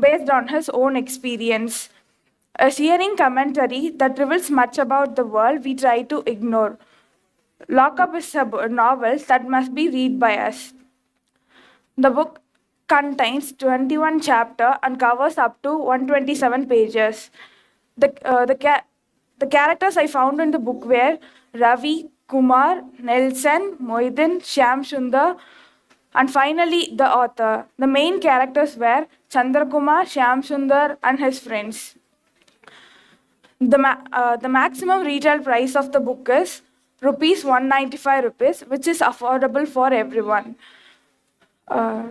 based on his own experience. A searing commentary that reveals much about the world we try to ignore. Lockup is a novel that must be read by us. The book contains 21 chapters and covers up to 127 pages. The, uh, the, ca- the characters I found in the book were Ravi, Kumar, Nelson, Mohiddin, Shyam Sundar, and finally the author. The main characters were Chandrakumar, Shyam Sundar, and his friends. The maximum retail price of the book is rupees 195 rupees, which is affordable for everyone. Uh,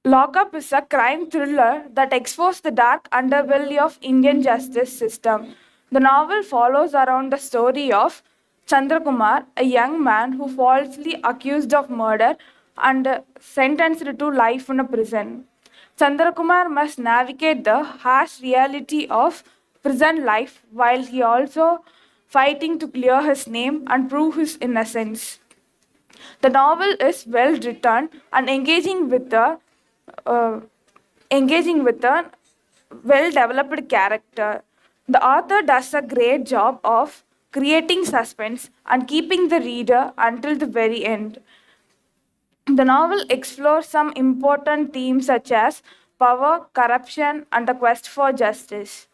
Lockup is a crime thriller that explores the dark underbelly of Indian justice system. The novel follows around the story of Chandrakumar, a young man who falsely accused of murder and sentenced to life in a prison. Chandrakumar must navigate the harsh reality of prison life while he also fighting to clear his name and prove his innocence. The novel is well written and uh, engaging with a well developed character. The author does a great job of creating suspense and keeping the reader until the very end. The novel explores some important themes such as power, corruption, and the quest for justice.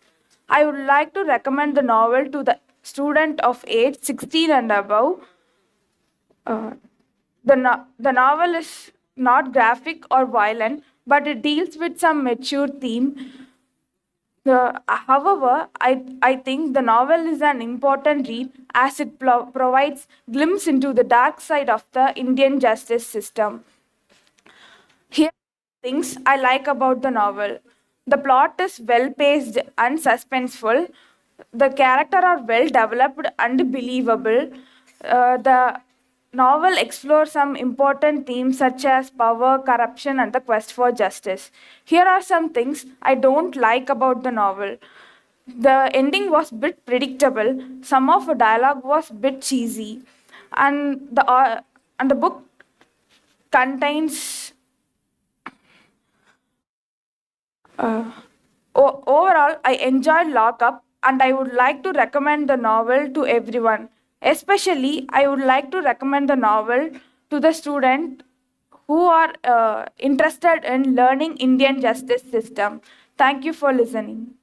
I would like to recommend the novel to the student of age 16 and above. uh, the novel is not graphic or violent, but it deals with some mature theme. However, I think the novel is an important read as it provides glimpse into the dark side of the Indian justice system. Here are things I like about the novel. The plot is well paced and suspenseful. The characters are well developed and believable. The novel explores some important themes such as power, corruption, and the quest for justice. Here are some things I don't like about the novel. The ending was bit predictable. Some of the dialogue was bit cheesy, and the book contains overall, I enjoyed Lockup and I would like to recommend the novel to everyone. Especially, I would like to recommend the novel to the student who are interested in learning Indian justice system. Thank you for listening.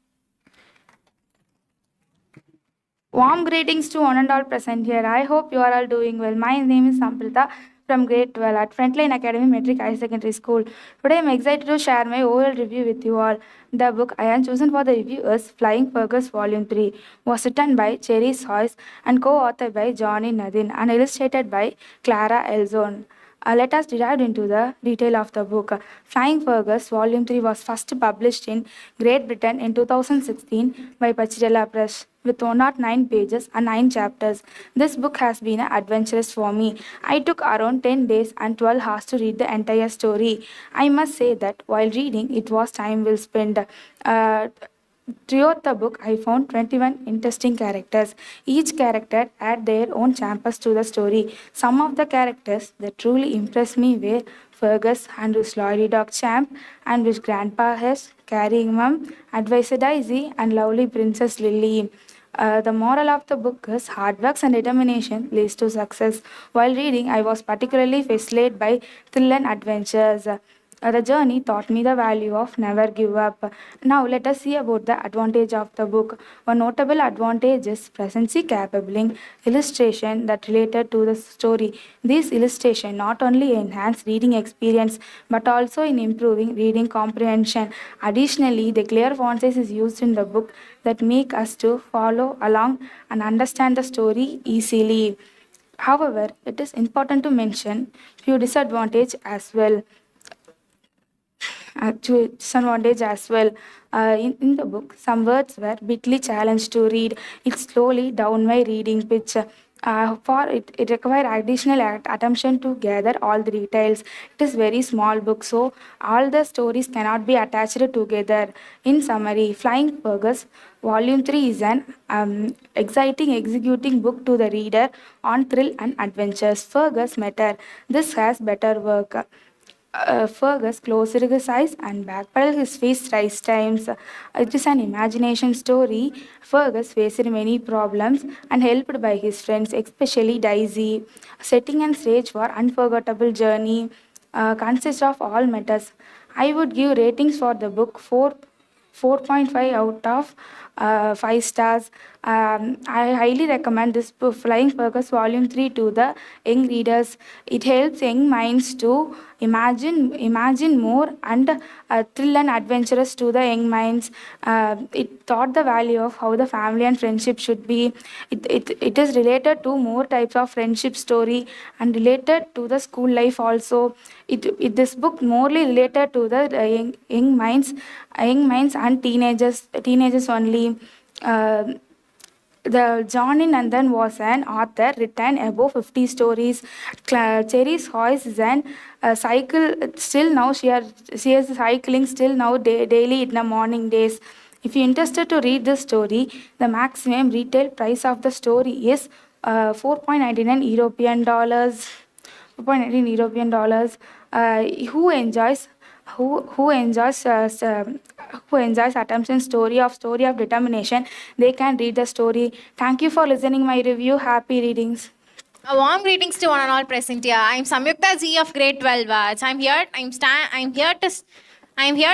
Warm greetings to one and all present here. I hope you are all doing well. My name is Samprita from grade 12 at Frontline Academy Metric High Secondary School. Today I am excited to share my overall review with you all. The book I have chosen for the review is Flying Fergus Volume 3. Was written by Cherry Hoyce and co-authored by Johnny Nadin and illustrated by Clara Elzon. Let us dive into the detail of the book. Flying Fergus Volume 3 was first published in Great Britain in 2016 by Pachidella Press with 109 pages and 9 chapters. This book has been adventurous for me. I took around 10 days and 12 hours to read the entire story. I must say that while reading, it was time well spent. Uh, Throughout the book, I found 21 interesting characters. Each character had their own chapters to the story. Some of the characters that truly impressed me were Fergus and his lorry dog Champ, and his grandpa has carrying mum, advisor Daisy, and lovely Princess Lily. The moral of the book is hard work and determination leads to success. While reading, I was particularly fascinated by thrill and adventures. The journey taught me the value of never give up. Now let us see about the advantage of the book. One notable advantage is presence capabling illustration that related to the story. These illustration not only enhance reading experience but also in improving reading comprehension. Additionally, the clear font size is used in the book that make us to follow along and understand the story easily. However, it is important to mention few disadvantages as well to disadvantage as well. In the book, some words were bitly challenged to read. It slowly down my reading pitch. For it required additional attention to gather all the details. It is very small book, so all the stories cannot be attached together. In summary, Flying Fergus Volume 3 is an exciting executing book to the reader on thrill and adventures. Fergus Matter. This has better work. Fergus closed his eyes and backpedaled his face thrice times. It is an imagination story. Fergus faced many problems and helped by his friends, especially Daisy. Setting and stage for unforgettable journey consists of all matters. I would give ratings for the book 4.5 out of 5 stars. I highly recommend this book, Flying Circus Volume 3, to the young readers. It helps young minds to imagine more and thrill and adventurous to the young minds. It taught the value of how the family and friendship should be. It is related to more types of friendship story and related to the school life also. This book morely related to the young minds and teenagers only. Uh, the Johnny Nandan was an author, written above 50 stories. Cherry's Hoyce is an cycle. Still now she is cycling still now daily in the morning days. If you're interested to read this story, the maximum retail price of the story is 4.99 European dollars. 4.19 European dollars. Who enjoys who enjoys who enjoys attention story of determination, they can read the story. Thank you for listening my review. Happy readings. A warm greetings to one and all present here. I'm Samyukta Z of Grade 12 Watch. I'm here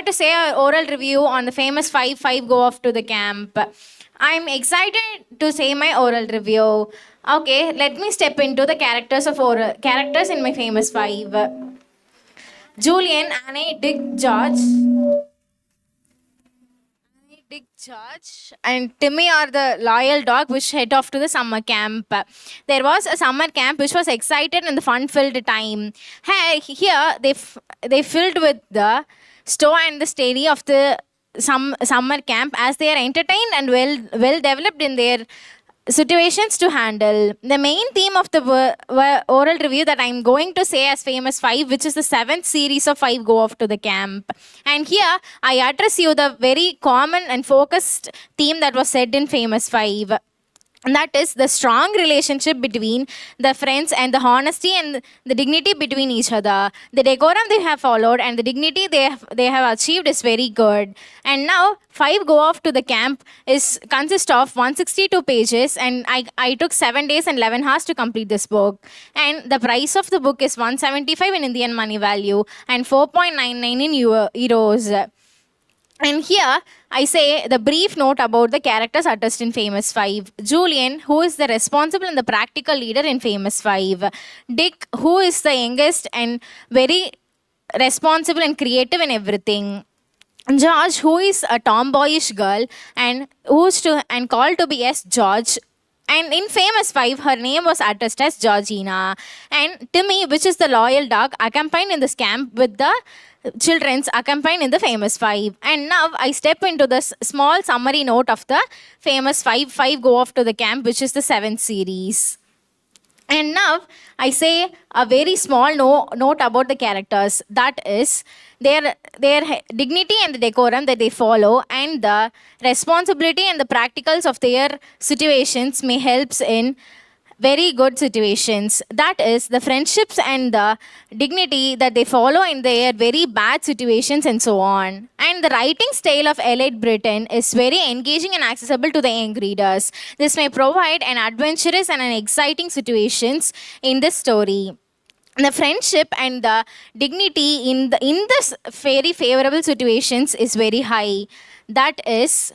to say an oral review on the famous 5 go off to the camp. I'm excited to say my oral review. Okay, let me step into the characters in my famous 5. Julian, Annie, Dick, George, and Timmy are the loyal dog which head off to the summer camp. There was a summer camp which was excited and the fun-filled time. Hey, here they filled with the stow and the steady of the summer camp as they are entertained and well developed in their situations to handle. The main theme of the oral review that I'm going to say as famous 5, which is the 7th series of 5 go off to the camp. And here I address you the very common and focused theme that was said in famous 5. And that is the strong relationship between the friends and the honesty and the dignity between each other. The decorum they have followed and the dignity they have achieved is very good. And now 5 go off to the camp consists of 162 pages, and I took 7 days and 11 hours to complete this book. And the price of the book is 175 in Indian money value and 4.99 in euros. And here I say the brief note about the characters addressed in famous 5. Julian, who is the responsible and the practical leader in famous 5. Dick, who is the youngest and very responsible and creative in everything. George, who is a tomboyish girl and called to be as George. And in famous 5, her name was addressed as Georgina. And Timmy, which is the loyal dog, accompanied in this camp with the children's accompanied in the famous 5. And now I step into this small summary note of the famous 5 go off to the camp, which is the 7th series. And now I say a very small note about the characters. That is their dignity and the decorum that they follow, and the responsibility and the practicals of their situations may helps in very good situations. That is the friendships and the dignity that they follow in their very bad situations and so on. And the writing style of Elliot Britton is very engaging and accessible to the young readers. This may provide an adventurous and an exciting situations in this story. The friendship and the dignity in this very favorable situations is very high. That is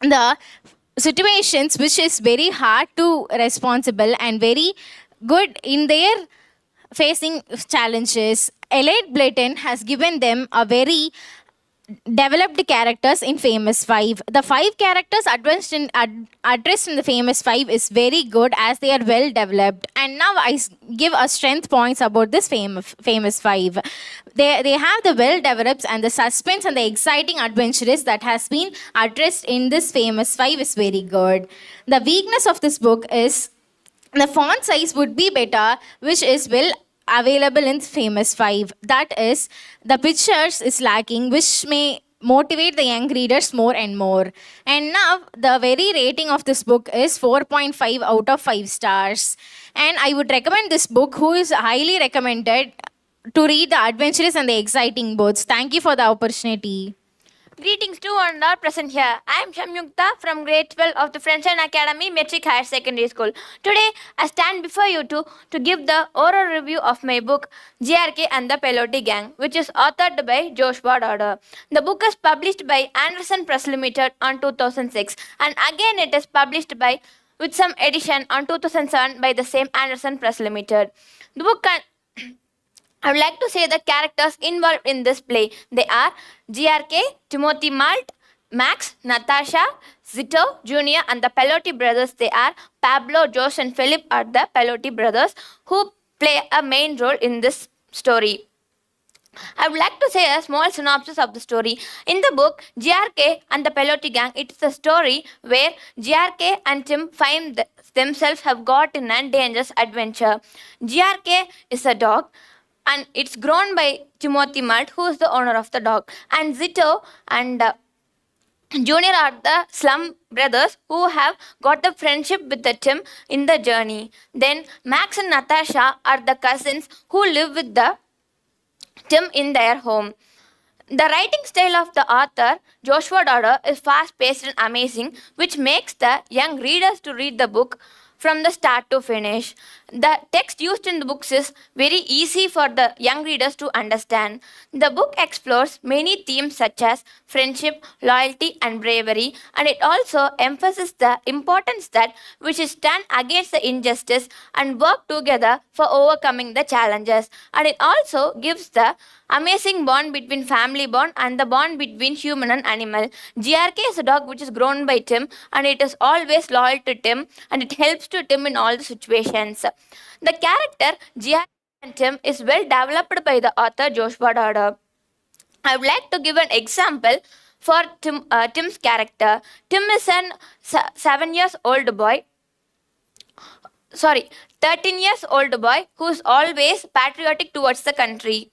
the situations which is very hard to responsible and very good in their facing challenges. Elliot Britton has given them a very developed characters in famous 5. The 5 characters addressed in the famous 5 is very good as they are well developed. And now I give a strength points about this famous 5. They have the well developed and the suspense and the exciting adventures that has been addressed in this famous 5 is very good. The weakness of this book is the font size would be better, which is well available in famous 5. That is, the pictures is lacking, which may motivate the young readers more and more. And now the very rating of this book is 4.5 out of 5 stars. And I would recommend this book, who is highly recommended to read the adventurous and the exciting books. Thank you for the opportunity. Greetings to one and all present here. I am Shamyukta from grade 12 of the Friendship Academy Metric Higher Secondary School. Today, I stand before you to give the oral review of my book GRK and the Pelote Gang, which is authored by Joshua Dodder. The book is published by Anderson Press Limited on 2006, and again it is published by with some edition on 2007 by the same Anderson Press Limited. The book I would like to say the characters involved in this play. They are GRK, Timothy Malt, Max, Natasha, Zito Jr. and the Pelote brothers. They are Pablo, Josh and Philip are the Pelote brothers who play a main role in this story. I would like to say a small synopsis of the story. In the book, GRK and the Pelote Gang, it is a story where GRK and Tim find themselves have got in a dangerous adventure. GRK is a dog and it's grown by Timothy Malt, who is the owner of the dog. And Zito and Junior are the slum brothers who have got the friendship with the Tim in the journey. Then Max and Natasha are the cousins who live with the Tim in their home. The writing style of the author, Joshua Dodder, is fast-paced and amazing, which makes the young readers to read the book from the start to finish. The text used in the books is very easy for the young readers to understand. The book explores many themes such as friendship, loyalty and bravery, and it also emphasizes the importance that we should stand against the injustice and work together for overcoming the challenges. And it also gives the amazing bond between family bond and the bond between human and animal. GRK is a dog which is grown by Tim and it is always loyal to Tim and it helps to Tim in all the situations. The character GRK and Tim is well developed by the author Joshua Dodder. I would like to give an example for Tim's character. Tim is an 7 years old boy. 13 years old boy who is always patriotic towards the country.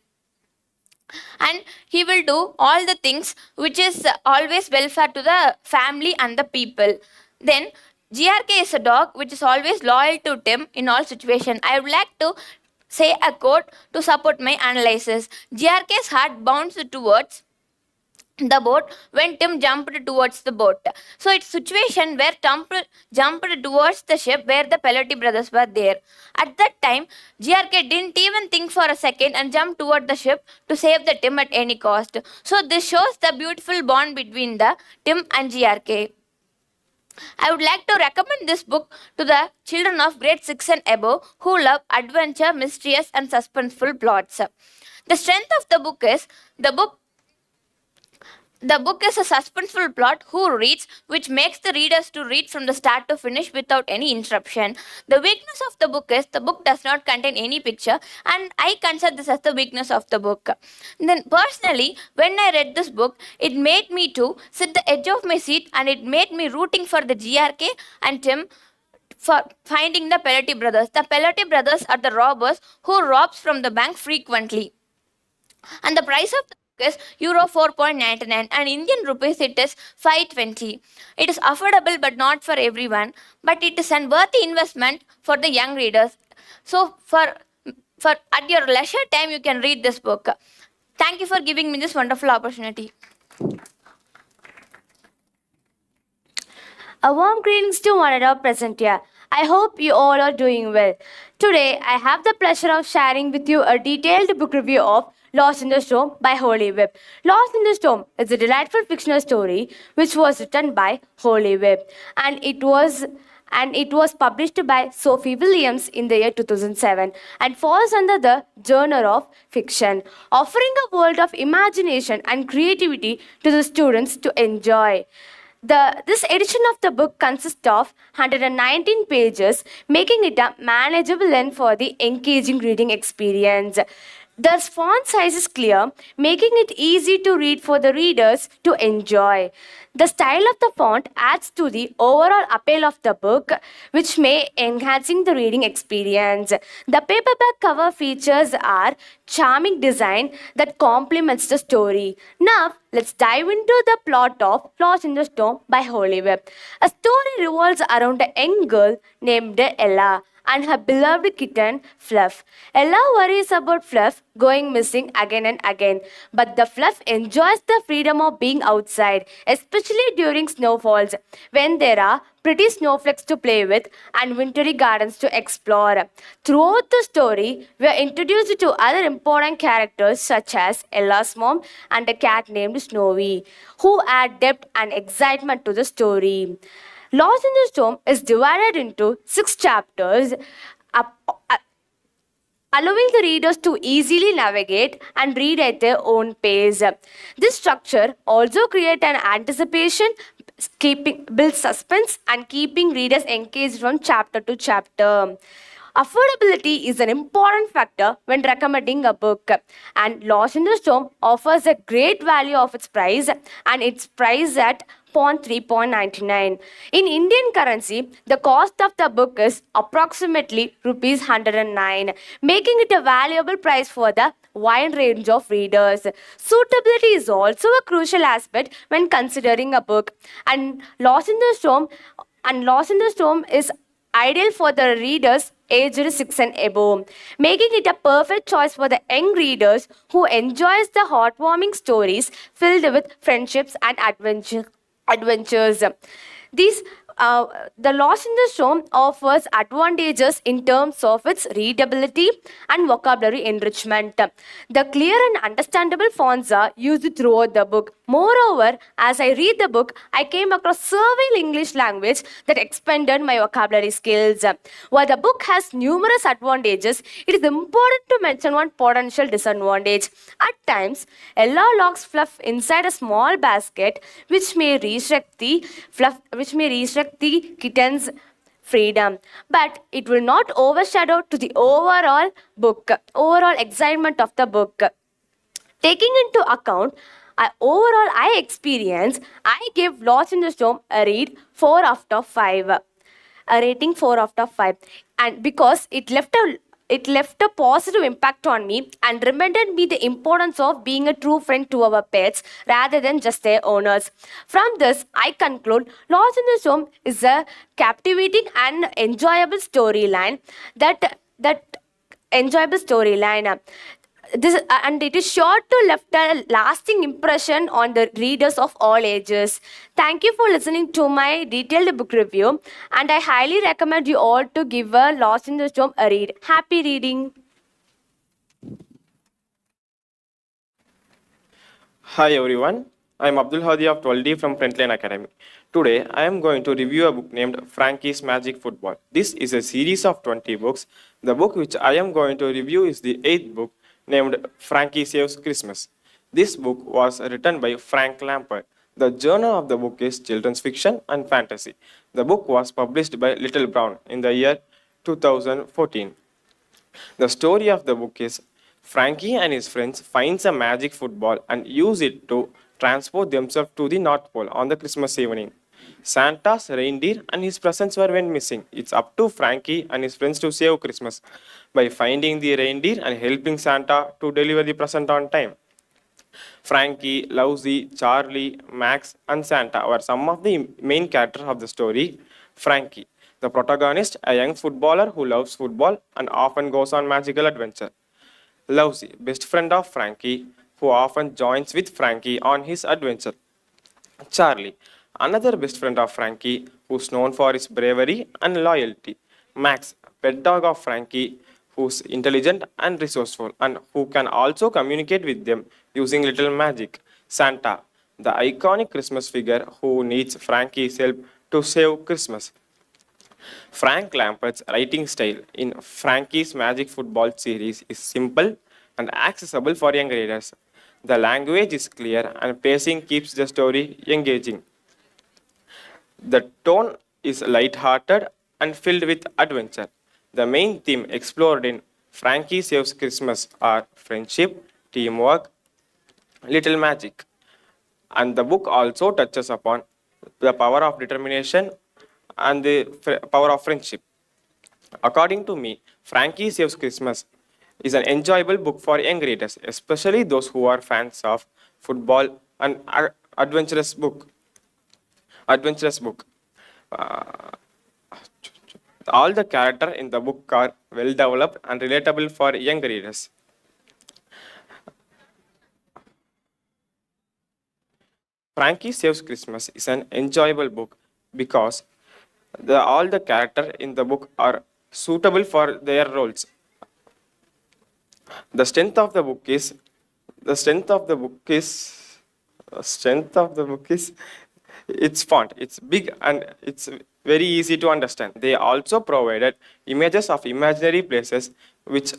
And he will do all the things which is always welfare to the family and the people. Then GRK is a dog which is always loyal to Tim in all situations. I would like to say a quote to support my analysis. GRK's heart bounced towards the boat when Tim jumped towards the boat. So it's a situation where Tim jumped towards the ship where the Pelote brothers were there. At that time, GRK didn't even think for a second and jumped toward the ship to save the Tim at any cost. So this shows the beautiful bond between the Tim and GRK. I would like to recommend this book to the children of grade 6 and above who love adventure, mysterious and suspenseful plots. The strength of the book is the book is a suspenseful plot who reads, which makes the readers to read from the start to finish without any interruption. The weakness of the book is the book does not contain any picture, and I consider this as the weakness of the book. Then personally, when I read this book, it made me to sit the edge of my seat and it made me rooting for the GRK and Tim for finding the Pelote brothers. The Pelote brothers are the robbers who robs from the bank frequently. And the price of the book is euro 4.99 and Indian rupees it is 520. It is affordable but not for everyone, but it is an worthy investment for the young readers. So for at your leisure time you can read this book. Thank you for giving me this wonderful opportunity. A warm greetings to one and all present here. I hope you all are doing well. Today, I have the pleasure of sharing with you a detailed book review of Lost in the Storm by Holy Web. Lost in the Storm is a delightful fictional story which was written by Holy Web, and it was published by Sophie Williams in the year 2007 and falls under the genre of fiction, offering a world of imagination and creativity to the students to enjoy. This edition of the book consists of 119 pages, making it a manageable length for the engaging reading experience. The font size is clear, making it easy to read for the readers to enjoy. The style of the font adds to the overall appeal of the book, which may enhancing the reading experience. The paperback cover features are charming design that complements the story. Now, let's dive into the plot of Lost in the Storm by Holy Web. A story revolves around a young girl named Ella and her beloved kitten, Fluff. Ella worries about Fluff going missing again and again, but the Fluff enjoys the freedom of being outside, especially during snowfalls, when there are pretty snowflakes to play with and wintry gardens to explore. Throughout the story, we are introduced to other important characters such as Ella's mom and a cat named Snowy, who add depth and excitement to the story. Lost in the Storm is divided into 6 chapters, up- allowing the readers to easily navigate and read at their own pace. This structure also creates an anticipation, builds suspense, and keeping readers engaged from chapter to chapter. Affordability is an important factor when recommending a book, and Lost in the Storm offers a great value of its price, and its price at 3.99. In Indian currency, the cost of the book is approximately rupees 109, making it a valuable price for the wide range of readers. Suitability is also a crucial aspect when considering a book, and Lost in the Storm is ideal for the readers aged 6 and above, making it a perfect choice for the young readers who enjoys the heartwarming stories filled with friendships and adventures. These the Lost in the Storm offers advantages in terms of its readability and vocabulary enrichment. The clear and understandable fonts are used throughout the book. Moreover, as I read the book, I came across several English language that expanded my vocabulary skills. While the book has numerous advantages, it is important to mention one potential disadvantage. At times, Ella locks Fluff inside a small basket, which may restrict the kitten's freedom, but it will not overshadow to the overall excitement of the book. Taking into account overall eye experience, I give Lost in the Storm a read 4 out of 5. A rating 4 out of 5. And because it left a positive impact on me and reminded me the importance of being a true friend to our pets rather than just their owners. From this, I conclude Lost in the Storm is a captivating and enjoyable storyline and it is sure to left a lasting impression on the readers of all ages. Thank you for listening to my detailed book review, and I highly recommend you all to give a Lost in the Storm a read. Happy reading. Hi everyone, I am Abdul Hadi of 12D from Frontline Academy. Today I am going to review a book named Frankie's Magic Football. This is a series of 20 books. The book which I am going to review is the 8th book, named Frankie Saves Christmas. This book was written by Frank Lampard. The genre of the book is children's fiction and fantasy. The book was published by Little Brown in the year 2014. The story of the book is Frankie and his friends finds a magic football and use it to transport themselves to the North Pole on the Christmas evening. Santa's reindeer and his presents went missing. It's up to Frankie and his friends to save Christmas by finding the reindeer and helping Santa to deliver the present on time. Frankie, Lousy, Charlie, Max, and Santa were some of the main characters of the story. Frankie, the protagonist, a young footballer who loves football and often goes on magical adventure. Lousy, best friend of Frankie, who often joins with Frankie on his adventure. Charlie, another best friend of Frankie, who's known for his bravery and loyalty. Max, pet dog of Frankie, who's intelligent and resourceful and who can also communicate with them using little magic. Santa, the iconic Christmas figure who needs Frankie's help to save Christmas. Frank Lampard's writing style in Frankie's Magic Football series is simple and accessible for young readers. The language is clear and pacing keeps the story engaging. The tone is light-hearted and filled with adventure. The main theme explored in Frankie Saves Christmas are friendship, teamwork, little magic. And the book also touches upon the power of determination and the power of friendship. According to me, Frankie Saves Christmas is an enjoyable book for young readers, especially those who are fans of football and adventurous book. All the characters in the book are well developed and relatable for young readers. Frankie Saves Christmas is an enjoyable book because all the characters in the book are suitable for their roles. The strength of the book is the strength of the book is strength of the book is its font. It's big and it's very easy to understand. They also provided images of imaginary places which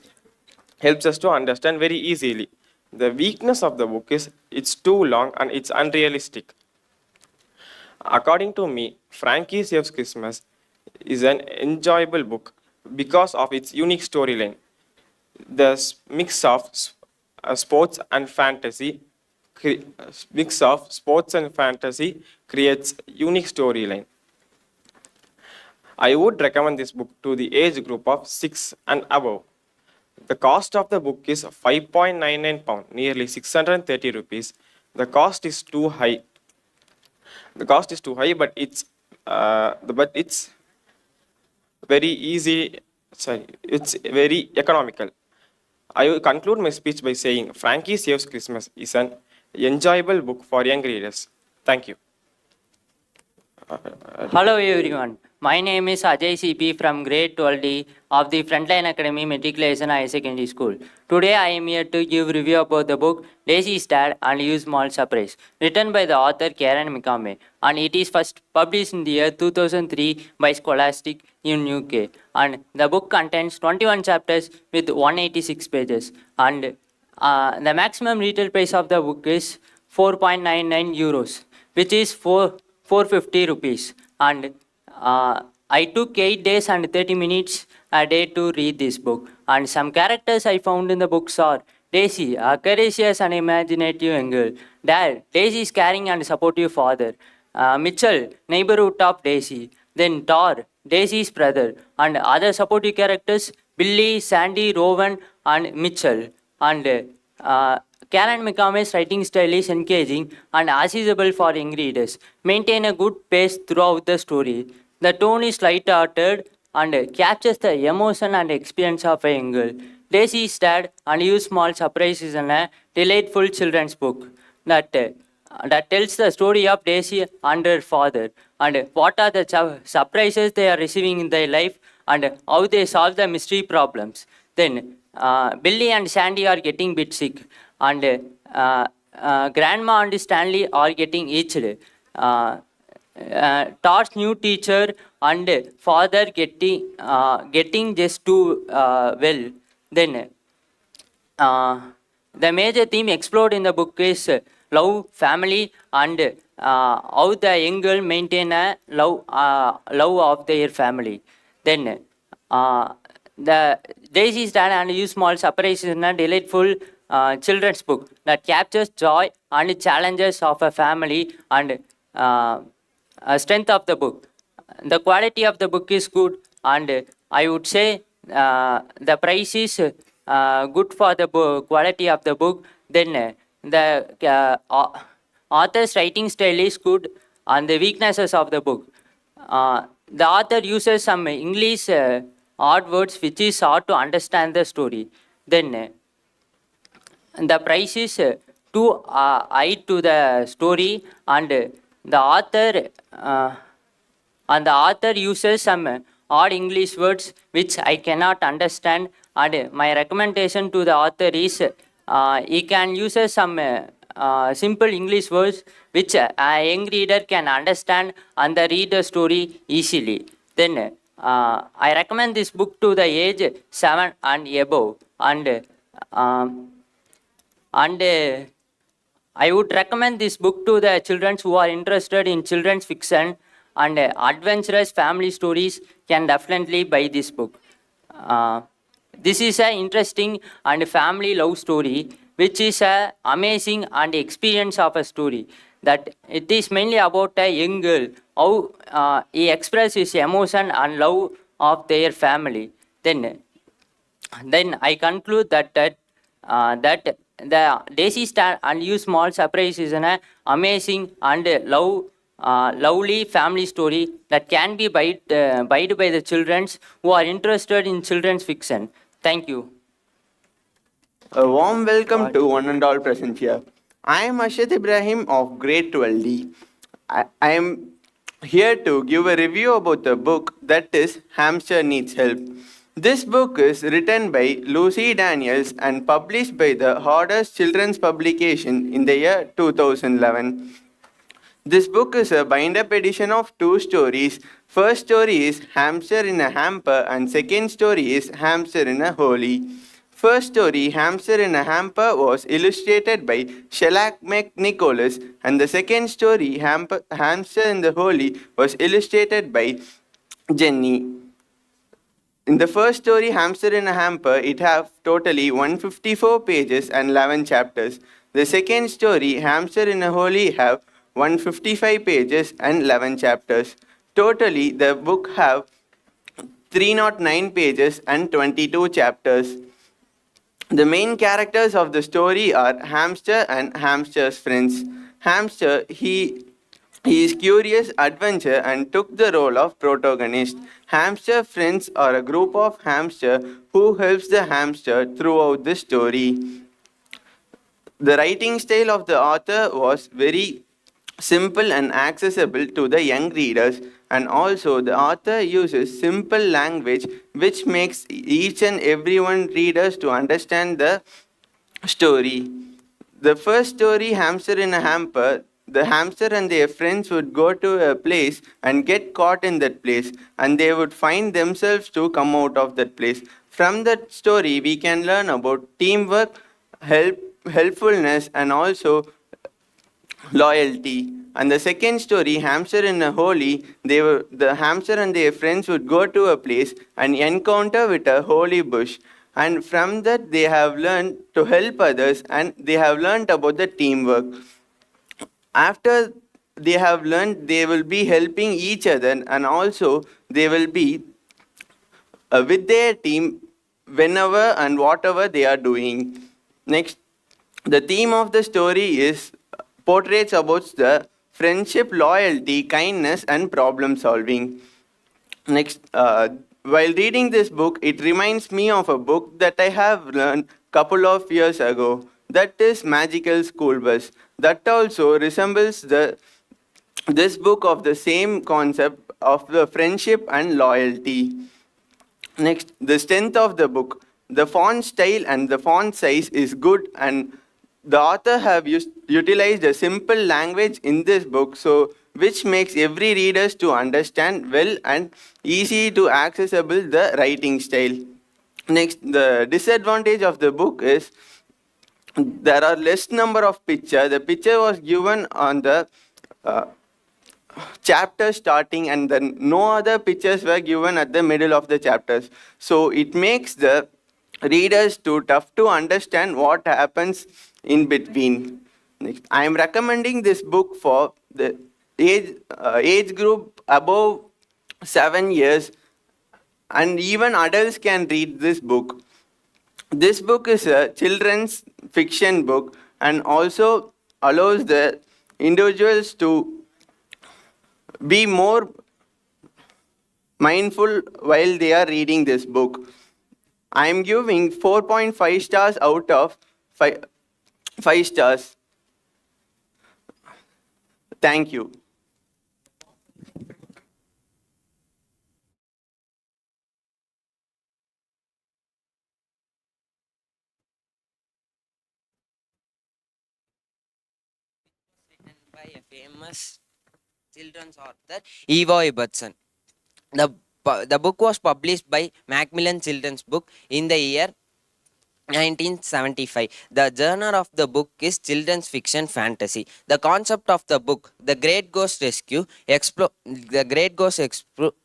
helps us to understand very easily. The weakness of the book is it's too long and it's unrealistic. According to me, Frankie Saves Christmas is an enjoyable book because of its unique storyline. The mix of sports and fantasy creates unique storyline. I would recommend this book to the age group of 6 and above. The cost of the book is 5.99 pound, nearly 630 rupees. The cost is too high. But it's very easy. It's very economical. I will conclude my speech by saying Frankie Saves Christmas is an enjoyable book for young readers. Thank you. Hello everyone, my name is Ajay CP from grade 12D of the Frontline Academy Matriculation Higher Secondary School. Today I am here to give review about the book Daisy's Dad and You Small Surprise, written by the author Karen McCormack, and it is first published in the year 2003 by Scholastic in UK. And the book contains 21 chapters with 186 pages, and the maximum retail price of the book is 4.99 euros, which is 450 rupees, and I took 8 days and 30 minutes a day to read this book. And some characters I found in the books are Daisy, a courageous and imaginative young girl. Dad, Daisy's caring and supportive father. Mitchell, neighborhood of Daisy. Then Thor, Daisy's brother, and other supportive characters Billy, Sandy, Rowan, and Mitchell. And Karen McCormack's writing style is engaging and accessible for young readers. Maintain a good pace throughout the story. The tone is light-hearted and captures the emotion and experience of a young girl. Daisy's Dad and You Small Surprise is a delightful children's book that tells the story of Daisy and her father and what are the surprises they are receiving in their life and how they solve the mystery problems. Then Billy and Sandy are getting bit sick, and Grandma and Stanley are getting itched. Todd's new teacher and father getting just too well. Then the major theme explored in the book is love, family, and how the young girl maintain a love of their family. Then the Daisy's Dad and You Small Surprise is a delightful children's book that captures joy and challenges of a family and strength of the book. The quality of the book is good, and I would say the price is good for the quality of the book. Then the author's writing style is good, and the weaknesses of the book. The author uses some English odd words which is hard to understand the story. Then the price is too high to the story, and the author uses some odd English words which I cannot understand. And my recommendation to the author is he can use some simple English words which a young reader can understand and read the story easily. Then I recommend this book to the age 7 and above, and I would recommend this book to the children who are interested in children's fiction and adventurous family stories can definitely buy this book. This is an interesting and family love story, which is an amazing and experience of a story. That it is mainly about a young girl, how he expresses his emotion and love of their family. Then I conclude that the Daisy's Dad and You Small Surprise is an amazing and love lovely family story that can be buyed by the children who are interested in children's fiction. Thank you. A warm welcome to one and all present here. I am Ashad Ibrahim of grade 12D. I am here to give a review about the book that is Hamster Needs Help. This book is written by Lucy Daniels and published by the Hoarders Children's Publication in the year 2011. This book is a bind-up edition of two stories. First story is Hamster in a Hamper and second story is Hamster in a Hole. First story, Hamster in a Hamper, was illustrated by Shellac McNicholas, and the second story, Hamster in the Hole, was illustrated by Jenny. In the first story, Hamster in a Hamper, it have totally 154 pages and 11 chapters. The second story, Hamster in a Hole, have 155 pages and 11 chapters. Totally, the book have 309 pages and 22 chapters. The main characters of the story are Hamster and Hamster's friends. Hamster, he is curious adventure and took the role of protagonist. Hamster friends are a group of hamster who helps the hamster throughout the story. The writing style of the author was very simple and accessible to the young readers, and also the author uses simple language which makes each and everyone readers to understand the story. The first story, Hamster in a Hamper, the hamster and their friends would go to a place and get caught in that place, and they would find themselves to come out of that place. From that story, we can learn about teamwork, helpfulness, and also loyalty. And the second story, Hamster in a Hole, the hamster and their friends would go to a place and encounter with a holy bush. And from that, they have learned to help others and they have learned about the teamwork. After they have learned, they will be helping each other and also they will be with their team whenever and whatever they are doing. Next, the theme of the story is portraits about the friendship, loyalty, kindness, and problem solving. Next, while reading this book, it reminds me of a book that I have learned couple of years ago. That is Magical School Bus. That also resembles this book of the same concept of the friendship and loyalty. Next, the strength of the book. The font style and the font size is good, and the author have utilized a simple language in this book, so which makes every readers to understand well and easy to accessible the writing style. Next, the disadvantage of the book is there are less number of pictures. The picture was given on the chapter starting, and then no other pictures were given at the middle of the chapters. So it makes the readers too tough to understand what happens in between. Next, I am recommending this book for the age group above 7 years, and even adults can read this book. This book is a children's fiction book and also allows the individuals to be more mindful while they are reading this book. I am giving 4.5 stars out of 5 stars. Thank you. By a famous children's author, Eva Ibbotson. The book was published by Macmillan Children's Book in the year 1975. The genre of the book is children's fiction fantasy. The concept of the book, The Great Ghost Rescue,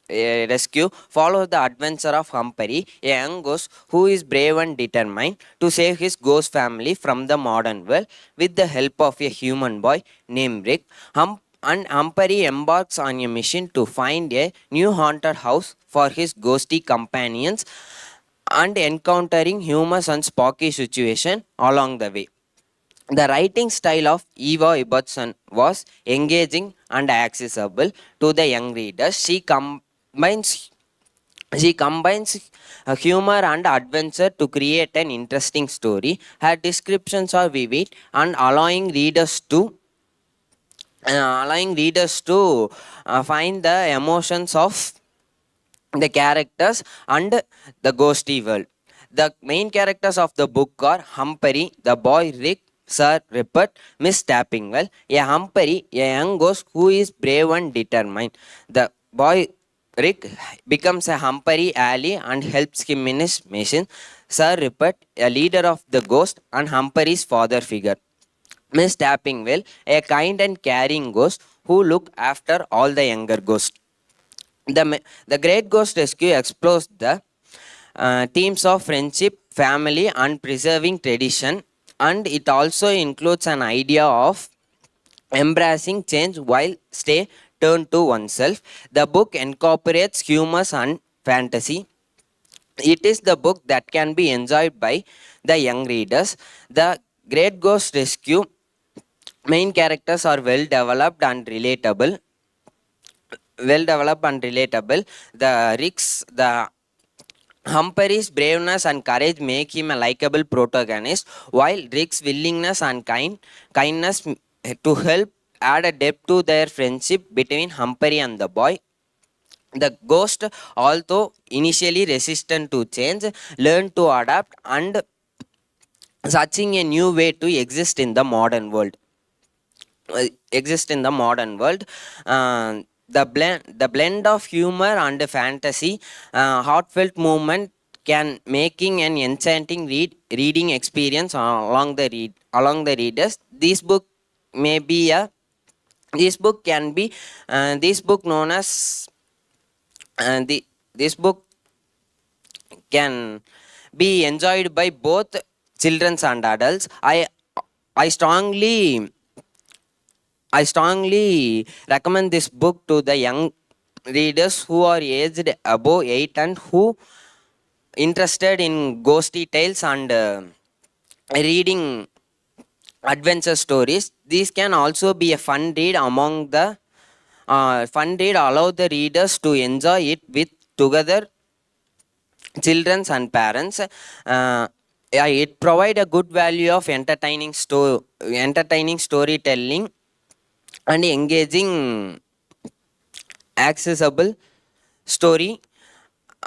Rescue follows the adventure of Humphrey, a young ghost who is brave and determined to save his ghost family from the modern world with the help of a human boy named Rick. Humphrey embarks on a mission to find a new haunted house for his ghosty companions and encountering humorous and spooky situations along the way. The writing style of Eva Ibbotson was engaging and accessible to the young readers. She combines humor and adventure to create an interesting story. Her descriptions are vivid and allowing readers to find the emotions of the characters and the ghosty world. The main characters of the book are Humphrey, the boy Rick, Sir Rupert, Miss Tappingwell. A Humphrey, a young ghost who is brave and determined. The boy Rick becomes a Humphrey ally and helps him in his mission. Sir Rupert, a leader of the ghost and Humphrey's father figure. Miss Tappingwell, a kind and caring ghost who look after all the younger ghosts. The Great Ghost Rescue explores the themes of friendship, family, and preserving tradition, and it also includes an idea of embracing change while stay turned to oneself. The book incorporates humor and fantasy. It is the book that can be enjoyed by the young readers. The Great Ghost Rescue main characters are well developed and relatable. The Humphrey's braveness and courage make him a likable protagonist, while Rick's willingness and kindness to help add a depth to their friendship between Humphrey and the boy. The ghost, although initially resistant to change, learned to adapt and searching a new way to exist in the modern world. The blend of humor and fantasy, heartfelt movement can making an enchanting reading experience along the readers. This book known as this book can be enjoyed by both children and adults. I strongly recommend this book to the young readers who are aged above 8 and who interested in ghosty tales and reading adventure stories. These can also be a fun read. Allow the readers to enjoy it with together children and parents. It provide a good value of entertaining storytelling and engaging accessible story.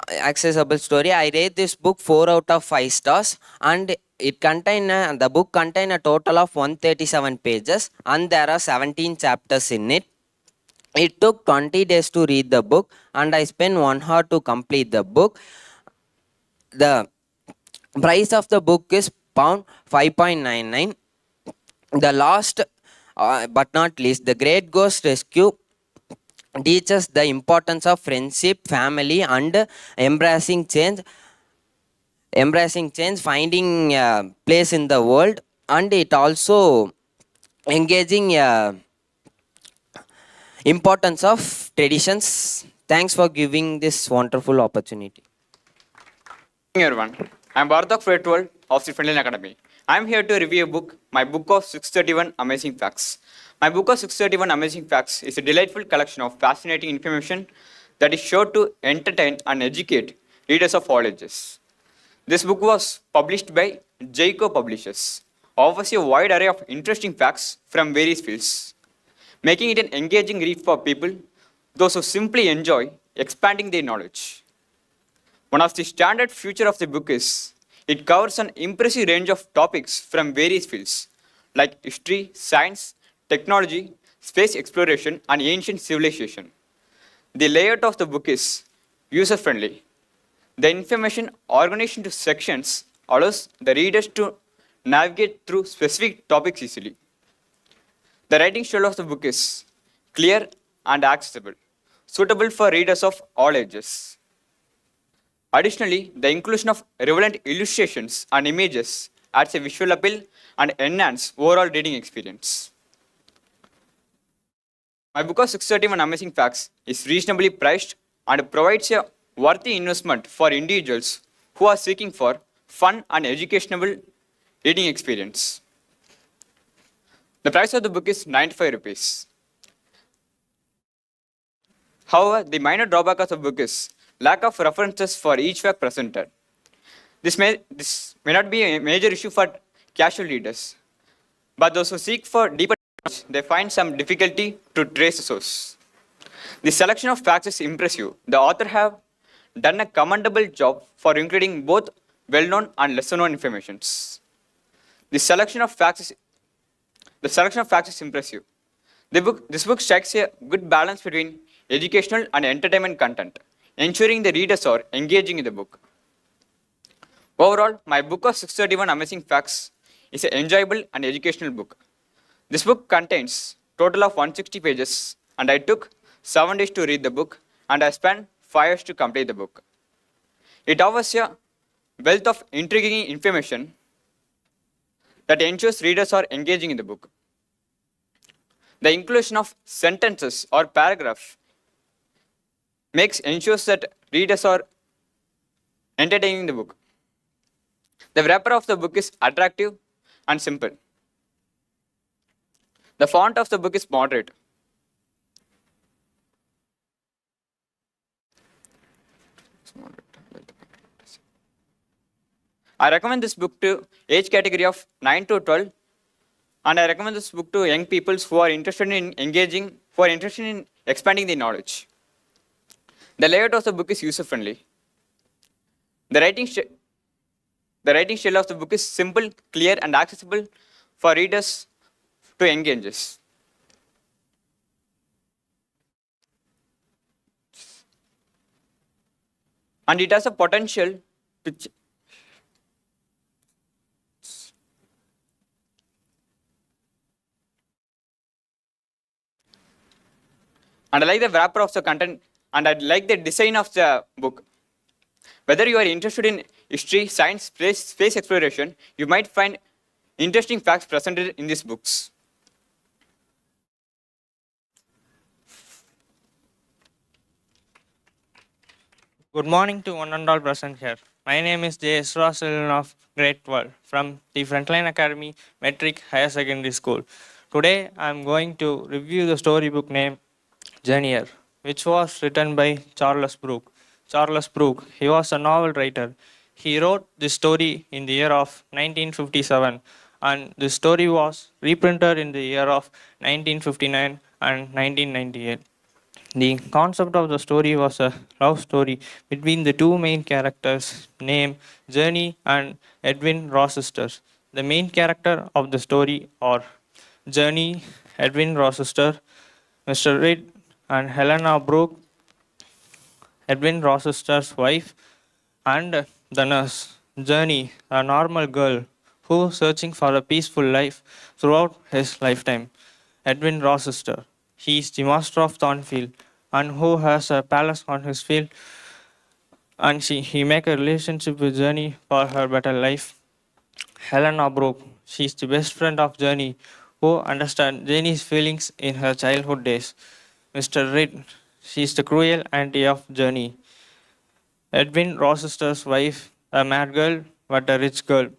I rate this book 4 out of 5 stars, and the book contain a total of 137 pages and there are 17 chapters in it. It took 20 days to read the book and I spent 1 hour to complete the book. The price of the book is pound 5.99. The last but not least, The Great Ghost Rescue teaches the importance of friendship, family, and embracing change, finding a place in the world, and it also engaging importance of traditions. Thanks for giving this wonderful opportunity. Good evening, everyone. I'm Bhartak Fretwal of the Friendly Academy. I'm here to review a book, my book of 631 Amazing Facts. My book of 631 Amazing Facts is a delightful collection of fascinating information that is sure to entertain and educate readers of all ages. This book was published by Jayco Publishers, offers a wide array of interesting facts from various fields, making it an engaging read for people, those who simply enjoy expanding their knowledge. One of the standard features of the book is it covers an impressive range of topics from various fields like history, science, technology, space exploration, and ancient civilization. The layout of the book is user-friendly. The information organized into sections allows the readers to navigate through specific topics easily. The writing style of the book is clear and accessible, suitable for readers of all ages. Additionally, the inclusion of relevant illustrations and images adds a visual appeal and enhance overall reading experience. My book of 631 Amazing Facts is reasonably priced and provides a worthy investment for individuals who are seeking for fun and educational reading experience. The price of the book is 95 rupees. However, the minor drawback of the book is lack of references for each fact presented. This may not be a major issue for casual readers, but those who seek for deeper knowledge, they find some difficulty to trace the source. The selection of facts is impressive. The author have done a commendable job for including both well-known and lesser-known informations. The selection of facts is impressive. This book strikes a good balance between educational and entertainment content, ensuring the readers are engaging in the book. Overall, my book of 631 Amazing Facts is an enjoyable and educational book. This book contains total of 160 pages, and I took 7 days to read the book, and I spent 5 years to complete the book. It offers a wealth of intriguing information that ensures readers are engaging in the book. The inclusion of sentences or paragraph ensures that readers are entertaining the book. The wrapper of the book is attractive and simple. The font of the book is moderate. I recommend this book to age category of 9 to 12, and I recommend this book to young people who are interested in expanding their knowledge. The layout of the book is user-friendly. The writing style of the book is simple, clear, and accessible for readers to engage. And it has a potential to and I like the wrapper of the content, and I like the design of the book. Whether you are interested in history, science, space exploration, you might find interesting facts presented in these books. Good morning to one and all present here. My name is J. Esra Selin of Grade 12 from the Frontline Academy Metric Higher Secondary School. Today I am going to review the storybook named Journeyer, which was written by Charles Brooke. Charles Brooke, he was a novel writer. He wrote this story in the year of 1957, and the story was reprinted in the year of 1959 and 1998. The concept of the story was a love story between the two main characters named Journey and Edwin Rochester. The main character of the story are Journey, Edwin Rochester, Mr. Reed, and Helena Brooke, Edwin Rochester's wife, and the nurse. Journey, a normal girl who is searching for a peaceful life throughout his lifetime. Edwin Rochester, he is the master of Thornfield and who has a palace on his field, and he make a relationship with Journey for her better life. Helena Brooke, she is the best friend of Journey who understands Journey's feelings in her childhood days. Mr. Reed, she is the cruel auntie of Journey. Edwin Rochester's wife, a mad girl but a rich girl,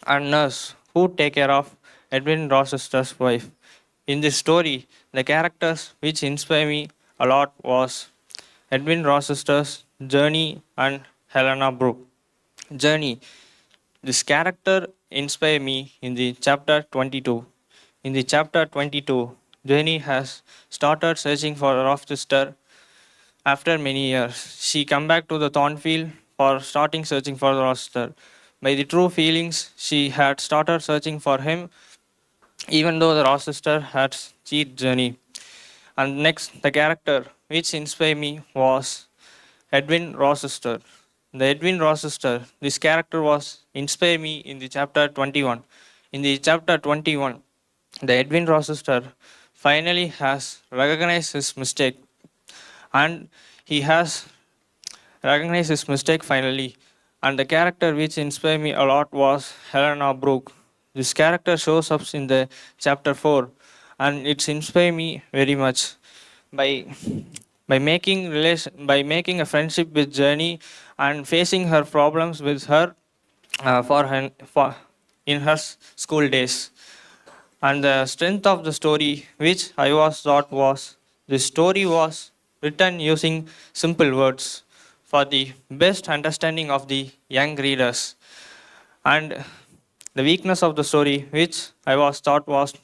and nurse who take care of Edwin Rochester's wife. In this story, the characters which inspire me a lot was Edwin Rochester's Journey and Helena Brooke. Journey, this character inspired me in the chapter 22. In the chapter 22, Journey has started searching for Rochester after many years. She come back to the Thornfield for starting searching for Rochester. By the true feelings, she had started searching for him, even though the Rochester had cheated Journey. And next, the character which inspired me was Edwin Rochester. The Edwin Rochester, this character was inspired me in the chapter 21. In the chapter 21, the Edwin Rochester finally has recognized his mistake, and he has recognized his mistake finally. And the character which inspired me a lot was Helena Brooke. This character shows up in the chapter 4, and it's inspired me very much by making a friendship with Journey and facing her problems with her in her school days. And the strength of the story, which I was taught, was the story was written using simple words for the best understanding of the young readers. And the weakness of the story, which I was taught, was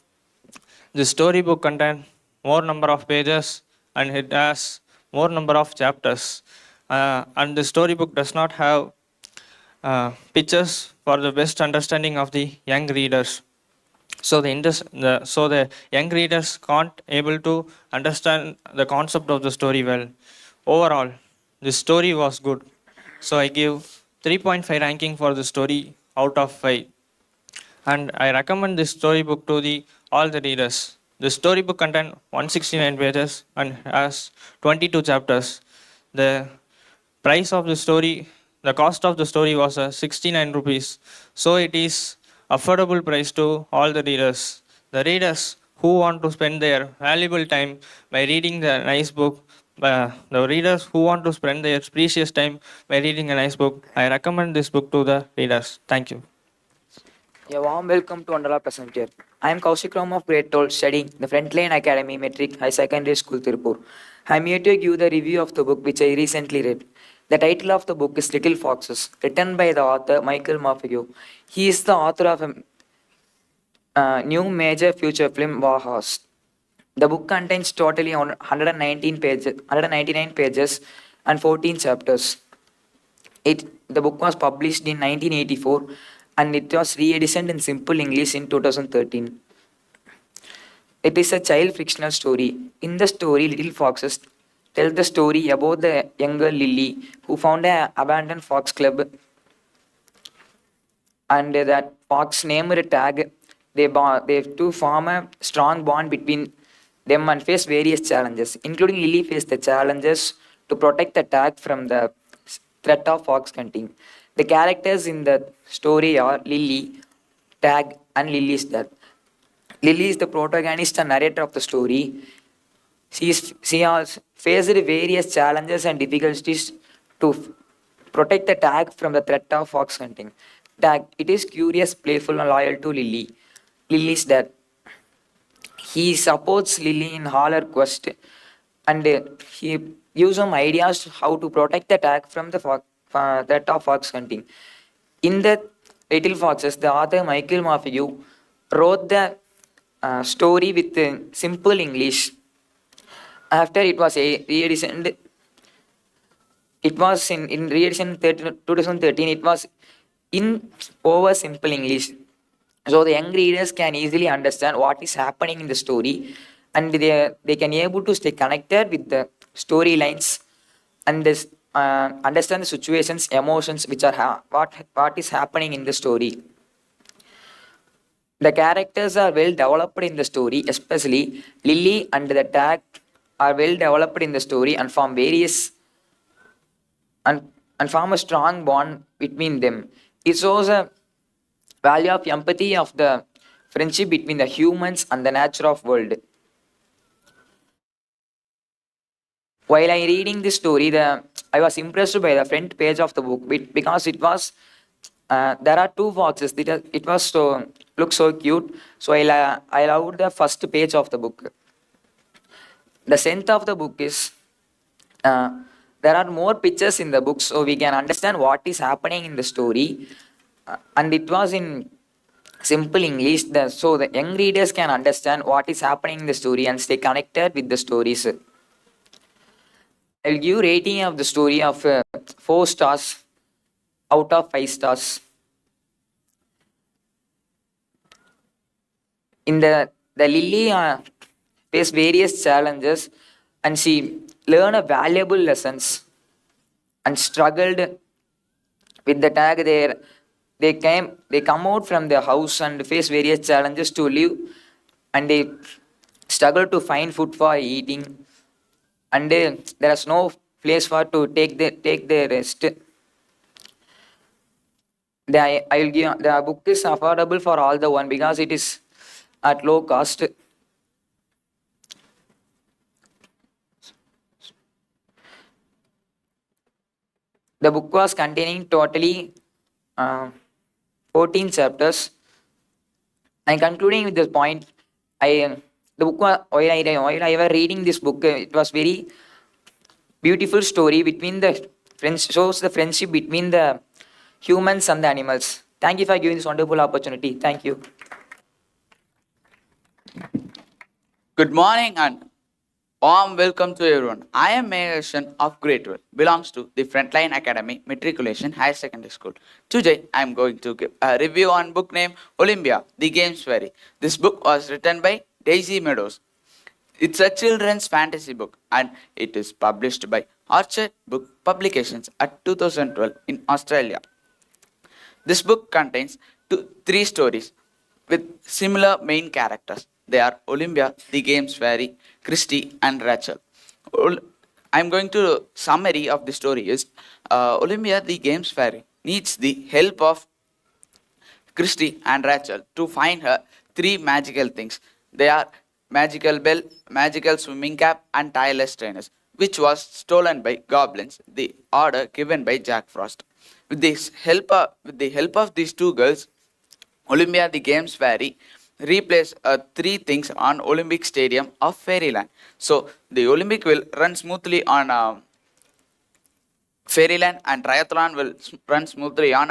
the storybook contained more number of pages and it has more number of chapters. And the storybook does not have pictures for the best understanding of the young readers. So the young readers can't able to understand the concept of the story well. Overall, the story was good. So I give 3.5 ranking for the story out of 5. And I recommend this storybook to the all the readers. The storybook contains 169 pages and has 22 chapters. The price of the story, the cost of the story was 69 rupees. So it is affordable price to all the readers. The readers who want to spend their valuable time by reading the nice book, the readers who want to spend their precious time by reading a nice book, I recommend this book to the readers. Thank you. A warm welcome to Andala Present here. I am Kaushik Ram of grade 12 studying the Frontline Academy Metric High Secondary School, Tirupur. I am here to give the review of the book which I recently read. The title of the book is Little Foxes, written by the author Michael Montague. He is the author of a new major feature film, War Horse. The book contains totally 199 pages and 14 chapters. The book was published in 1984 and it was re-edited in simple English in 2013. It is a child fictional story. In the story, Little Foxes tell the story about the younger Lily who found an abandoned fox club and that fox named Tag. They two form a strong bond between them and face various challenges, including Lily faced the challenges to protect the Tag from the threat of fox hunting. The characters in the story are Lily, Tag, and Lily's death. Lily is the protagonist and narrator of the story. She has faced various challenges and difficulties to protect the Tag from the threat of fox hunting. Tag, it is curious, playful, and loyal to Lily. Lily's death. He supports Lily in all her quest and he gives some ideas how to protect the Tag from the threat of fox hunting. In the Little Foxes, the author Michael Montague wrote the story with simple English. After it was re-edited, it was in re-edition 2013. It was in over simple English, so the young readers can easily understand what is happening in the story, and they can able to stay connected with the storylines and this. Understand the situations, emotions, which are what is happening in the story. The characters are well developed in the story, especially Lily and the Tag are well developed in the story and form and form a strong bond between them. It shows a value of empathy of the friendship between the humans and the nature of world. While I reading this story, I was impressed by the front page of the book because it was there are two foxes. It was so look so cute. So I loved the first page of the book. The sense of the book is there are more pictures in the book, so we can understand what is happening in the story, and it was in simple English, so the young readers can understand what is happening in the story and stay connected with the stories. I'll give rating of the story of 4 stars out of 5 stars. In the Lily faced various challenges and she learned a valuable lessons and struggled with the Tag there. They come out from their house and face various challenges to live, and they struggle to find food for eating, and there is no place for to take their rest. I will give the book is affordable for all the one because it is at low cost. The book was containing totally 14 chapters And concluding with this point, the book while I was reading this book, it was very beautiful story between the friends, shows the friendship between the humans and the animals. Thank you for giving this wonderful opportunity. Thank you. Good morning and warm welcome to everyone. I am Megashan of Grade 12, belongs to the Frontline Academy Matriculation Higher Secondary School. Today I am going to give a review on book named Olympia, The Games Fairy. This book was written by Daisy Meadows. It's a children's fantasy book and it is published by Orchard Book Publications at 2012 in Australia. This book contains three stories with similar main characters. They are Olympia, the Games Fairy, Christy, and Rachel. I'm going to summary of the story is Olympia, the Games Fairy, needs the help of Christy and Rachel to find her three magical things. They are magical bell, magical swimming cap, and tireless trainers, which was stolen by goblins, the order given by Jack Frost. With the help of these two girls, Olympia, the Games Fairy, replace three things on Olympic Stadium of Fairyland. So the Olympic will run smoothly on Fairyland and triathlon will run smoothly on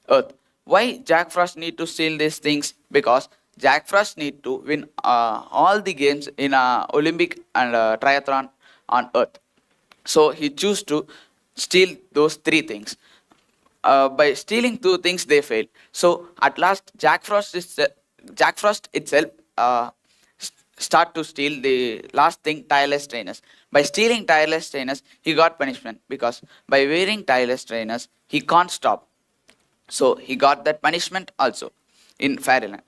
Earth. Why Jack Frost need to steal these things? Because Jack Frost need to win all the games in Olympic and triathlon on Earth. So he choose to steal those three things. By stealing two things, they fail. So at last, Jack Frost itself start to steal the last thing, tireless trainers. By stealing tireless trainers, he got punishment because by wearing tireless trainers, he can't stop. So he got that punishment also in Fairyland.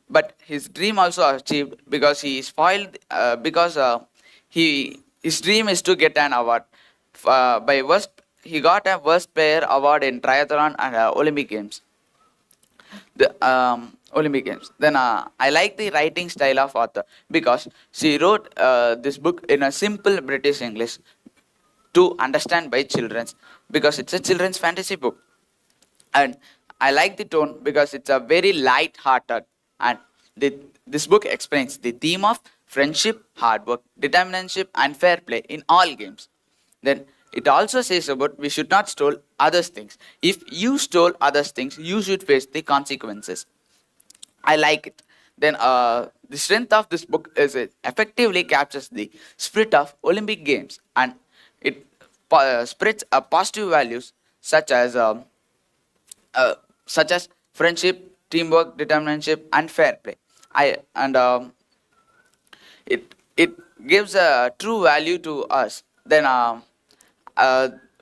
But his dream also achieved because he spoiled his dream is to get an award. He got a worst player award in triathlon and Olympic Games. Olympic Games. Then I like the writing style of author because she wrote this book in a simple British English to understand by children because it's a children's fantasy book. And I like the tone because it's a very light-hearted and this book explains the theme of friendship, hard work, determination, and fair play in all games. Then it also says about we should not steal others' things. If you stole others' things, you should face the consequences. I like it. Then the strength of this book is it effectively captures the spirit of Olympic Games and it spreads positive values such as friendship, teamwork, determination, and fair play. It gives a true value to us. Then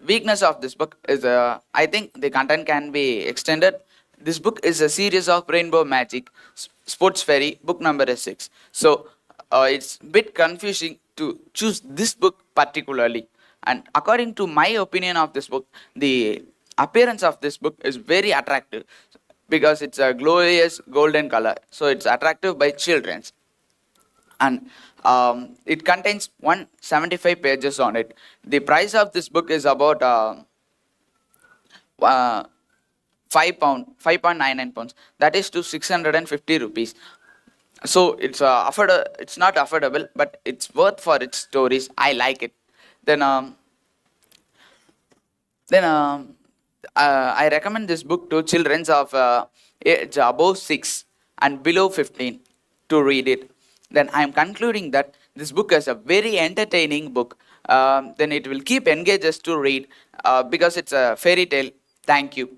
weakness of this book is I think the content can be extended. This book is a series of Rainbow Magic Sports Fairy, book number 6. So it's a bit confusing to choose this book particularly. And according to my opinion of this book, the appearance of this book is very attractive because it's a glorious golden color. So it's attractive by children. And it contains 175 pages on it. The price of this book is about £5.99. That is to 650 rupees. So it's it's not affordable, but it's worth for its stories. I like it. Then I recommend this book to children of age above 6 and below 15 to read it. Then I am concluding that this book is a very entertaining book. Then it will keep engage us to read because it's a fairy tale. Thank you.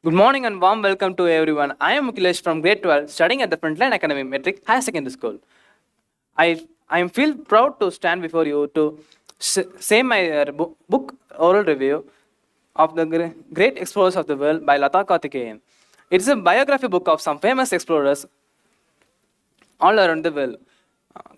Good morning and warm welcome to everyone. I am Mukilesh from grade 12, studying at the Frontline Academy Metric Higher Secondary School. I feel proud to stand before you to say my book oral review of the Great Explorers of the World by Lata Karthikeyan. It is a biography book of some famous explorers all around the world.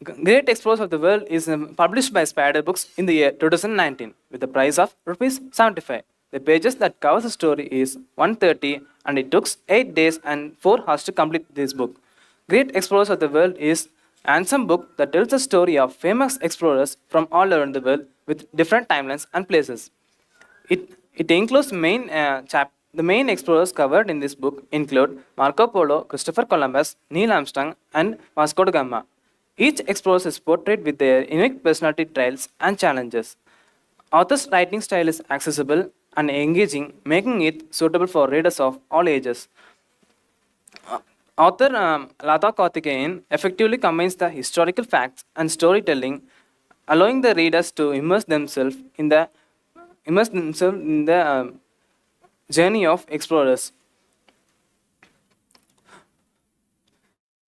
Great Explorers of the World is published by Spider Books in the year 2019 with a price of ₹75. The pages that covers the story is 130 and it took 8 days and 4 hours to complete this book. Great Explorers of the World is an handsome book that tells the story of famous explorers from all around the world with different timelines and places. It includes main The main explorers covered in this book include Marco Polo, Christopher Columbus, Neil Armstrong, and Vasco da Gama. Each explorer is portrayed with their unique personality traits and challenges. Author's writing style is accessible and engaging, making it suitable for readers of all ages. Author Lata Karthikeyan effectively combines the historical facts and storytelling, allowing the readers to immerse themselves in the journey of explorers.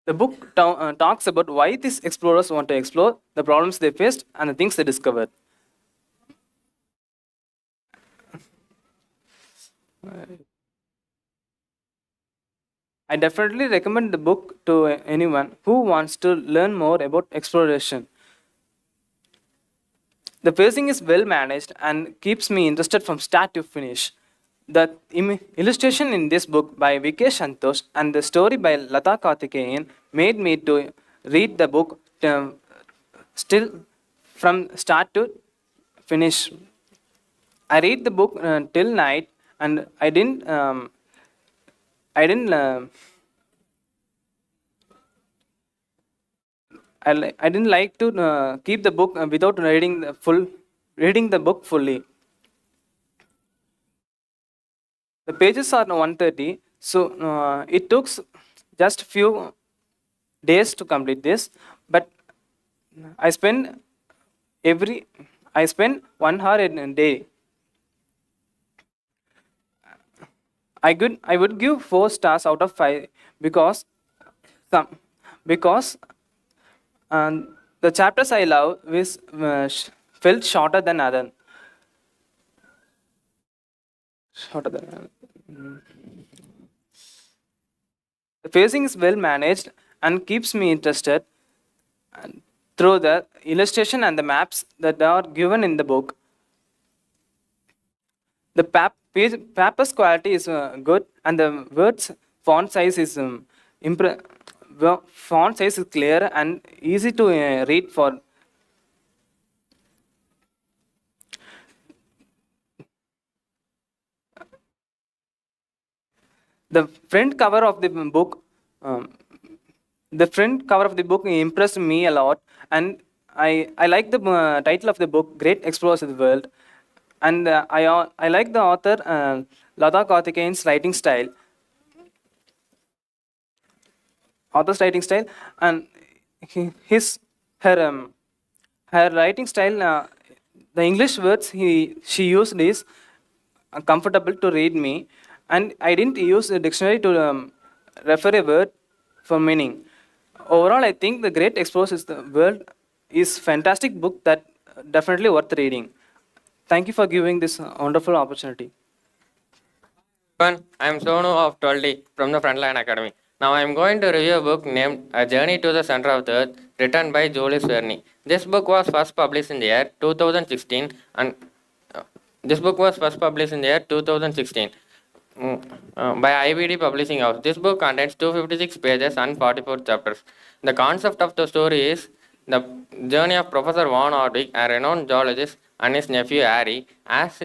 The book talks about why these explorers want to explore, the problems they faced, and the things they discovered. I definitely recommend the book to anyone who wants to learn more about exploration. The pacing is well managed and keeps me interested from start to finish. The illustration in this book by Vikesh Santosh and the story by Lata Karthikeyan made me to read the book still from start to finish. I read the book till night, and I didn't like to keep the book without reading the book fully. The pages are 130, so it took just few days to complete this, but I spend 1 hour a day. I would give 4 stars out of 5 because the chapters I love felt shorter than other. The pacing is well managed and keeps me interested through the illustration and the maps that are given in the book. The paper's quality is good, and the words font size is clear and easy to read for. The front cover of the book impressed me a lot, and I like the title of the book, Great Explorers of the World, and I like the author Lata Karthikeyan's writing style. And her writing style, the English words she used is comfortable to read me, and I didn't use a dictionary to refer a word for meaning. Overall, I think The Great Explorers of the World is fantastic book that definitely worth reading. Thank you for giving this wonderful opportunity. I am Sonu of 12D from the Frontline Academy. Now I am going to review a book named A Journey to the Center of the Earth, written by Jules Verne. This book was first published in the year 2016, by IBD Publishing House. This book contains 256 pages and 44 chapters. The concept of the story is the journey of Professor Von Ordwig, a renowned geologist, and his nephew Harry, as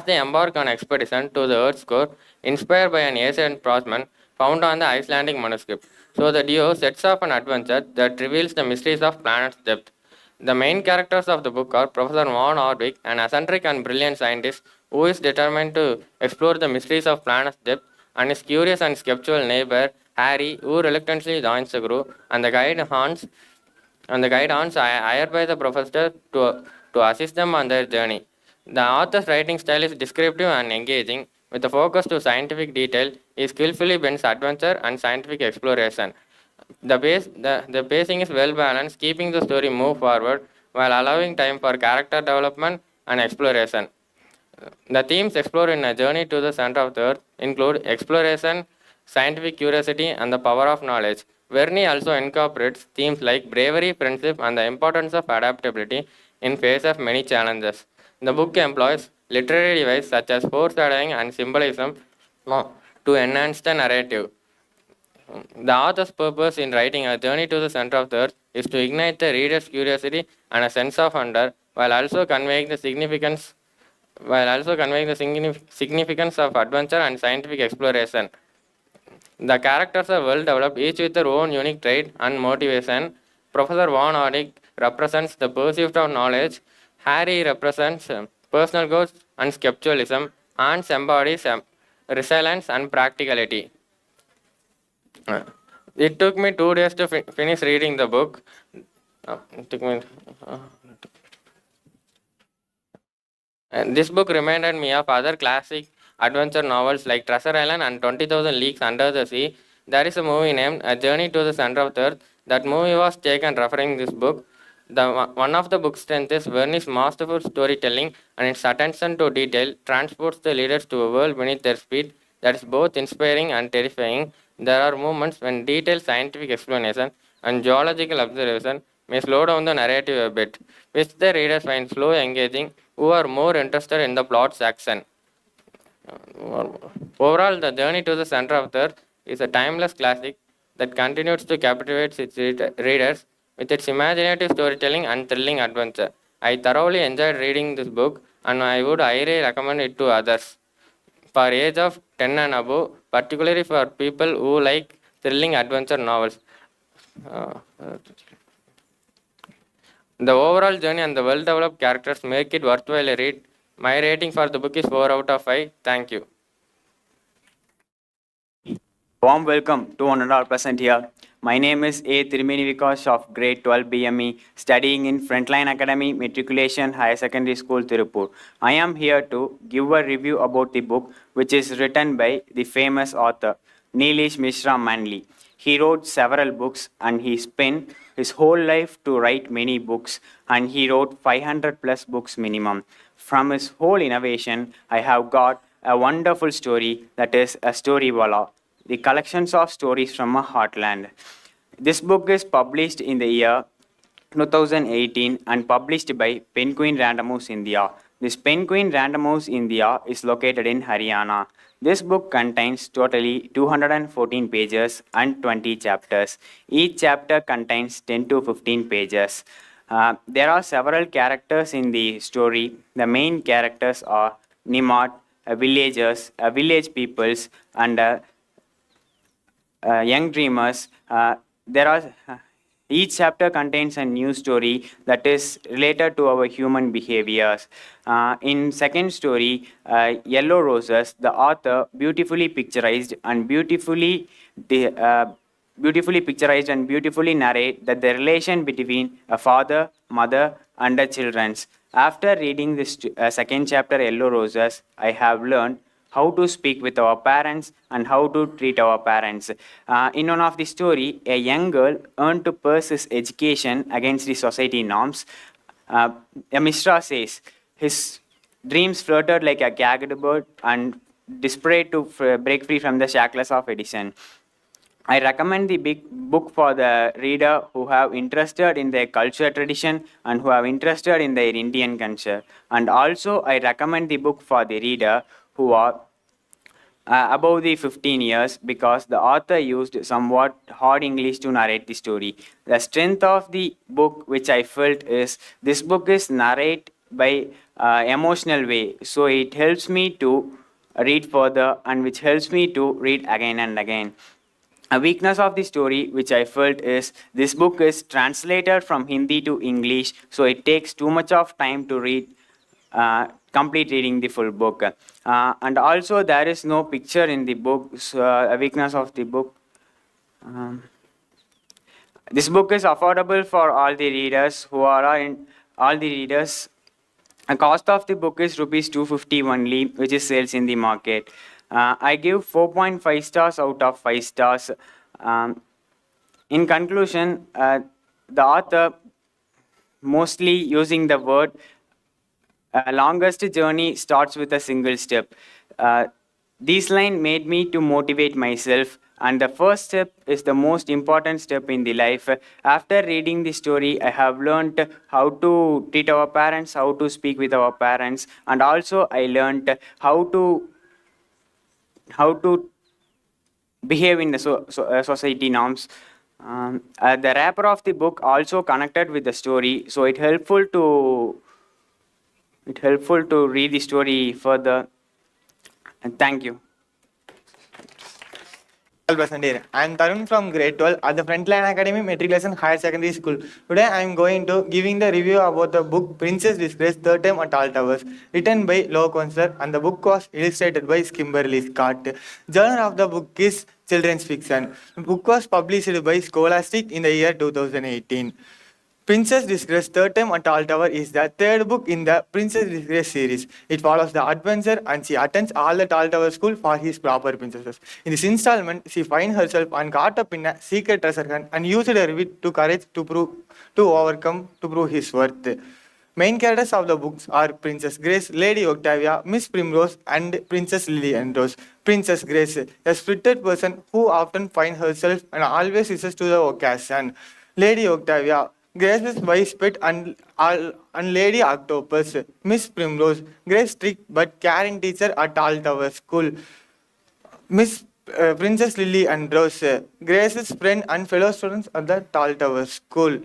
they embark on an expedition to the Earth's core, inspired by an ancient Frostman found on the Icelandic manuscript. So the duo sets off an adventure that reveals the mysteries of planet's depth. The main characters of the book are Professor Von Ordwig, an eccentric and brilliant scientist who is determined to explore the mysteries of planet's depth, and his curious and skeptical neighbor Harry, who reluctantly joins the group, and the guide Hans, hired by the professor to assist them on their journey. The author's writing style is descriptive and engaging, with a focus to scientific detail. He skillfully blends adventure and scientific exploration. The pacing is well balanced, keeping the story move forward while allowing time for character development and exploration. The themes explored in A Journey to the Center of the Earth include exploration, scientific curiosity, and the power of knowledge. Verne also incorporates themes like bravery, friendship, and the importance of adaptability in face of many challenges. The book employs literary devices such as foreshadowing and symbolism to enhance the narrative. The author's purpose in writing A Journey to the Center of the Earth is to ignite the reader's curiosity and a sense of wonder, while also conveying the significance while also conveying the significance of adventure and scientific exploration. The characters are well developed, each with their own unique trait and motivation. Professor Von Ordick represents the pursuit of knowledge. Harry represents personal goals and skepticism. Hans embodies resilience and practicality. It took me 2 days to finish reading the book. It took me. And this book reminded me of other classic adventure novels like Treasure Island and 20,000 Leagues Under the Sea. There is a movie named A Journey to the Center of the Earth. That movie was taken referring this book. One of the book's strengths is Verne's masterful storytelling, and its attention to detail transports the readers to a world beneath their feet that is both inspiring and terrifying. There are moments when detailed scientific explanation and geological observation may slow down the narrative a bit, which the readers find slow engaging who are more interested in the plot's action. Overall, The Journey to the Center of the Earth is a timeless classic that continues to captivate its readers with its imaginative storytelling and thrilling adventure. I thoroughly enjoyed reading this book, and I would highly recommend it to others for age of 10 and above, particularly for people who like thrilling adventure novels. The overall journey and the well-developed characters make it worthwhile a read. My rating for the book is 4 out of 5. Thank you. Warm welcome to one and all present here. My name is A. Tirumeni Vikash of grade 12 BME, studying in Frontline Academy Matriculation Higher Secondary School, Tirupur. I am here to give a review about the book which is written by the famous author Neelish Mishra Manley. He wrote several books and he spent his whole life to write many books, and he wrote 500 plus books minimum. From his whole innovation, I have got a wonderful story that is a story wala, the collections of stories from a heartland. This book is published in the year 2018 and published by Penguin Random House India. This Penguin Random House India is located in Haryana. This book contains totally 214 pages and 20 chapters. Each chapter contains 10 to 15 pages. There are several characters in the story. The main characters are Nimad, villagers, village peoples, and young dreamers. Each chapter contains a new story that is related to our human behaviors. In second story, Yellow Roses, the author beautifully picturized and beautifully narrate that the relation between a father, mother, and the children. After reading this second chapter, Yellow Roses, I have learned how to speak with our parents and how to treat our parents. In one of the story, a young girl earned to pursue his education against the society norms. Mishra says his dreams fluttered like a gagged bird and desperate to break free from the shackles of Edison. I recommend the big book for the reader who have interested in their culture tradition and who have interested in their Indian culture. And also I recommend the book for the reader who are above the 15 years, because the author used somewhat hard English to narrate the story. The strength of the book which I felt is this book is narrated by emotional way, so it helps me to read further and which helps me to read again and again. A weakness of the story which I felt is this book is translated from Hindi to English, so it takes too much of time to read complete reading the full book. And also there is no picture in the book, so a weakness of the book. This book is affordable for all the readers who are in all the readers. The cost of the book is rupees 250 only, which is sales in the market. I give 4.5 stars out of 5 stars. In conclusion, the author mostly using the word longest journey starts with a single step. This line made me to motivate myself, and the first step is the most important step in the life. After reading the story, I have learned how to treat our parents, how to speak with our parents, and also I learned how to behave in the society norms. The wrapper of the book also connected with the story, so it helpful to it helpful to read the story further. And thank you. Present here. I am Tarun from grade 12 at the Frontline Academy Matriculation Higher Secondary School. Today I am going to giving the review about the book Princess Disgrace Third Time at All Towers, written by Low Counselor, and the book was illustrated by Kimberly Scott. Genre of the book is children's fiction. The book was published by Scholastic in the year 2018. Princess Disgrace Third Time at All Tower is the third book in the Princess Disgrace series. It follows the adventure and she attends all the Tall Tower school for his proper princesses. In this installment, she finds herself and caught up in a secret treasure hunt and used her wit to courage to prove his worth. Main characters of the books are Princess Grace, Lady Octavia, Miss Primrose, and Princess Lily and Rose. Princess Grace, a spirited person who often finds herself and always rises to the occasion. Lady Octavia, Grace's wise pet and Lady Octopus. Miss Primrose, Grace's strict but caring teacher at All Tower School. Miss Princess Lily and Rose, Grace's friend and fellow students at the Tall Tower School.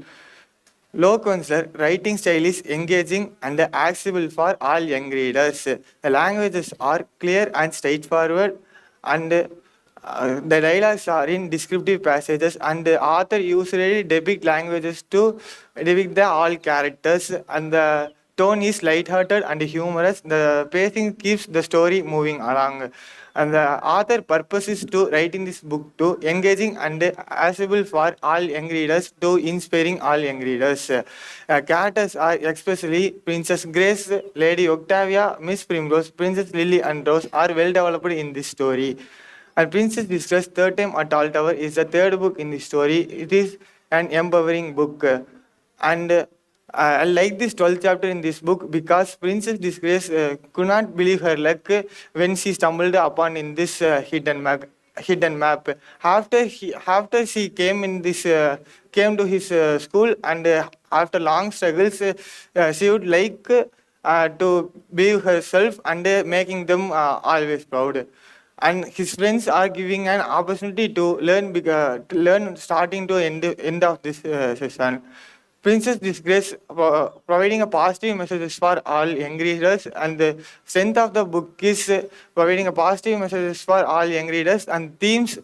Low Counselor writing style is engaging and accessible for all young readers. The languages are clear and straightforward, and the dialogues are in descriptive passages, and the author usually depict languages to depict the all characters, and the tone is light-hearted and humorous. The pacing keeps the story moving along. And the author purpose is to writing this book to engaging and accessible for all young readers to inspiring all young readers. Characters are especially Princess Grace, Lady Octavia, Miss Primrose, Princess Lily and Rose are well developed in this story. And Princess Disgrace Third Time at All Tower is the third book in this story. It is an empowering book. And I like this 12th chapter in this book because Princess Disgrace could not believe her luck when she stumbled upon in this hidden map. After she came to his school, and after long struggles, she would like to believe herself and making them always proud. And his friends are giving an opportunity to learn starting to end of this session. Princess Disgrace providing a positive messages for all young readers, and the strength of the book is providing a positive messages for all young readers, and themes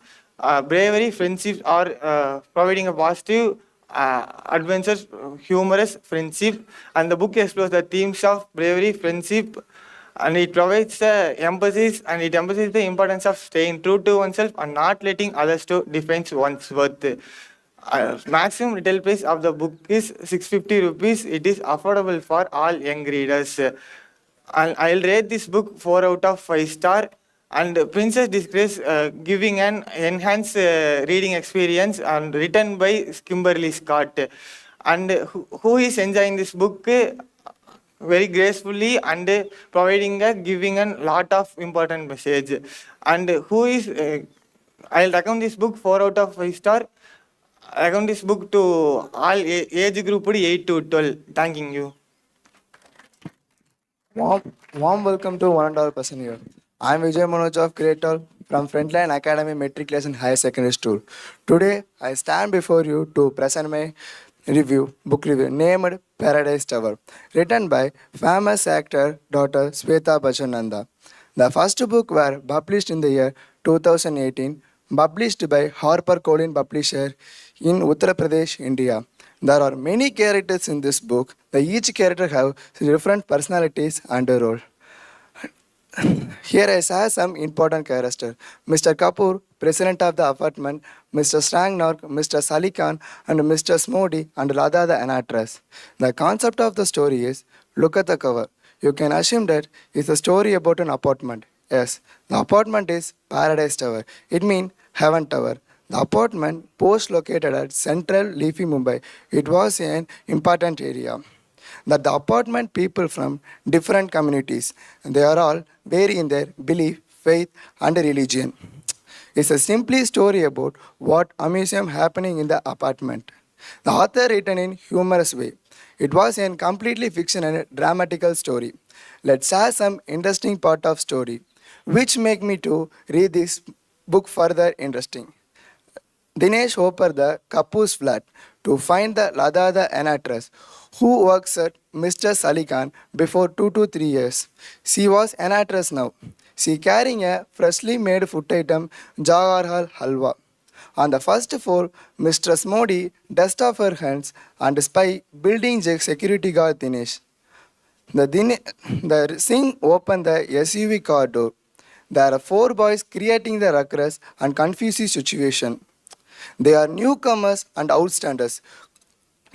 bravery, friendship are providing a positive adventures, humorous friendship, and the book explores the themes of bravery, friendship, and it provides emphasis, and it emphasizes the importance of staying true to oneself and not letting others to define one's worth. Maximum retail price of the book is 650 rupees. It is affordable for all young readers. And I'll rate this book 4 out of 5 star. And Princess Disgrace giving an enhanced reading experience and written by Kimberly Scott. And who is enjoying this book very gracefully and giving a lot of important message. And who is I'll recommend this book 4 out of 5 star. I recommend this book to all age group 8 to 12. Thanking you. Warm welcome to 1 person here. I am Vijay Manoj of grade 12 from Frontline Academy Matriculation Higher Secondary School. Today I stand before you to present my book review named Paradise Tower, written by famous actor Dr. Sweta Bachananda. The first book was published in the year 2018, published by HarperCollins Publisher in Uttar Pradesh, India. There are many characters in this book. Each character have different personalities and a role. Here I saw some important characters. Mr. Kapoor, president of the apartment, Mr. Strangnark, Mr. Salikan, and Mr. Smody, and Radha the actress. The concept of the story is, look at the cover. You can assume that it's a story about an apartment. Yes, the apartment is Paradise Tower. It means Heaven Tower. The apartment post located at central leafy Mumbai. It was an important area. That the apartment people from different communities, and they are all vary in their belief, faith, and religion. It's a simply story about what amusing happening in the apartment. The author written in humorous way. It was a completely fiction and dramatical story. Let's have some interesting part of story, which make me to read this book further interesting. Dinesh Hopper, the Kapoor's flat. to find the Ladada Anatress, who works at Mr. Salikan before 2 to 3 years. She was Anatress now. She carrying a freshly made food item, Jawaharlal Halwa. On the first floor, Mistress Modi dust off her hands and spy building security guard Dinesh. The Singh opened the SUV car door. There are 4 boys creating the ruckus and confusing situation. They are newcomers and outstanders.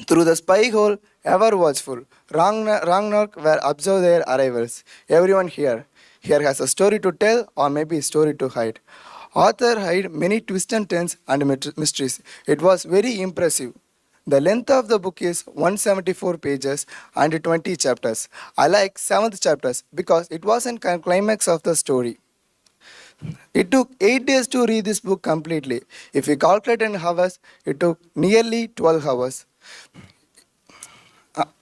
Through the spy hole, ever watchful, Rangnark will observe their arrivals. Everyone here has a story to tell or maybe a story to hide. Author hide many twists and turns and mysteries. It was very impressive. The length of the book is 174 pages and 20 chapters. I like 7th chapters because it was a climax of the story. It took 8 days to read this book completely. If we calculate in hours, it took nearly 12 hours.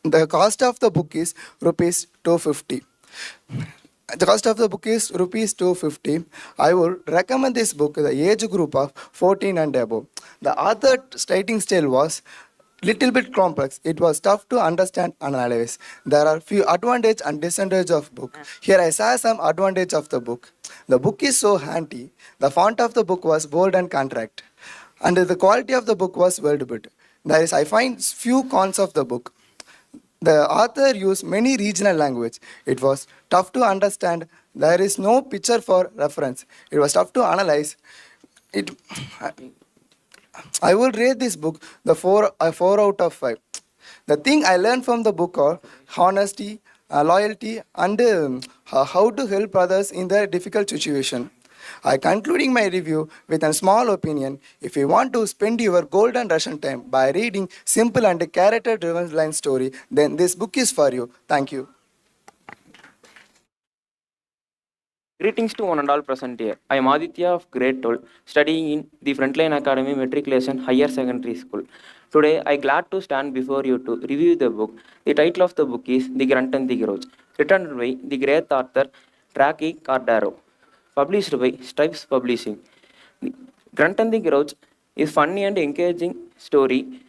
The cost of the book is rupees 250. The cost of the book is rupees 250. I would recommend this book to the age group of 14 and above. The author's writing style was little bit complex. It was tough to understand and analyze. There are few advantages and disadvantages of book. Here I saw some advantage of the book. The book is so handy. The font of the book was bold and contract. And the quality of the book was well built. There is, I find, few cons of the book. The author used many regional language. It was tough to understand. There is no picture for reference. It was tough to analyze. I will rate this book the 4 out of 5. The thing I learned from the book are honesty, loyalty, and how to help others in their difficult situation. I concluding my review with a small opinion. If you want to spend your golden Russian time by reading simple and character-driven line story, then this book is for you. Thank you. Greetings to one and all present here. I am Aditya of grade 12, studying in the Frontline Academy Matriculation Higher Secondary School. Today, I glad to stand before you to review the book. The title of the book is The Grunt and the Grouch, written by the great author Tracy Cordaro, published by Stripes Publishing. The Grunt and the Grouch is funny and engaging story.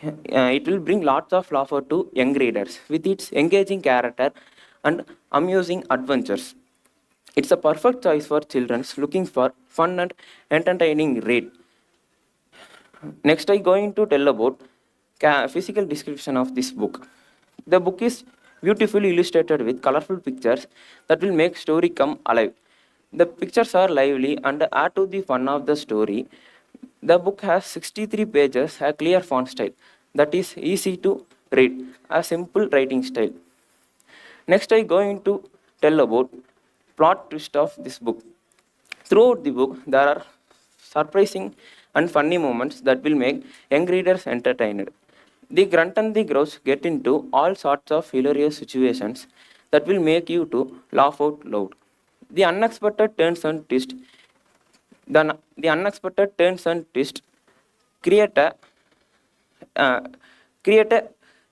It will bring lots of laughter to young readers with its engaging character and amusing adventures. It's a perfect choice for children looking for fun and entertaining read. Next, I'm going to tell about physical description of this book. The book is beautifully illustrated with colorful pictures that will make story come alive. The pictures are lively and add to the fun of the story. The book has 63 pages, a clear font style that is easy to read, a simple writing style. Next, I'm going to tell about plot twist of this book. Throughout the book, there are surprising and funny moments that will make young readers entertained. The Grunt and the Grouch get into all sorts of hilarious situations that will make you to laugh out loud. The unexpected turns and twists create a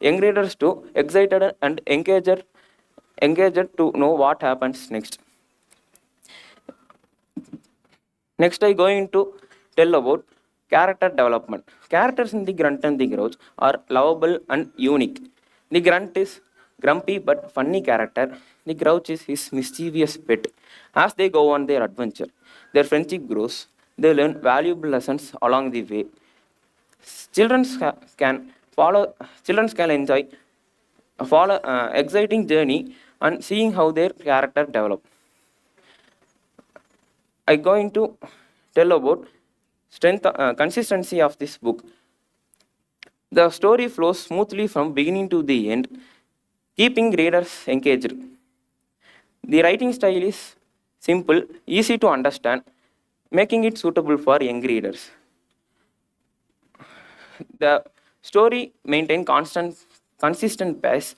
young readers to excited and engaged to know what happens next. Next, I'm going to tell about character development. Characters in the Grunt and the Grouch are lovable and unique. The Grunt is grumpy but funny character. The Grouch is his mischievous pet. As they go on their adventure, their friendship grows. They learn valuable lessons along the way. Children can enjoy exciting journey and seeing how their character develop. I'm going to tell about consistency of this book. The story flows smoothly from beginning to the end, keeping readers engaged. The writing style is simple, easy to understand, making it suitable for young readers. The story maintains consistent pace,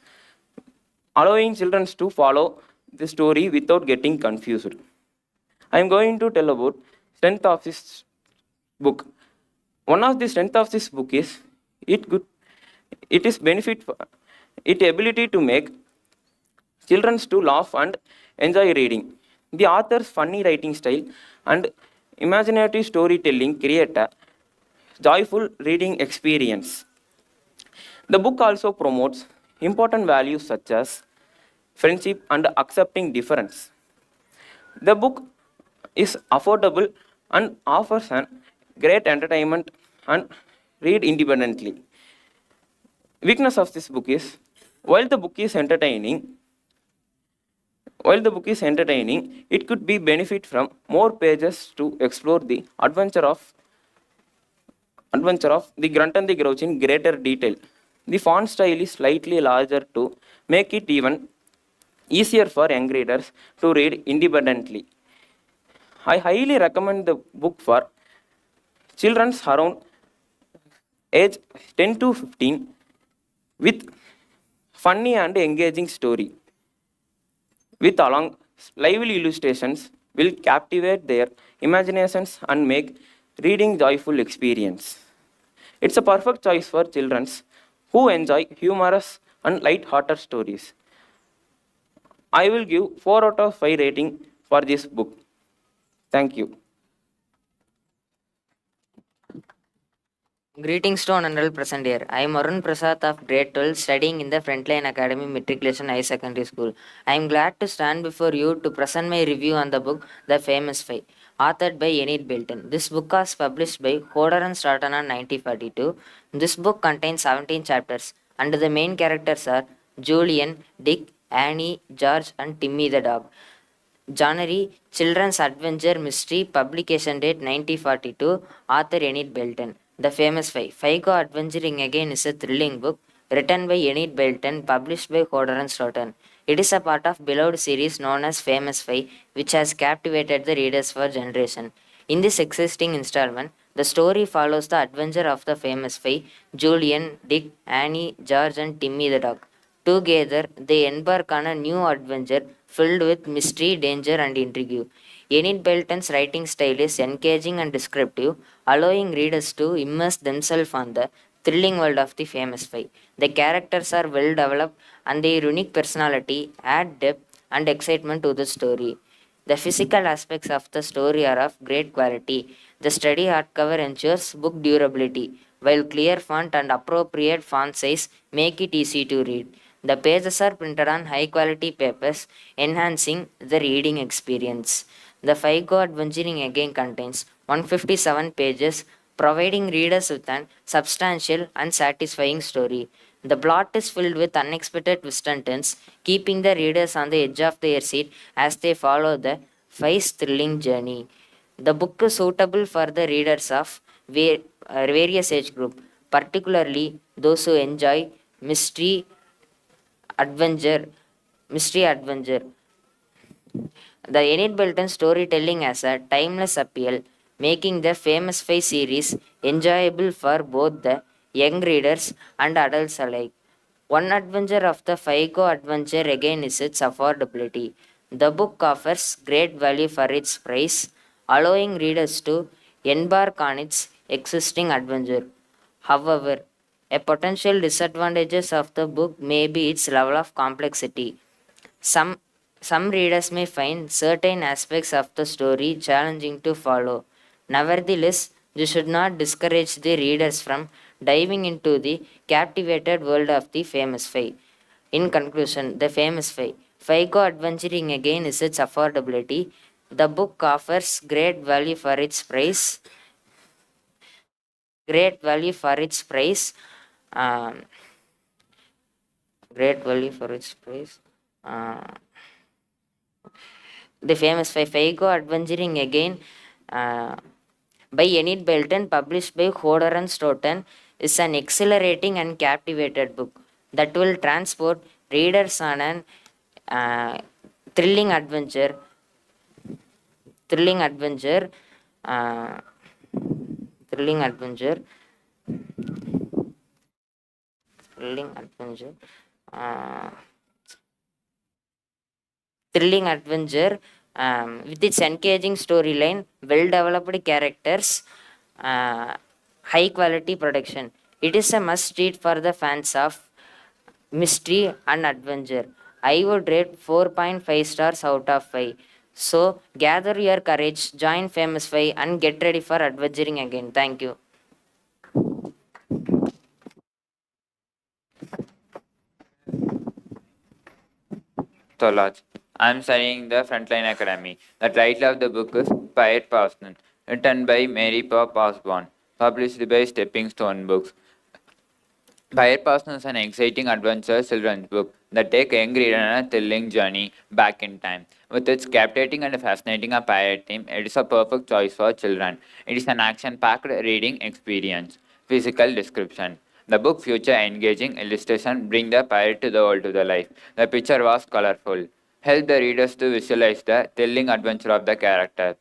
allowing children to follow the story without getting confused. I am going to tell about strength of this book. One of the strength of this book is its ability to make children to laugh and enjoy reading. The author's funny writing style and imaginative storytelling create a joyful reading experience. The book also promotes important values such as friendship and accepting difference. The book is affordable and offers an great entertainment and read independently. Weakness of this book is while the book is entertaining, it could be benefit from more pages to explore the adventure of the Grunt and the Grouch in greater detail. The font style is slightly larger to make it even easier for young readers to read independently. I highly recommend the book for children around age 10 to 15 with funny and engaging story with along lively illustrations will captivate their imaginations and make reading joyful experience. It's a perfect choice for children who enjoy humorous and light-hearted stories. I will give 4 out of 5 rating for this book. Thank you. Greetings to honorable present here. I am Arun Prasad of grade 12 studying in the Frontline Academy Matriculation High Secondary School. I am glad to stand before you to present my review on the book The Famous Five, authored by Enid Blyton. This book was published by Hodder and Stoughton in 1942. This book contains 17 chapters and the main characters are Julian, Dick, Annie, George and Timmy the dog. Genre Children's Adventure Mystery, publication date 1942, author Enid Blyton. The Famous Five. Five Go Adventuring Again is a thrilling book written by Enid Blyton, published by Hodder and Stoughton. It is a part of beloved series known as Famous Five, which has captivated the readers for generations. In this existing installment, the story follows the adventure of the Famous Five, Julian, Dick, Annie, George and Timmy the dog. Together, they embark on a new adventure filled with mystery, danger and intrigue. Enid Blyton's writing style is engaging and descriptive, allowing readers to immerse themselves on the thrilling world of the Famous Five. The characters are well developed and their unique personality add depth and excitement to the story. The physical aspects of the story are of great quality. The sturdy hardcover ensures book durability, while clear font and appropriate font size make it easy to read. The pages are printed on high quality papers, enhancing the reading experience. The Five Go Adventuring Again contains 157 pages, providing readers with an substantial and satisfying story. The plot is filled with unexpected twists and turns, keeping the readers on the edge of their seat as they follow the Five's thrilling journey. The book is suitable for the readers of various age groups, particularly those who enjoy mystery adventure. The Enid Blyton storytelling has a timeless appeal, making the Famous Five series enjoyable for both the young readers and adults alike. One adventure of the Five Go Adventure Again is its affordability. The book offers great value for its price, allowing readers to embark on its existing adventure. However, a potential disadvantages of the book may be its level of complexity. Some readers may find certain aspects of the story challenging to follow. Nevertheless, this should not discourage the readers from diving into the captivated world of the Famous Five. In conclusion, the Famous Five. Five Go Adventuring Again is its affordability. The book offers great value for its price. Great value for its price. The Famous Five. Five Go Adventuring Again by Enid Blyton, published by Hodder and Stoughton, is an exhilarating and captivated book that will transport readers on an thrilling adventure. With its engaging storyline, well-developed characters, high quality production. It is a must read for the fans of mystery and adventure. I would rate 4.5 stars out of 5. So gather your courage, join Famous Five and get ready for adventuring again. Thank you. Tolaj. I'm studying the Frontline Academy. The title of the book is Pirate Parsman, written by Mary Pop Osborne, published by Stepping Stone Books. Pirate Parsman is an exciting adventure children's book that takes a young reader on a thrilling journey back in time. With its captivating and fascinating pirate theme, it is a perfect choice for children. It is an action-packed reading experience. Physical description. The book features engaging illustration bring the pirate to the world to the life. The picture was colorful. Help the readers to visualize the thrilling adventure of the character.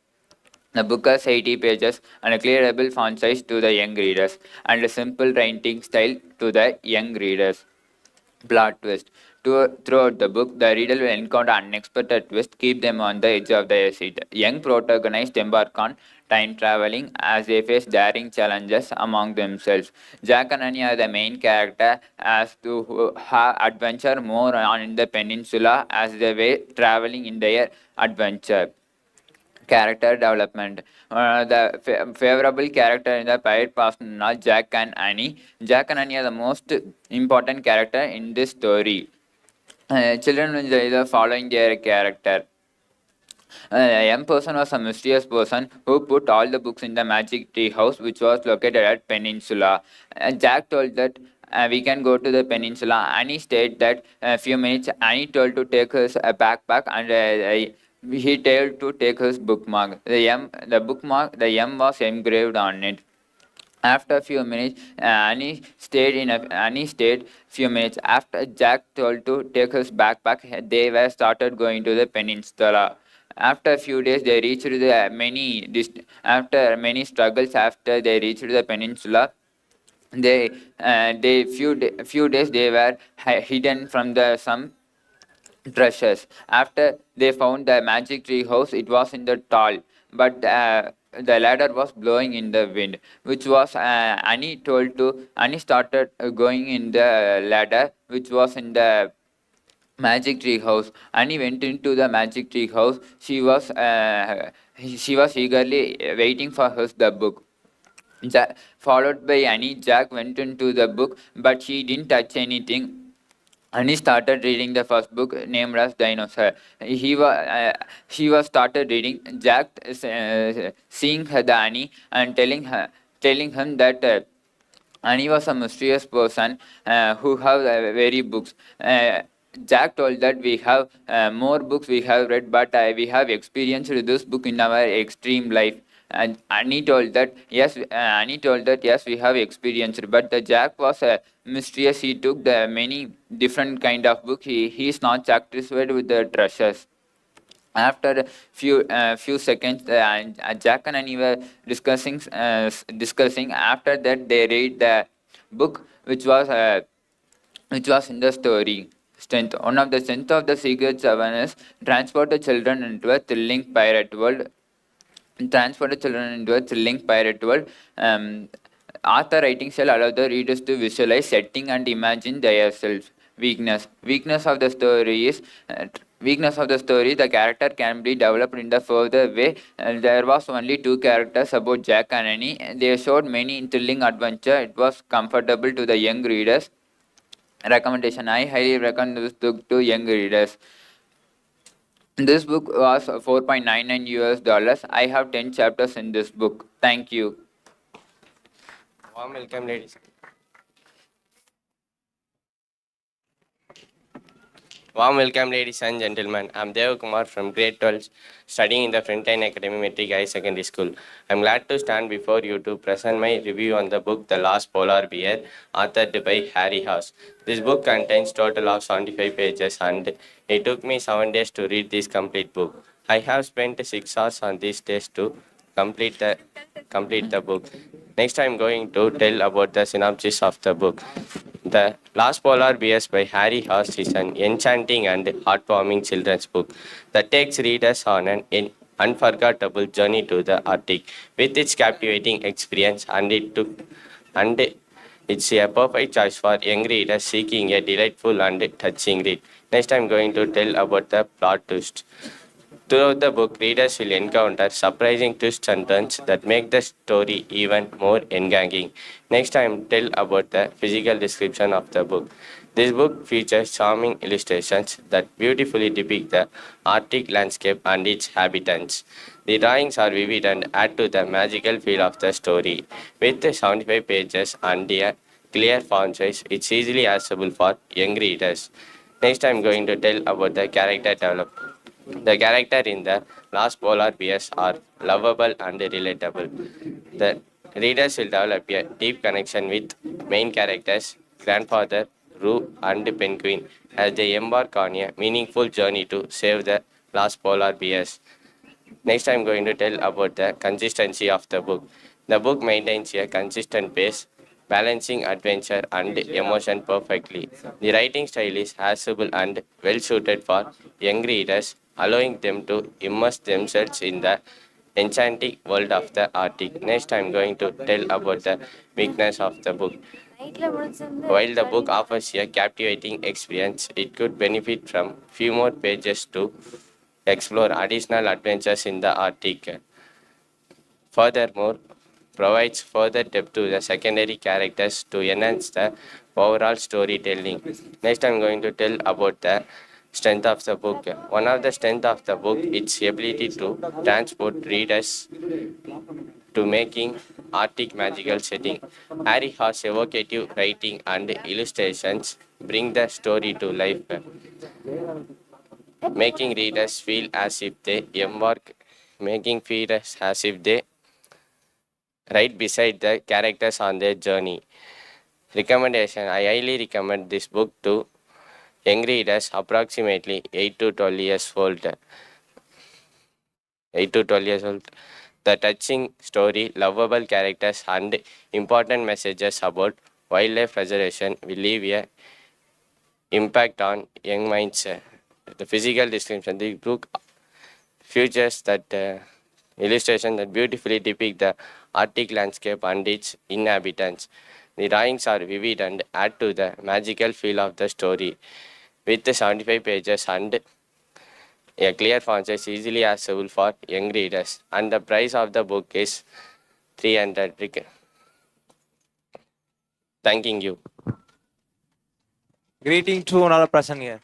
The book has 80 pages and a clearable font size to the young readers and a simple writing style to the young readers. Plot twist. Throughout the book, the reader will encounter unexpected twists, keep them on the edge of their seat. Young protagonists embark on time traveling as they face daring challenges among themselves. Jack and Annie are the main character as to have adventure more on in the peninsula as they were traveling in their adventure. Character development. The favorable character in the Pirate Parsman are Jack and Annie. Jack and Annie are the most important character in this story. Children will enjoy the following their character. A young person was a mysterious person who put all the books in the magic tree house, which was located at Peninsula. Jack told that we can go to the peninsula. Annie stayed that a few minutes. Annie told to take his backpack and he told to take his bookmark. The bookmark, the M was engraved on it. After a few minutes, Annie stayed few minutes. After Jack told to take his backpack, they were started going to the peninsula. After a few days, they reached the after many struggles. After they reached the peninsula, few days they were hidden from some treasures. After they found the magic tree house, it was in the tall, but the ladder was blowing in the wind, which was Annie started going in the ladder, which was in the magic tree house. Annie went into the magic tree house. She was eagerly waiting for the book. Followed by Annie, Jack went into the book, but he didn't touch anything. Annie started reading the first book named as Dinosaur. He was started reading. Jack seeing the Annie and telling him that Annie was a mysterious person who have very books. Jack told that we have more books we have read, but we have experienced this book in our extreme life. And Annie told that yes, we have experienced. But the Jack was mysterious. He took the many different kind of book. He is not satisfied with the treasures. After a few seconds, Jack and Annie were discussing. After that, they read the book, which was in the story. Strength. One of the strengths of the Secret Seven is transport the children into a thrilling pirate world. Author writing shall allow the readers to visualize setting and imagine themselves. Weakness of the story is the character can be developed in the further way. There was only two characters about Jack and Annie. They showed many thrilling adventure. It was comfortable to the young readers. Recommendation: I highly recommend this book to young readers. This book was $4.99 US. I have 10 chapters in this book. Thank you. Warm welcome, ladies. Warm welcome, ladies and gentlemen. I'm Dev Kumar from grade 12, studying in the Frontline Academy Metric High Secondary School. I'm glad to stand before you to present my review on the book The Last Polar Bear, authored by Harry Haas. This book contains total of 75 pages and it took me 7 days to read this complete book. I have spent 6 hours on these days to complete the book. Next, I'm going to tell about the synopsis of the book. The Last Polar Bears by Harry Haas is an enchanting and heartwarming children's book that takes readers on an unforgettable journey to the Arctic. With its captivating experience it's a perfect choice for young readers seeking a delightful and touching read. Next, I'm going to tell about the plot twist. Throughout the book, readers will encounter surprising twists and turns that make the story even more engaging. Next, I am tell about the physical description of the book. This book features charming illustrations that beautifully depict the Arctic landscape and its inhabitants. The drawings are vivid and add to the magical feel of the story. With the 75 pages and a clear font size, it's easily accessible for young readers. Next, I am going to tell about the character development. The character in the last polar bears are lovable and relatable. The readers will develop a deep connection with main characters, grandfather, Roo, and Penguin, as they embark on a meaningful journey to save the last polar bears. Next, I am going to tell about the consistency of the book. The book maintains a consistent pace, balancing adventure and emotion perfectly. The writing style is accessible and well suited for young readers, allowing them to immerse themselves in the enchanting world of the Arctic. Next, I am going to tell about the weakness of the book. While the book offers a captivating experience, it could benefit from few more pages to explore additional adventures in the Arctic. Furthermore, provides further depth to the secondary characters to enhance the overall storytelling. Next, I'm going to tell about the strength of the book. One of the strength of the book is its ability to transport readers to making Arctic magical setting. Harry has evocative writing and illustrations bring the story to life, making readers feel as if they embark, making readers as if they right beside the characters on their journey. Recommendation: I highly recommend this book to young readers approximately 8 to 12 years old. 8 to 12 years old. The touching story, lovable characters, and important messages about wildlife preservation will leave a impact on young minds. The physical description, the book features that illustration that beautifully depict the Arctic landscape and its inhabitants. The drawings are vivid and add to the magical feel of the story. With the 75 pages and a clear font size, easily accessible for young readers, and the price of the book is 300. Thanking you. Greeting to all present here.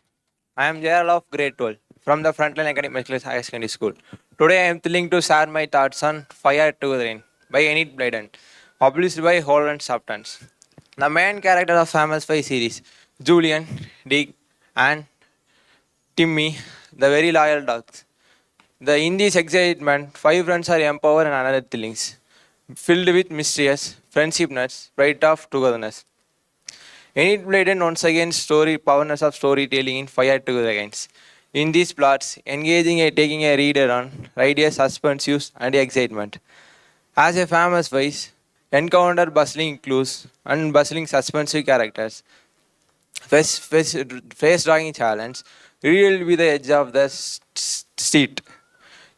I am Gerald of grade 12 from the Frontline Academy Matriculation Higher Secondary School. Today I am thrilled to share my thoughts on Fire to the Rain by Enid Blyton, published by Holland Substance. The main characters of famous Fire series, Julian, Dick, and Timmy, the very loyal dogs. In this excitement, 5 friends are empowered and another things, filled with mysterious friendship nuts, bright of togetherness. Enid Blyton once again story powerness of storytelling in Fire to the Rains. In these plots, engaging and taking a reader on ideas, suspense, use, and excitement. As a famous voice, encounter bustling clues and bustling suspensive characters. Face drawing challenge, revealed with the edge of the seat,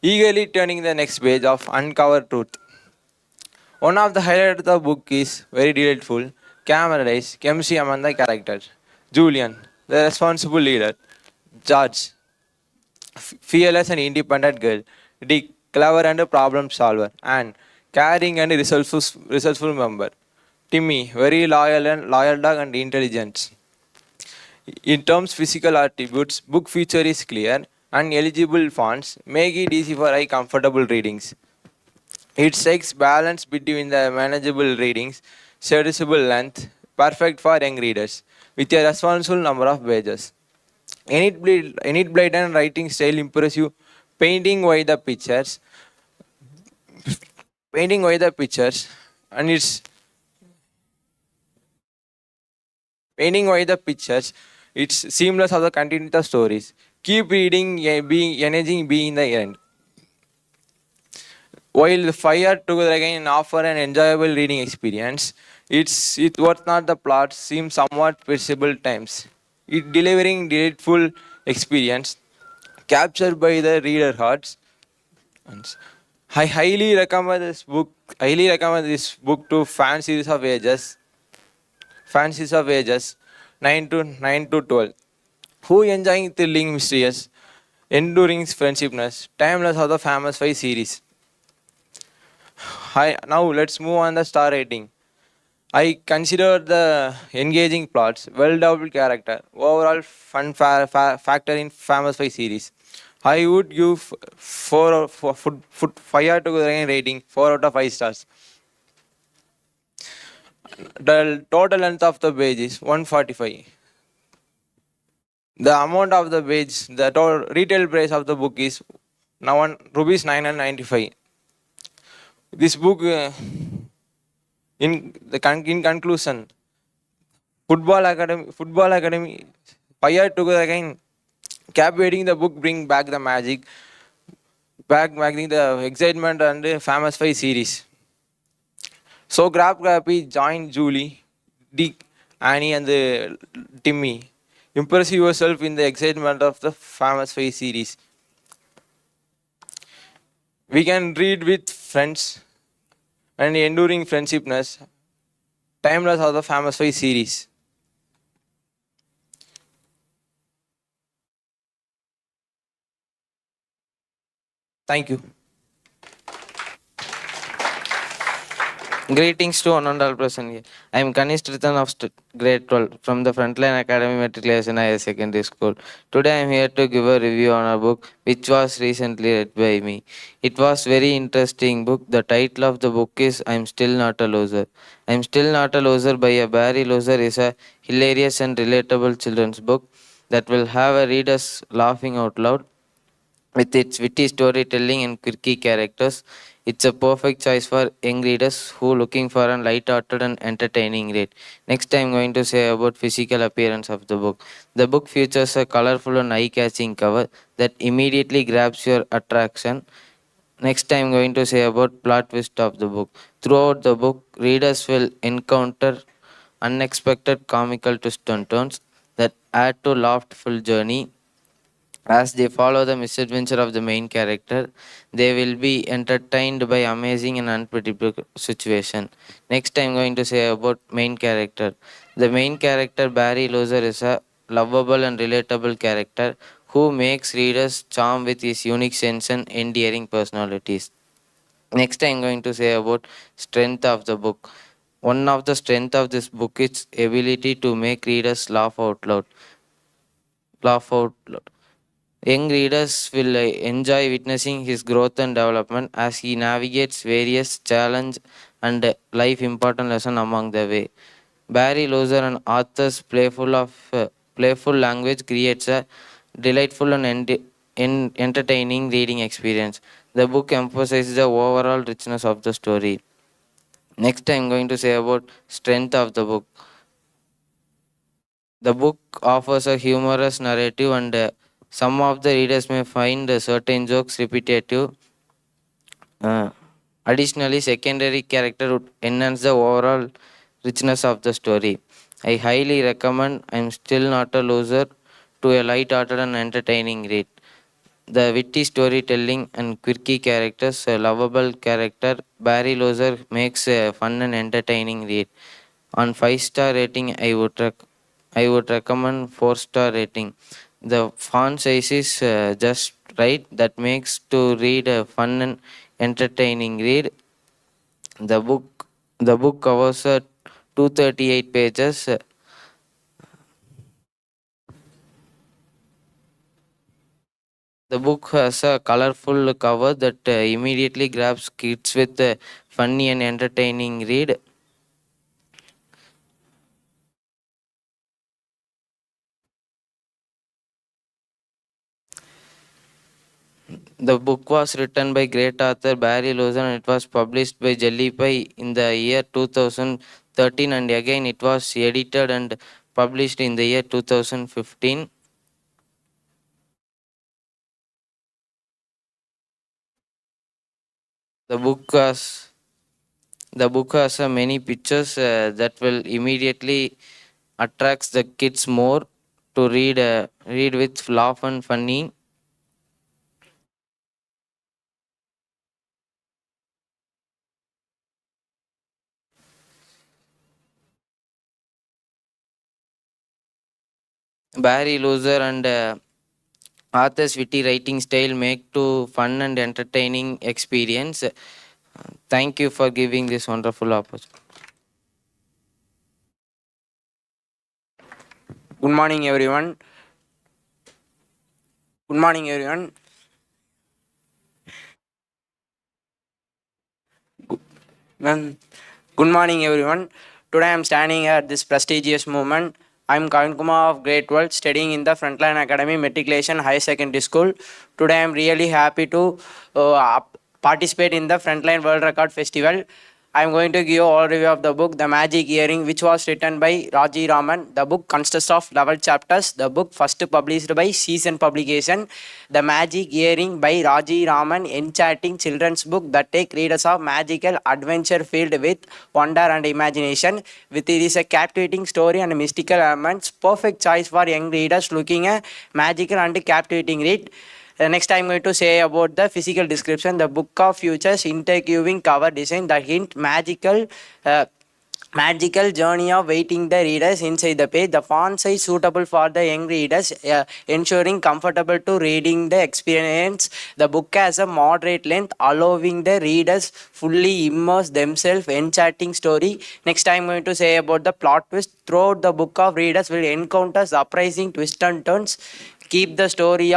eagerly turning the next page of uncover truth. One of the highlights of the book is very delightful, camerized chemistry among the characters. Julian, the responsible leader. George, fearless and independent girl. Dick, clever and a problem solver. And caring and resourceful member. Timmy, very loyal dog and intelligent. In terms of physical attributes, book feature is clear and eligible fonts make it easy for high comfortable readings. It strikes balance between the manageable readings, serviceable length, perfect for young readers, with a responsible number of pages. Enid Blyton writing style impressive, painting wide the pictures, and it's seamless of the continuity of stories. Keep reading, being engaging, being the end. While the Fire Together again offer an enjoyable reading experience, it's worth not the plot seems somewhat perishable times. It delivering delightful experience captured by the reader hearts. I highly recommend this book. To fans of ages 9 to 12, who enjoying thrilling, mysterious, Enduring Friendshipness, Timeless of the famous 5 series. Hi, now let's move on the star rating. I consider the engaging plots, well-developed character, overall fun factor in famous 5 series. I would give 5 out of rating 4 out of 5 stars. The total length of the page is 145. The amount of the page, the total retail price of the book is now rupees 995. This book, in conclusion, Football Academy, fired together again, captivating the book, bring back the magic, back the excitement and the famous 5 series. So grab Grappy, join Julie, Dick, Annie and the Timmy. Impress yourself in the excitement of the famous 5 series. We can read with friends and enduring friendshipness. Timeless of the famous 5 series. Thank you. Greetings to one and all present here. I am Kanish Tritan of grade 12 from the Frontline Academy Matriculation Higher Secondary School. Today I am here to give a review on a book which was recently read by me. It was very interesting book. The title of the book is I Am Still Not a Loser. I Am Still Not a Loser by a Barry Loser is a hilarious and relatable children's book that will have a readers laughing out loud. With its witty storytelling and quirky characters, it's a perfect choice for young readers who are looking for a light-hearted and entertaining read. Next, I'm going to say about physical appearance of the book. The book features a colorful and eye-catching cover that immediately grabs your attention. Next, I'm going to say about plot twist of the book. Throughout the book, readers will encounter unexpected comical twists and turns that add to laughful journey. As they follow the misadventure of the main character, they will be entertained by amazing and unpredictable situation. Next, I'm going to say about main character. The main character Barry Loser is a lovable and relatable character who makes readers charm with his unique sense and endearing personalities. Next, I'm going to say about strength of the book. One of the strength of this book is ability to make readers laugh out loud. Laugh out loud. Young readers will enjoy witnessing his growth and development as he navigates various challenges and life important lesson along the way. Barry Loser and author's playful language creates a delightful and entertaining reading experience. The book emphasizes the overall richness of the story. Next, I am going to say about strength of the book. The book offers a humorous narrative and some of the readers may find certain jokes repetitive. Additionally, secondary character would enhance the overall richness of the story. I highly recommend I'm Still Not a Loser to a light-hearted and entertaining read. The witty storytelling and quirky characters, a lovable character, Barry Loser makes a fun and entertaining read. On 5-star rating, I would recommend 4-star rating. The font size is just right. That makes to read a fun and entertaining read. The book covers 238 pages. The book has a colorful cover that immediately grabs kids with a funny and entertaining read. The book was written by great author Barry Loser and it was published by Jelly Pie in the year 2013 and again it was edited and published in the year 2015. The book has many pictures that will immediately attracts the kids more to read with laugh and funny. Barry Loser and Author's witty writing style make to fun and entertaining experience. Thank you for giving this wonderful opportunity. Good morning, everyone. Good morning, everyone. Good morning, everyone. Today I am standing at this prestigious moment. I am Karan Kumar of Grade 12, studying in the Frontline Academy Matriculation High Secondary School. Today I am really happy to participate in the Frontline World Record Festival. I am going to give all review of the book The Magic Earring, which was written by Raji Raman. The book consists of 11 chapters. The book first published by Season Publication. The Magic Earring by Raji Raman, enchanting children's book that take readers of magical adventure filled with wonder and imagination. With it is a captivating story and mystical elements. Perfect choice for young readers looking at magical and captivating read. Next, I'm going to say about the physical description. The book of features interviewing cover design, the hint magical journey of waiting the readers inside the page. The font size suitable for the young readers, ensuring comfortable to reading the experience. The book has a moderate length, allowing the readers fully immerse themselves in enchanting story. Next, I'm going to say about the plot twist. Throughout the book of readers will encounter surprising twists and turns. Keep the story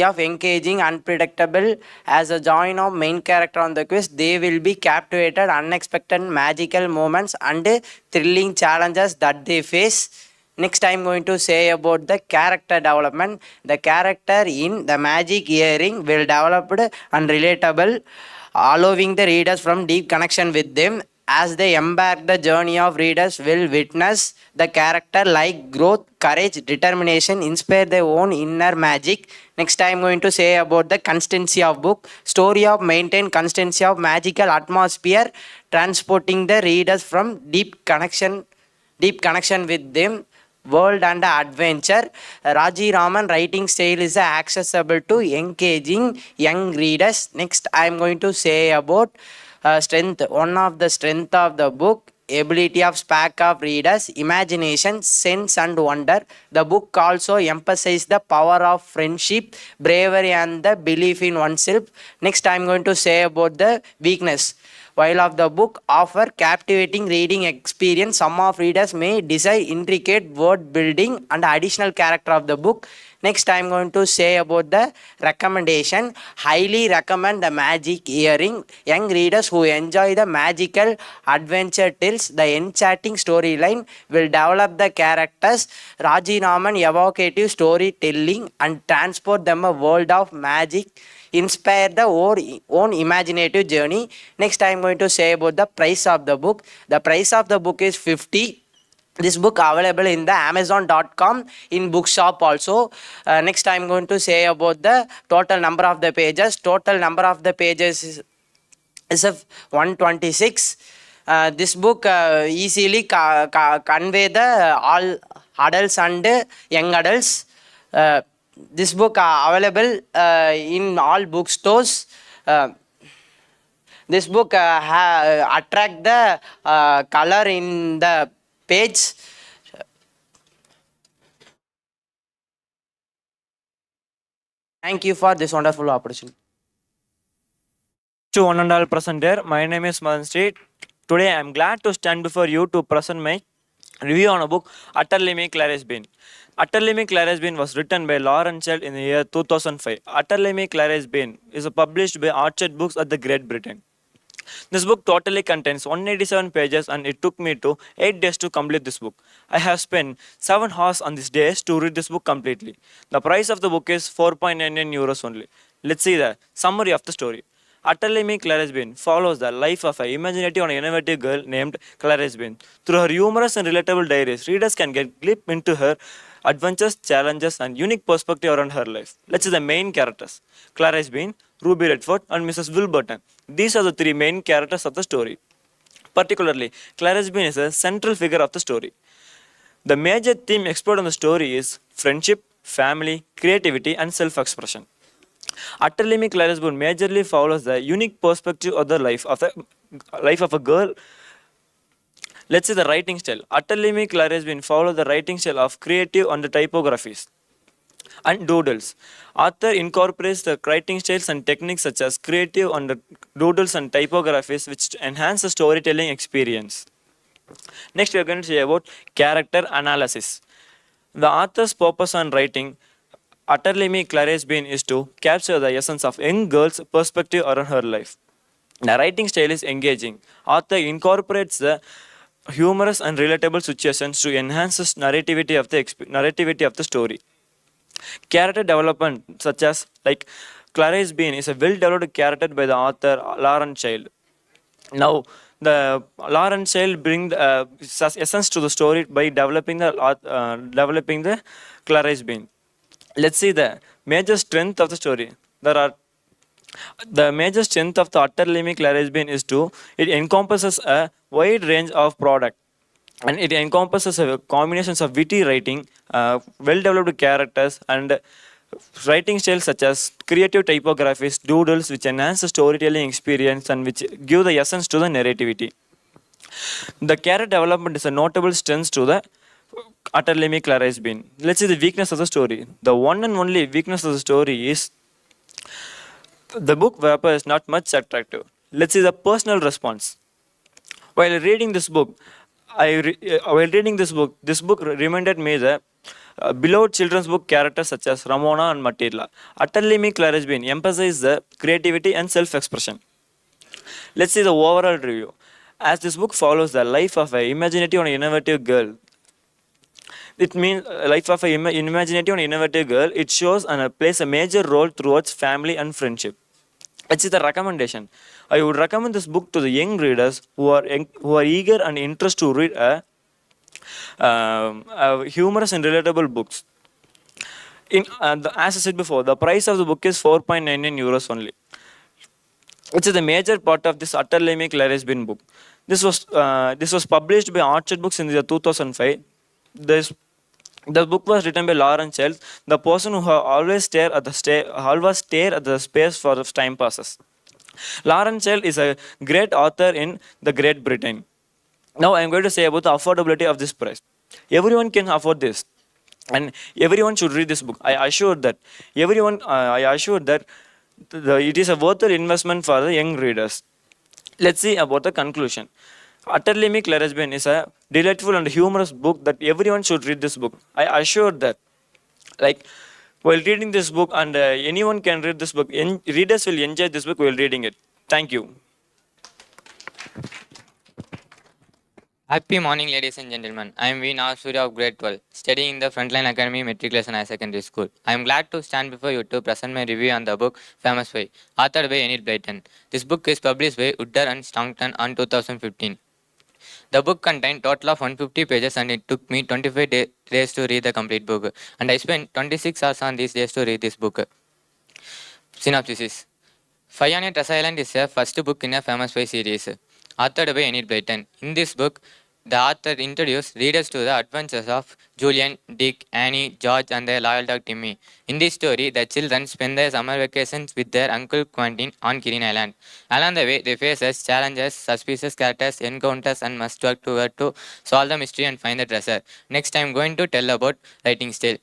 engaging, unpredictable. As a join of main character on the quest, they will be captivated, unexpected magical moments and thrilling challenges that they face. Next, I'm going to say about the character development. The character in The Magic Earring will develop and relatable, allowing the readers from deep connection with them. As they embark the journey of readers will witness the character like growth, courage, determination, inspire their own inner magic. Next, I am going to say about the consistency of book. Story of maintain consistency of magical atmosphere, transporting the readers from deep connection with them. World and adventure. Raji Raman writing style is accessible to engaging young readers. Next, I am going to say about strength. One of the strength of the book, ability of spark of readers, imagination, sense and wonder. The book also emphasizes the power of friendship, bravery and the belief in oneself. Next, I am going to say about the weakness. While of the book offer captivating reading experience, some of readers may desire intricate word building and additional character of the book. Next, I am going to say about the recommendation. Highly recommend The Magic Earring. Young readers who enjoy the magical adventure tales, the enchanting storyline will develop the characters. Raji Raman evocative storytelling and transport them a world of magic. Inspire the own imaginative journey. Next, I am going to say about the price of the book. The price of the book is 50. This book available in the Amazon.com, in bookshop also. Next, I am going to say about the total number of the pages. Total number of the pages is 126. This book easily convey the all adults and young adults. This book available in all bookstores. This book attract the color in the page. Thank you for this wonderful opportunity. To one and all present here, my name is Madan Street. Today I am glad to stand before you to present my review on a book, Utterly Me, Clarice Bean. Utterly Me, Clarice Bean was written by Lauren Child in the year 2005. Utterly Me, Clarice Bean is published by Orchard Books at the Great Britain. This book totally contains 187 pages and it took me 8 days to complete this book. I have spent 7 hours on these days to read this book completely. The price of the book is 4.99 euros only. Let's see the summary of the story. Utterly Me, Clarice Bean follows the life of an imaginative and innovative girl named Clarice Bean. Through her humorous and relatable diaries, readers can get a glimpse into her adventures, challenges, and unique perspective around her life. Let's see the main characters. Clarice Bean, Ruby Redford, and Mrs. Wilburton. These are the 3 main characters of the story. Particularly, Clarice Bean is a central figure of the story. The major theme explored in the story is friendship, family, creativity, and self-expression. Utterly Me, Clarice Bean majorly follows the unique perspective of the life of a girl. Let's see the writing style. Utterly Me, Clarice Bean follows the writing style of creative and the typographies. and doodles. Author incorporates the writing styles and techniques such as creative and doodles and typographies which enhance the storytelling experience. Next, we are going to say about character analysis. The author's purpose on writing Utterly Clarice Bean is to capture the essence of young girl's perspective around her life. The writing style is engaging. Author incorporates the humorous and relatable situations to enhance the narrativity of the story. Character development, such as like Clarice Bean, is a well-developed character by the author Lauren Child. Now, the Lauren Child bring the essence to the story by developing the Clarice Bean. Let's see the major strength of the story. The major strength of the Utterly Clarice Bean is it encompasses a wide range of product, and it encompasses a combinations of witty writing, well-developed characters, and writing styles such as creative typographies, doodles, which enhance the storytelling experience and which give the essence to the narrativity. The character development is a notable strength to the Utterly Clarice Bean. Let's see the weakness of the story. The one and only weakness of the story is the book wrapper is not much attractive. Let's see the personal response. While reading this book, this book reminded me the beloved children's book characters such as Ramona and Matilda. Utterly Clarice Bean emphasizes the creativity and self-expression. Let's see the overall review. As this book follows the life of an imaginative and innovative girl, it means life of an imaginative and innovative girl. It shows and plays a major role towards family and friendship. Let's see the recommendation. I would recommend this book to the young readers who are eager and interested to read humorous and relatable books. As I said before, the price of the book is 4.99 euros only. Which is the major part of this Utterly Clarice Bean book. This was published by Orchard Books in the year 2005. The book was written by Lauren Child, the person who always stare at the space for the time passes. Lauren Child is a great author in the Great Britain. Now I am going to say about the affordability of this price. Everyone can afford this, and everyone should read this book. I assure that it is a worthwhile investment for the young readers. Let's see about the conclusion. Utterly Clarice Bean is a delightful and humorous book that everyone should read this book. I assure that, while reading this book, and anyone can read this book, readers will enjoy this book while reading it. Thank you. Happy morning, ladies and gentlemen. I am V. Surya of grade 12, studying in the Frontline Academy Matriculation Higher Secondary School. I am glad to stand before you to present my review on the book Famous Way, authored by Enid Blyton. This book is published by Woodard and Staunton on 2015. The book contained total of 150 pages, and it took me 25 days to read the complete book. And I spent 26 hours on these days to read this book. Synopsis is: Fire on a Treasure Island is a first book in a Famous Way series, authored by Enid Blyton. In this book, the author introduced readers to the adventures of Julian, Dick, Annie, George, and their loyal dog Timmy. In this story, the children spend their summer vacations with their uncle Quentin on Kirin Island. Along the way, they face challenges, suspicious characters, encounters, and must work together to solve the mystery and find the treasure. Next, I am going to tell about writing style.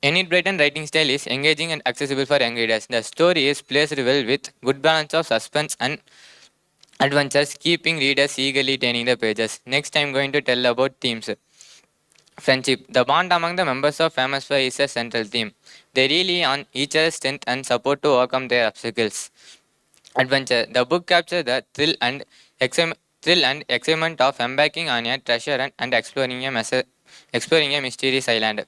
Enid Blyton writing style is engaging and accessible for young readers. The story is placed well with good balance of suspense and adventures, keeping readers eagerly turning the pages. Next, I am going to tell about themes. Friendship. The bond among the members of Famous Way is a central theme. They rely on each other's strength and support to overcome their obstacles. Adventure. The book captures the thrill and excitement of embarking on a treasure and exploring a mysterious island.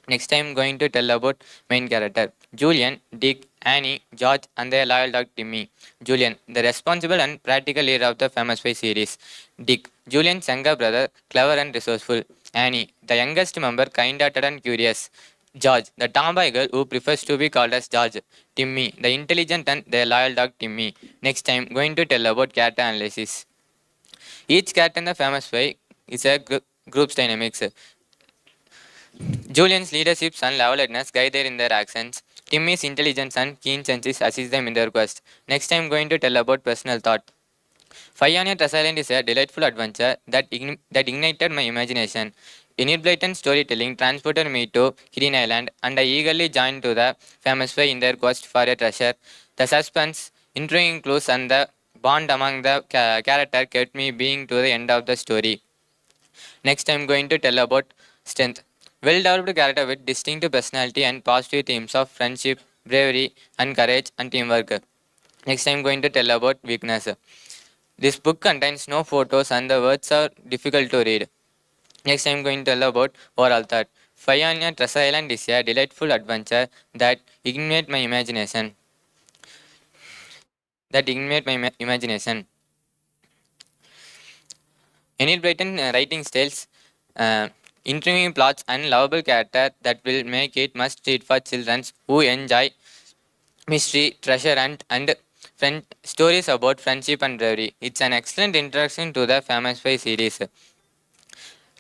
Next, I am going to tell about main character. Julian, Dick, Annie, George, and their loyal dog Timmy. Julian, the responsible and practical leader of the Famous Way series. Dick, Julian's younger brother, clever and resourceful. Annie, the youngest member, kind-hearted and curious. George, the tomboy girl who prefers to be called as George. Timmy, the intelligent and their loyal dog Timmy. Next, I am going to tell about character analysis. Each character in the Famous Way is a group's dynamics. Julian's leadership and level-headedness guide them in their actions. Timmy's intelligence and keen senses assist them in their quest. Next, I am going to tell about personal thought. Fire on a Treasure Island is a delightful adventure that ignited my imagination. Enid Blyton's storytelling transported me to Kirin Island, and I eagerly joined to the famous way in their quest for a treasure. The suspense, intriguing clues, and the bond among the character kept me being to the end of the story. Next, I'm going to tell about strength. Well developed character with distinctive personality and positive themes of friendship, bravery, and courage and teamwork. Next, I'm going to tell about weakness. This book contains no photos and the words are difficult to read. Next, I'm going to tell about overall thought. Fionia Treasure Island is a delightful adventure that ignites my imagination. Enid Blyton writing styles, intriguing plots, and lovable character that will make it must read for children who enjoy mystery, treasure hunt, and stories about friendship and bravery. It's an excellent introduction to the famous Spy series.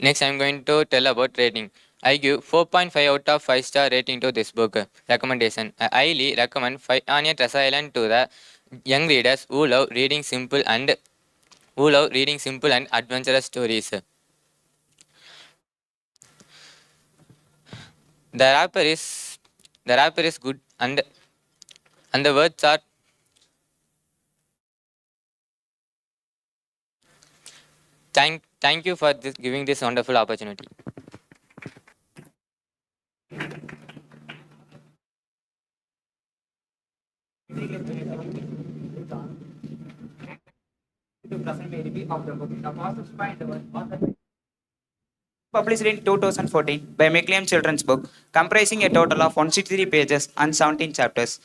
Next, I'm going to tell about rating. I give 4.5 out of 5 star rating to this book. Recommendation. I highly recommend Fionia Treasure Island to the young readers who love reading simple and adventurous stories. The wrapper is good and the words are thank you for giving this wonderful opportunity. Published in 2014 by McLean Children's Book, comprising a total of 163 pages and 17 chapters.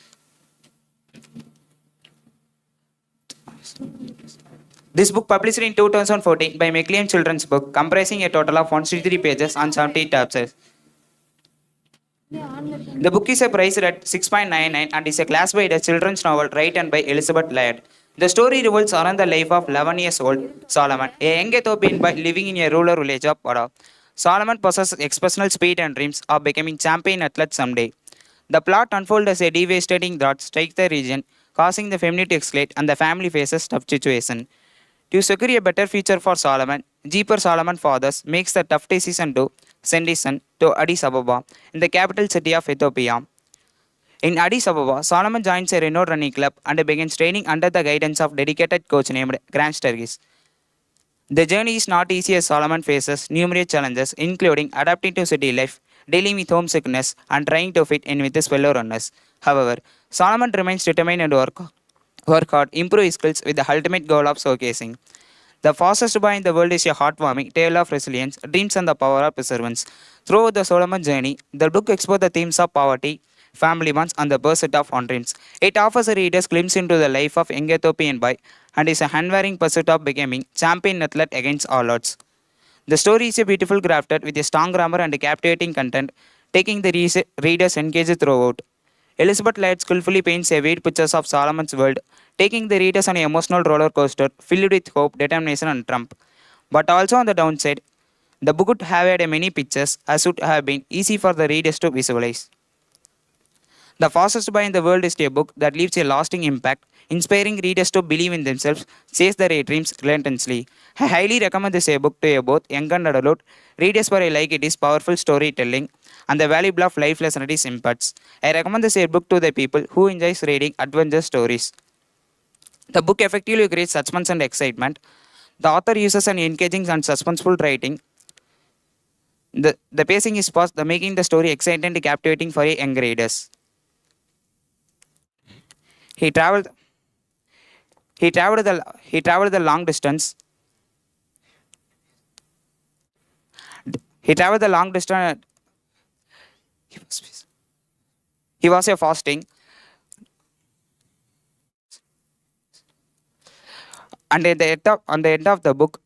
This book, published in 2014 by McLean Children's Book, comprising a total of 163 pages and 17 chapters. The book is priced at $6.99 and is classified as a children's novel written by Elizabeth Laird. The story revolves around the life of 11-year-old Solomon, a young Ethiopian boy living in a rural village of Para. Solomon possesses exceptional speed and dreams of becoming champion athlete someday. The plot unfolds as a devastating drought strikes the region, causing the family to escalate and the family faces tough situation. To secure a better future for Solomon, Jeeper Solomon fathers makes the tough decision to send his son to Addis Ababa, in the capital city of Ethiopia. In Addis Ababa, Solomon joins a renowned running club and begins training under the guidance of dedicated coach named Grant Sturgis. The journey is not easy as Solomon faces numerous challenges, including adapting to city life, dealing with homesickness, and trying to fit in with his fellow runners. However, Solomon remains determined and work hard, improve his skills with the ultimate goal of showcasing. The fastest boy in the world is a heartwarming tale of resilience, dreams, and the power of perseverance. Throughout the Solomon journey, the book explores the themes of poverty, family bonds, and the pursuit of own dreams. It offers a reader's glimpse into the life of young Ethiopian boy and is an unwavering pursuit of becoming champion athlete against all odds. The story is a beautiful crafted with a strong grammar and captivating content, taking the readers engaged throughout. Elizabeth Laird skillfully paints a vivid picture of Solomon's world, taking the readers on an emotional roller coaster filled with hope, determination, and triumph. But also on the downside, the book would have had many pictures as would have been easy for the readers to visualize. The Fastest Boy in the World is a book that leaves a lasting impact, inspiring readers to believe in themselves, chase their dreams relentlessly. I highly recommend this book to both young and adult readers for I like its powerful storytelling and the valuable of life lesson it imparts. I recommend this book to the people who enjoy reading adventure stories. The book effectively creates suspense and excitement. The author uses an engaging and suspenseful writing. The pacing is fast, making the story exciting and captivating for young readers. He traveled the long distance. He traveled the long distance. He was a fasting. And at on the end of the book,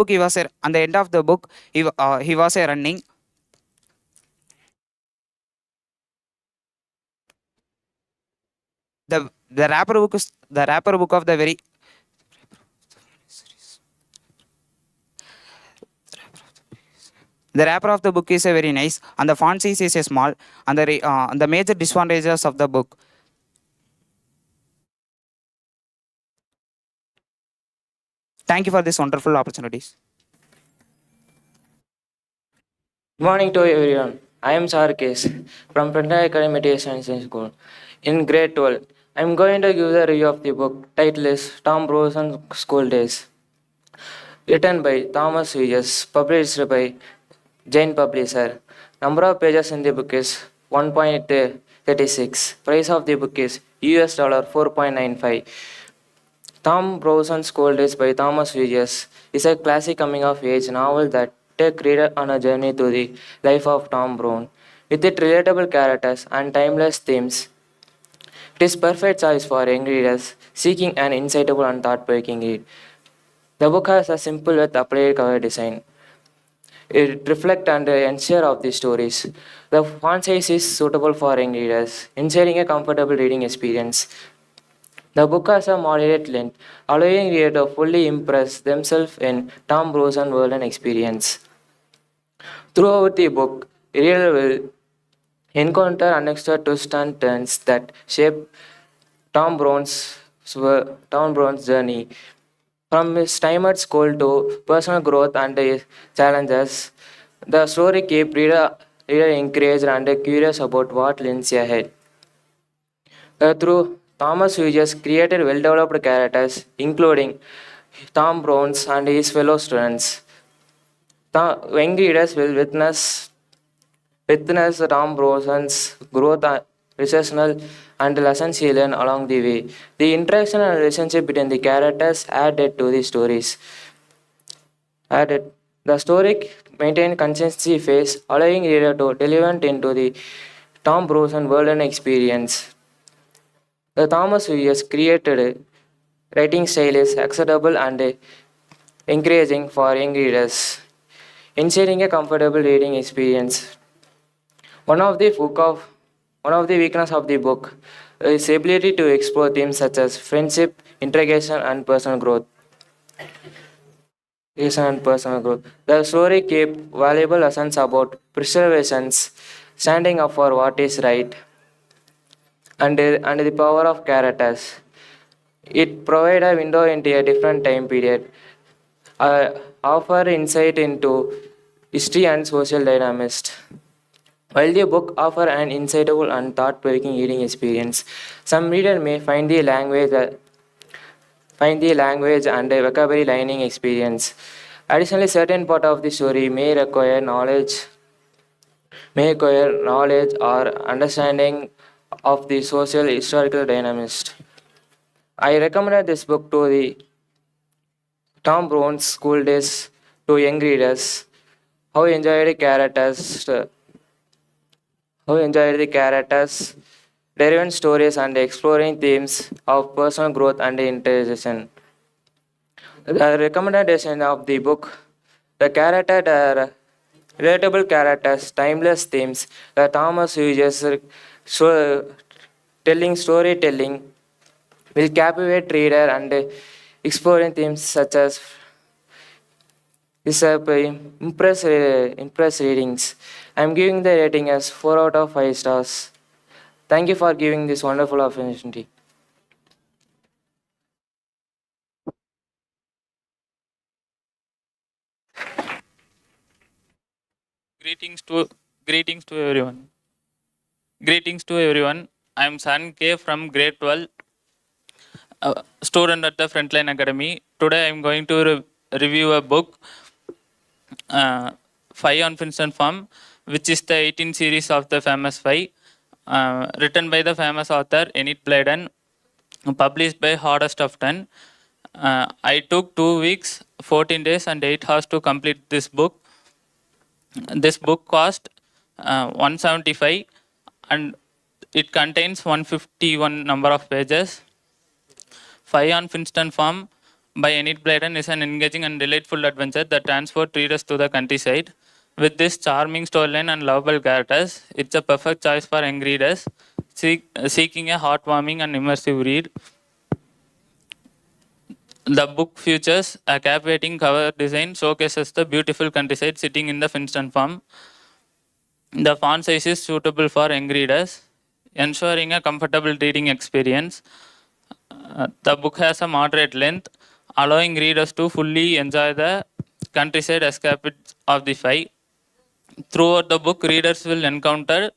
he was a running. The wrapper book of the very The wrapper of the book is a very nice, and the font size is a small, and the major disadvantages of the book. Thank you for this wonderful opportunities. Good morning to everyone. I am Sarkis from Frontline Academy Material Science School. In grade 12, I am going to give the review of the book. Title is Tom Broson's School Days. Written by Thomas Hughes, published by Jane Publisher. Number of pages in the book is 1.36. Price of the book is US dollar 4.95. Tom Broson's School Days by Thomas Hughes is a classic coming of age novel that takes reader on a journey to the life of Tom Brown. With its relatable characters and timeless themes, it is perfect choice for young readers seeking an insightful and thought-provoking read. The book has a simple yet applied cover design. It reflects and ensure of the stories. The font size is suitable for young readers, ensuring a comfortable reading experience. The book has a moderate length, allowing readers to fully impress themselves in Tom Broson world and experience. Throughout the book, reader will encounter unexpected twists and turns that shape Tom Brown's journey. From his time at school to personal growth and his challenges, the story keeps reader encouraged and curious about what lies ahead. Through Thomas Hughes created well-developed characters, including Tom Browns and his fellow students. Young readers will witness Tom Brownson's growth, recessional, and lessons he learned along the way. The interaction and relationship between the characters added to the stories. The story maintained consistency phase, allowing reader to delve into the Tom Browson world and experience. The Thomas Hughes created writing style is acceptable and encouraging for young readers, ensuring a comfortable reading experience. One of the weaknesses of the book is ability to explore themes such as friendship, integration, and personal growth. The story keeps valuable lessons about preservation, standing up for what is right, and the power of characters. It provides a window into a different time period, offer insight into history and social dynamics. While the book offers an insightful and thought-provoking reading experience, some readers may find the language and vocabulary lining experience. Additionally, certain part of the story may require knowledge or understanding of the social historical dynamics. I recommended this book to the Tom Brown's School Days to young readers who enjoyed the characters, driven stories, and exploring themes of personal growth and integration. The recommendation of the book, the relatable characters, timeless themes, the Thomas Hughes storytelling will captivate reader and exploring themes such as impress readings. I am giving the rating as 4 out of 5 stars. Thank you for giving this wonderful opportunity. Greetings to everyone. Greetings to everyone. I am San K from grade 12, student at the Frontline Academy. Today I am going to review a book, 5 on Princeton Farm, which is the 18th series of the famous 5, written by the famous author Enid Blyton, published by Hardest of 10. I took 2 weeks, 14 days, and 8 hours to complete this book. This book cost 175, and it contains 151 number of pages. 5 on Princeton Farm by Enid Blyton is an engaging and delightful adventure that transports readers to the countryside. With this charming storyline and lovable characters, it's a perfect choice for young readers seeking a heartwarming and immersive read. The book features a captivating cover design, showcases the beautiful countryside sitting in the Princeton Farm. The font size is suitable for young readers, ensuring a comfortable reading experience. The book has a moderate length, allowing readers to fully enjoy the countryside escapades of the fight. Throughout the book, readers will encounter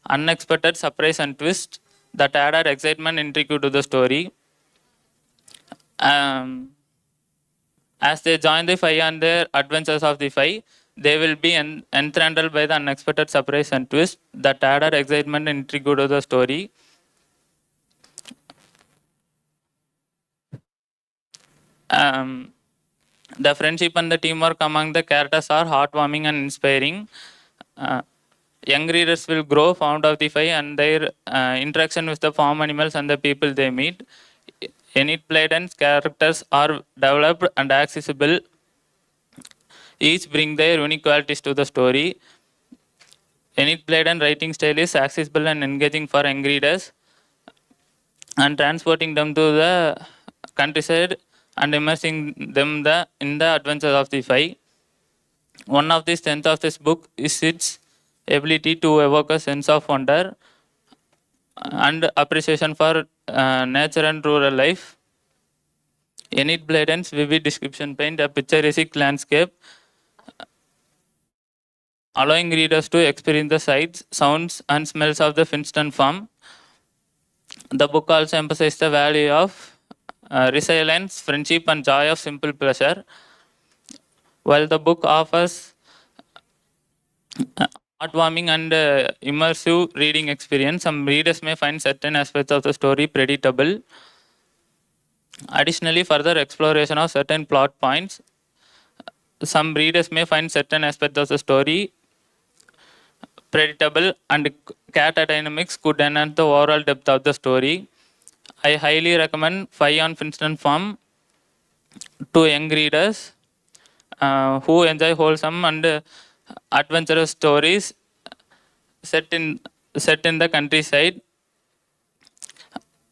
unexpected surprise and twists that added excitement and intrigue to the story. As they join the fight and their adventures of the fight, they will be enthralled by the unexpected surprise and twist that added excitement and intrigue to the story. The friendship and the teamwork among the characters are heartwarming and inspiring. Young readers will grow fond of the fight and their interaction with the farm animals and the people they meet. Enid Blyton's characters are developed and accessible. Each bring their unique qualities to the story. Enid Blyton writing style is accessible and engaging for young readers, and transporting them to the countryside and immersing them in the adventures of the fight. One of the strengths of this book is its ability to evoke a sense of wonder and appreciation for nature and rural life. Enid Blyton's vivid description paint a picturesque landscape, allowing readers to experience the sights, sounds, and smells of the Finston farm. The book also emphasizes the value of resilience, friendship, and joy of simple pleasure. While the book offers heartwarming and immersive reading experience, some readers may find certain aspects of the story predictable. Additionally, further exploration of certain plot points, some readers may find certain aspects of the story predictable, and character dynamics could enhance the overall depth of the story. I highly recommend Five on Finston Farm to young readers who enjoy wholesome and adventurous stories set in the countryside.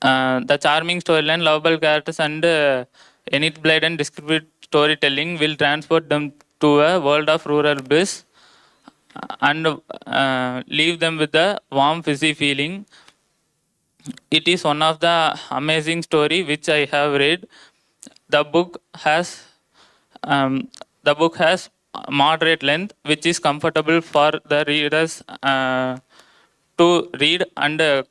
The charming storyline, lovable characters, and Enid Blyton descriptive storytelling will transport them to a world of rural bliss and leave them with a warm, fuzzy feeling. It is one of the amazing story which I have read. The book has moderate length, which is comfortable for the readers to read and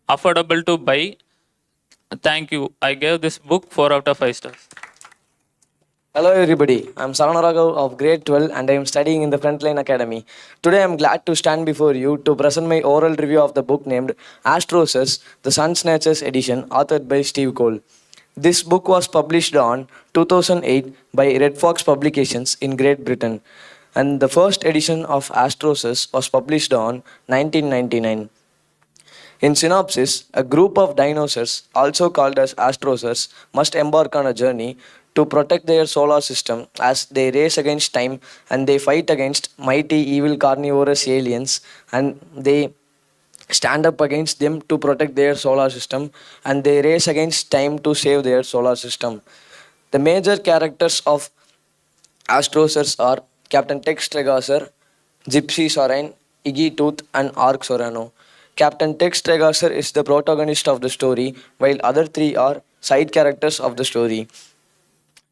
affordable to buy. Thank you. I gave this book 4 out of 5 stars. Hello everybody, I am Saravana Raghav of grade 12 and I am studying in the Frontline Academy. Today I am glad to stand before you to present my oral review of the book named Astroses, the Sun Snatchers edition, authored by Steve Cole. This book was published on 2008 by Red Fox Publications in Great Britain, and the first edition of Astroses was published on 1999. In synopsis, a group of dinosaurs, also called as Astroses, must embark on a journey to protect their solar system as they race against time and they fight against mighty evil carnivorous aliens, and they stand up against them to protect their solar system, and they race against time to save their solar system. The major characters of Astroses are Captain Tex Tregasser, Gypsy Sorain, Iggy Tooth, and Ark Sorano. Captain Tex Tregasser is the protagonist of the story, while other three are side characters of the story.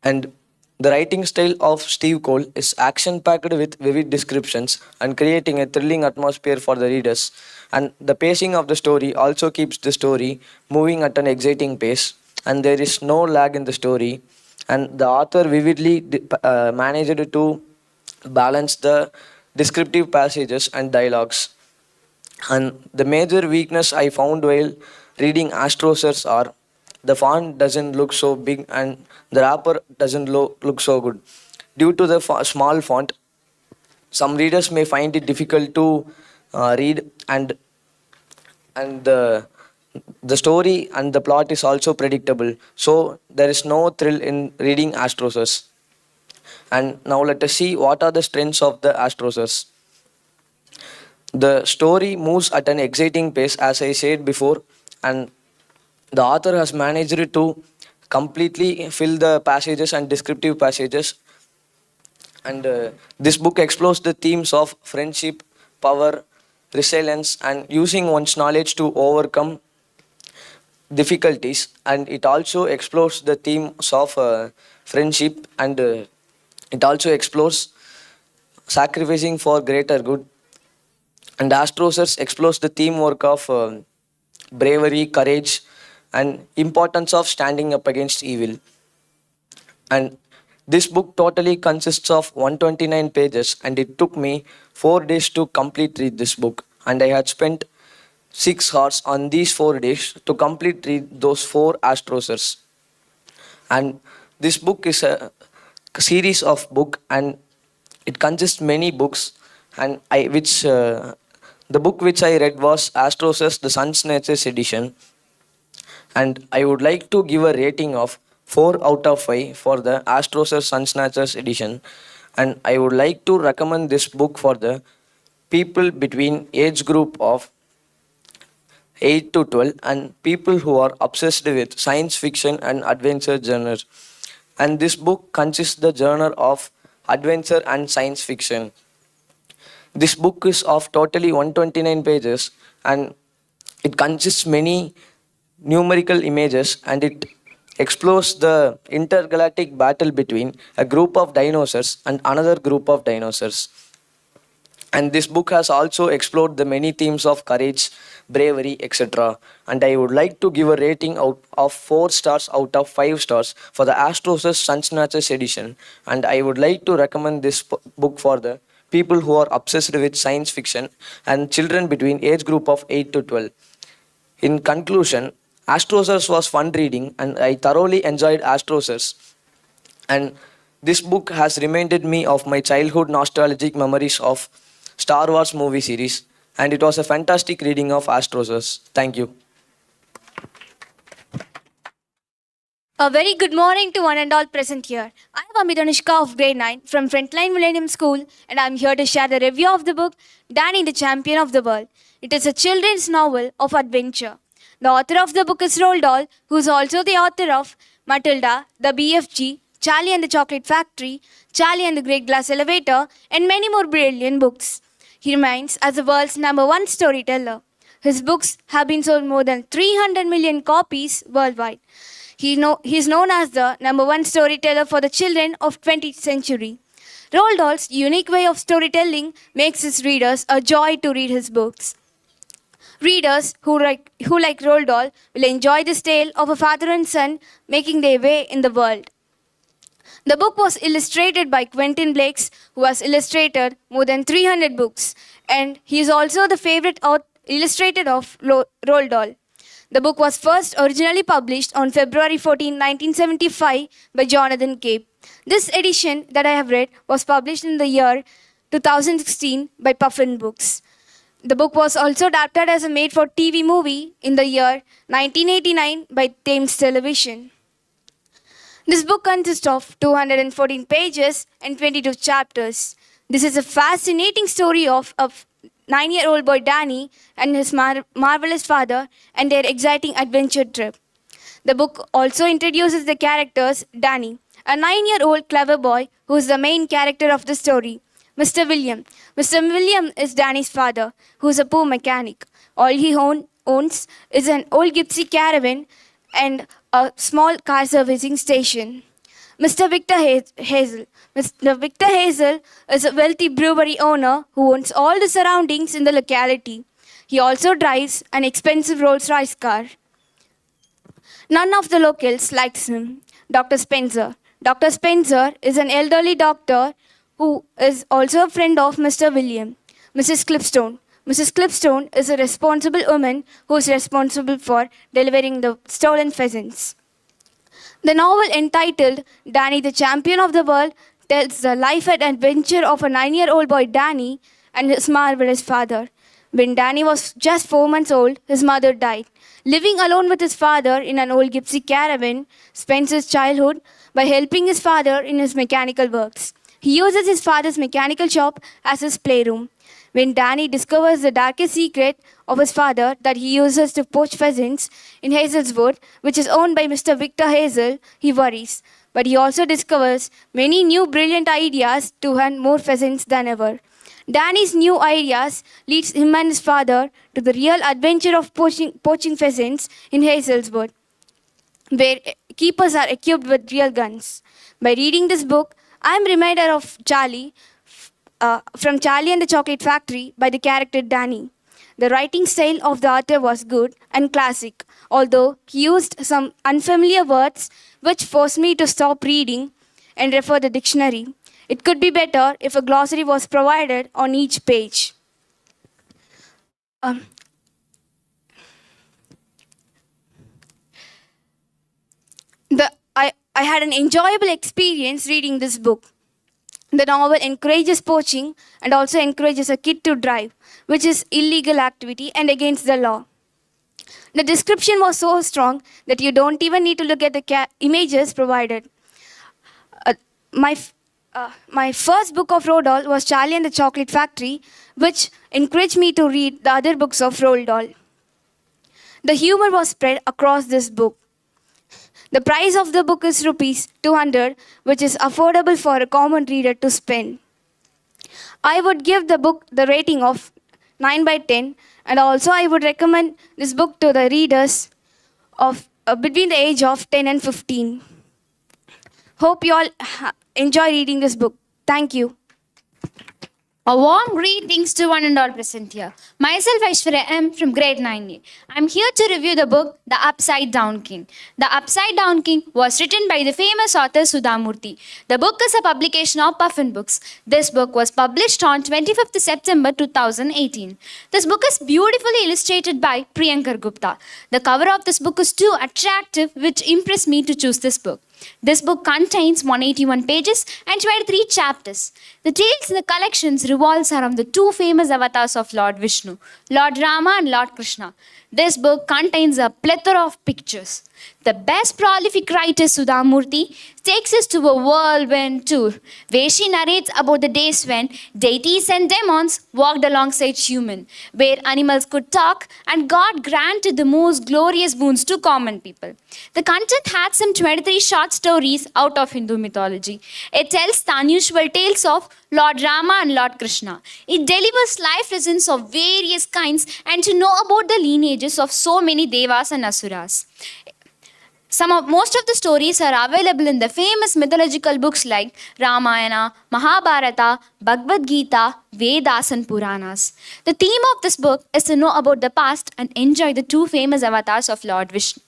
And the writing style of Steve Cole is action-packed with vivid descriptions and creating a thrilling atmosphere for the readers. And the pacing of the story also keeps the story moving at an exciting pace, and there is no lag in the story. And the author vividly managed to balance the descriptive passages and dialogues. And the major weakness I found while reading Astroses are the font doesn't look so big and the wrapper doesn't look so good. Due to the small font, some readers may find it difficult to read, and the story and the plot is also predictable. So there is no thrill in reading Astroses. And now let us see what are the strengths of the Astroses. The story moves at an exciting pace, as I said before, and the author has managed to completely fill the passages and descriptive passages. And this book explores the themes of friendship, power, resilience, and using one's knowledge to overcome difficulties, and it also explores the themes of friendship, and it also explores sacrificing for greater good. And Astrosers explores the teamwork of bravery, courage, and importance of standing up against evil. And this book totally consists of 129 pages, and it took me 4 days to complete read this book. And I had spent 6 hours on these 4 days to complete read those 4 Astrosers. And this book is a series of book, and it consists many books. And the book which I read was Astrosers, the Sun Snatchers edition. And I would like to give a rating of 4 out of 5 for the Astrosers Sun Snatchers edition. And I would like to recommend this book for the people between age group of 8 to 12 and people who are obsessed with science fiction and adventure genre. And this book consists the genre of adventure and science fiction. This book is of totally 129 pages, and it consists many numerical images, and it explores the intergalactic battle between a group of dinosaurs and another group of dinosaurs. And this book has also explored the many themes of courage, bravery, etc. And I would like to give a rating out of 4 stars out of 5 stars for the Astrosers Sun Snatchers edition. And I would like to recommend this book for the people who are obsessed with science fiction and children between age group of 8 to 12. In conclusion, Astrosers was fun reading, and I thoroughly enjoyed Astrosers. And this book has reminded me of my childhood nostalgic memories of Star Wars movie series, and it was a fantastic reading of Astrosers. Thank you. A very good morning to one and all present here. I am Amitanishka of grade 9 from Frontline Millennium School, and I am here to share the review of the book Danny the Champion of the World. It is a children's novel of adventure. The author of the book is Roald Dahl, who is also the author of Matilda, The BFG, Charlie and the Chocolate Factory, Charlie and the Great Glass Elevator, and many more brilliant books. He remains as the world's #1 storyteller. His books have been sold more than 300 million copies worldwide. He is known as the #1 storyteller for the children of 20th century. Roald Dahl's unique way of storytelling makes his readers a joy to read his books. Readers who like Roald Dahl will enjoy this tale of a father and son making their way in the world. The book was illustrated by Quentin Blakes, who has illustrated more than 300 books, and he is also the favorite illustrator of Roald Dahl. The book was first originally published on February 14, 1975 by Jonathan Cape. This edition that I have read was published in the year 2016 by Puffin Books. The book was also adapted as a made-for-TV movie in the year 1989 by Thames Television. This book consists of 214 pages and 22 chapters. This is a fascinating story of a 9-year-old boy Danny and his marvelous father and their exciting adventure trip. The book also introduces the characters Danny, a 9-year-old clever boy who is the main character of the story. Mr. William. Mr. William is Danny's father, who is a poor mechanic. All he owns is an old gypsy caravan and a small car servicing station. Mr. Victor Hazel. Mr. Victor Hazel is a wealthy brewery owner who owns all the surroundings in the locality. He also drives an expensive Rolls-Royce car. None of the locals likes him. Dr. Spencer. Dr. Spencer is an elderly doctor who is also a friend of Mr. William. Mrs. Clipstone. Mrs. Clipstone is a responsible woman who is responsible for delivering the stolen pheasants. The novel entitled Danny the Champion of the World tells the life and adventure of a 9-year-old boy Danny and his marvelous father. When Danny was just 4 months old, his mother died. Living alone with his father in an old gypsy caravan, spends his childhood by helping his father in his mechanical works. He uses his father's mechanical shop as his playroom. When Danny discovers the darkest secret of his father that he uses to poach pheasants in Hazelwood, which is owned by Mr. Victor Hazel, he worries. But he also discovers many new brilliant ideas to hunt more pheasants than ever. Danny's new ideas leads him and his father to the real adventure of poaching pheasants in Hazelwood, where keepers are equipped with real guns. By reading this book, I am reminded of Charlie from Charlie and the Chocolate Factory by the character Danny. The writing style of the author was good and classic, although he used some unfamiliar words which forced me to stop reading and refer the dictionary. It could be better if a glossary was provided on each page. I had an enjoyable experience reading this book. The novel encourages poaching and also encourages a kid to drive, which is illegal activity and against the law. The description was so strong that you don't even need to look at the images provided. My first book of Roald Dahl was Charlie and the Chocolate Factory, which encouraged me to read the other books of Roald Dahl. The humor was spread across this book. The price of the book is rupees 200, which is affordable for a common reader to spend. I would give the book the rating of 9 by 10, and also I would recommend this book to the readers of between the age of 10 and 15. Hope you all enjoy reading this book. Thank you. A warm greetings to one and all present here. Myself Aishwarya M from grade 9A. I'm here to review the book The Upside Down King. The Upside Down King was written by the famous author Sudha Murthy. The book is a publication of Puffin Books. This book was published on 25th September 2018. This book is beautifully illustrated by Priyankar Gupta. The cover of this book is too attractive, which impressed me to choose this book. This book contains 181 pages and 23 chapters. The tales in the collections revolves around the two famous avatars of Lord Vishnu, Lord Rama and Lord Krishna. This book contains a plethora of pictures. The best prolific writer Sudha Murthy takes us to a whirlwind tour, where she narrates about the days when deities and demons walked alongside human, where animals could talk and God granted the most glorious boons to common people. The content had some 23 short stories out of Hindu mythology. It tells the unusual tales of Lord Rama and Lord Krishna. It delivers life lessons of various kinds and to know about the lineages of so many devas and asuras. Most of the stories are available in the famous mythological books like Ramayana, Mahabharata, Bhagavad Gita, Vedas and Puranas. The theme of this book is to know about the past and enjoy the two famous avatars of Lord Vishnu.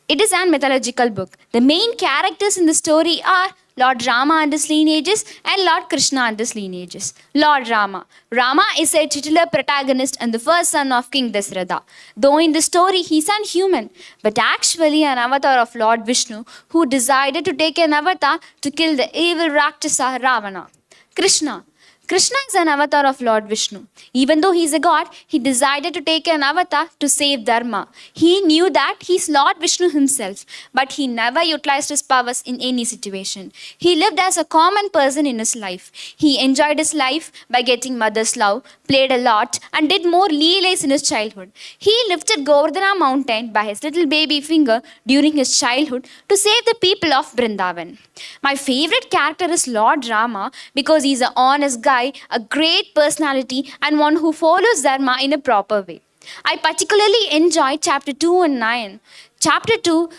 It is an mythological book. The main characters in the story are Lord Rama and his lineages and Lord Krishna and his lineages. Lord Rama. Rama is a titular protagonist and the first son of King Dasharatha. Though in the story he is unhuman, but actually an avatar of Lord Vishnu who decided to take an avatar to kill the evil Rakshasa Ravana. Krishna. Krishna is an avatar of Lord Vishnu. Even though he is a god, he decided to take an avatar to save Dharma. He knew that he is Lord Vishnu himself, but he never utilized his powers in any situation. He lived as a common person in his life. He enjoyed his life by getting mother's love, played a lot, and did more leelas in his childhood. He lifted Govardhana mountain by his little baby finger during his childhood to save the people of Vrindavan. My favorite character is Lord Rama because he is an honest guy, a great personality, and one who follows Dharma in a proper way. I particularly enjoy chapter 2 and 9. Chapter 2,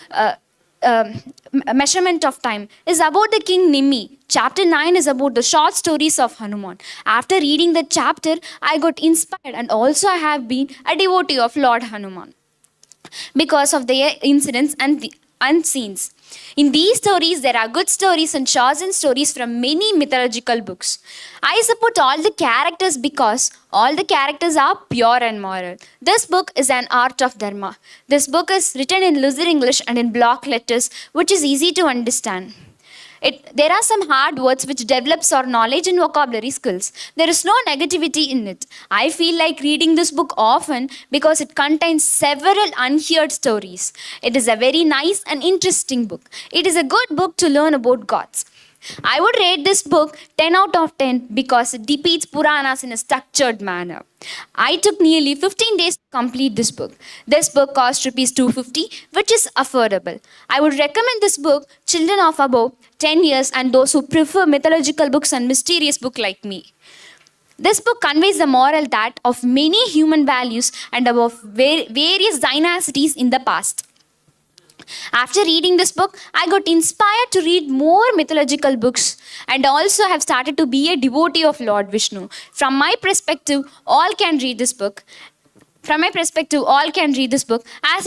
Measurement of Time, is about the king Nimi. Chapter 9 is about the short stories of Hanuman. After reading the chapter, I got inspired, and also I have been a devotee of Lord Hanuman because of their incidents and scenes. In these stories, there are good stories and chosen stories from many mythological books. I support all the characters because all the characters are pure and moral. This book is an art of Dharma. This book is written in loose English and in block letters, which is easy to understand. There are some hard words which develops our knowledge and vocabulary skills. There is no negativity in it. I feel like reading this book often because it contains several unheard stories. It is a very nice and interesting book. It is a good book to learn about gods. I would rate this book 10 out of 10 because it depicts Puranas in a structured manner. I took nearly 15 days to complete this book. This book cost rupees 250, which is affordable. I would recommend this book children of above 10 years and those who prefer mythological books and mysterious books like me. This book conveys the moral that of many human values and of various dynasties in the past. After reading this book, I got inspired to read more mythological books and also have started to be a devotee of Lord Vishnu. From my perspective, all can read this book. As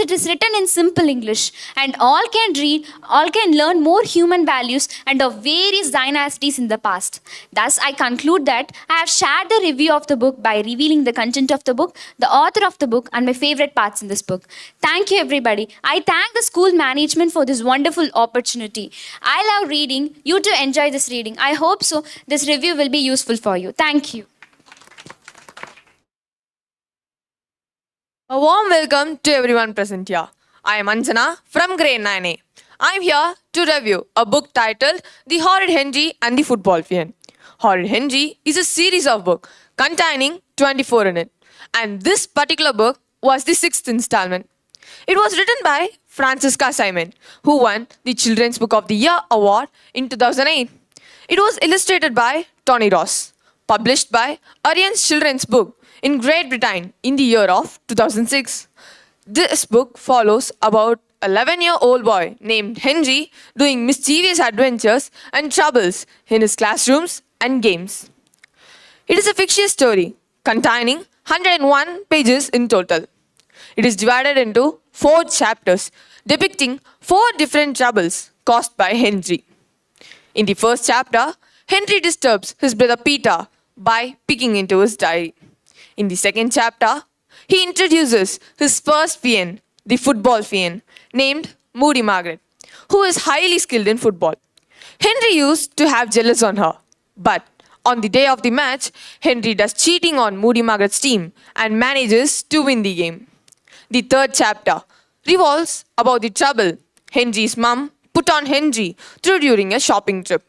it is written in simple English, and all can learn more human values and of various dynasties in the past. Thus, I conclude that I have shared the review of the book by revealing the content of the book, the author of the book, and my favorite parts in this book. Thank you, everybody. I thank the school management for this wonderful opportunity. I love reading. You too enjoy this reading. I hope so. This review will be useful for you. Thank you. A warm welcome to everyone present here. I am Anjana from grade 9A. I am here to review a book titled The Horrid Henry and the Football Fiend. Horrid Henry is a series of books containing 24 in it, and this particular book was the 6th installment. It was written by Francesca Simon, who won the Children's Book of the Year award in 2008. It was illustrated by Tony Ross, published by Arian's Children's Book in Great Britain in the year of 2006. This book follows about an 11-year-old boy named Henry doing mischievous adventures and troubles in his classrooms and games. It is a fictitious story containing 101 pages in total. It is divided into 4 chapters depicting 4 different troubles caused by Henry. In the first chapter, Henry disturbs his brother Peter by peeking into his diary. In the second chapter, he introduces his first fiend, the football fiend, named Moody Margaret, who is highly skilled in football. Henry used to have jealous on her, but on the day of the match, Henry does cheating on Moody Margaret's team and manages to win the game. The third chapter revolves about the trouble Henry's mum put on Henry through during a shopping trip.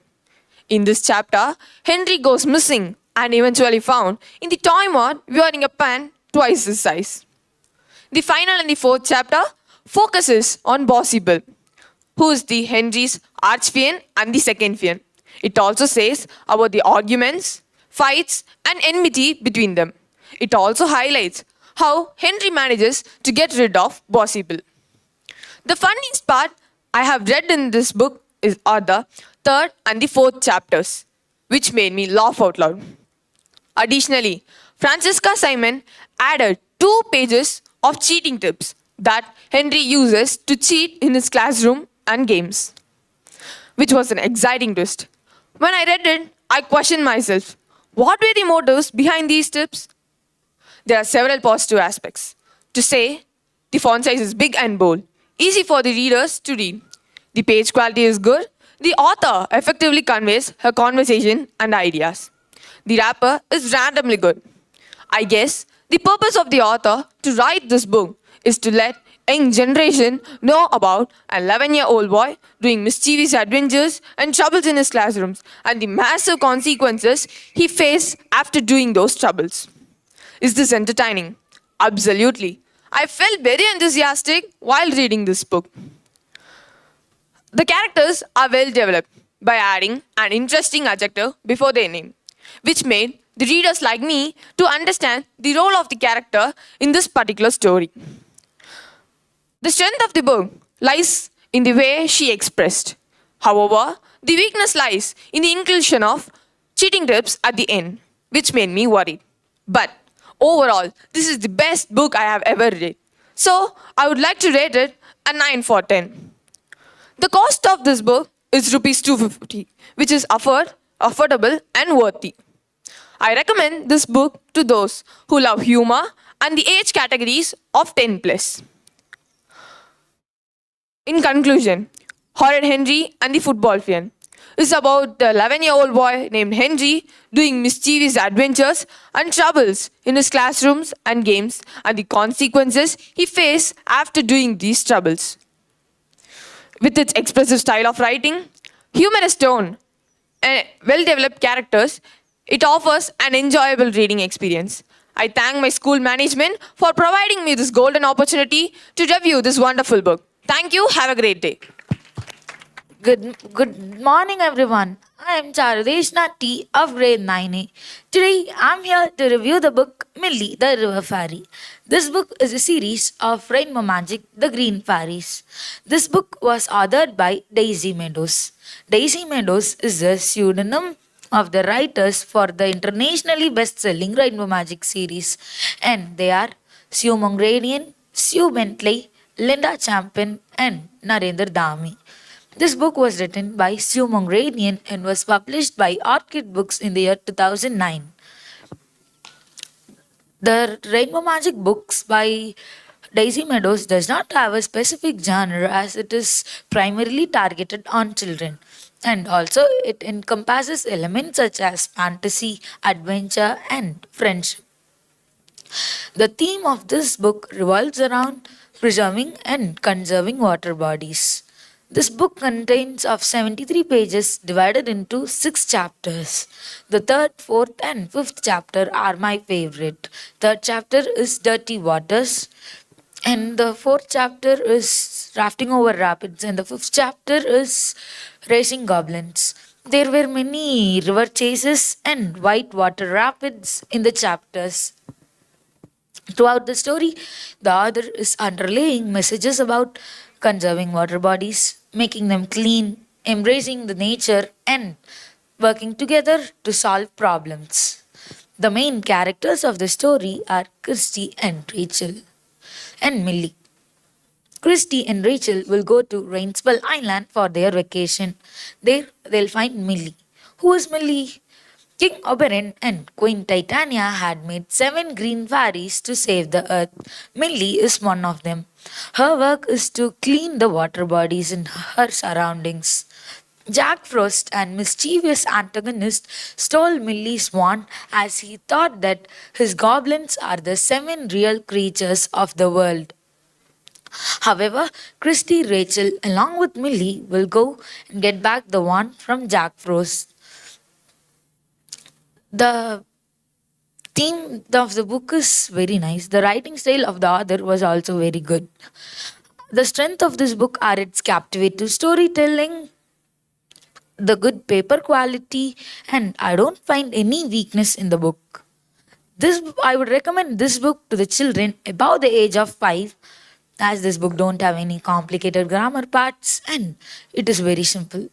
In this chapter, Henry goes missing and eventually found in the toy mart wearing a pant twice his size. The final and the fourth chapter focuses on Bossy Bill, who is the Henry's arch-fiend and the second fiend. It also says about the arguments, fights, and enmity between them. It also highlights how Henry manages to get rid of Bossy Bill. The funniest part I have read in this book are the third and the fourth chapters, which made me laugh out loud. Additionally, Francesca Simon added 2 pages of cheating tips that Henry uses to cheat in his classroom and games, which was an exciting twist. When I read it, I questioned myself, what were the motives behind these tips? There are several positive aspects. To say, the font size is big and bold, easy for the readers to read. The page quality is good. The author effectively conveys her conversation and ideas. The wrapper is randomly good. I guess the purpose of the author to write this book is to let young generation know about an 11-year-old boy doing mischievous adventures and troubles in his classrooms and the massive consequences he faced after doing those troubles. Is this entertaining? Absolutely. I felt very enthusiastic while reading this book. The characters are well developed by adding an interesting adjective before their name, which made the readers like me to understand the role of the character in this particular story. The strength of the book lies in the way she expressed. However, the weakness lies in the inclusion of cheating tips at the end, which made me worried. But overall, this is the best book I have ever read. So, I would like to rate it a 9 for 10. The cost of this book is Rs 250, which is affordable and worthy. I recommend this book to those who love humor and the age categories of 10 plus. In conclusion, Horrid Henry and the Football Fiend is about the 11-year-old boy named Henry doing mischievous adventures and troubles in his classrooms and games and the consequences he faced after doing these troubles. With its expressive style of writing, humorous tone, and well-developed characters, it offers an enjoyable reading experience. I thank my school management for providing me this golden opportunity to review this wonderful book. Thank you. Have a great day. Good morning, everyone. I am Charudeshna T of grade 9A. Today, I am here to review the book Millie the River Fairy. This book is a series of Rainbow Magic, The Green Fairies. This book was authored by Daisy Meadows. Daisy Meadows is a pseudonym of the writers for the internationally best-selling Rainbow Magic series, and they are Sue Mongradian, Sue Bentley, Linda Champion, and Narendra Dami. This book was written by Sue Mongradian and was published by Orchid Books in the year 2009. The Rainbow Magic books by Daisy Meadows does not have a specific genre as it is primarily targeted on children. And also it encompasses elements such as fantasy, adventure, and friendship. The theme of this book revolves around preserving and conserving water bodies. This book contains of 73 pages divided into 6 chapters. The third, fourth and fifth chapter are my favorite. Third chapter is Dirty Waters and the fourth chapter is Rafting Over Rapids and the fifth chapter is Racing Goblins. There were many river chases and white water rapids in the chapters. Throughout the story, the author is underlaying messages about conserving water bodies, making them clean, embracing the nature, and working together to solve problems. The main characters of the story are Christy and Rachel and Millie. Christy and Rachel will go to Rainsville Island for their vacation. There they'll find Millie. Who is Millie? King Oberyn and Queen Titania had made 7 green fairies to save the earth. Millie is one of them. Her work is to clean the water bodies in her surroundings. Jack Frost, an mischievous antagonist, stole Millie's wand as he thought that his goblins are the 7 real creatures of the world. However, Christy, Rachel, along with Millie, will go and get back the wand from Jack Frost. The theme of the book is very nice. The writing style of the author was also very good. The strength of this book are its captivating storytelling, the good paper quality, and I don't find any weakness in the book. I would recommend this book to the children above the age of 5 as this book don't have any complicated grammar parts and it is very simple.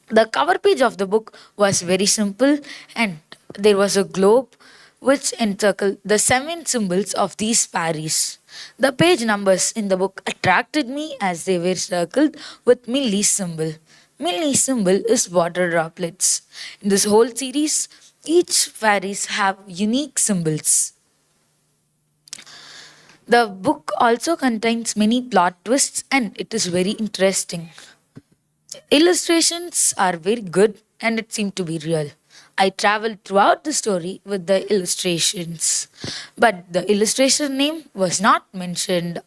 The cover page of the book was very simple and there was a globe which encircled the 7 symbols of these fairies. The page numbers in the book attracted me as they were circled with Millie's symbol. Millie's symbol is water droplets. In this whole series, each fairies have unique symbols. The book also contains many plot twists and it is very interesting. Illustrations are very good and it seemed to be real. I traveled throughout the story with the illustrations, but the illustration name was not mentioned.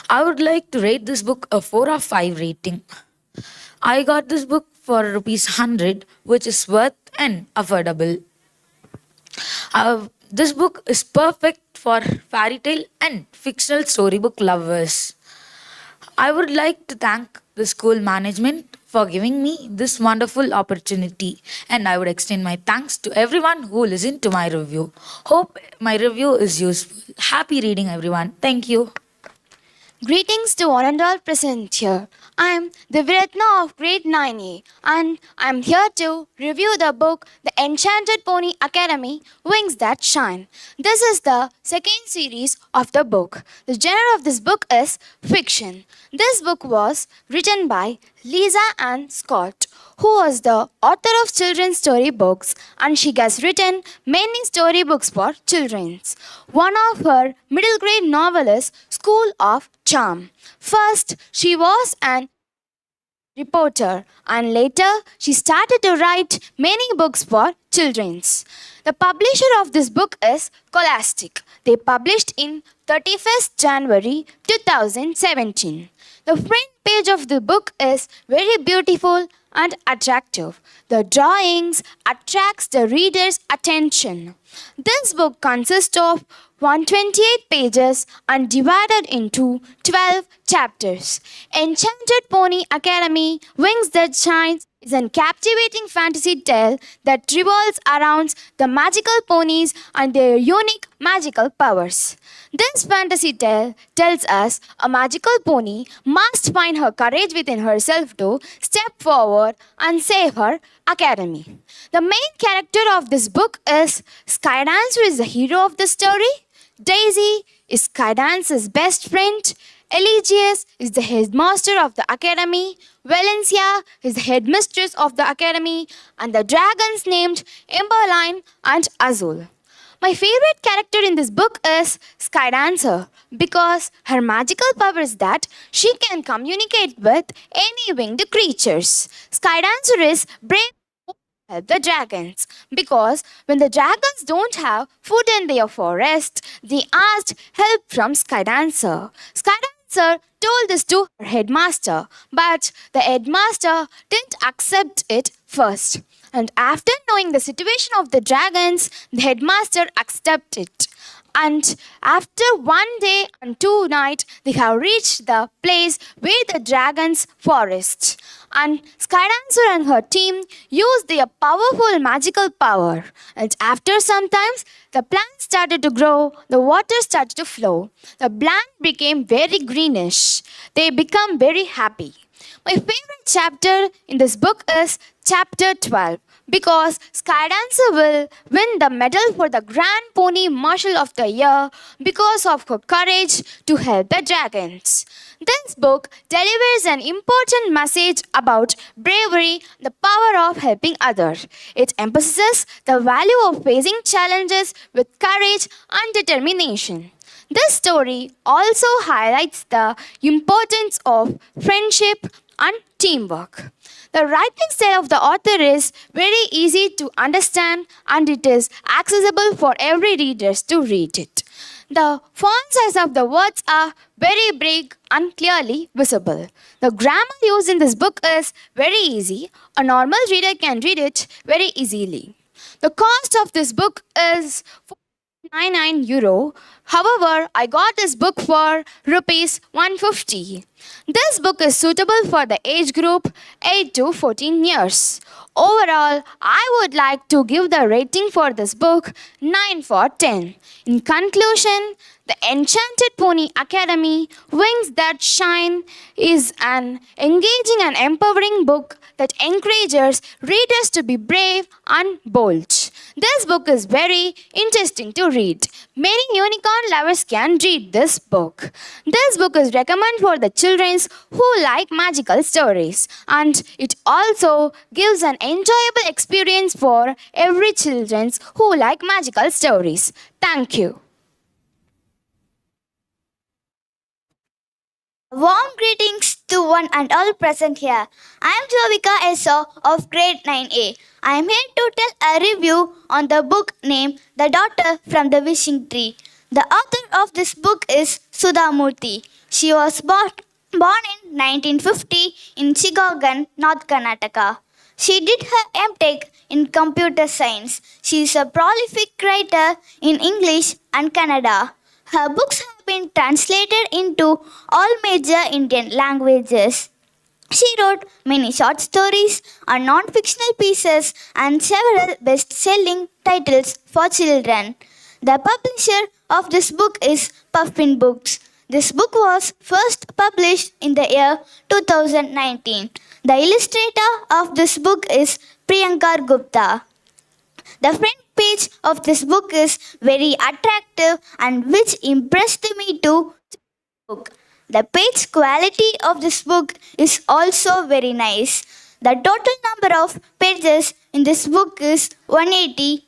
I would like to rate this book a 4 of 5 rating. I got this book for ₹100, which is worth and affordable. This book is perfect for fairy tale and fictional storybook lovers. I would like to thank the school management for giving me this wonderful opportunity and I would extend my thanks to everyone who listened to my review. Hope my review is useful. Happy reading everyone. Thank you. Greetings to one and all present here. I am Divyaratna of grade 9A and I am here to review the book The Enchanted Pony Academy Wings That Shine. This is the second series of the book. The genre of this book is fiction. This book was written by Lisa Ann Scott, who was the author of children's storybooks, and she has written many storybooks for children. One of her middle grade novels is School of Charm. First, she was an reporter and later she started to write many books for children. The publisher of this book is Scholastic. They published in 31st January 2017. The front page of the book is very beautiful and attractive. The drawings attracts the reader's attention. This book consists of 128 pages and divided into 12 chapters. Enchanted Pony Academy Wings That Shines is a captivating fantasy tale that revolves around the magical ponies and their unique magical powers. This fantasy tale tells us a magical pony must find her courage within herself to step forward and save her academy. The main character of this book is Skydancer is the hero of the story. Daisy is Skydancer's best friend. Eligius is the headmaster of the academy. Valencia is the headmistress of the academy. And the dragons named Emberline and Azul. My favorite character in this book is Skydancer because her magical power is that she can communicate with any winged creatures. Skydancer is brave to help the dragons because when the dragons don't have food in their forest, they asked help from Skydancer. Skydancer told this to her headmaster, but the headmaster didn't accept it first. And after knowing the situation of the dragons, the headmaster accepted it. And after 1 day and 2 nights, they have reached the place where the dragon's forest. And Skydancer and her team used their powerful magical power. And after some time, the plants started to grow, the water started to flow. The plant became very greenish. They become very happy. My favorite chapter in this book is chapter 12 because Skydancer will win the medal for the Grand Pony Marshal of the Year because of her courage to help the dragons. This book delivers an important message about bravery, the power of helping others. It emphasizes the value of facing challenges with courage and determination. This story also highlights the importance of friendship and teamwork. The writing style of the author is very easy to understand and it is accessible for every reader to read it. The font size of the words are very big and clearly visible. The grammar used in this book is very easy. A normal reader can read it very easily. The cost of this book is €99. However, I got this book for rupees 150. This book is suitable for the age group 8 to 14 years. Overall, I would like to give the rating for this book 9 for 10. In conclusion, The Enchanted Pony Academy Wings That Shine is an engaging and empowering book that encourages readers to be brave and bold. This book is very interesting to read. Many unicorn lovers can read this book. This book is recommended for the children who like magical stories, and it also gives an enjoyable experience for every children who like magical stories. Thank you. Warm greetings to one and all present here. I am Jovika Eso of grade 9A. I am here to tell a review on the book named The Daughter from the Wishing Tree. The author of this book is Sudha Murthy. She was born in 1950 in Chigagan, North Karnataka. She did her MTech in computer science. She is a prolific writer in English and Kannada. Her books have been translated into all major Indian languages. She wrote many short stories and non-fictional pieces and several best-selling titles for children. The publisher of this book is Puffin Books. This book was first published in the year 2019. The illustrator of this book is Priyankar Gupta. The front page of this book is very attractive and which impressed me to the book. The page quality of this book is also very nice. The total number of pages in this book is 180,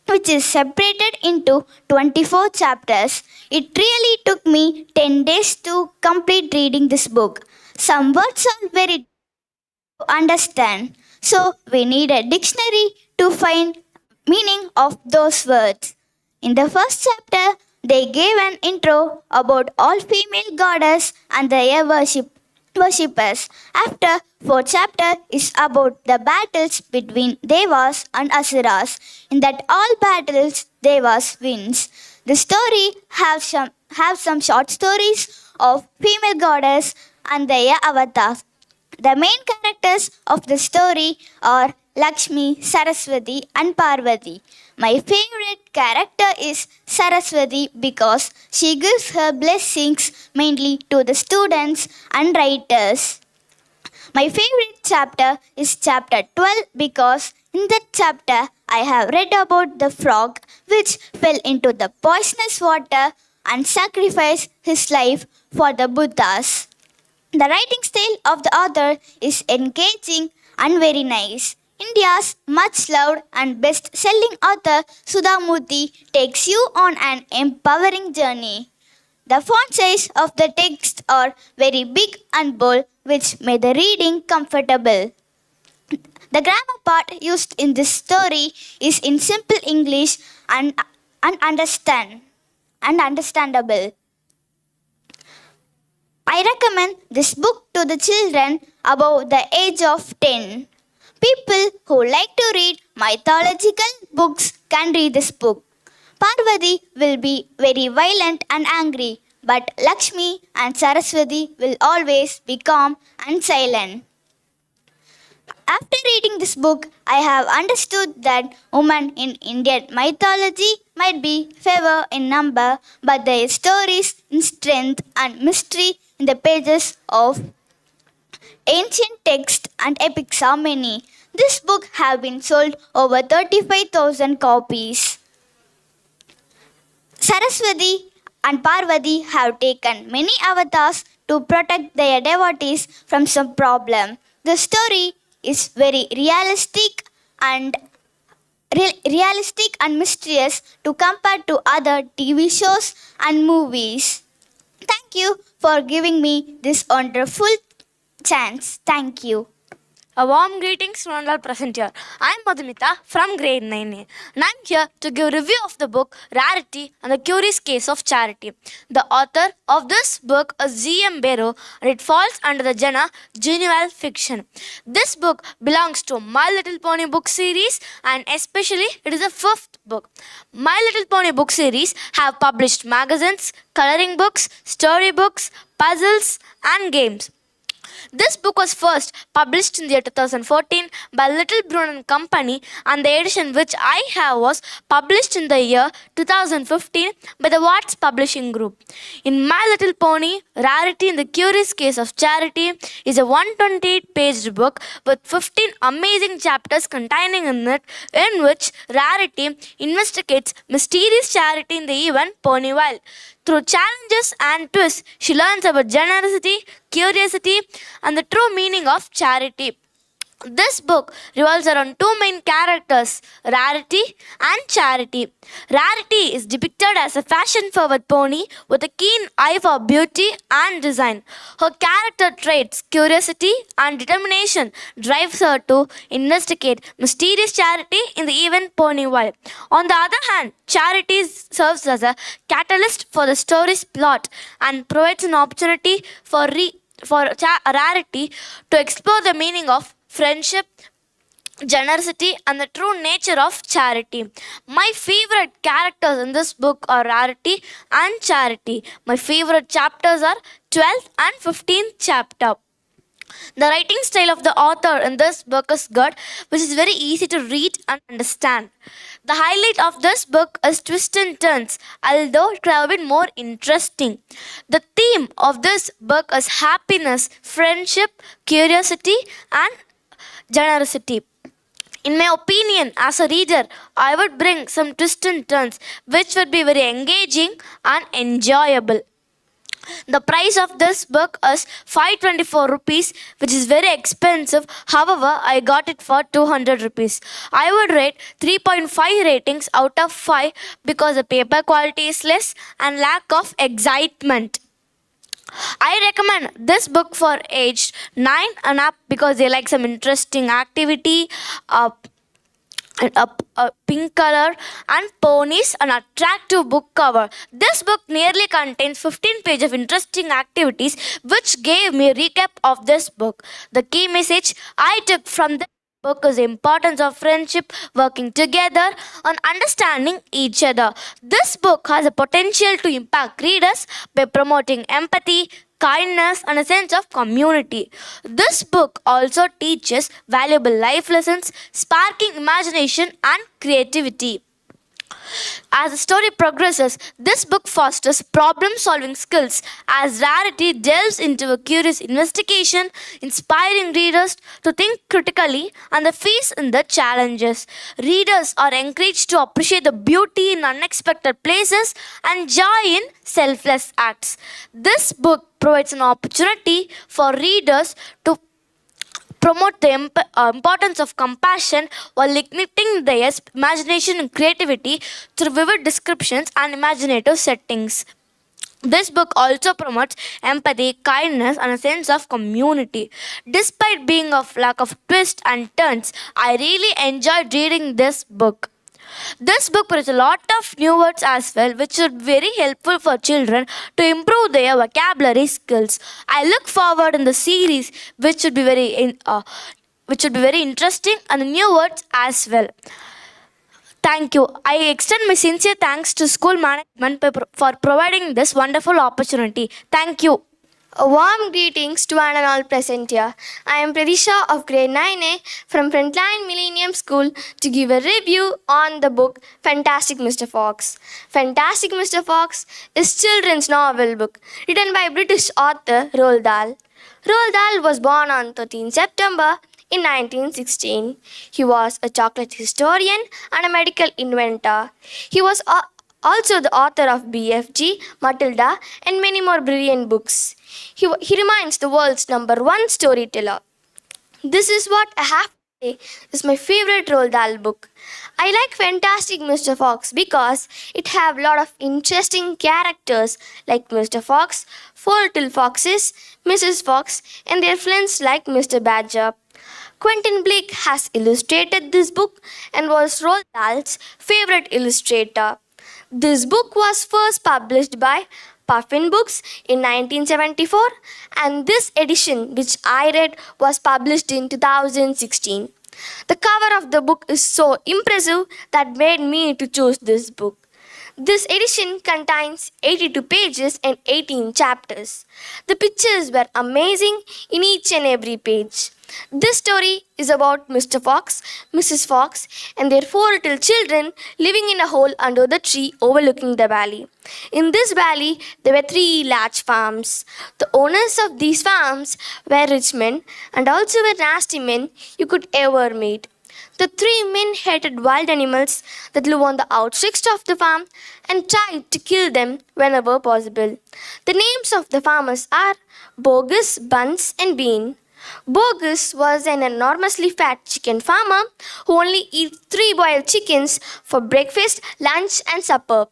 which is separated into 24 chapters. It really took me 10 days to complete reading this book. Some words are very difficult to understand, so we need a dictionary to find meaning of those words. In the first chapter, They gave an intro about all female goddess and their worshippers. After fourth chapter is about the battles between Devas and Asuras. In that all battles Devas wins. The story have some short stories of female goddess and their avatars. The main characters of the story are Lakshmi, Saraswati, and Parvati. My favorite character is Saraswati because she gives her blessings mainly to the students and writers. My favorite chapter is chapter 12 because in that chapter I have read about the frog which fell into the poisonous water and sacrificed his life for the Buddhas. The writing style of the author is engaging and very nice. India's much loved and best selling author Sudha Murthy takes you on an empowering journey. The font size of the text are very big and bold, which made the reading comfortable. The grammar part used in this story is in simple English and understandable. I recommend this book to the children above the age of 10. People who like to read mythological books can read this book. Parvati will be very violent and angry, but Lakshmi and Saraswati will always be calm and silent. After reading this book, I have understood that women in Indian mythology might be fewer in number, but their stories in strength and mystery in the pages of ancient texts and epics are many. This book have been sold over 35,000 copies. Saraswati and Parvati have taken many avatars to protect their devotees from some problem. The story is very realistic and mysterious to compare to other TV shows and movies. Thank you for giving me this wonderful chance. Thank you. A warm greetings to all present here. I am Madhumita from grade 9A and I am here to give a review of the book Rarity and the Curious Case of Charity. The author of this book is G.M. Barrow and it falls under the genre juvenile fiction. This book belongs to My Little Pony book series and especially it is the fifth book. My Little Pony book series have published magazines, coloring books, storybooks, puzzles and games. This book was first published in the year 2014 by Little Brown and Company and the edition which I have was published in the year 2015 by the Watts Publishing Group. In My Little Pony, Rarity and the Curious Case of Charity is a 128-page book with 15 amazing chapters containing in it in which Rarity investigates mysterious charity in the event Ponyville. Through challenges and twists, she learns about generosity, curiosity, and the true meaning of charity. This book revolves around two main characters, Rarity and Charity. Rarity is depicted as a fashion-forward pony with a keen eye for beauty and design. Her character traits, curiosity and determination, drives her to investigate mysterious charity in the event Ponyville. On the other hand, Charity serves as a catalyst for the story's plot and provides an opportunity for Rarity to explore the meaning of friendship, generosity, and the true nature of charity. My favorite characters in this book are Rarity and Charity. My favorite chapters are 12th and 15th chapter. The writing style of the author in this book is good, which is very easy to read and understand. The highlight of this book is twists and turns, although it could have been more interesting. The theme of this book is happiness, friendship, curiosity, and generosity. In my opinion, as a reader, I would bring some twists and turns, which would be very engaging and enjoyable. The price of this book is 524 rupees, which is very expensive. However, I got it for 200 rupees. I would rate 3.5 ratings out of 5 because the paper quality is less and lack of excitement. I recommend this book for age 9 and up because they like some interesting activity and a pink color and ponies, an attractive book cover. This book nearly contains 15 pages of interesting activities which gave me a recap of this book. The key message I took from the book is the importance of friendship, working together, and understanding each other. This book has a potential to impact readers by promoting empathy, kindness, and a sense of community. This book also teaches valuable life lessons, sparking imagination and creativity. As the story progresses, this book fosters problem solving skills as Rarity delves into a curious investigation, inspiring readers to think critically and face in the challenges. Readers are encouraged to appreciate the beauty in unexpected places and joy in selfless acts. This book provides an opportunity for readers to promote the importance of compassion while igniting their imagination and creativity through vivid descriptions and imaginative settings. This book also promotes empathy, kindness, and a sense of community. Despite being of lack of twists and turns, I really enjoyed reading this book. This book provides a lot of new words as well, which are very helpful for children to improve their vocabulary skills. I look forward in the series, which would be very interesting and new words as well. Thank you. I extend my sincere thanks to school management for providing this wonderful opportunity. Thank you. A warm greetings to one and all present here. I am Pradisha of grade 9A from Frontline Millennium School to give a review on the book Fantastic Mr. Fox. Fantastic Mr. Fox is children's novel book written by British author Roald Dahl. Roald Dahl was born on 13 September in 1916. He was a chocolate historian and a medical inventor. He was also the author of BFG, Matilda, and many more brilliant books. He remains the world's #1 storyteller. This is what I have to say is my favorite Roald Dahl book. I like Fantastic Mr. Fox because it have a lot of interesting characters like Mr. Fox, 4 little foxes, Mrs. Fox, and their friends like Mr. Badger. Quentin Blake has illustrated this book and was Roald Dahl's favorite illustrator. This book was first published by Puffin Books in 1974, and this edition, which I read, was published in 2016. The cover of the book is so impressive that made me to choose this book. This edition contains 82 pages and 18 chapters. The pictures were amazing in each and every page. This story is about Mr. Fox, Mrs. Fox, and their 4 little children living in a hole under the tree overlooking the valley. In this valley, there were 3 large farms. The owners of these farms were rich men and also were nasty men you could ever meet. The 3 men hated wild animals that lived on the outskirts of the farm and tried to kill them whenever possible. The names of the farmers are Bogus, Buns, and Bean. Bogus was an enormously fat chicken farmer who only eats 3 boiled chickens for breakfast, lunch, and supper.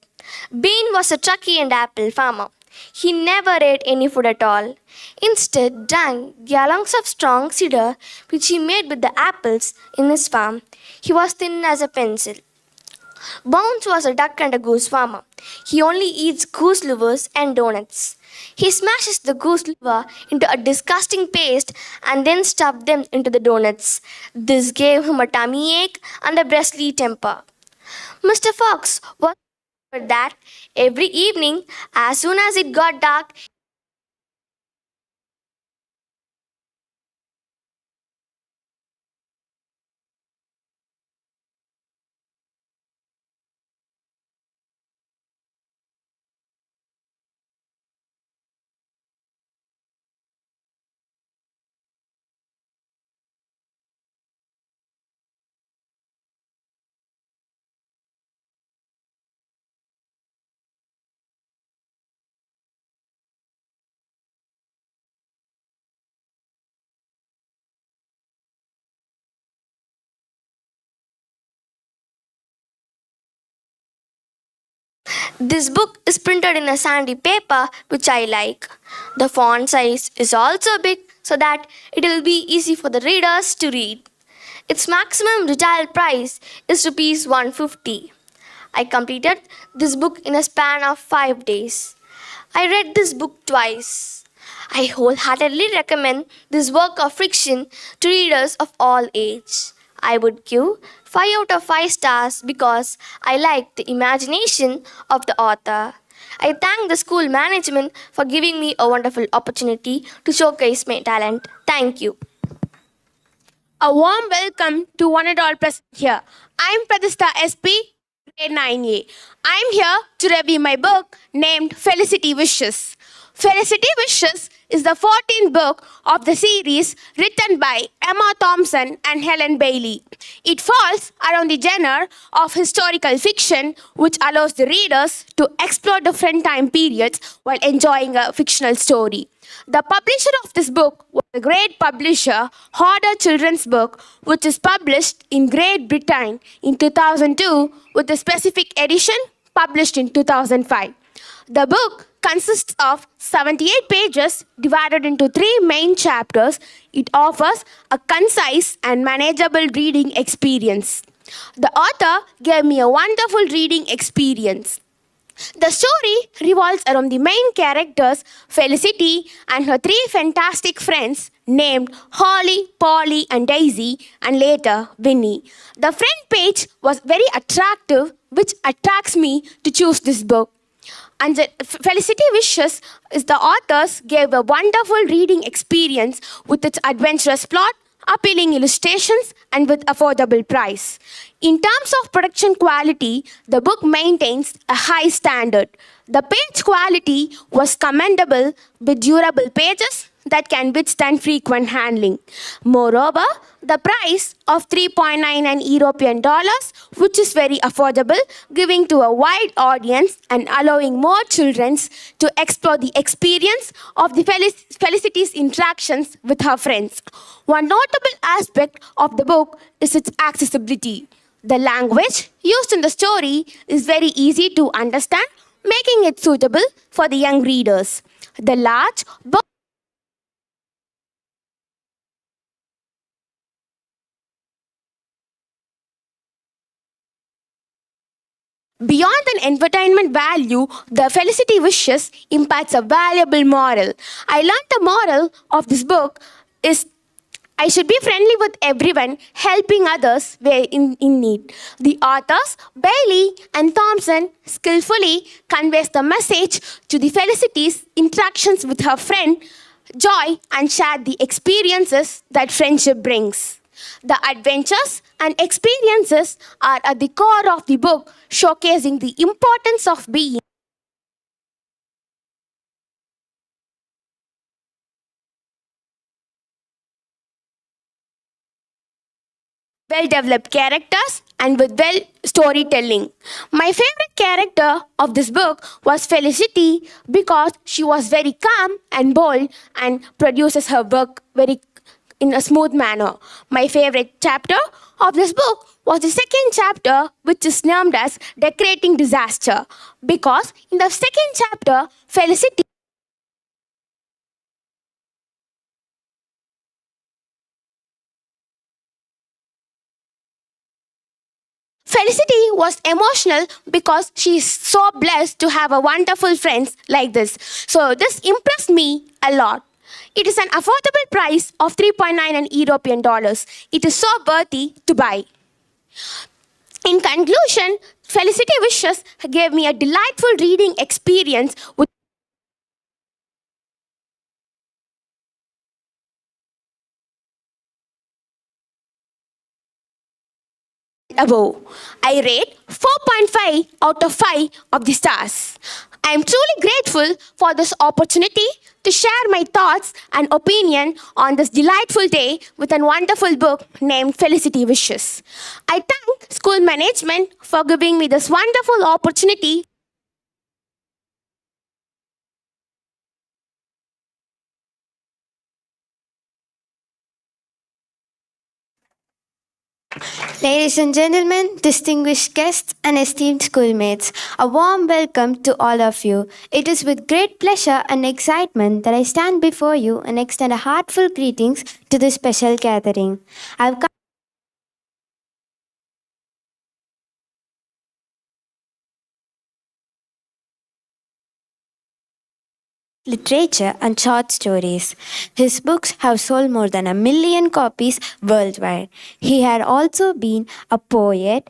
Bean was a turkey and apple farmer. He never ate any food at all. Instead, drank gallons of strong cider, which he made with the apples in his farm. He was thin as a pencil. Bounce was a duck and a goose farmer. He only eats goose livers and donuts. He smashes the goose liver into a disgusting paste and then stuffs them into the donuts. This gave him a tummy ache and a bristly temper. Mr. Fox was that every evening, as soon as it got dark, this book is printed in a sandy paper, which I like. The font size is also big so that it will be easy for the readers to read. Its maximum retail price is rupees 150. I completed this book in a span of 5 days. I read this book twice. I wholeheartedly recommend this work of fiction to readers of all age. I would give 5 out of 5 stars because I like the imagination of the author. I thank the school management for giving me a wonderful opportunity to showcase my talent. Thank you. A warm welcome to one and all present here. I'm Pradista SP, grade 9A. I'm here to review my book named Felicity Wishes. Felicity Wishes is the 14th book of the series written by Emma Thompson and Helen Bailey. It falls around the genre of historical fiction, which allows the readers to explore different time periods while enjoying a fictional story. The publisher of this book was a great publisher, Hodder Children's Book, which is published in Great Britain in 2002 with a specific edition published in 2005. The book consists of 78 pages divided into 3 main chapters. It offers a concise and manageable reading experience. The author gave me a wonderful reading experience. The story revolves around the main characters, Felicity and her 3 fantastic friends named Holly, Polly, and Daisy, and later Winnie. The front page was very attractive, which attracts me to choose this book. And the Felicity Wishes is the authors gave a wonderful reading experience with its adventurous plot, appealing illustrations, and with affordable price. In terms of production quality, the book maintains a high standard. The page quality was commendable with durable pages that can withstand frequent handling. Moreover, the price of 3.99 European dollars, which is very affordable, giving to a wide audience and allowing more children to explore the experience of the Felicity's interactions with her friends. One notable aspect of the book is its accessibility. The language used in the story is very easy to understand, making it suitable for the young readers. The large book Beyond an entertainment value, the Felicity Wishes imparts a valuable moral. I learned the moral of this book is I should be friendly with everyone, helping others where in need. The authors, Bailey and Thompson, skillfully conveys the message to the Felicity's interactions with her friend, Joy, and share the experiences that friendship brings. The adventures and experiences are at the core of the book, showcasing the importance of being well-developed characters and with well storytelling. My favorite character of this book was Felicity because she was very calm and bold and produces her work very in a smooth manner. My favorite chapter of this book was the second chapter, which is named as Decorating Disaster, because in the second chapter, Felicity was emotional because she is so blessed to have a wonderful friends like this. So this impressed me a lot. It is an affordable price of 3.99 European dollars. It is so worthy to buy. In conclusion, Felicity Wishes gave me a delightful reading experience with above. I rate 4.5 out of 5 of the stars. I am truly grateful for this opportunity to share my thoughts and opinion on this delightful day with a wonderful book named Felicity Wishes. I thank school management for giving me this wonderful opportunity. Ladies and gentlemen, distinguished guests and esteemed schoolmates, a warm welcome to all of you. It is with great pleasure and excitement that I stand before you and extend a heartfelt greetings to this special gathering. I've come literature, and short stories. His books have sold more than 1 million copies worldwide. He had also been a poet,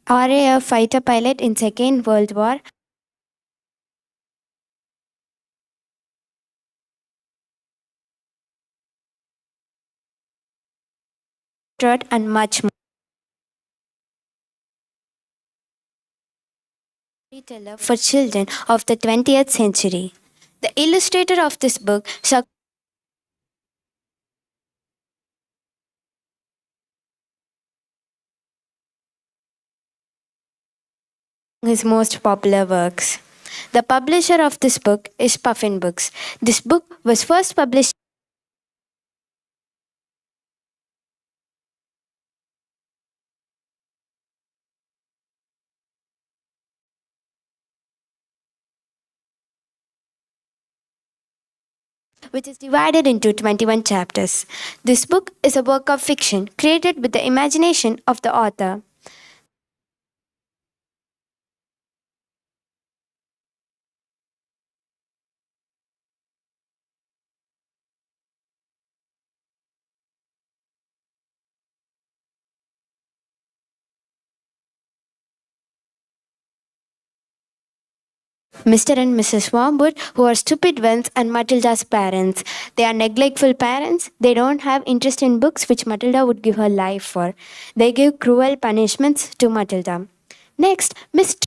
RAF fighter pilot in Second World War, and much more. Storyteller for children of the 20th century. The illustrator of this book, his most popular works. The publisher of this book is Puffin Books. This book was first published which is divided into 21 chapters. This book is a work of fiction created with the imagination of the author. Mr. and Mrs. Wormwood, who are stupid ones, and Matilda's parents. They are neglectful parents. They don't have interest in books which Matilda would give her life for. They give cruel punishments to Matilda. Next, Mr.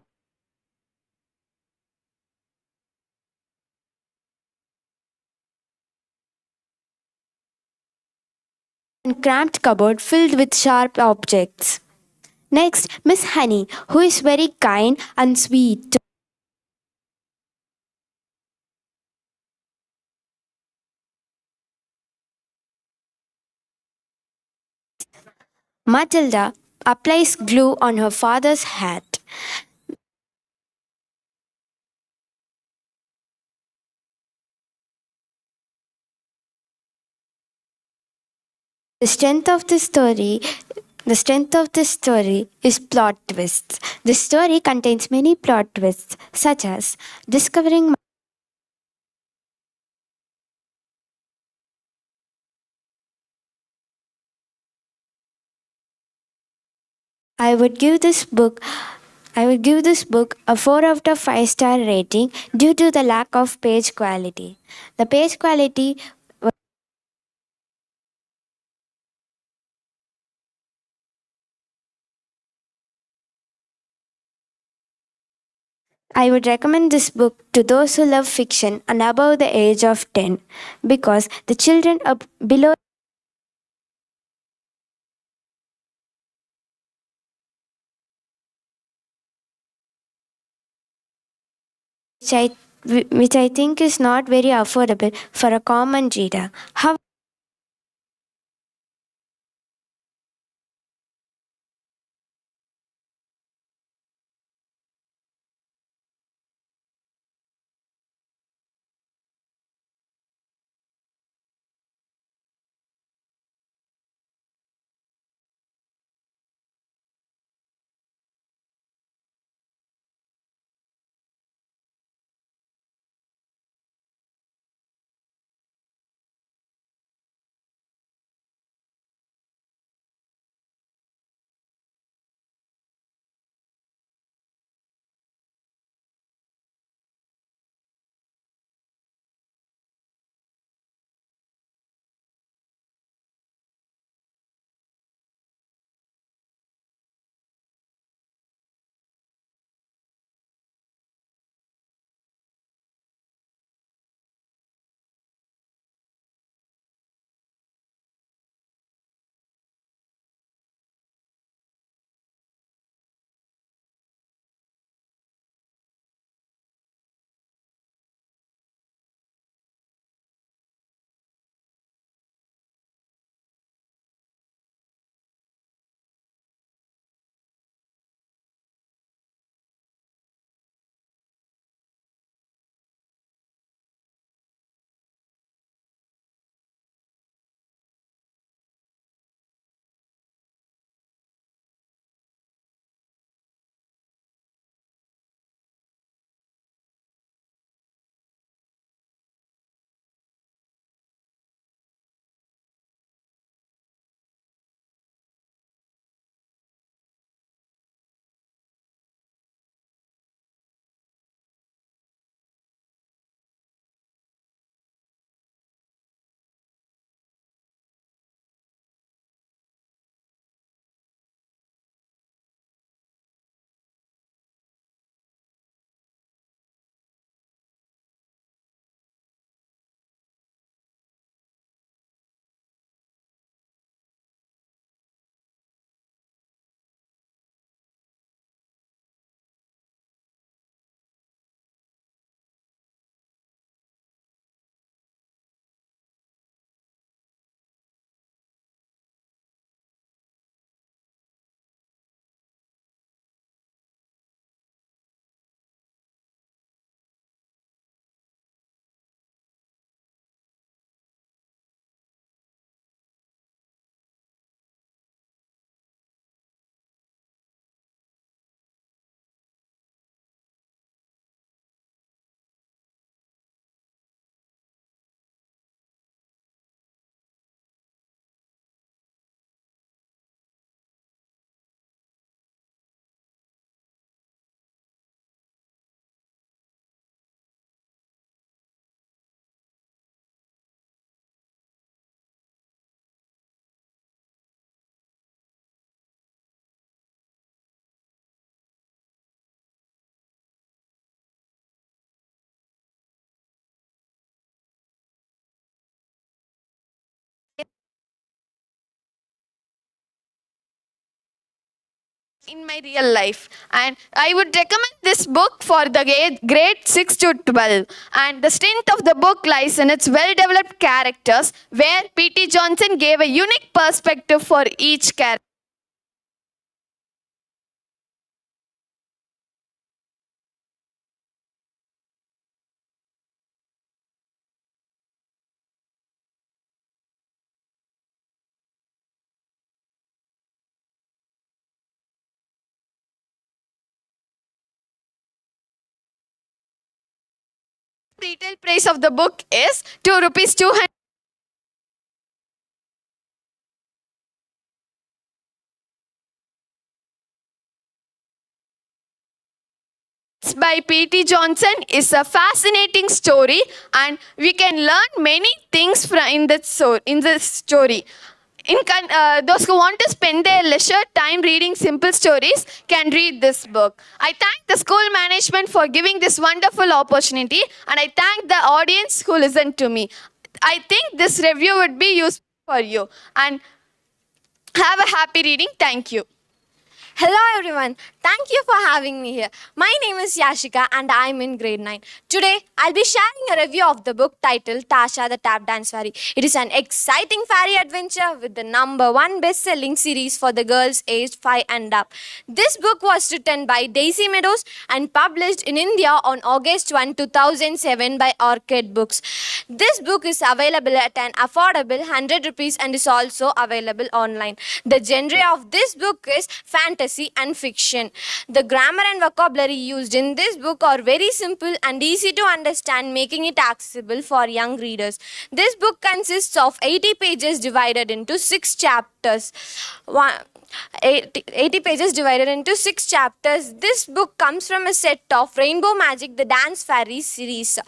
and cramped cupboard filled with sharp objects. Next, Miss Honey, who is very kind and sweet. Matilda applies glue on her father's hat. The strength of this story is plot twists. This story contains many plot twists, such as discovering I would give this book a 4 out of 5 star rating due to the lack of page quality. The page quality I would recommend this book to those who love fiction and above the age of 10 because the children below which I think is not very affordable for a common reader. However, in my real life, and I would recommend this book for the grade 6 to 12. And the strength of the book lies in its well developed characters, where P.T. Johnson gave a unique perspective for each character. Retail price of the book is ₹200. By P.T. Johnson is a fascinating story, and we can learn many things in this story. Those who want to spend their leisure time reading simple stories can read this book. I thank the school management for giving this wonderful opportunity, and I thank the audience who listened to me. I think this review would be useful for you, and have a happy reading. Thank you. Hello everyone, thank you for having me here. My name is Yashika and I am in grade 9. Today, I'll be sharing a review of the book titled Tasha the Tap Dance Fairy. It is an exciting fairy adventure with the #1 best-selling series for the girls aged 5 and up. This book was written by Daisy Meadows and published in India on August 1, 2007 by Orchid Books. This book is available at an affordable 100 rupees and is also available online. The genre of this book is fantasy and fiction. The grammar and vocabulary used in this book are very simple and easy to understand, making it accessible for young readers. This book consists of 80 pages divided into 6 chapters. 80 pages divided into 6 chapters. This book comes from a set of Rainbow Magic, the Dance Fairy series.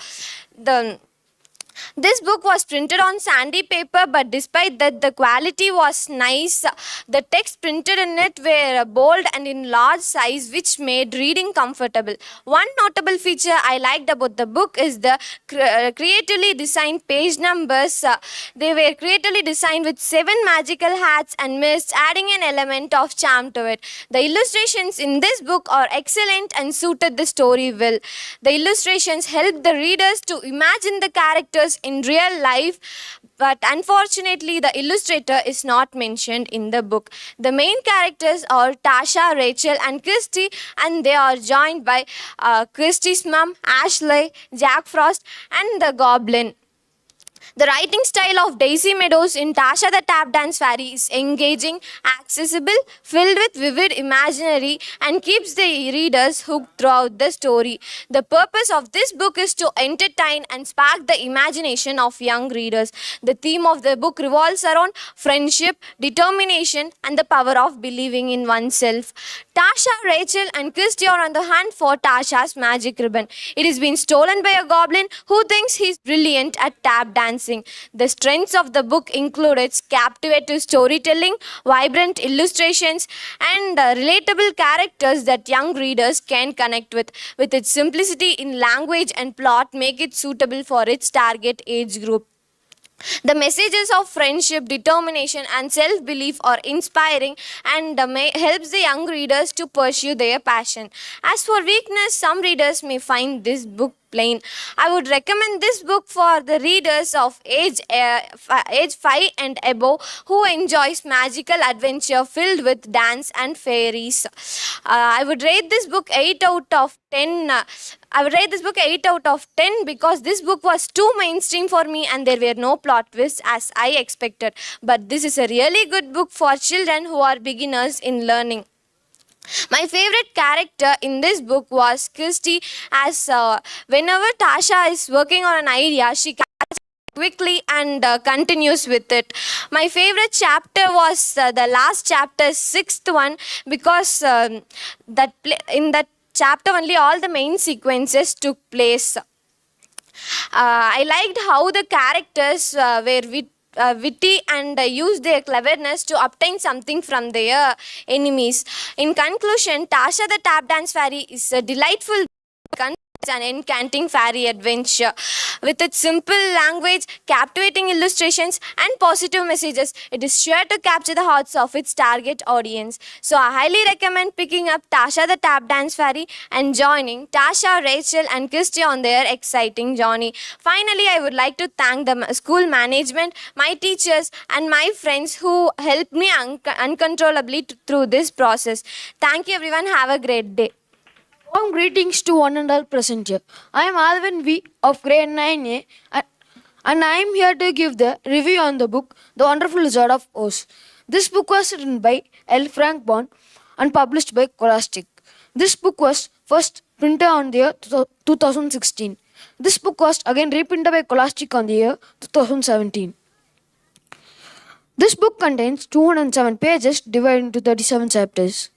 This book was printed on sandy paper, but despite that, the quality was nice. The text printed in it were bold and in large size, which made reading comfortable. One notable feature I liked about the book is the creatively designed page numbers. They were creatively designed with 7 magical hats and mists, adding an element of charm to it. The illustrations in this book are excellent and suited the story well. The illustrations helped the readers to imagine the characters in real life, but unfortunately the illustrator is not mentioned in the book. The main characters are Tasha, Rachel and Christy, and they are joined by Christy's mom, Ashley, Jack Frost and the Goblin. The writing style of Daisy Meadows in Tasha the Tap Dance Fairy is engaging, accessible, filled with vivid imaginary, and keeps the readers hooked throughout the story. The purpose of this book is to entertain and spark the imagination of young readers. The theme of the book revolves around friendship, determination, and the power of believing in oneself. Tasha, Rachel, and Christy are on the hunt for Tasha's magic ribbon. It has been stolen by a goblin who thinks he's brilliant at tap dancing. The strengths of the book include its captivating storytelling, vibrant illustrations, and relatable characters that young readers can connect with. With its simplicity in language and plot, make it suitable for its target age group. The messages of friendship, determination, and self-belief are inspiring and helps the young readers to pursue their passion. As for weakness, some readers may find this book plain. I would recommend this book for the readers of age 5 and above who enjoys magical adventure filled with dance and fairies. I would rate this book 8 out of 10. I would rate this book 8 out of 10 because this book was too mainstream for me and there were no plot twists as I expected. But this is a really good book for children who are beginners in learning. My favorite character in this book was Christy, as whenever Tasha is working on an idea, she catches it quickly and continues with it. My favorite chapter was the last chapter, 6th one, because in that chapter only all the main sequences took place. I liked how the characters were witty and use their cleverness to obtain something from their enemies. In conclusion, Tasha the Tap Dance Fairy is a delightful an enchanting fairy adventure. With its simple language, captivating illustrations, and positive messages, it is sure to capture the hearts of its target audience. So I highly recommend picking up Tasha the Tap Dance Fairy and joining Tasha, Rachel, and Kirsty on their exciting journey. Finally, I would like to thank the school management, my teachers, and my friends who helped me uncontrollably through this process. Thank you, everyone. Have a great day. Warm greetings to one and all present here. I am Alvin V of grade 9A and I am here to give the review on the book The Wonderful Wizard of Oz. This book was written by L. Frank Baum and published by Scholastic. This book was first printed on the year 2016. This book was again reprinted by Scholastic on the year 2017. This book contains 207 pages divided into 37 chapters.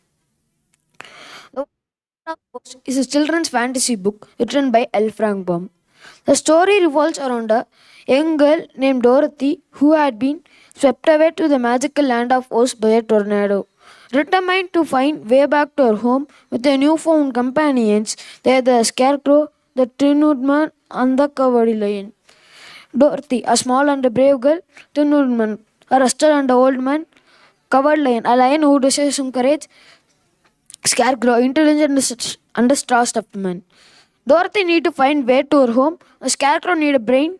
Is a children's fantasy book written by L. Frank Baum. The story revolves around a young girl named Dorothy who had been swept away to the magical land of Oz by a tornado. Determined to find way back to her home with her newfound companions, they are the Scarecrow, the Tin Woodman, and the Cowardly Lion. Dorothy, a small and brave girl; Tin Woodman, a rusted and old man; Cowardly Lion, a lion who displays some courage; Scarecrow, intelligent and a star-stuffed man. Dorothy need to find way to her home. The Scarecrow need a brain.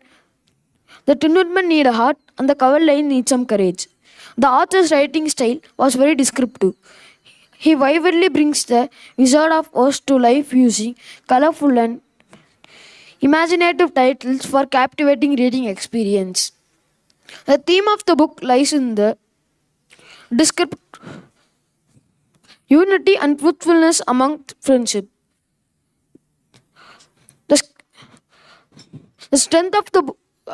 The Tin Woodman need a heart, and the Cowardly Lion needs some courage. The author's writing style was very descriptive. He vividly brings the Wizard of Oz to life using colorful and imaginative titles for captivating reading experience. The theme of the book lies in the unity and truthfulness among friendship. The strength of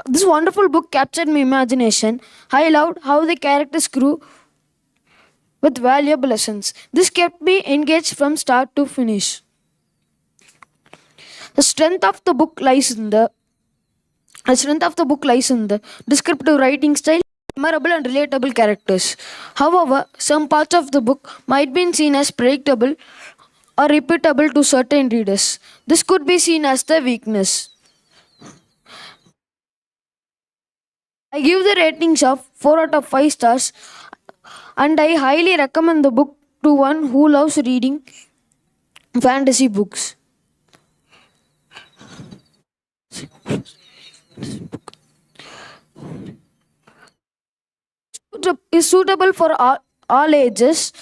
this wonderful book captured my imagination. I loved how the characters grew with valuable lessons. This kept me engaged from start to finish. The strength of the book lies in the descriptive writing style, memorable and relatable characters. However, some parts of the book might be seen as predictable or repeatable to certain readers. This could be seen as the weakness. I give the ratings of 4 out of 5 stars and I highly recommend the book to one who loves reading fantasy books. Is suitable for all ages.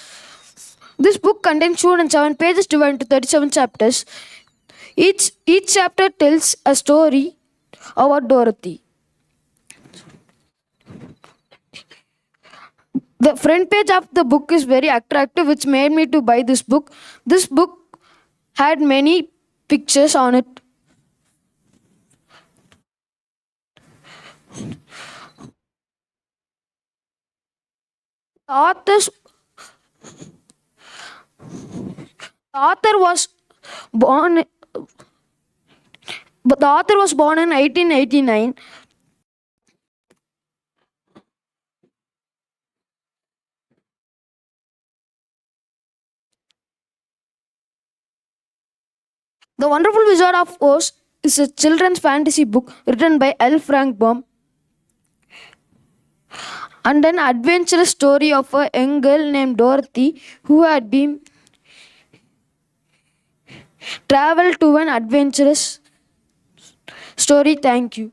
This book contains 207 pages divided into 37 chapters. Each chapter tells a story about Dorothy. The front page of the book is very attractive, which made me to buy this book. This book had many pictures on it. The author was born in 1889. The Wonderful Wizard of Oz is a children's fantasy book written by L. Frank Baum and an adventurous story of a young girl named Dorothy who had been traveled to an adventurous story. Thank you.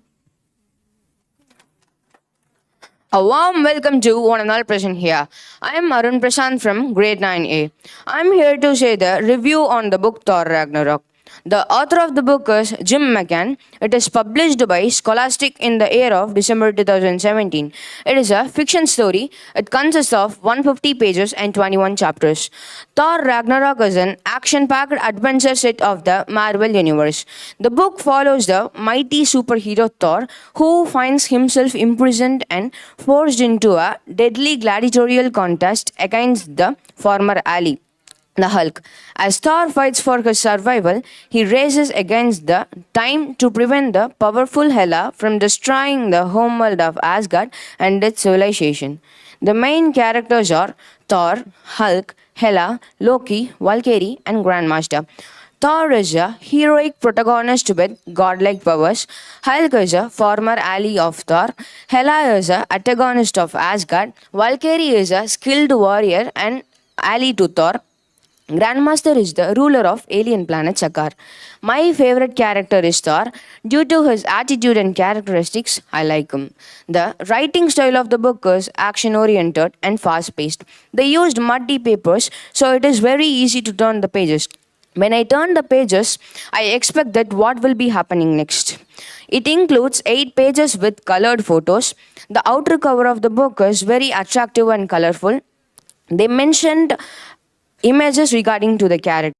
A warm welcome to one and all present here. I am Arun Prasant from grade 9A. I am here to say the review on the book Thor Ragnarok. The author of the book is Jim McCann. It is published by Scholastic in the year of December 2017. It is a fiction story. It consists of 150 pages and 21 chapters. Thor Ragnarok is an action-packed adventure set of the Marvel Universe. The book follows the mighty superhero Thor, who finds himself imprisoned and forced into a deadly gladiatorial contest against the former ally, the Hulk. As Thor fights for his survival, he races against the time to prevent the powerful Hela from destroying the homeworld of Asgard and its civilization. The main characters are Thor, Hulk, Hela, Loki, Valkyrie, and Grandmaster. Thor is a heroic protagonist with godlike powers. Hulk is a former ally of Thor. Hela is a antagonist of Asgard. Valkyrie is a skilled warrior and ally to Thor. Grandmaster is the ruler of alien planet Sakar. My favorite character is Thor. Due to his attitude and characteristics, I like him. The writing style of the book is action oriented and fast paced. They used muddy papers, so it is very easy to turn the pages. When I turn the pages, I expect that what will be happening next. It includes 8 pages with colored photos. The outer cover of the book is very attractive and colorful. They mentioned images regarding to the character.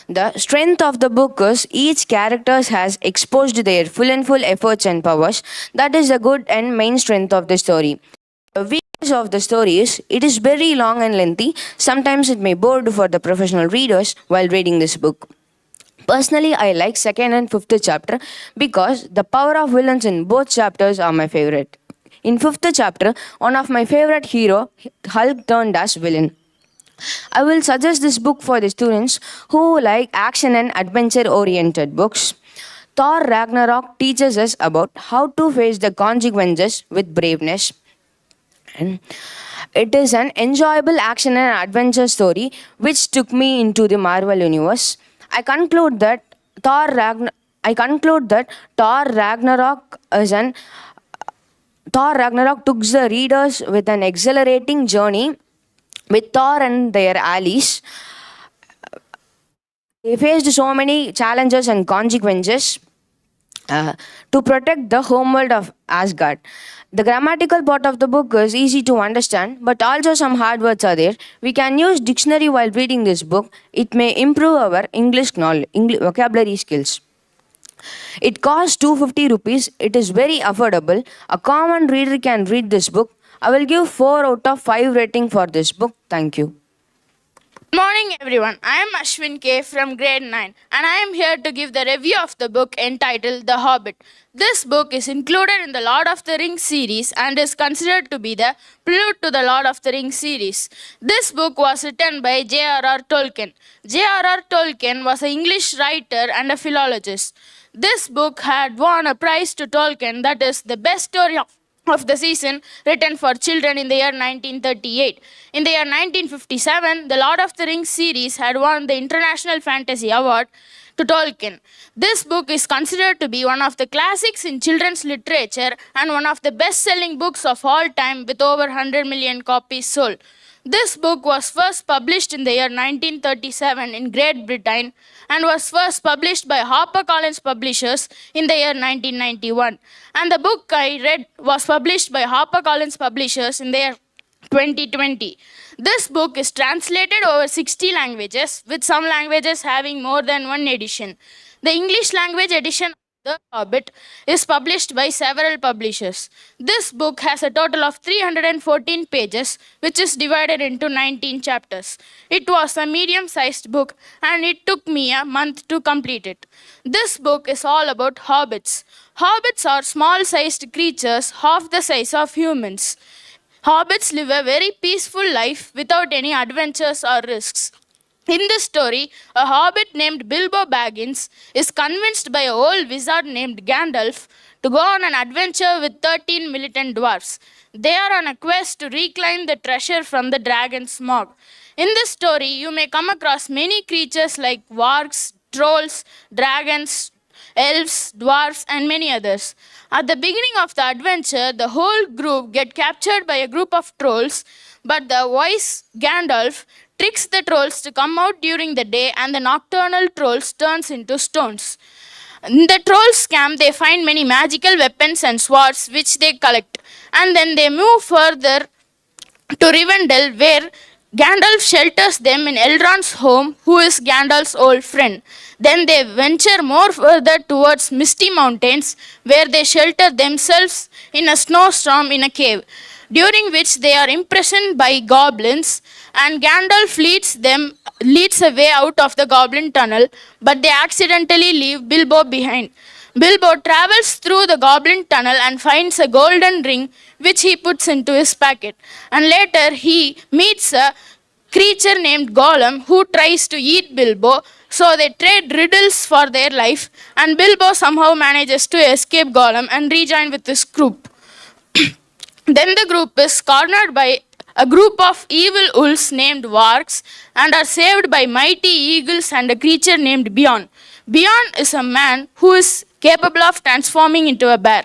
The strength of the book is each character has exposed their full and full efforts and powers. That is the good and main strength of the story. The weakness of the story is it is very long and lengthy. Sometimes it may bore for the professional readers while reading this book. Personally, I like second and fifth chapter because the power of villains in both chapters are my favorite. In fifth chapter, one of my favorite hero, Hulk, turned as villain. I will suggest this book for the students who like action and adventure oriented books. Thor Ragnarok teaches us about how to face the consequences with braveness. And it is an enjoyable action and adventure story which took me into the Marvel universe. I conclude that Thor Ragnarok took the readers with an exhilarating journey with Thor and their allies. They faced so many challenges and consequences to protect the homeworld of Asgard. The grammatical part of the book is easy to understand, but also some hard words are there. We can use dictionary while reading this book. It may improve our English knowledge, vocabulary skills. It costs 250 rupees. It is very affordable. A common reader can read this book. I will give 4 out of 5 rating for this book. Thank you. Good morning, everyone. I am Ashwin K from grade 9, and I am here to give the review of the book entitled The Hobbit. This book is included in the Lord of the Rings series and is considered to be the prelude to the Lord of the Rings series. This book was written by J.R.R. Tolkien. J.R.R. Tolkien was an English writer and a philologist. This book had won a prize to Tolkien, that is, the best story of the season written for children in the year 1938. In the year 1957, the Lord of the Rings series had won the International Fantasy Award to Tolkien. This book is considered to be one of the classics in children's literature and one of the best-selling books of all time with over 100 million copies sold. This book was first published in the year 1937 in Great Britain and was first published by HarperCollins Publishers in the year 1991. And the book I read was published by HarperCollins Publishers in the year 2020. This book is translated over 60 languages, with some languages having more than one edition. The English language edition of The Hobbit is published by several publishers. This book has a total of 314 pages, which is divided into 19 chapters. It was a medium-sized book, and it took me a month to complete it. This book is all about hobbits. Hobbits are small-sized creatures, half the size of humans. Hobbits live a very peaceful life without any adventures or risks. In this story, a hobbit named Bilbo Baggins is convinced by an old wizard named Gandalf to go on an adventure with 13 militant dwarfs. They are on a quest to reclaim the treasure from the dragon Smaug. In this story, you may come across many creatures like wargs, trolls, dragons, elves, dwarfs, and many others. At the beginning of the adventure, the whole group get captured by a group of trolls, but the wise Gandalf tricks the trolls to come out during the day, and the nocturnal trolls turns into stones. In the trolls camp, they find many magical weapons and swords which they collect, and then they move further to Rivendell, where Gandalf shelters them in Elrond's home, who is Gandalf's old friend. Then they venture more further towards Misty Mountains, where they shelter themselves in a snowstorm in a cave, during which they are imprisoned by goblins, and Gandalf leads a way out of the goblin tunnel, but they accidentally leave Bilbo behind. Bilbo travels through the goblin tunnel and finds a golden ring which he puts into his pocket, and later he meets a creature named Gollum who tries to eat Bilbo. So they trade riddles for their life, and Bilbo somehow manages to escape Gollum and rejoin with his group. Then the group is cornered by a group of evil wolves named Wargs and are saved by mighty eagles and a creature named Bjorn. Bjorn is a man who is capable of transforming into a bear.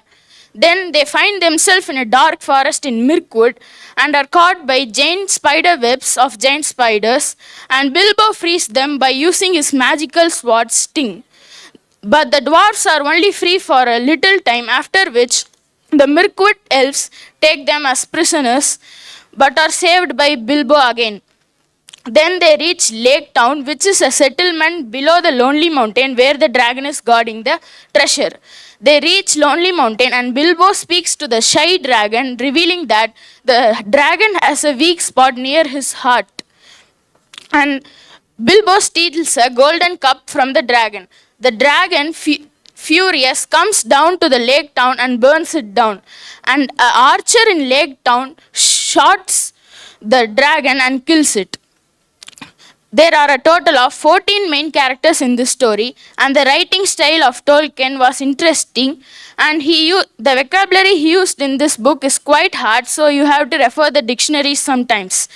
Then they find themselves in a dark forest in Mirkwood and are caught by giant spider webs of giant spiders, and Bilbo frees them by using his magical sword Sting. But the dwarfs are only free for a little time, after which the Mirkwood elves take them as prisoners but are saved by Bilbo again. Then they reach Lake Town, which is a settlement below the Lonely Mountain where the dragon is guarding the treasure. They reach Lonely Mountain and Bilbo speaks to the shy dragon, revealing that the dragon has a weak spot near his heart. And Bilbo steals a golden cup from the dragon. The dragon, furious, comes down to the Lake Town and burns it down. And an archer in Lake Town shoots the dragon and kills it. There are a total of 14 main characters in this story, and the writing style of Tolkien was interesting, and the vocabulary he used in this book is quite hard, so you have to refer the dictionaries sometimes.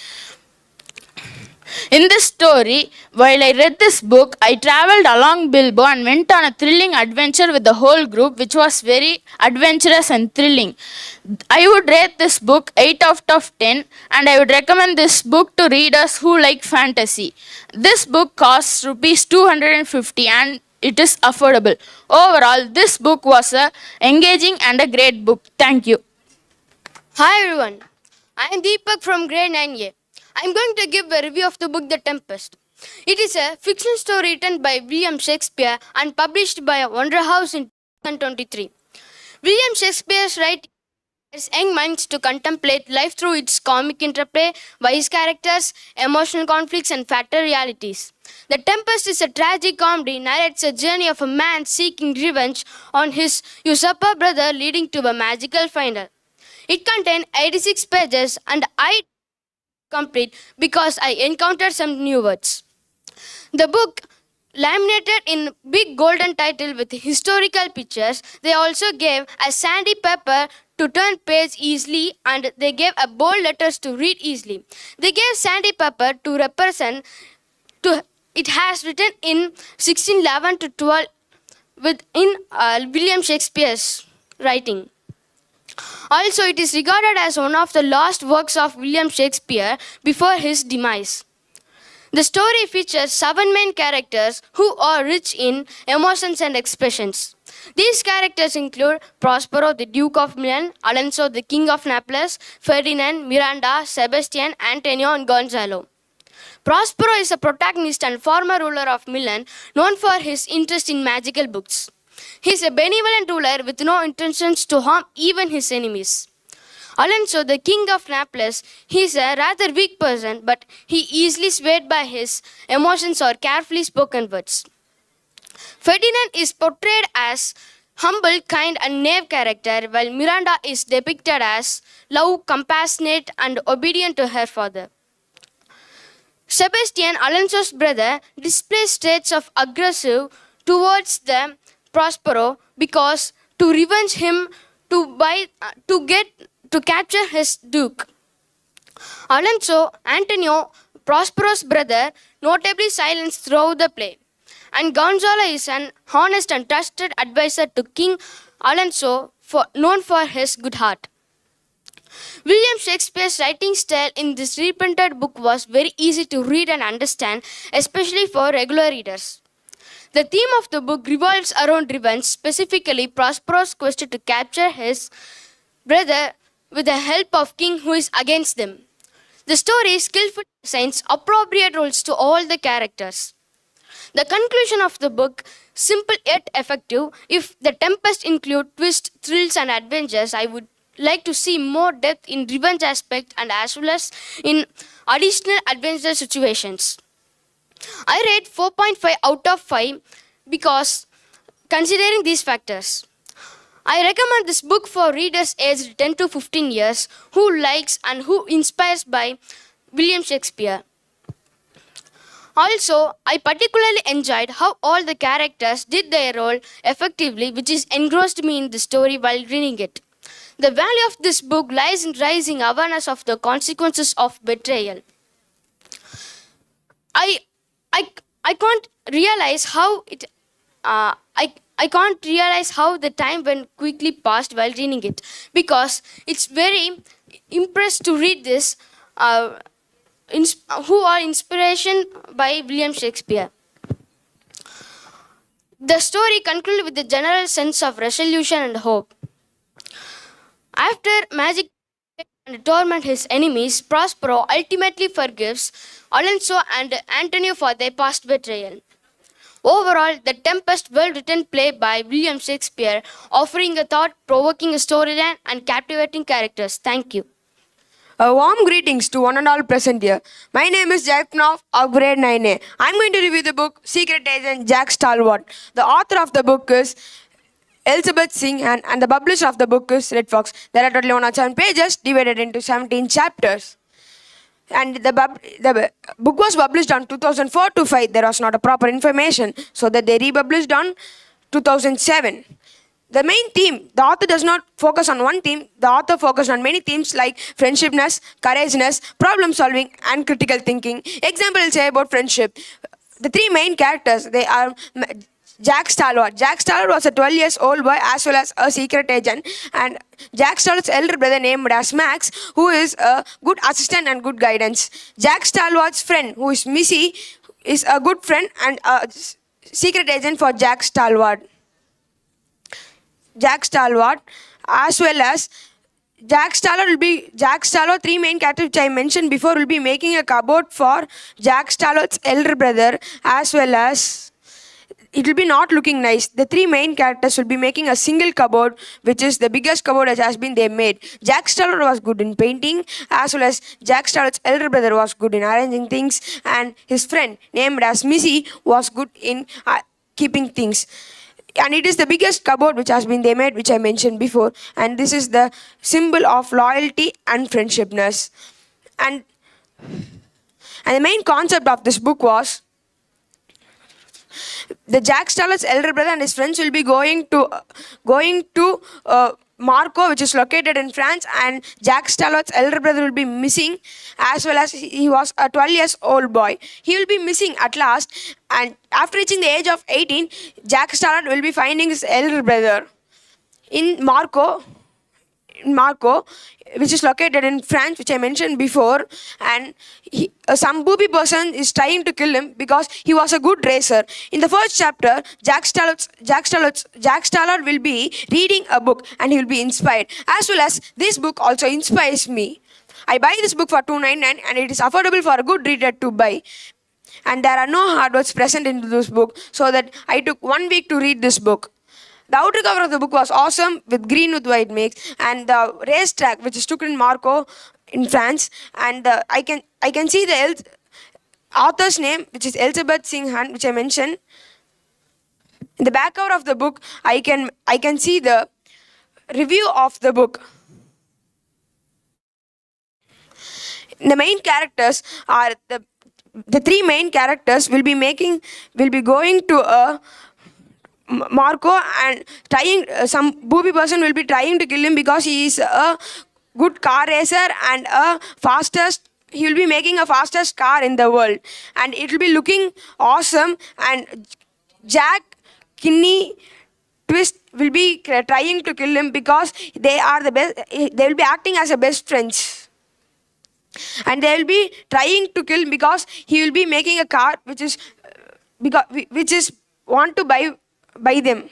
In this story, while I read this book, I traveled along Bilbo and went on a thrilling adventure with the whole group, which was very adventurous and thrilling. I would rate this book 8 out of 10, and I would recommend this book to readers who like fantasy. This book costs rupees 250 and it is affordable. Overall, this book was a engaging and a great book. Thank you. Hi everyone, I am Deepak from grade 9A. I am going to give a review of the book The Tempest. It is a fiction story written by William Shakespeare and published by Wonder House in 2023. William Shakespeare's writing inspires young minds to contemplate life through its comic interplay, wise characters, emotional conflicts, and fatal realities. The Tempest is a tragic comedy, narrates a journey of a man seeking revenge on his usurper brother, leading to a magical final. It contains 86 pages, and I complete because I encountered some new words. The book laminated in big golden title with historical pictures. They also gave a sandy paper to turn page easily, and they gave a bold letters to read easily. They gave sandy paper to represent it has written in 1611 to 12 within William Shakespeare's writing. Also, it is regarded as one of the last works of William Shakespeare before his demise. The story features 7 main characters who are rich in emotions and expressions. These characters include Prospero, the Duke of Milan, Alonso, the King of Naples, Ferdinand, Miranda, Sebastian, Antonio, and Gonzalo. Prospero is a protagonist and former ruler of Milan, known for his interest in magical books. He is a benevolent ruler with no intentions to harm even his enemies. Alonso, the king of Naples, he is a rather weak person, but he easily swayed by his emotions or carefully spoken words. Ferdinand is portrayed as humble, kind, and naive character, while Miranda is depicted as love, compassionate, and obedient to her father. Sebastian, Alonso's brother, displays traits of aggressive towards the Prospero because to revenge him to capture his duke. Alonso, Antonio, Prospero's brother, notably silenced throughout the play. And Gonzalo is an honest and trusted advisor to King Alonso, known for his good heart. William Shakespeare's writing style in this reprinted book was very easy to read and understand, especially for regular readers. The theme of the book revolves around revenge, specifically Prospero's quest to capture his brother with the help of king who is against them. The story skillfully assigns appropriate roles to all the characters. The conclusion of the book, simple yet effective. If The Tempest include twists, thrills, and adventures, I would like to see more depth in revenge aspect and as well as in additional adventure situations. I rate 4.5 out of 5 because considering these factors. I recommend this book for readers aged 10 to 15 years who likes and who inspires by William Shakespeare. Also, I particularly enjoyed how all the characters did their role effectively, which is engrossed me in the story while reading it. The value of this book lies in raising awareness of the consequences of betrayal. I, I, I can't realize how it. I can't realize how the time went quickly past while reading it, because it's very impressed to read this. Who are inspiration by William Shakespeare. The story concludes with a general sense of resolution and hope. After magic and torment his enemies, Prospero ultimately forgives Alonso and Antonio for their past betrayal. Overall, The Tempest, well-written play by William Shakespeare, offering a thought-provoking storyline and captivating characters. Thank you. A warm greetings to one and all present here. My name is Jack Knopf of grade 9A. I'm going to review the book Secret Agent Jack Stalwart. The author of the book is Elizabeth Singh and the publisher of the book is Red Fox. There are totally 107 pages divided into 17 chapters. And the book was published on 2004 to 5. There was not a proper information, so that they republished on 2007. The main theme, the author does not focus on one theme. The author focused on many themes like friendshipness, courageousness, problem solving, and critical thinking. Example, I'll say about friendship. The three main characters, they are Jack Stalwart. Jack Stalwart was a 12 years old boy as well as a secret agent, and Jack Stalwart's elder brother named as Max, who is a good assistant and good guidance. Jack Stalwart's friend, who is Missy, is a good friend and a secret agent for Jack Stalwart. Jack Stalwart, as well as Jack Stalwart, three main characters which I mentioned before, will be making a cupboard for Jack Stalwart's elder brother, as well as it will be not looking nice. The three main characters will be making a single cupboard, which is the biggest cupboard that has been they made. Jack Stalwart was good in painting, as well as Jack Stalwart's elder brother was good in arranging things, and his friend named as Missy was good in keeping things. And it is the biggest cupboard which has been they made, which I mentioned before, and this is the symbol of loyalty and friendshipness. And the main concept of this book was the Jack Stalwart's elder brother and his friends will be going to Marco, which is located in France, and Jack Stalwart's elder brother will be missing, as well as he was a 12 years old boy. He will be missing at last, and after reaching the age of 18, Jack Stalwart will be finding his elder brother in Marco, which is located in France, which I mentioned before, and some booby person is trying to kill him because he was a good racer. In the first chapter, Jack Stalwart will be reading a book and he will be inspired. As well as this book also inspires me. I buy this book for $2.99 and it is affordable for a good reader to buy. And there are no hard words present in this book, so that I took 1 week to read this book. The outer cover of the book was awesome with green with white mix, and the racetrack which is took in Marco in France, and I can see the author's name, which is Elizabeth Singh, which I mentioned. In the back cover of the book, I can see the review of the book. The main characters are the three main characters will be going to a Marco, and some booby person will be trying to kill him because he is a good car racer and he will be making a fastest car in the world, and it will be looking awesome. And Jack, Kinney, Twist will be trying to kill him because they are the best. They will be acting as a best friends, and they will be trying to kill him because he will be making a car which is want to buy them.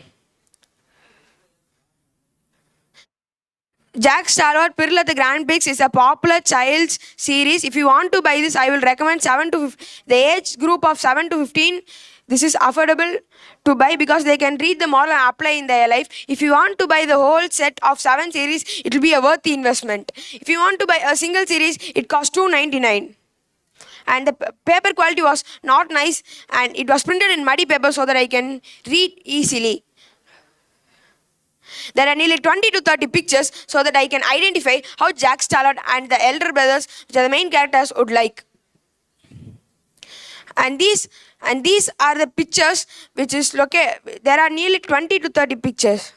Jack Stalwart, Pirl at the Grand Prix is a popular child's series. If you want to buy this, I will recommend the age group of 7 to 15. This is affordable to buy because they can read the moral and apply in their life. If you want to buy the whole set of 7 series, it will be a worthy investment. If you want to buy a single series, it costs $2.99. And the paper quality was not nice, and it was printed in muddy paper so that I can read easily. There are nearly 20 to 30 pictures so that I can identify how Jack Stalwart and the elder brothers, which are the main characters, would like. And these are the pictures which is located. There are nearly 20 to 30 pictures.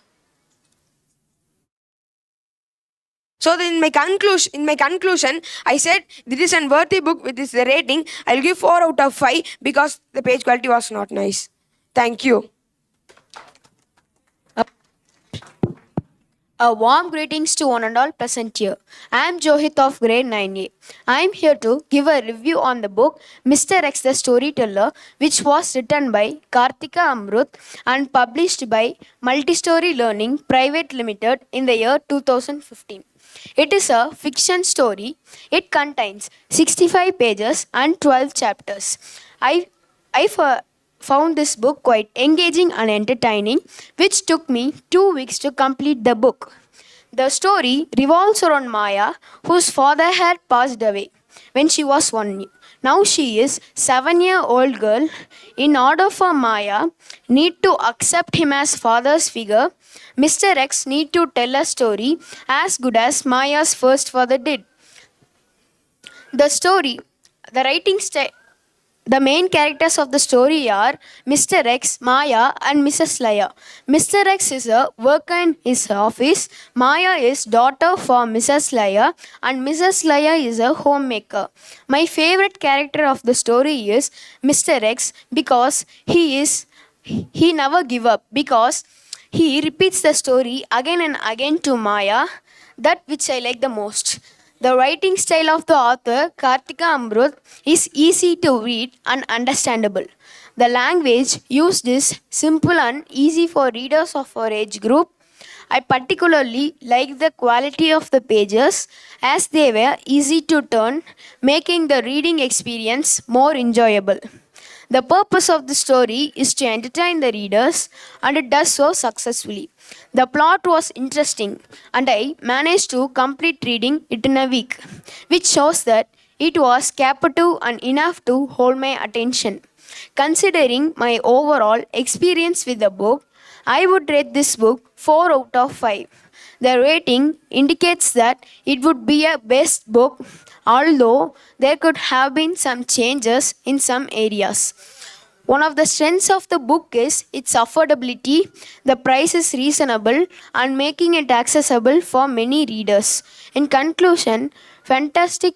So in my conclusion, I said this is a worthy book with this rating. I'll give 4 out of 5 because the page quality was not nice. Thank you. A warm greetings to one and all present here. I am Johit of grade 9A. I am here to give a review on the book Mr. X the Storyteller, which was written by Kartika Amrut and published by Multistory Learning Private Limited in the year 2015. It is a fiction story. It contains 65 pages and 12 chapters. I found this book quite engaging and entertaining, which took me 2 weeks to complete the book. The story revolves around Maya, whose father had passed away when she was 1 year. Now she is 7-year-old girl. In order for Maya need to accept him as father's figure, Mr. X need to tell a story as good as Maya's first father did. The main characters of the story are Mr. X, Maya, and Mrs. Laya. Mr. X is a worker in his office. Maya is daughter for Mrs. Laya, and Mrs. Laya is a homemaker. My favorite character of the story is Mr. X because he never give up, because he repeats the story again and again to Maya, that which I like the most. The writing style of the author, Kartika Amrut, is easy to read and understandable. The language used is simple and easy for readers of our age group. I particularly like the quality of the pages as they were easy to turn, making the reading experience more enjoyable. The purpose of the story is to entertain the readers, and it does so successfully. The plot was interesting, and I managed to complete reading it in a week, which shows that it was captive and enough to hold my attention. Considering my overall experience with the book, I would rate this book 4 out of 5. The rating indicates that it would be a best book, although there could have been some changes in some areas. One of the strengths of the book is its affordability. The price is reasonable and making it accessible for many readers. In conclusion, Mr.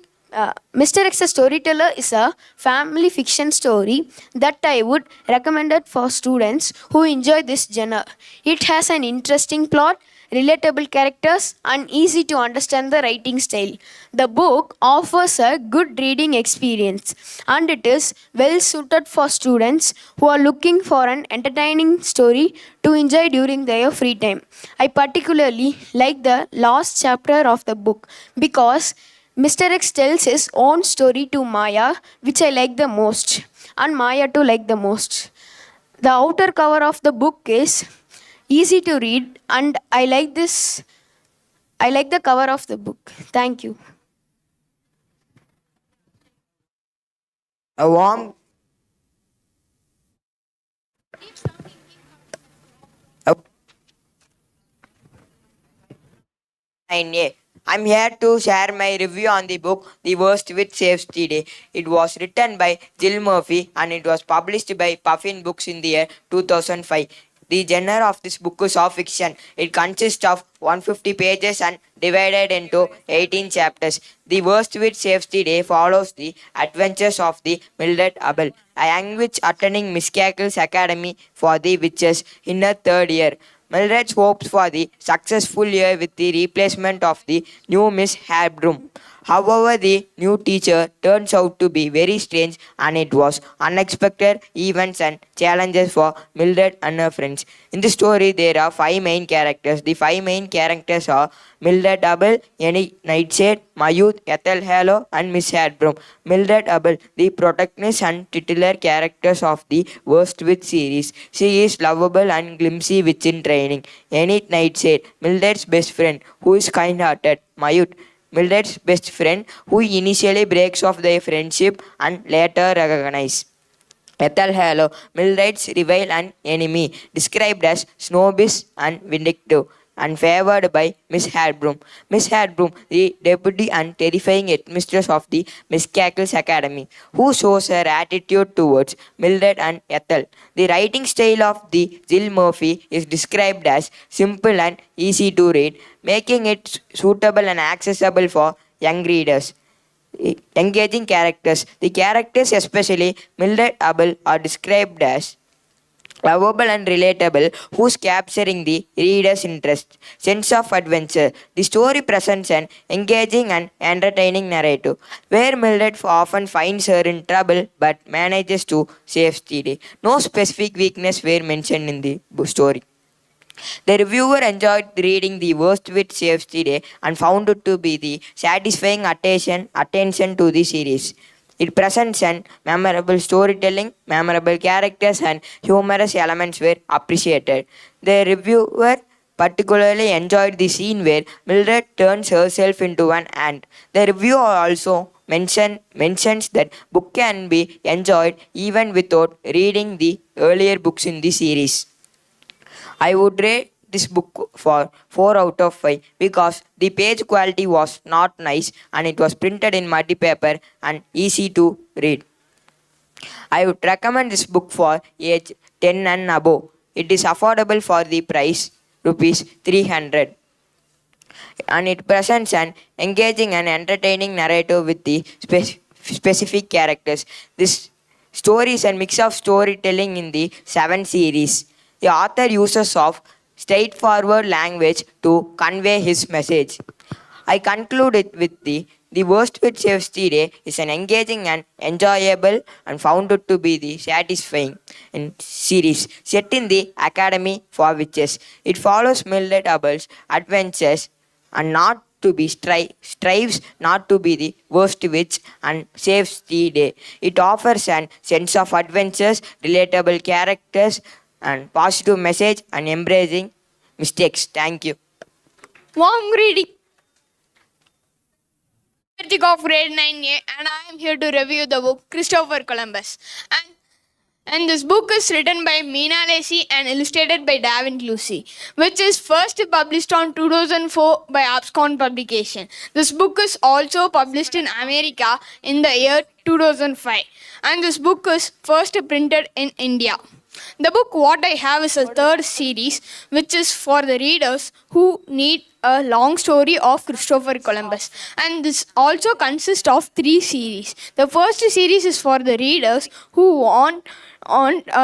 X the Storyteller is a family fiction story that I would recommend it for students who enjoy this genre. It has an interesting plot, relatable characters, and easy to understand the writing style. The book offers a good reading experience, and it is well suited for students who are looking for an entertaining story to enjoy during their free time. I particularly like the last chapter of the book because Mr. X tells his own story to Maya, which I like the most, and Maya too like the most. The outer cover of the book is easy to read, and I like the cover of the book. Thank you. A warm I'm here to share my review on the book The Worst Witch Saves the Day. It was written by Jill Murphy and it was published by Puffin Books in the year 2005. The genre of this book is of fiction. It consists of 150 pages and divided into 18 chapters. The Worst Witch Saves the Day follows the adventures of the Mildred Abel, a young witch attending Miss Cackle's Academy for the Witches in her 3rd year. Mildred hopes for the successful year with the replacement of the new Miss Harbroom. However, the new teacher turns out to be very strange and it was unexpected events and challenges for Mildred and her friends. In the story, there are 5 main characters. The 5 main characters are Mildred Abel, Annie Nightshade, Mayut, Ethel Halo, and Miss Harbroom. Mildred Abel, the protagonist and titular characters of the Worst Witch series. She is lovable and glimpsy witch in training. Annie Nightshade, Mildred's best friend, who is kind-hearted. Mayut, Mildred's best friend, who initially breaks off their friendship and later recognizes. Ethel Halo, Mildred's rival and enemy, described as snobbish and vindictive. and favored by Miss Hadbroom. Miss Hadbroom, the deputy and terrifying headmistress of the Miss Cackle's Academy, who shows her attitude towards Mildred and Ethel. The writing style of the Jill Murphy is described as simple and easy to read, making it suitable and accessible for young readers. Engaging characters. The characters, especially Mildred Abel, are described as lovable and relatable, who's capturing the reader's interest, sense of adventure. The story presents an engaging and entertaining narrative, where Mildred often finds her in trouble but manages to save the day. No specific weakness were mentioned in the story. The reviewer enjoyed reading The Worst Wit Saves the Day and found it to be the satisfying attention to the series. It presents an memorable storytelling, memorable characters, and humorous elements were appreciated. The reviewer particularly enjoyed the scene where Mildred turns herself into an ant. The reviewer also mentions that book can be enjoyed even without reading the earlier books in the series. I would rate this book for 4 out of 5 because the page quality was not nice and it was printed in muddy paper and easy to read. I would recommend this book for age 10 and above. It is affordable for the price rupees 300 and it presents an engaging and entertaining narrative with the specific characters. This story is a mix of storytelling in the 7 series. The author uses of straightforward language to convey his message. I conclude it with the Worst Wit Saves the Day is an engaging and enjoyable and found it to be the satisfying series set in the Academy for Witches. It follows Mildred Abel's adventures and not to be strives not to be the worst witch and saves the day. It offers an sense of adventures, relatable characters, and positive message and embracing mistakes. Thank you. Warm greeting. Critic of grade 9A, and I am here to review the book Christopher Columbus. And this book is written by Mina Lacy and illustrated by David Lucy, which is first published on 2004 by Abscon Publication. This book is also published in America in the year 2005, and this book is first printed in India. The book what I have is a 3rd series, which is for the readers who need a long story of Christopher Columbus, and this also consists of 3 series. The first series is for the readers who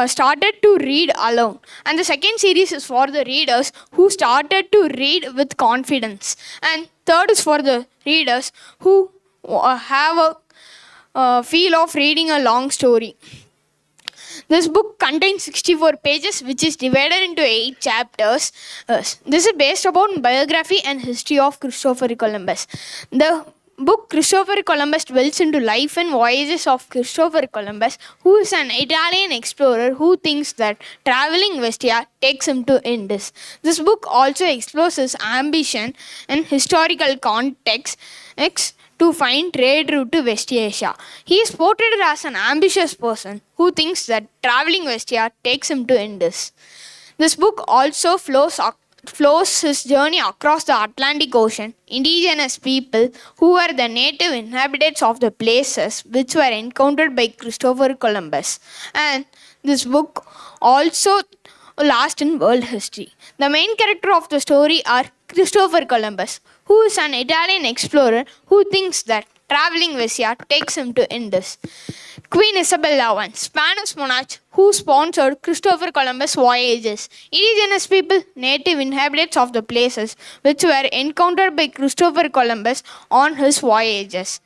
started to read alone, and the second series is for the readers who started to read with confidence, and third is for the readers who have a feel of reading a long story. This book contains 64 pages, which is divided into 8 chapters. This is based upon biography and history of Christopher Columbus. The book Christopher Columbus dwells into life and voyages of Christopher Columbus, who is an Italian explorer who thinks that traveling westward takes him to Indies. This book also explores his ambition and historical context to find trade route to West Asia. He is portrayed as an ambitious person who thinks that traveling westward takes him to Indies. This book also flows his journey across the Atlantic Ocean, indigenous people who were the native inhabitants of the places which were encountered by Christopher Columbus. And this book also lasts in world history. The main character of the story are Christopher Columbus, who is an Italian explorer who thinks that traveling westward takes him to Indies. Queen Isabella I, Spanish monarch who sponsored Christopher Columbus' voyages. Indigenous people, native inhabitants of the places which were encountered by Christopher Columbus on his voyages.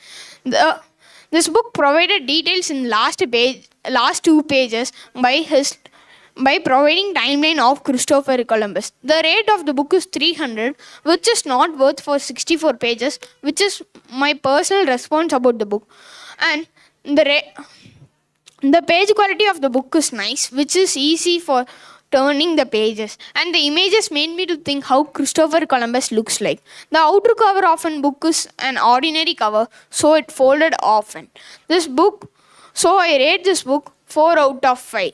This book provided details in last 2 pages by providing timeline of Christopher Columbus. The rate of the book is 300, which is not worth for 64 pages, which is my personal response about the book. And the page quality of the book is nice, which is easy for turning the pages, and the images made me to think how Christopher Columbus looks like. The outer cover of a book is an ordinary cover, so it folded often. I rate this book 4 out of 5.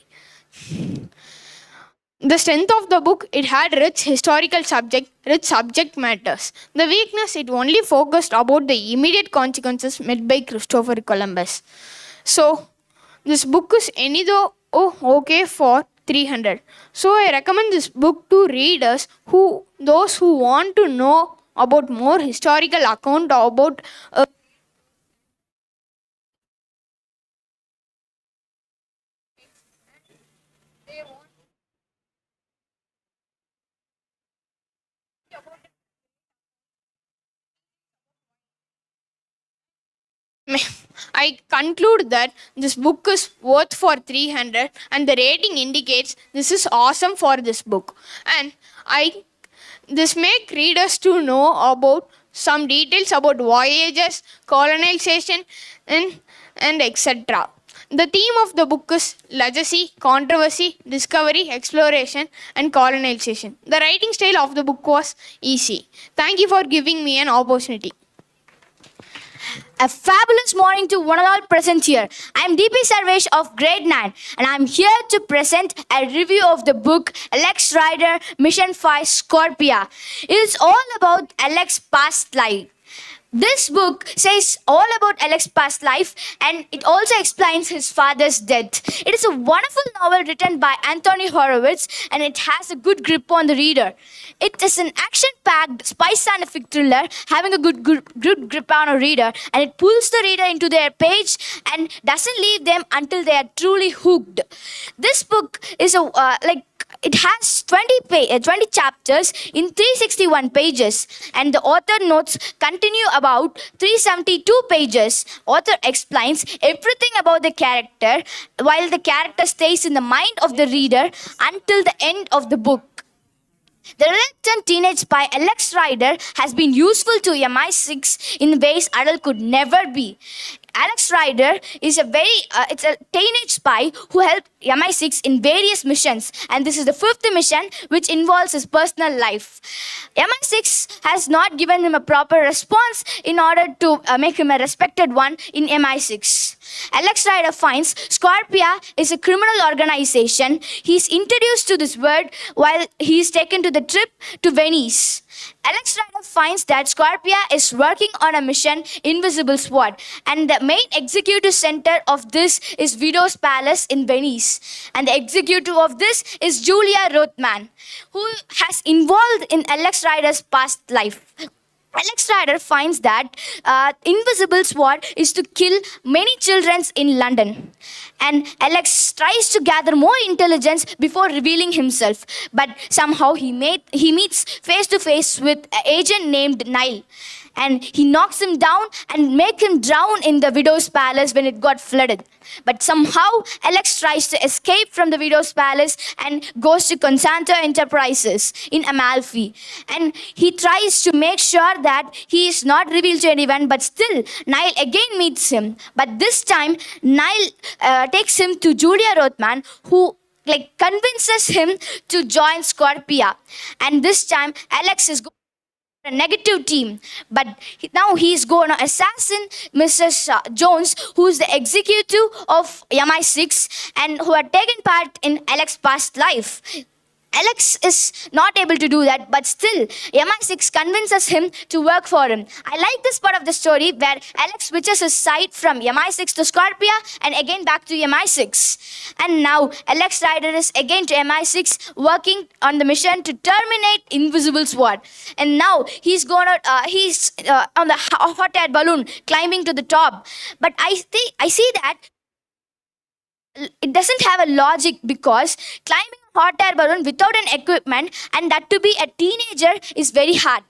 The strength of the book, it had rich subject matters. The weakness, it only focused about the immediate consequences met by Christopher Columbus. So, this book is okay for 300. So, I recommend this book to readers those who want to know about more historical account about I conclude that this book is worth for 300 and the rating indicates this is awesome for this book. And this make readers to know about some details about voyages, colonization and etc. The theme of the book is legacy, controversy, discovery, exploration and colonization. The writing style of the book was easy. Thank you for giving me an opportunity. A fabulous morning to one and all present here. I am DP Sarvesh of grade 9 and I am here to present a review of the book Alex Rider Mission 5 Scorpia. It is all about Alex's past life. This book says all about Alex's past life and it also explains his father's death. It is a wonderful novel written by Anthony Horowitz and it has a good grip on the reader. It is an action-packed spy scientific thriller having a good grip on a reader and it pulls the reader into their page and doesn't leave them until they are truly hooked. This book is it has 20 chapters in 361 pages and the author notes continue about 372 pages. Author explains everything about the character while the character stays in the mind of the reader until the end of the book. The reluctant teenage spy Alex Rider has been useful to MI6 in ways adult could never be. Alex Rider is a teenage spy who helped MI6 in various missions and this is the 5th mission which involves his personal life. MI6 has not given him a proper response in order to make him a respected one in MI6. Alex Rider finds Scorpia is a criminal organization. He is introduced to this world while he is taken to the trip to Venice. Alex Rider finds that Scorpia is working on a mission, Invisible Sword, and the main executive center of this is Widow's Palace in Venice. And the executive of this is Julia Rothman, who has involved in Alex Rider's past life. Alex Rider finds that Invisible Sword is to kill many children in London. And Alex tries to gather more intelligence before revealing himself. But somehow he meets face to face with an agent named Nile. And he knocks him down and makes him drown in the Widow's Palace when it got flooded. But somehow Alex tries to escape from the Widow's Palace and goes to Constanto Enterprises in Amalfi. And he tries to make sure that he is not revealed to anyone, but still Nile again meets him. But this time Nile takes him to Julia Rothman, who convinces him to join Scorpia. And this time Alex is a negative team, but now he's going to assassin Mrs. Jones, who is the executive of MI6 and who had taken part in Alex's past life. Alex is not able to do that, but still MI6 convinces him to work for him. I like this part of the story where Alex switches his side from MI6 to Scorpia and again back to MI6. And now Alex Rider is again to MI6 working on the mission to terminate Invisible Sword. And now he's on the hot air balloon climbing to the top. But I see that it doesn't have a logic because climbing a hot air balloon without an equipment and that to be a teenager is very hard.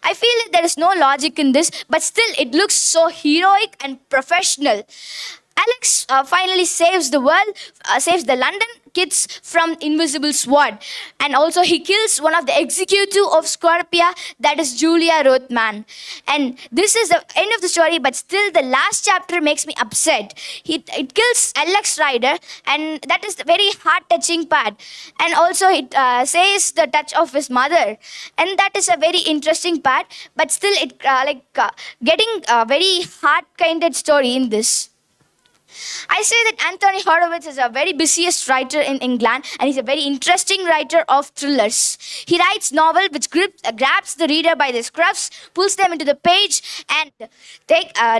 I feel that there is no logic in this, but still it looks so heroic and professional. Alex finally saves the world, saves the London kids from Invisible Sword. And also he kills one of the executive of Scorpia, that is Julia Rothman. And this is the end of the story, but still the last chapter makes me upset. It kills Alex Rider, and that is the very heart-touching part. And also it says the touch of his mother. And that is a very interesting part, but still it getting a very heart-kinded story in this. I say that Anthony Horowitz is a very busiest writer in England and he's a very interesting writer of thrillers. He writes novel which grabs the reader by the scruffs, pulls them into the page and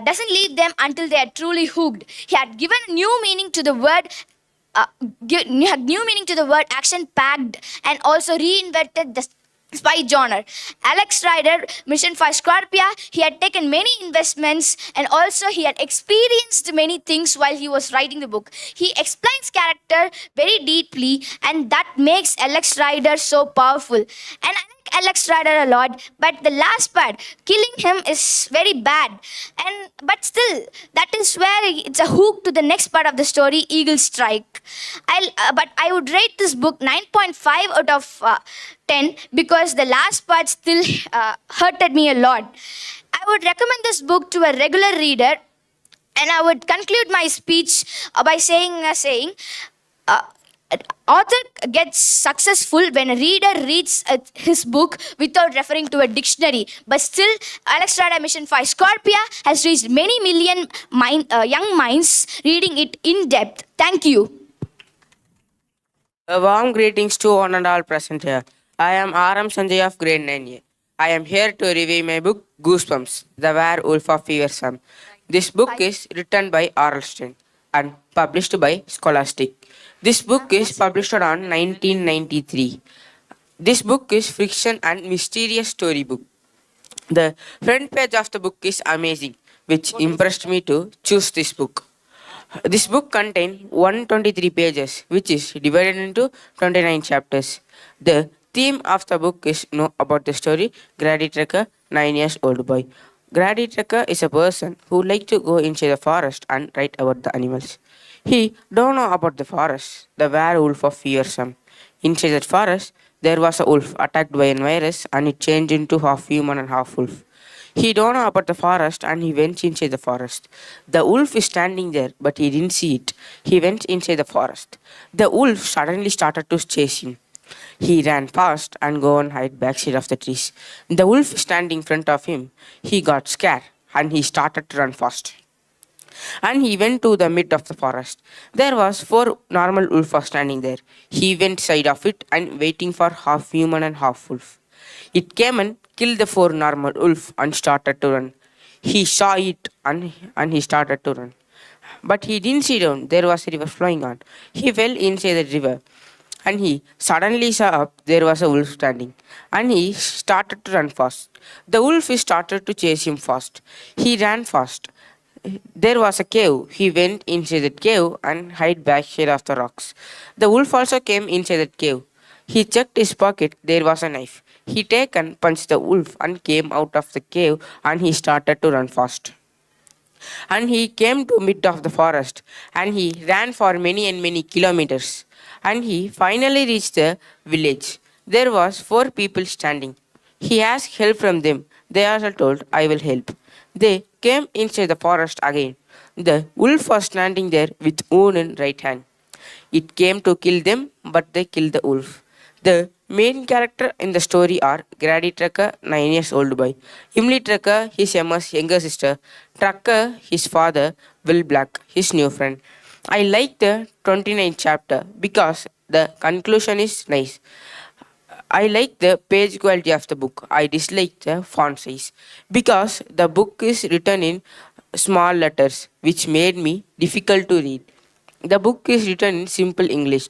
doesn't leave them until they are truly hooked. He had given new meaning to the word action packed and also reinvented the spy genre. Alex Rider, Mission 5 Scorpia, he had taken many investments and also he had experienced many things while he was writing the book. He explains character very deeply and that makes Alex Rider so powerful. And I like Alex Rider a lot, but the last part, killing him is very bad. But still, that is where it's a hook to the next part of the story, Eagle Strike. But I would rate this book 9.5 out of 10 because the last part still hurted me a lot. I would recommend this book to a regular reader, and I would conclude my speech by saying author gets successful when a reader reads his book without referring to a dictionary. But still, Alex Rider Mission 5 Scorpia has reached many million young minds reading it in depth. Thank you. A warm greetings to one and all present here. I am R.M. Sanjay of grade 9A. I am here to review my book Goosebumps, The Werewolf of Fearsome. This book is written by R.L. Stine and published by Scholastic. This book is published on 1993. This book is fiction and mysterious storybook. The front page of the book is amazing, which impressed me to choose this book. This book contains 123 pages, which is divided into 29 chapters. The theme of the book is about the story Grady Trucker, 9 years old boy. Grady Trucker is a person who likes to go inside the forest and write about the animals. He don't know about the forest, the werewolf of fearsome. Inside that forest, there was a wolf attacked by a virus and it changed into half human and half wolf. He don't know about the forest and he went inside the forest. The wolf is standing there but he didn't see it. He went inside the forest. The wolf suddenly started to chase him. He ran fast and go and hide backside of the trees. The wolf standing in front of him, he got scared and he started to run fast. And he went to the mid of the forest. There was 4 normal wolves standing there. He went side of it and waiting for half human and half wolf. It came and killed the 4 normal wolf and started to run. He saw it and he started to run. But he didn't see down. There was a river flowing on. He fell inside the river. And he suddenly saw up there was a wolf standing. And he started to run fast. The wolf started to chase him fast. He ran fast. There was a cave. He went inside that cave and hid back here of the rocks. The wolf also came inside that cave. He checked his pocket. There was a knife. He take and punched the wolf and came out of the cave and he started to run fast. And he came to mid of the forest and he ran for many and many kilometers. And he finally reached the village. There was 4 people standing. He asked help from them. They also told, I will help. They came inside the forest again. The wolf was standing there with wound in right hand. It came to kill them, but they killed the wolf. The main character in the story are Grady Trucker, 9 years old boy, Emily Trucker, his Emma's younger sister, Trucker, his father, Will Black, his new friend. I like the 29th chapter because the conclusion is nice. I like the page quality of the book. I dislike the font size because the book is written in small letters which made me difficult to read. The book is written in simple English.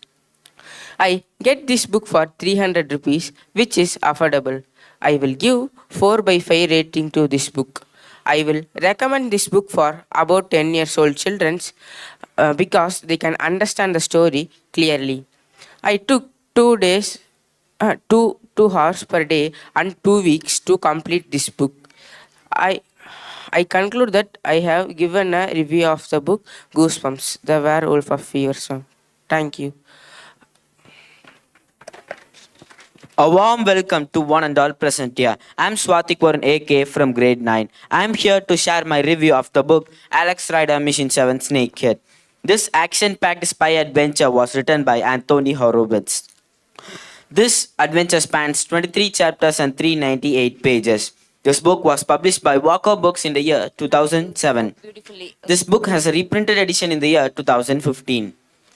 I get this book for 300 rupees which is affordable. I will give 4/5 rating to this book. I will recommend this book for about 10 years old children because they can understand the story clearly. I took 2 days 2 hours per day and 2 weeks to complete this book. I conclude that I have given a review of the book Goosebumps, The Werewolf of Fearsome. Thank you. A warm welcome to one and all present here. I am Swatik Varan AK from grade 9. I am here to share my review of the book Alex Rider Mission 7 Snakehead. This action-packed spy adventure was written by Anthony Horowitz. This adventure spans 23 chapters and 398 pages. This book was published by Walker Books in the year 2007. This book has a reprinted edition in the year 2015.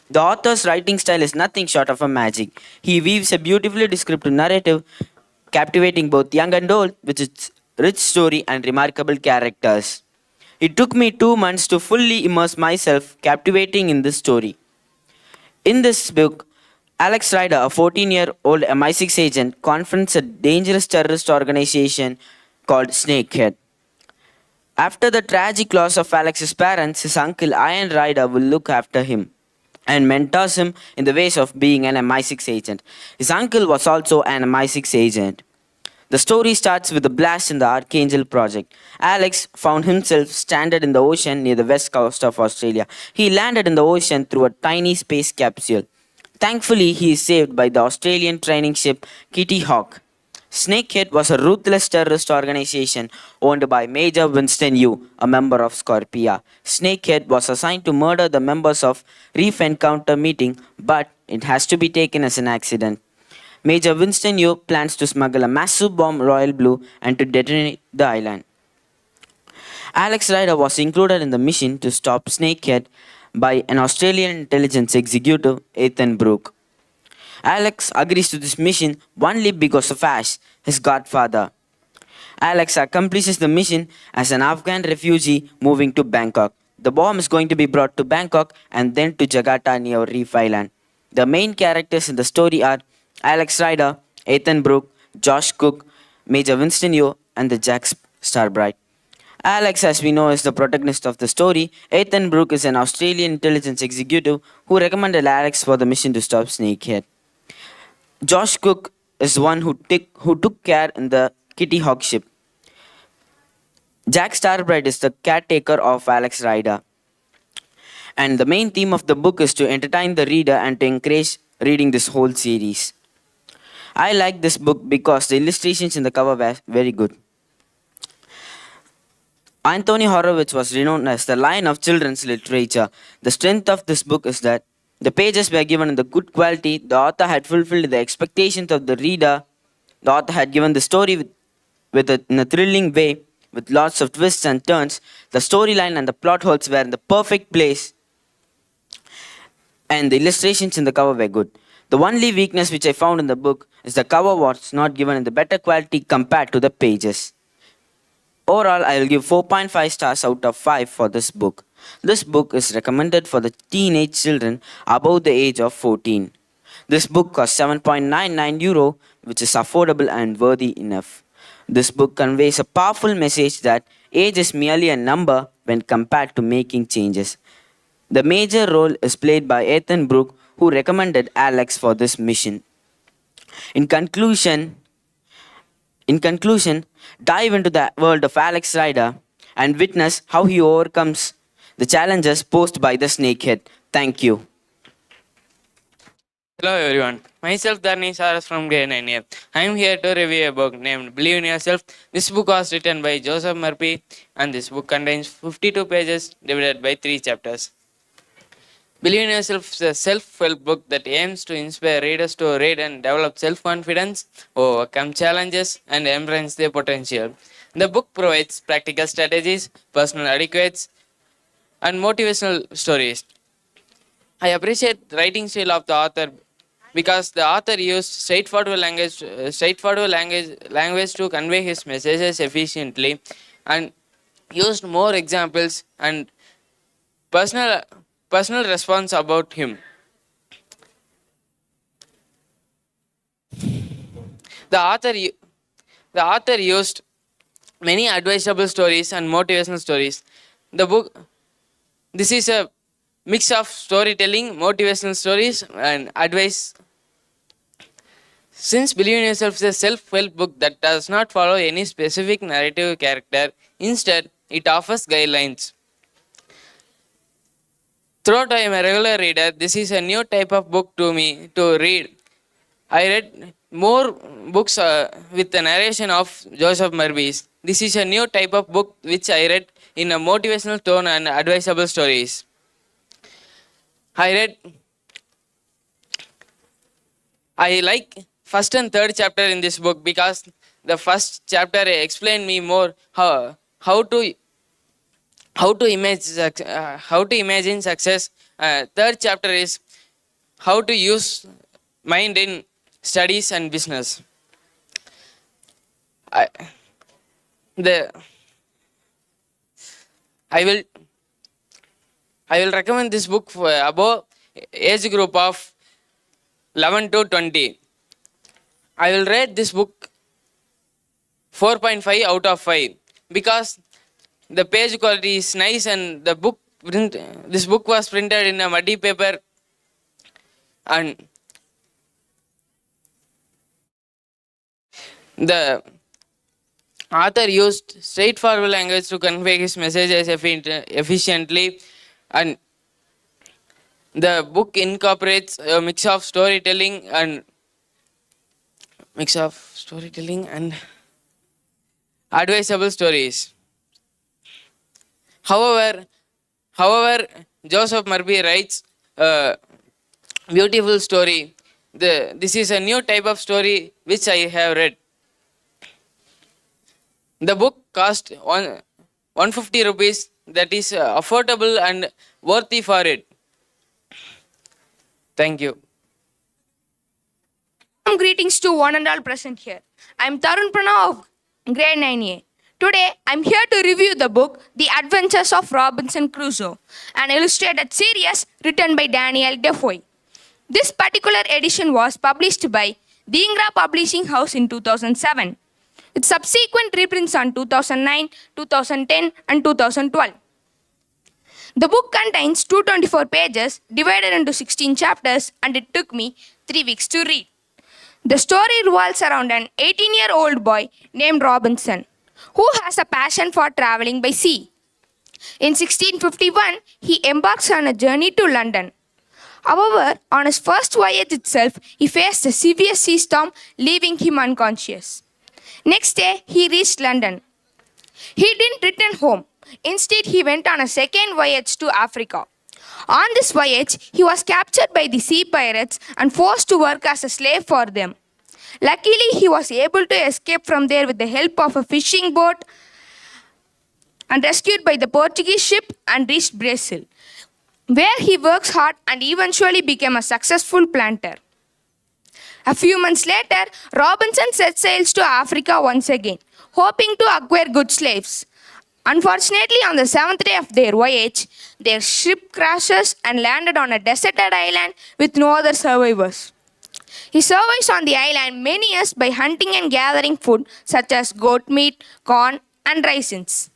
The author's writing style is nothing short of a magic. He weaves a beautifully descriptive narrative, captivating both young and old with its rich story and remarkable characters. It took me 2 months to fully immerse myself, captivating in this story. In this book, Alex Rider, a 14-year-old MI6 agent, confronts a dangerous terrorist organization called Snakehead. After the tragic loss of Alex's parents, his uncle Ian Rider will look after him and mentors him in the ways of being an MI6 agent. His uncle was also an MI6 agent. The story starts with a blast in the Archangel project. Alex found himself stranded in the ocean near the west coast of Australia. He landed in the ocean through a tiny space capsule. Thankfully, he is saved by the Australian training ship Kitty Hawk. Snakehead was a ruthless terrorist organization owned by Major Winston Yu, a member of Scorpia. Snakehead was assigned to murder the members of Reef Encounter meeting, but it has to be taken as an accident. Major Winston Yu plans to smuggle a massive bomb Royal Blue and to detonate the island. Alex Rider was included in the mission to stop Snakehead by an Australian intelligence executive, Ethan Brooke. Alex agrees to this mission only because of Ash, his godfather. Alex accomplishes the mission as an Afghan refugee moving to Bangkok. The bomb is going to be brought to Bangkok and then to Jakarta near Reef Island. The main characters in the story are Alex Rider, Ethan Brooke, Josh Cook, Major Winston Yu, and the Jack Starbright. Alex, as we know, is the protagonist of the story. Ethan Brooke is an Australian intelligence executive who recommended Alex for the mission to stop Snakehead. Josh Cook is one who took care in the Kitty Hawk ship. Jack Starbright is the caretaker of Alex Rider. And the main theme of the book is to entertain the reader and to encourage reading this whole series. I like this book because the illustrations in the cover were very good. Anthony Horowitz was renowned as the lion of children's literature. The strength of this book is that the pages were given in the good quality. The author had fulfilled the expectations of the reader. The author had given the story in a thrilling way with lots of twists and turns. The storyline and the plot holes were in the perfect place. And the illustrations in the cover were good. The only weakness which I found in the book is the cover was not given in the better quality compared to the pages. Overall, I will give 4.5 stars out of 5 for this book. This book is recommended for the teenage children above the age of 14. This book costs €7.99, which is affordable and worthy enough. This book conveys a powerful message that age is merely a number when compared to making changes. The major role is played by Ethan Brooke, who recommended Alex for this mission. In conclusion, dive into the world of Alex Rider and witness how he overcomes the challenges posed by the Snakehead. Thank you. Hello everyone, myself Dharni Saras from grade 9A. I am here to review a book named Believe in Yourself. This book was written by Joseph Murphy and this book contains 52 pages divided by 3 chapters. Believe in Yourself is a self-help book that aims to inspire readers to read and develop self-confidence, overcome challenges, and embrace their potential. The book provides practical strategies, personal adequates, and motivational stories. I appreciate the writing style of the author because the author used straightforward language to convey his messages efficiently and used more examples and personal response about him. The author used many advisable stories and motivational stories. This is a mix of storytelling, motivational stories, and advice. Since Believe in Yourself is a self-help book that does not follow any specific narrative character, instead, it offers guidelines. Throughout I am a regular reader, this is a new type of book to me to read. I read more books with the narration of Joseph Murphy. This is a new type of book which I read in a motivational tone and advisable stories. I like first and third chapter in this book because the first chapter explained me more how to imagine success. Third chapter is how to use mind in studies and business. I, the I will I will recommend this book for above age group of 11 to 20. I will rate this book 4.5 out of 5 because the page quality is nice and this book was printed in a muddy paper and the author used straightforward language to convey his messages efficiently, and the book incorporates a mix of storytelling and advisable stories. However, Joseph Murphy writes a beautiful story. This is a new type of story which I have read. The book cost 150 rupees. That is affordable and worthy for it. Thank you. Greetings to one and all present here. I'm Tarun Pranav of grade 9A. Today, I'm here to review the book The Adventures of Robinson Crusoe, an illustrated series written by Daniel Defoe. This particular edition was published by Dhingra Publishing House in 2007, with subsequent reprints on 2009, 2010, and 2012. The book contains 224 pages divided into 16 chapters, and it took me 3 weeks to read. The story revolves around an 18-year-old boy named Robinson, who has a passion for traveling by sea. In 1651, he embarks on a journey to London. However, on his first voyage itself, he faced a severe sea storm, leaving him unconscious. Next day, he reached London. He didn't return home. Instead, he went on a second voyage to Africa. On this voyage, he was captured by the sea pirates and forced to work as a slave for them. Luckily, he was able to escape from there with the help of a fishing boat and rescued by the Portuguese ship and reached Brazil, where he works hard and eventually became a successful planter. A few months later, Robinson set sails to Africa once again, hoping to acquire good slaves. Unfortunately, on the 7th day of their voyage, their ship crashes and landed on a deserted island with no other survivors. He survives on the island many years by hunting and gathering food such as goat meat, corn, and raisins.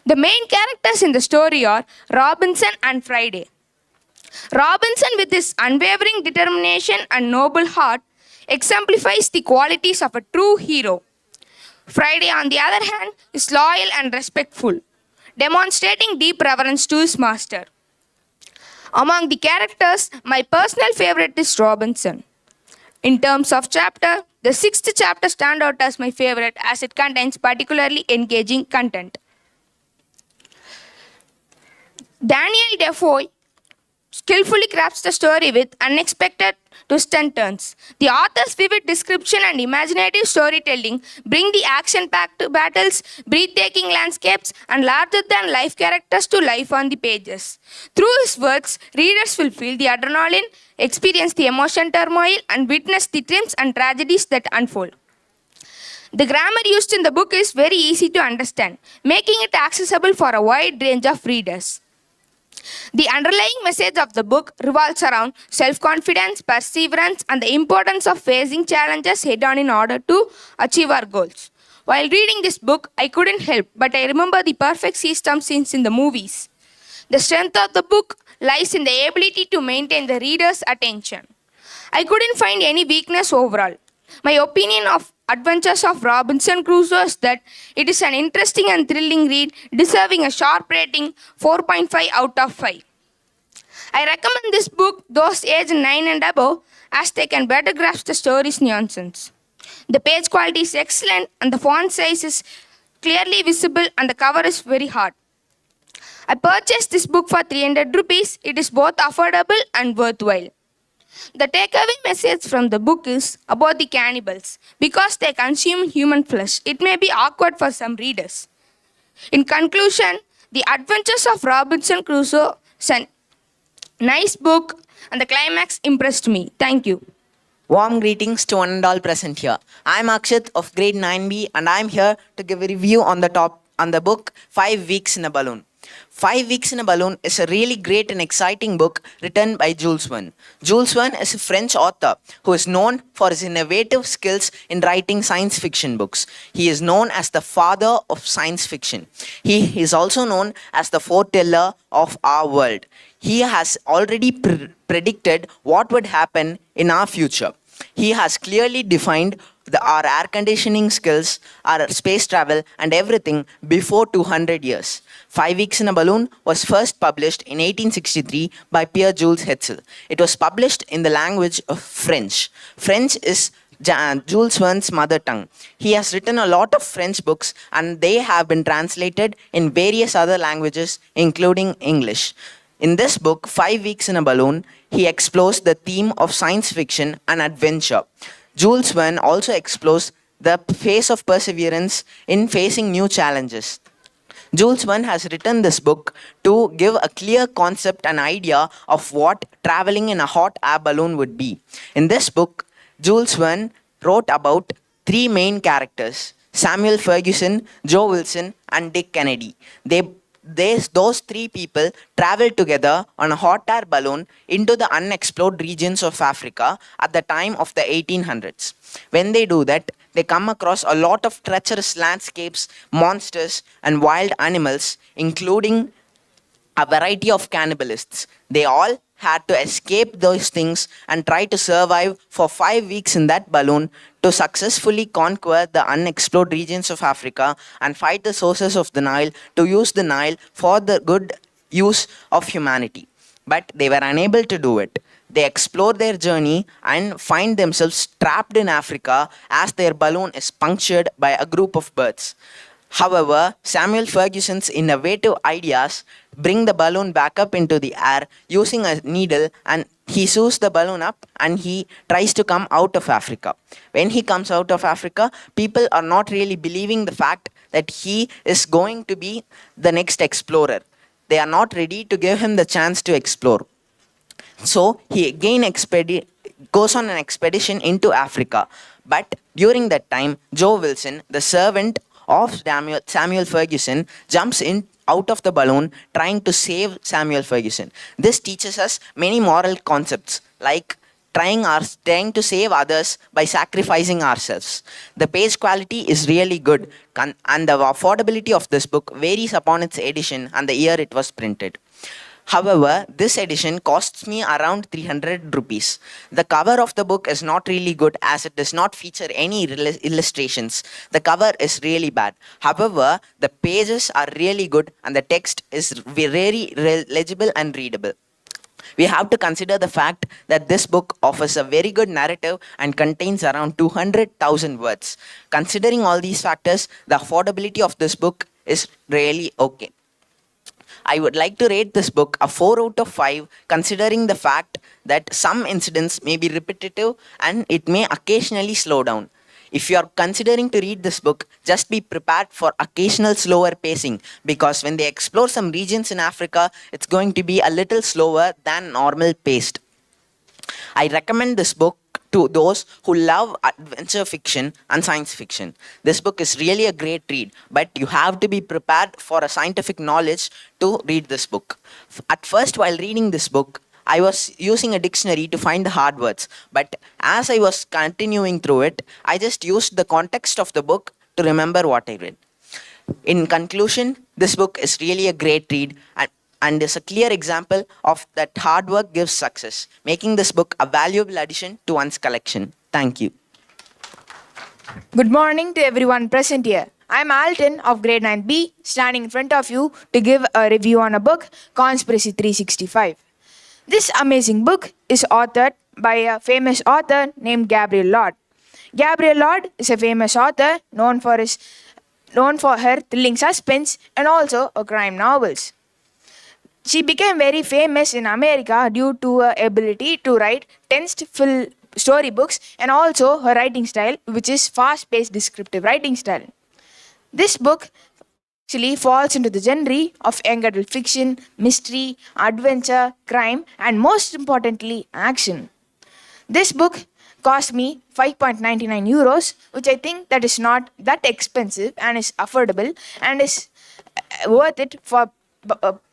The main characters in the story are Robinson and Friday. Robinson, with his unwavering determination and noble heart, exemplifies the qualities of a true hero. Friday, on the other hand, is loyal and respectful, demonstrating deep reverence to his master. Among the characters, my personal favorite is Robinson. In terms of chapter, the 6th chapter stands out as my favorite as it contains particularly engaging content. Daniel Defoe skillfully crafts the story with unexpected twists and turns. The author's vivid description and imaginative storytelling bring the action-packed battles, breathtaking landscapes, and larger-than-life characters to life on the pages. Through his words, readers will feel the adrenaline, experience the emotion turmoil, and witness the triumphs and tragedies that unfold. The grammar used in the book is very easy to understand, making it accessible for a wide range of readers. The underlying message of the book revolves around self-confidence, perseverance, and the importance of facing challenges head-on in order to achieve our goals. While reading this book, I couldn't help but I remember the perfect sea storm scenes in the movies. The strength of the book lies in the ability to maintain the reader's attention. I couldn't find any weakness overall. My opinion of Adventures of Robinson Crusoe is that it is an interesting and thrilling read, deserving a sharp rating 4.5 out of 5. I recommend this book those aged 9 and above as they can better grasp the story's nuances. The page quality is excellent and the font size is clearly visible and the cover is very hard. I purchased this book for 300 rupees. It is both affordable and worthwhile. The takeaway message from the book is about the cannibals. Because they consume human flesh, it may be awkward for some readers. In conclusion, The Adventures of Robinson Crusoe is a nice book and the climax impressed me. Thank you. Warm greetings to one and all present here. I'm Akshat of grade 9B and I'm here to give a review on the book 5 Weeks in a Balloon. 5 Weeks in a Balloon is a really great and exciting book written by Jules Verne. Jules Verne is a French author who is known for his innovative skills in writing science fiction books. He is known as the father of science fiction. He is also known as the foreteller of our world. He has already predicted what would happen in our future. He has clearly defined our air conditioning skills, our space travel, and everything before 200 years. 5 Weeks in a Balloon was first published in 1863 by Pierre Jules Hetzel. It was published in the language of French. French is Jules Verne's mother tongue. He has written a lot of French books and they have been translated in various other languages, including English. In this book, 5 Weeks in a Balloon, he explores the theme of science fiction and adventure. Jules Verne also explores the phase of perseverance in facing new challenges. Jules Verne has written this book to give a clear concept and idea of what traveling in a hot air balloon would be. In this book, Jules Verne wrote about 3 main characters, Samuel Ferguson, Joe Wilson, and Dick Kennedy. Those 3 people traveled together on a hot air balloon into the unexplored regions of Africa at the time of the 1800s. When they do that, they come across a lot of treacherous landscapes, monsters, and wild animals, including a variety of cannibalists. They all had to escape those things and try to survive for 5 weeks in that balloon to successfully conquer the unexplored regions of Africa and fight the sources of the Nile to use the Nile for the good use of humanity. But they were unable to do it. They explore their journey and find themselves trapped in Africa as their balloon is punctured by a group of birds. However, Samuel Ferguson's innovative ideas bring the balloon back up into the air using a needle, and he sews the balloon up and he tries to come out of Africa. When he comes out of Africa, people are not really believing the fact that he is going to be the next explorer. They are not ready to give him the chance to explore. So he again goes on an expedition into Africa. But during that time, Joe Wilson, the servant of Samuel Ferguson, jumps in out of the balloon trying to save Samuel Ferguson. This teaches us many moral concepts like trying to save others by sacrificing ourselves. The page quality is really good and the affordability of this book varies upon its edition and the year it was printed. However, this edition costs me around 300 rupees. The cover of the book is not really good as it does not feature any illustrations. The cover is really bad. However, the pages are really good and the text is very legible and readable. We have to consider the fact that this book offers a very good narrative and contains around 200,000 words. Considering all these factors, the affordability of this book is really okay. I would like to rate this book a 4 out of 5, considering the fact that some incidents may be repetitive and it may occasionally slow down. If you are considering to read this book, just be prepared for occasional slower pacing, because when they explore some regions in Africa, it's going to be a little slower than normal paced. I recommend this book to those who love adventure fiction and science fiction. This book is really a great read, but you have to be prepared for a scientific knowledge to read this book. At first, while reading this book, I was using a dictionary to find the hard words, but as I was continuing through it, I just used the context of the book to remember what I read. In conclusion, this book is really a great read and is a clear example of that hard work gives success, making this book a valuable addition to one's collection. Thank you. Good morning to everyone present here. I'm Alton of grade 9B, standing in front of you to give a review on a book, Conspiracy 365. This amazing book is authored by a famous author named Gabriel Lord. Gabriel Lord is a famous author known for her thrilling suspense and also crime novels. She became very famous in America due to her ability to write tensed-fill storybooks and also her writing style, which is fast-paced descriptive writing style. This book actually falls into the genre of young adult fiction, mystery, adventure, crime, and most importantly, action. This book cost me 5.99 euros, which I think that is not that expensive and is affordable and is worth it for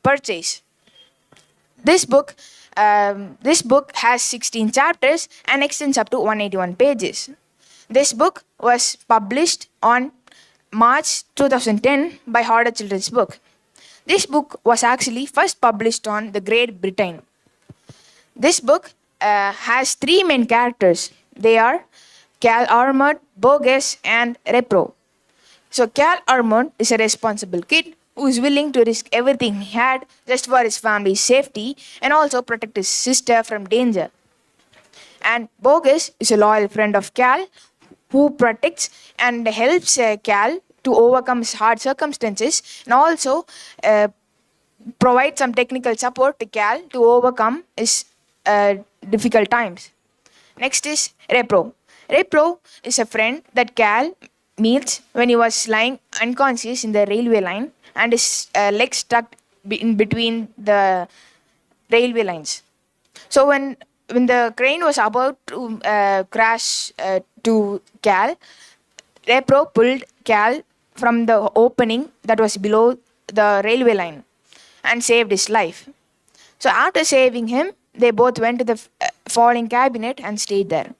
purchase. This book has 16 chapters and extends up to 181 pages. This book was published on March 2010 by Harder Children's Book. This book was actually first published on the Great Britain. This book has three main characters. They are Cal Armand, Bogus, and Repro. So Cal Armand is a responsible kid who is willing to risk everything he had just for his family's safety and also protect his sister from danger. And Bogus is a loyal friend of Cal who protects and helps Cal to overcome his hard circumstances and also provide some technical support to Cal to overcome his difficult times. Next is Repro. Repro is a friend that Cal meets when he was lying unconscious in the railway line and his legs stuck in between the railway lines. So when the crane was about to crash to Cal, Repro pulled Cal from the opening that was below the railway line and saved his life. So after saving him, they both went to the falling cabinet and stayed there.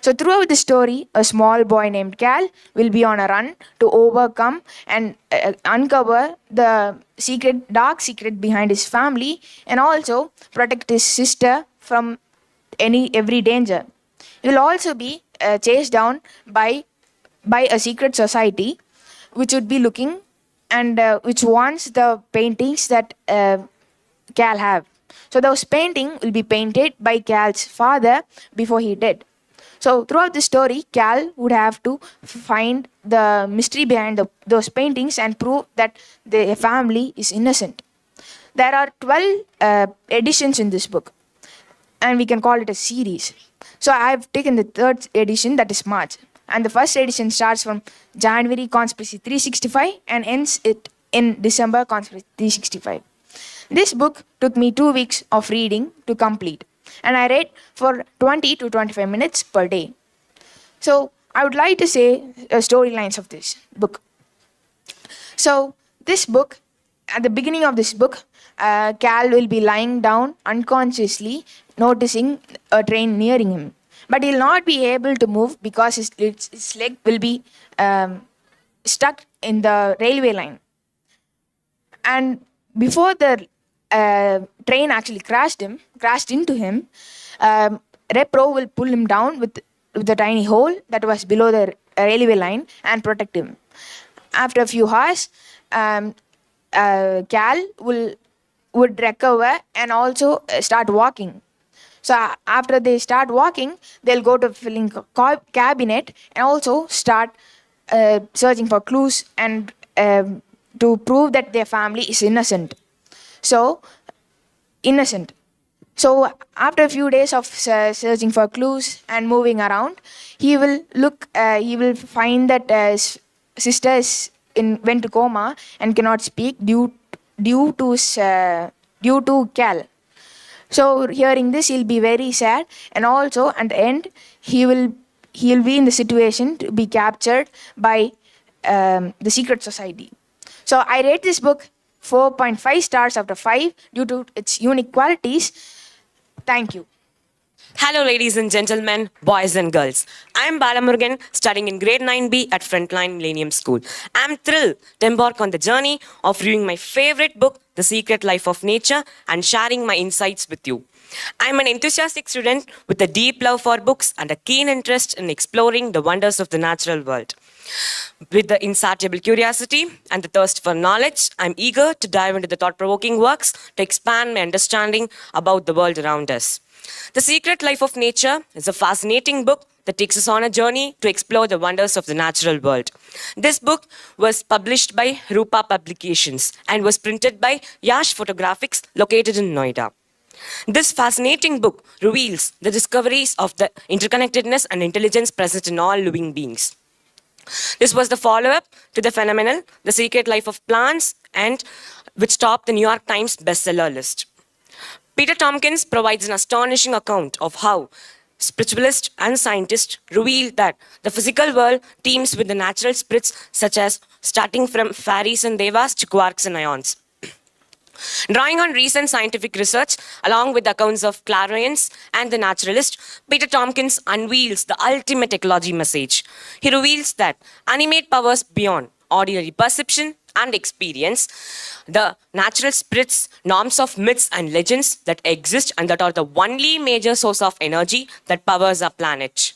So throughout the story, a small boy named Cal will be on a run to overcome and uncover the dark secret behind his family and also protect his sister from every danger. He will also be chased down by a secret society which would be looking and which wants the paintings that Cal have. So those paintings will be painted by Cal's father before he died. So throughout the story, Cal would have to find the mystery behind those paintings and prove that the family is innocent. There are 12 editions in this book, and we can call it a series. So I have taken the third edition, that is March. And the first edition starts from January Conspiracy 365 and ends it in December Conspiracy 365. This book took me 2 weeks of reading to complete, and I read for 20 to 25 minutes per day. So I would like to say storylines of this book. So this book, at the beginning of this book, Cal will be lying down unconsciously, noticing a train nearing him. But he'll not be able to move because his leg will be stuck in the railway line. And before the train actually crashed into him, Repro will pull him down with the tiny hole that was below the railway line and protect him. After a few hours, Cal would recover and also start walking. So after they start walking, they'll go to filling cabinet and also start searching for clues and to prove that their family is innocent. So after a few days of searching for clues and moving around, he will find that his sister went to coma and cannot speak due to Cal. So hearing this, he'll be very sad, and also at the end, he'll be in the situation to be captured by the secret society. So I rate this book 4.5 stars out of 5 due to its unique qualities. Thank you. Hello, ladies and gentlemen, boys and girls. I'm Balamurugan, studying in grade 9B at Frontline Millennium School. I'm thrilled to embark on the journey of reviewing my favorite book, The Secret Life of Nature, and sharing my insights with you. I'm an enthusiastic student with a deep love for books and a keen interest in exploring the wonders of the natural world. With the insatiable curiosity and the thirst for knowledge, I'm eager to dive into the thought-provoking works to expand my understanding about the world around us. The Secret Life of Nature is a fascinating book that takes us on a journey to explore the wonders of the natural world. This book was published by Rupa Publications and was printed by Yash Photographics located in Noida. This fascinating book reveals the discoveries of the interconnectedness and intelligence present in all living beings. This was the follow-up to the phenomenal The Secret Life of Plants, and which topped the New York Times bestseller list. Peter Tompkins provides an astonishing account of how spiritualists and scientists reveal that the physical world teems with the natural spirits, such as starting from fairies and devas to quarks and ions. Drawing on recent scientific research, along with accounts of clairvoyants and the naturalist, Peter Tompkins unveils the ultimate ecology message. He reveals that animate powers beyond ordinary perception and experience, the natural spirits, norms of myths and legends that exist and that are the only major source of energy that powers our planet.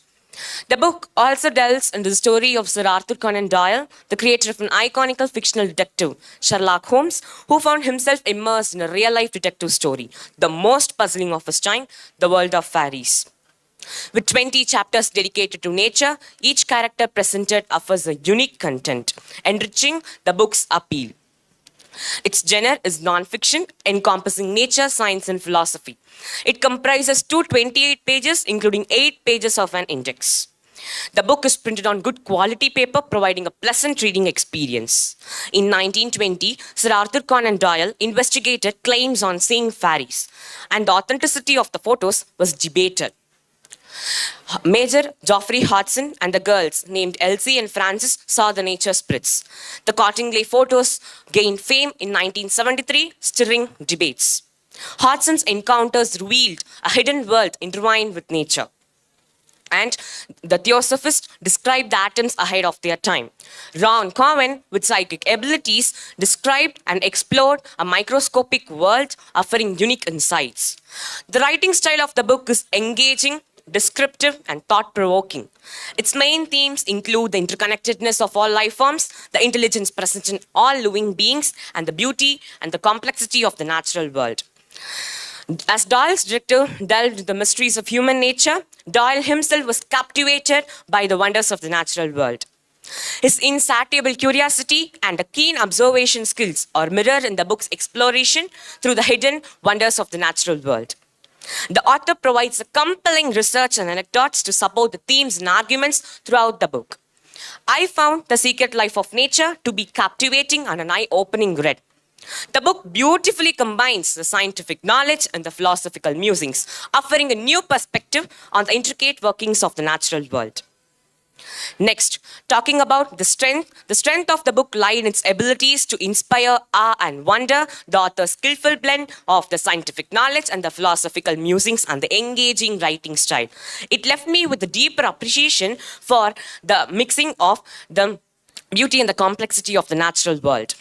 The book also delves into the story of Sir Arthur Conan Doyle, the creator of an iconic fictional detective, Sherlock Holmes, who found himself immersed in a real-life detective story, the most puzzling of his time, The World of Fairies. With 20 chapters dedicated to nature, each character presented offers a unique content, enriching the book's appeal. Its genre is non-fiction, encompassing nature, science, and philosophy. It comprises 228 pages, including 8 pages of an index. The book is printed on good quality paper, providing a pleasant reading experience. In 1920, Sir Arthur Conan Doyle investigated claims on seeing fairies, and the authenticity of the photos was debated. Major Geoffrey Hodgson and the girls named Elsie and Frances saw the nature spirits. The Cottingley photos gained fame in 1973, stirring debates. Hodgson's encounters revealed a hidden world intertwined with nature. And the Theosophists described the atoms ahead of their time. Ron Cowen, with psychic abilities, described and explored a microscopic world, offering unique insights. The writing style of the book is engaging, descriptive, and thought-provoking. Its main themes include the interconnectedness of all life forms, the intelligence present in all living beings, and the beauty and the complexity of the natural world. As Doyle's director delved into the mysteries of human nature, Doyle himself was captivated by the wonders of the natural world. His insatiable curiosity and the keen observation skills are mirrored in the book's exploration through the hidden wonders of the natural world. The author provides a compelling research and anecdotes to support the themes and arguments throughout the book. I found The Secret Life of Nature to be captivating and an eye-opening read. The book beautifully combines the scientific knowledge and the philosophical musings, offering a new perspective on the intricate workings of the natural world. Next, talking about the strength of the book lies in its abilities to inspire awe and wonder, the author's skillful blend of the scientific knowledge and the philosophical musings and the engaging writing style. It left me with a deeper appreciation for the mixing of the beauty and the complexity of the natural world.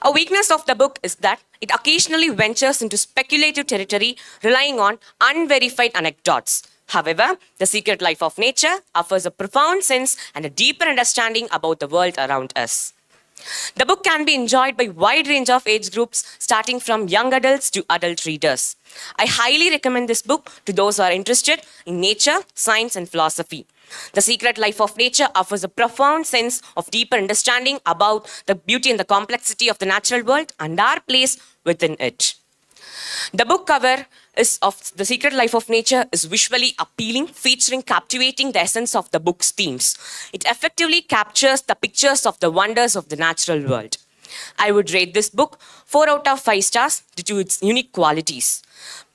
A weakness of the book is that it occasionally ventures into speculative territory, relying on unverified anecdotes. However, The Secret Life of Nature offers a profound sense and a deeper understanding about the world around us. The book can be enjoyed by a wide range of age groups, starting from young adults to adult readers. I highly recommend this book to those who are interested in nature, science, and philosophy. The Secret Life of Nature offers a profound sense of deeper understanding about the beauty and the complexity of the natural world and our place within it. The book cover of The Secret Life of Nature is visually appealing, featuring captivating the essence of the book's themes. It effectively captures the pictures of the wonders of the natural world. I would rate this book 4 out of 5 stars due to its unique qualities.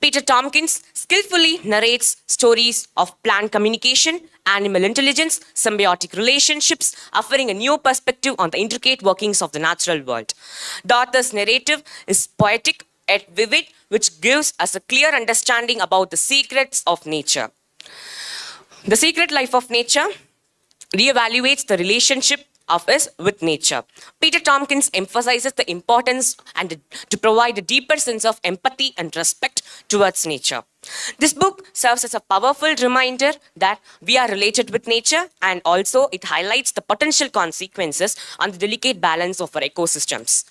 Peter Tompkins skillfully narrates stories of plant communication, animal intelligence, symbiotic relationships, offering a new perspective on the intricate workings of the natural world. The author's narrative is poetic yet vivid, which gives us a clear understanding about the secrets of nature. The Secret Life of Nature reevaluates the relationship of is with nature. Peter Tompkins emphasizes the importance and to provide a deeper sense of empathy and respect towards nature. This book serves as a powerful reminder that we are related with nature, and also it highlights the potential consequences on the delicate balance of our ecosystems.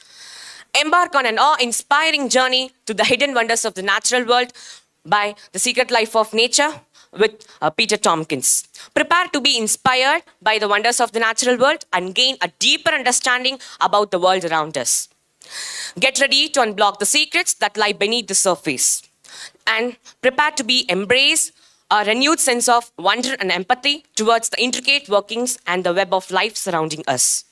Embark on an awe-inspiring journey to the hidden wonders of the natural world by The Secret Life of Nature with Peter Tompkins. Prepare to be inspired by the wonders of the natural world and gain a deeper understanding about the world around us. Get ready to unblock the secrets that lie beneath the surface, and prepare to be embrace a renewed sense of wonder and empathy towards the intricate workings and the web of life surrounding us.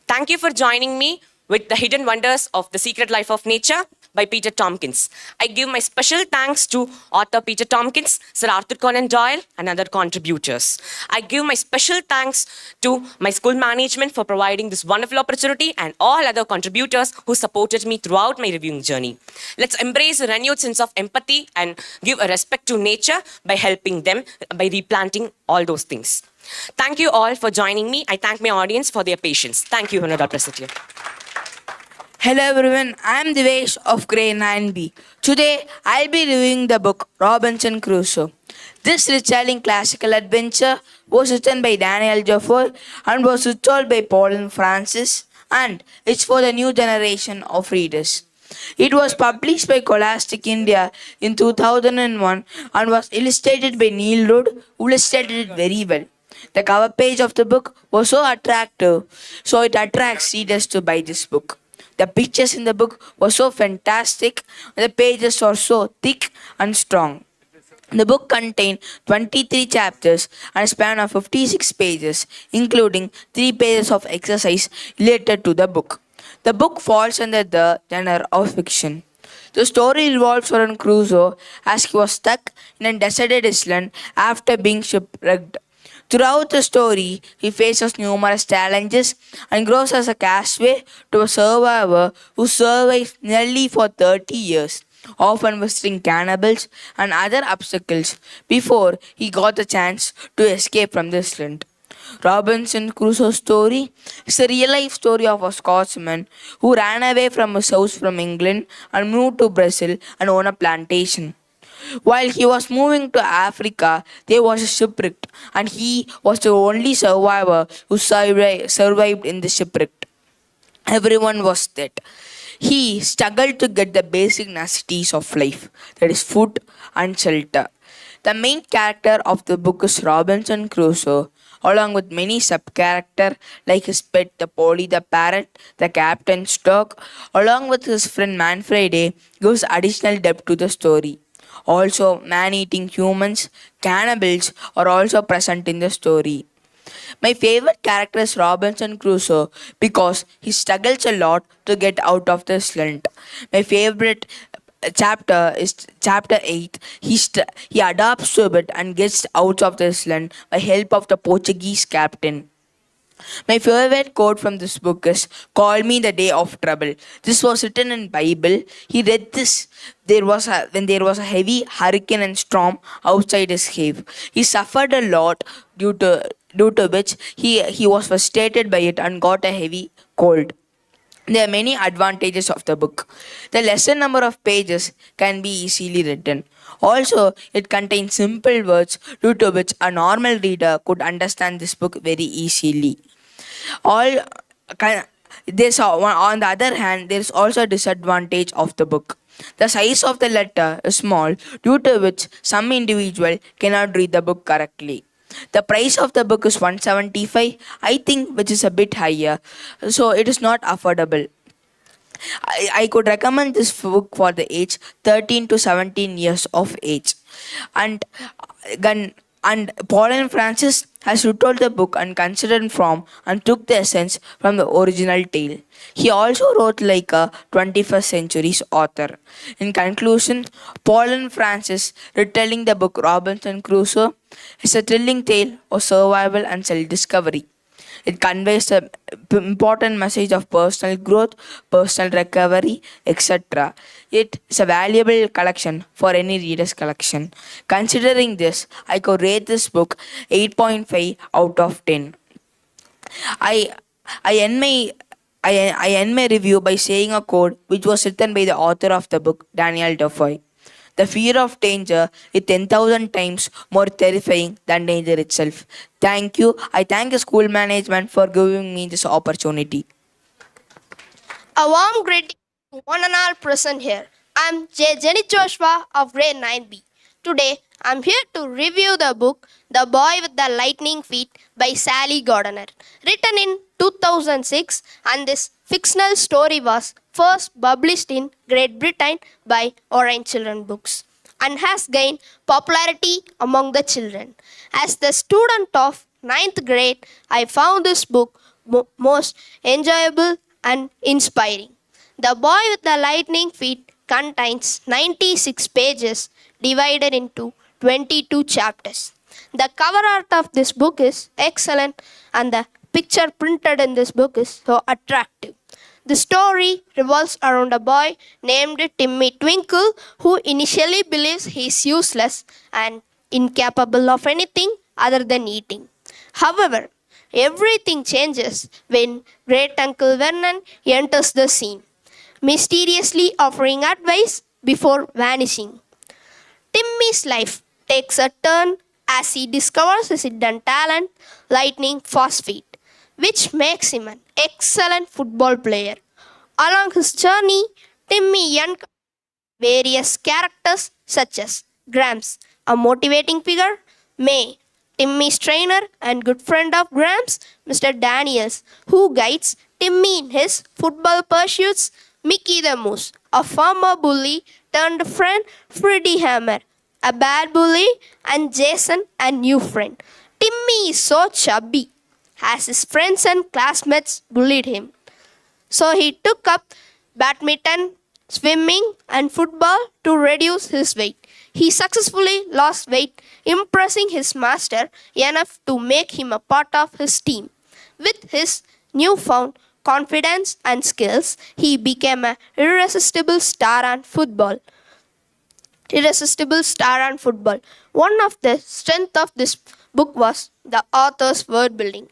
Thank you for joining me with The Hidden Wonders of the Secret Life of Nature by Peter Tompkins. I give my special thanks to author Peter Tompkins, Sir Arthur Conan Doyle, and other contributors. I give my special thanks to my school management for providing this wonderful opportunity and all other contributors who supported me throughout my reviewing journey. Let's embrace a renewed sense of empathy and give a respect to nature by helping them, by replanting all those things. Thank you all for joining me. I thank my audience for their patience. Thank you, Honorable President. Hello everyone, I am Divesh of Grade 9B. Today I'll be reviewing the book Robinson Crusoe. This retelling classical adventure was written by Daniel Defoe and was retold by Pauline Francis, and it's for the new generation of readers. It was published by Scholastic India in 2001 and was illustrated by Neil Rood, who illustrated it very well. The cover page of the book was so attractive, so it attracts readers to buy this book. The pictures in the book were so fantastic, and the pages are so thick and strong. The book contained 23 chapters and a span of 56 pages, including 3 pages of exercise related to the book. The book falls under the genre of fiction. The story revolves around Crusoe as he was stuck in a deserted island after being shipwrecked. Throughout the story, he faces numerous challenges and grows as a castaway to a survivor who survives nearly for 30 years, often visiting cannibals and other obstacles before he got the chance to escape from the island. Robinson Crusoe's story is a real-life story of a Scotsman who ran away from his house from England and moved to Brazil and owned a plantation. While he was moving to Africa, there was a shipwreck, and he was the only survivor who survived in the shipwreck. Everyone was dead. He struggled to get the basic necessities of life, that is, food and shelter. The main character of the book is Robinson Crusoe, along with many sub-characters like his pet, the Polly the parrot, the captain's dog, along with his friend Manfredi, gives additional depth to the story. Also, man-eating humans, cannibals, are also present in the story. My favorite character is Robinson Crusoe because he struggles a lot to get out of the island. My favorite chapter is chapter 8. He adapts to it and gets out of the island by help of the Portuguese captain. My favorite quote from this book is "Call me the day of trouble." This was written in Bible. He read this when there was a heavy hurricane and storm outside his cave. He suffered a lot due to which he was frustrated by it and got a heavy cold. There are many advantages of the book. The lesser number of pages can be easily written. Also, it contains simple words due to which a normal reader could understand this book very easily. On the other hand, there is also a disadvantage of the book. The size of the letter is small, due to which some individual cannot read the book correctly. The price of the book is $175, I think, which is a bit higher, so it is not affordable. I could recommend this book for the age 13 to 17 years of age. And Pauline Francis has retold the book and considered from and took the essence from the original tale. He also wrote like a 21st century's author. In conclusion, Pauline Francis retelling the book Robinson Crusoe is a thrilling tale of survival and self-discovery. It conveys an important message of personal growth, personal recovery, etc. It is a valuable collection for any reader's collection. Considering this, I could rate this book 8.5 out of 10. I end my review by saying a quote which was written by the author of the book, Daniel Defoe. The fear of danger is 10,000 times more terrifying than danger itself. Thank you. I thank the school management for giving me this opportunity. A warm greeting to one and all present here. I'm J. Jenny Joshua of grade 9B. Today, I'm here to review the book The Boy with the Lightning Feet by Sally Gardner, written in 2006, and this fictional story was first published in Great Britain by Orange Children Books and has gained popularity among the children. As the student of 9th grade, I found this book most enjoyable and inspiring. The Boy with the Lightning Feet contains 96 pages divided into 22 chapters. The cover art of this book is excellent and the picture printed in this book is so attractive. The story revolves around a boy named Timmy Twinkle who initially believes he is useless and incapable of anything other than eating. However, everything changes when Great Uncle Vernon enters the scene, mysteriously offering advice before vanishing. Timmy's life takes a turn as he discovers his hidden talent, lightning fast feet, which makes him an excellent football player. Along his journey, Timmy encounters various characters such as Gramps, a motivating figure, May, Timmy's trainer and good friend of Gramps, Mr. Daniels, who guides Timmy in his football pursuits, Mickey the Moose, a former bully turned friend, Freddie Hammer, a bad bully, and Jason, a new friend. Timmy is so chubby as his friends and classmates bullied him. So he took up badminton, swimming, and football to reduce his weight. He successfully lost weight, impressing his master enough to make him a part of his team. With his newfound confidence and skills, he became an irresistible star on football. One of the strengths of this book was the author's word building,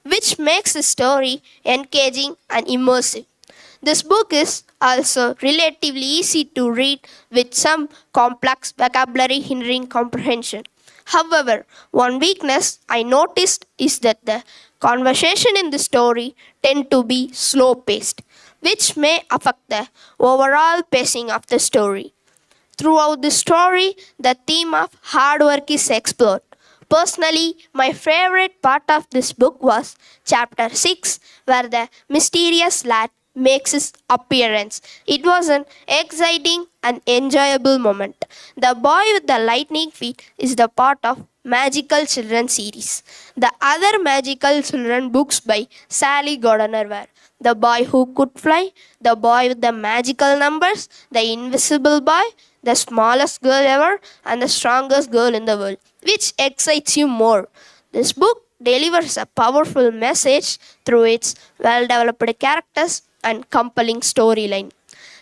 which makes the story engaging and immersive. This book is also relatively easy to read with some complex vocabulary hindering comprehension. However, one weakness I noticed is that the conversation in the story tend to be slow-paced, which may affect the overall pacing of the story. Throughout the story, the theme of hard work is explored. Personally, my favorite part of this book was chapter 6, where the mysterious lad makes his appearance. It was an exciting and enjoyable moment. The Boy with the Lightning Feet is the part of Magical Children series. The other Magical Children books by Sally Gardner were The Boy Who Could Fly, The Boy with the Magical Numbers, The Invisible Boy, The Smallest Girl Ever, and The Strongest Girl in the World. Which excites you more? This book delivers a powerful message through its well-developed characters and compelling storyline.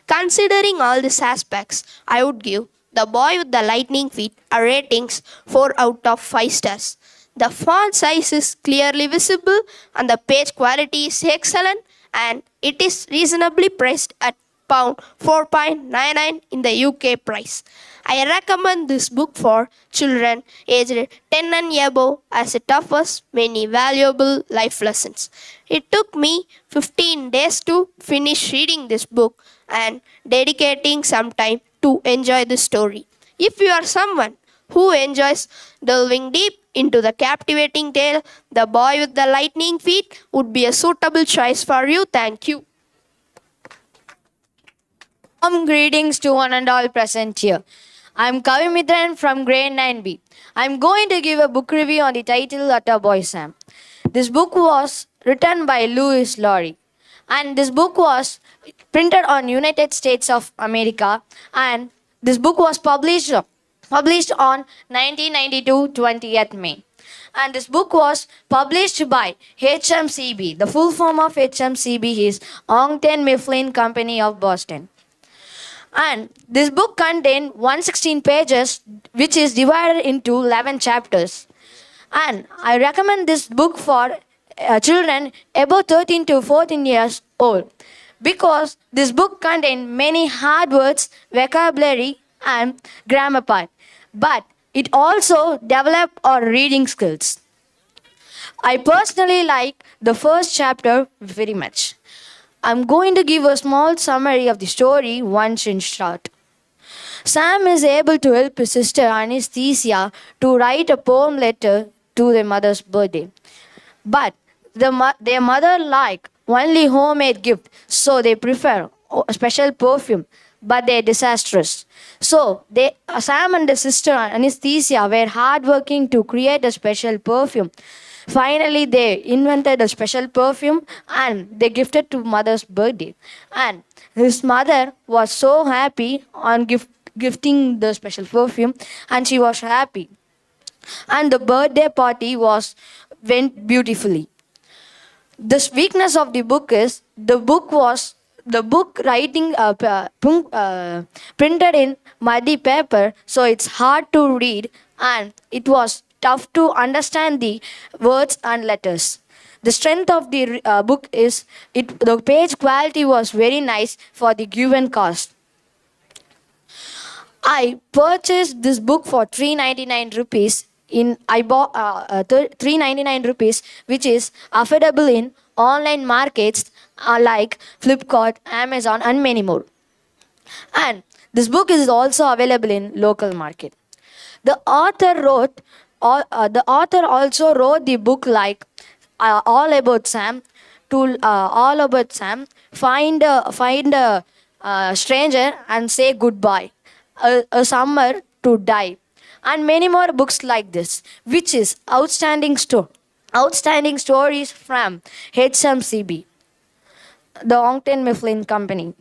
Considering all these aspects, I would give The Boy with the Lightning Feet a ratings 4 out of 5 stars. The font size is clearly visible and the page quality is excellent, and it is reasonably priced at £4.99 in the UK price. I recommend this book for children aged 10 and above as it offers many valuable life lessons. It took me 15 days to finish reading this book and dedicating some time to enjoy the story. If you are someone who enjoys delving deep into the captivating tale, The Boy with the Lightning Feet would be a suitable choice for you. Thank you. Greetings to one and all present here. I'm Kavi Mitran from grade 9B. I'm going to give a book review on the title Utter Boy Sam. This book was written by Louis Laurie, and this book was printed on United States of America, and this book was published on 1992 20th May. And this book was published by HMCB. The full form of HMCB is Ongten Mifflin Company of Boston. And this book contained 116 pages, which is divided into 11 chapters. And I recommend this book for children above 13 to 14 years old because this book contains many hard words, vocabulary, and grammar part. But it also develops our reading skills. I personally like the first chapter very much. I'm going to give a small summary of the story once in short. Sam is able to help his sister Anastasia to write a poem letter to their mother's birthday. But their mother like only homemade gift, so they prefer a special perfume, but they're disastrous. So Sam and his sister Anastasia were hardworking to create a special perfume. Finally, they invented a special perfume and they gifted to mother's birthday. And his mother was so happy on gifting the special perfume, and she was happy. And the birthday party went beautifully. The weakness of the book is the book writing printed in muddy paper, so it's hard to read and it was tough to understand the words and letters. The strength of the book is the page quality was very nice for the given cost. I purchased this book for 399 rupees. I bought 399 rupees, which is affordable in online markets like Flipkart, Amazon, and many more. And this book is also available in local market. The author also wrote the book like All About Sam, All About Sam, Find a Stranger and Say Goodbye, A Summer to Die, and many more books like this, which is outstanding stories from HMCB, the Ongton Mifflin Company.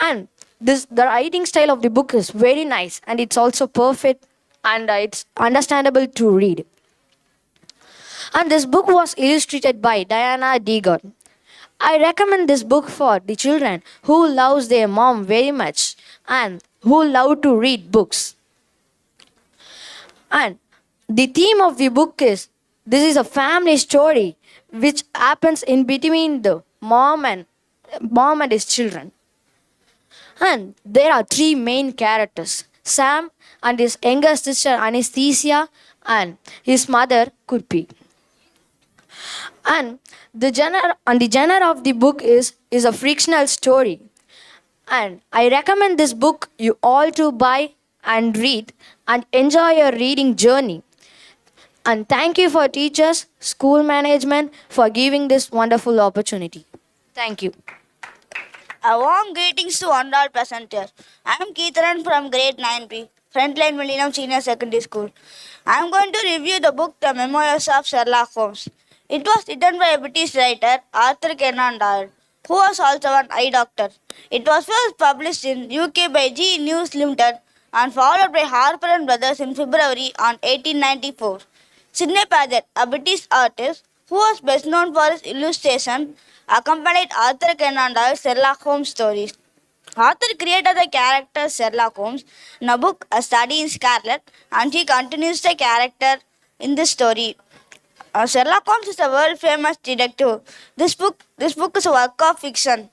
And the writing style of the book is very nice and it's also perfect and it's understandable to read. And this book was illustrated by Diana Deegan. I recommend this book for the children who loves their mom very much and who love to read books. And the theme of the book is this is a family story which happens in between the mom and his children. And there are three main characters: Sam and his younger sister Anastasia and his mother Kurpi. And the genre of the book is a fictional story. And I recommend this book you all to buy and read and enjoy your reading journey. And thank you for teachers, school management for giving this wonderful opportunity. Thank you. A warm greetings to one all present here. I am Keitharan from grade 9B, Frontline Millennium Senior Secondary School. I am going to review the book The Memoirs of Sherlock Holmes. It was written by a British writer, Arthur Conan Doyle, who was also an eye doctor. It was first published in UK by G News Limited and followed by Harper and Brothers in February on 1894. Sidney Paget, a British artist who was best known for his illustration, accompanied Arthur Conan Doyle's Sherlock Holmes stories. Arthur created the character Sherlock Holmes in a book, A Study in Scarlet, and he continues the character in this story. Sherlock Holmes is a world-famous detective. This book is a work of fiction.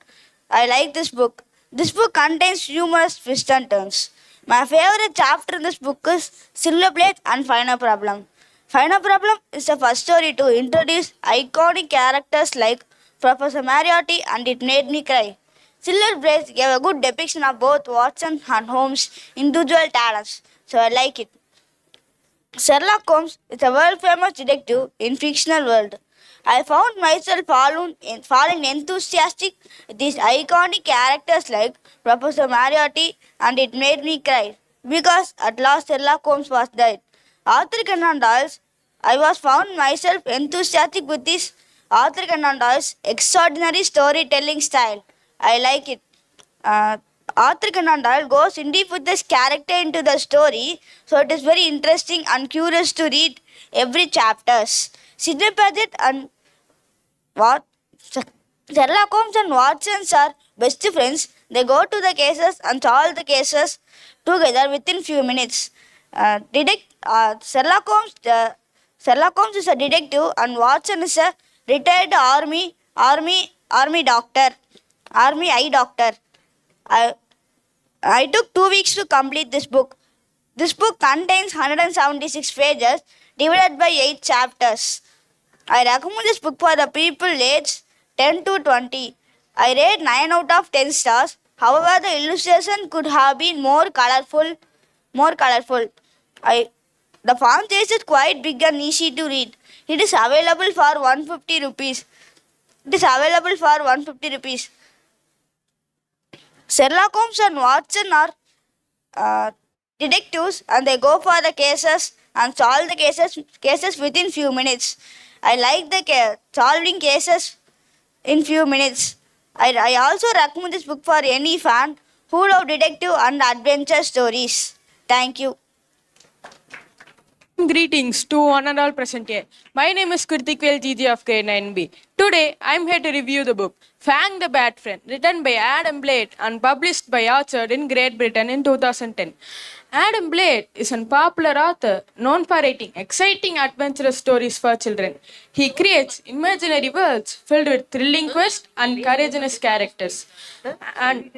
I like this book. This book contains humorous twists and turns. My favorite chapter in this book is Silver Plate and Final Problem. Final Problem is the first story to introduce iconic characters like Professor Mariotti, and it made me cry. Silver Plate gave a good depiction of both Watson and Holmes' individual talents, so I like it. Sherlock Holmes is a world-famous detective in fictional world. I found myself falling enthusiastic with these iconic characters like Professor Mariotti, and it made me cry because at last Sherlock Holmes was dead. Arthur Conan Doyle's I was found myself enthusiastic with this Arthur Conan Doyle's extraordinary storytelling style. I like it. Arthur Conan Doyle goes in deep with this character into the story, so it is very interesting and curious to read every chapters. Sidney Paget and Sherlock Holmes and Watson are best friends. They go to the cases and solve the cases together within few minutes. Sherlock Holmes is a detective and Watson is a retired army doctor, army eye doctor. I took 2 weeks to complete this book. This book contains 176 pages divided by 8 chapters. I recommend this book for the people aged 10 to 20. I rate 9 out of 10 stars. However, the illustration could have been more colorful. The font size is quite big and easy to read. It is available for 150 rupees. Sherlock Holmes and Watson are detectives, and they go for the cases and solve the cases within few minutes. I like the solving cases in few minutes. I also recommend this book for any fan who love detective and adventure stories. Thank you. Greetings to one and all present here. My name is Kirtikwel GG of grade 9B. Today, I am here to review the book Fang the Bat Friend, written by Adam Blade and published by Orchard in Great Britain in 2010. Adam Blade is a popular author known for writing exciting adventurous stories for children. He creates imaginary worlds filled with thrilling quests and courageous characters. And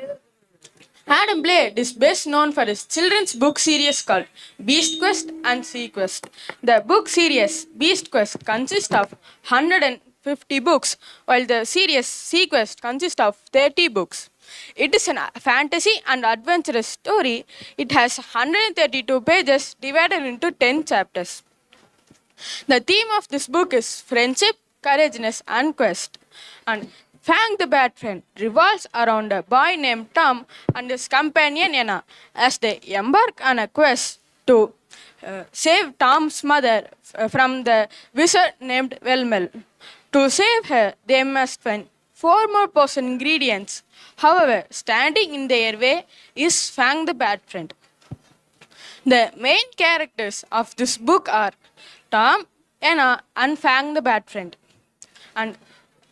Adam Blade is best known for his children's book series called Beast Quest and Sea Quest. The book series Beast Quest consists of 150 books, while the series Sea Quest consists of 30 books. It is a fantasy and adventurous story. It has 132 pages divided into 10 chapters. The theme of this book is friendship, courageousness, and quest. And Fang the Bat Friend revolves around a boy named Tom and his companion Anna as they embark on a quest to save Tom's mother from the wizard named Velmel. To save her, they must find 4 more poison ingredients. However, standing in their way is Fang the Bat Friend. The main characters of this book are Tom, Anna, and Fang the Bat Friend. And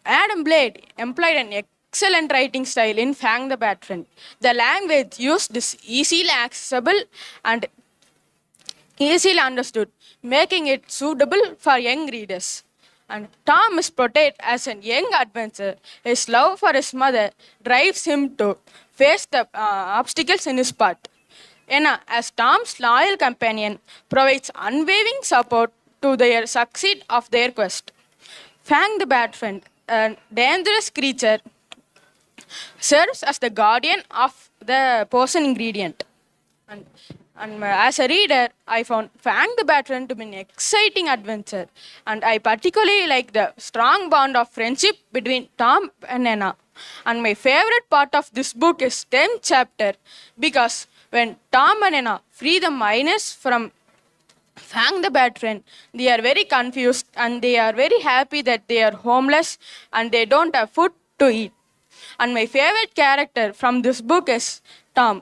Adam Blade employed an excellent writing style in Fang the Bat Friend. The language used is easily accessible and easily understood, making it suitable for young readers. And Tom is portrayed as a young adventurer. His love for his mother drives him to face the obstacles in his path. Anna, as Tom's loyal companion, provides unwavering support to their succeed of their quest. Fang the Bat Friend, a dangerous creature, serves as the guardian of the poison ingredient. And as a reader, I found Fang the Bat Friend to be an exciting adventure. And I particularly like the strong bond of friendship between Tom and Anna. And my favorite part of this book is 10th chapter, because when Tom and Anna free the miners from Fang the Bat Friend, they are very confused and they are very happy that they are homeless and they don't have food to eat. And my favorite character from this book is Tom.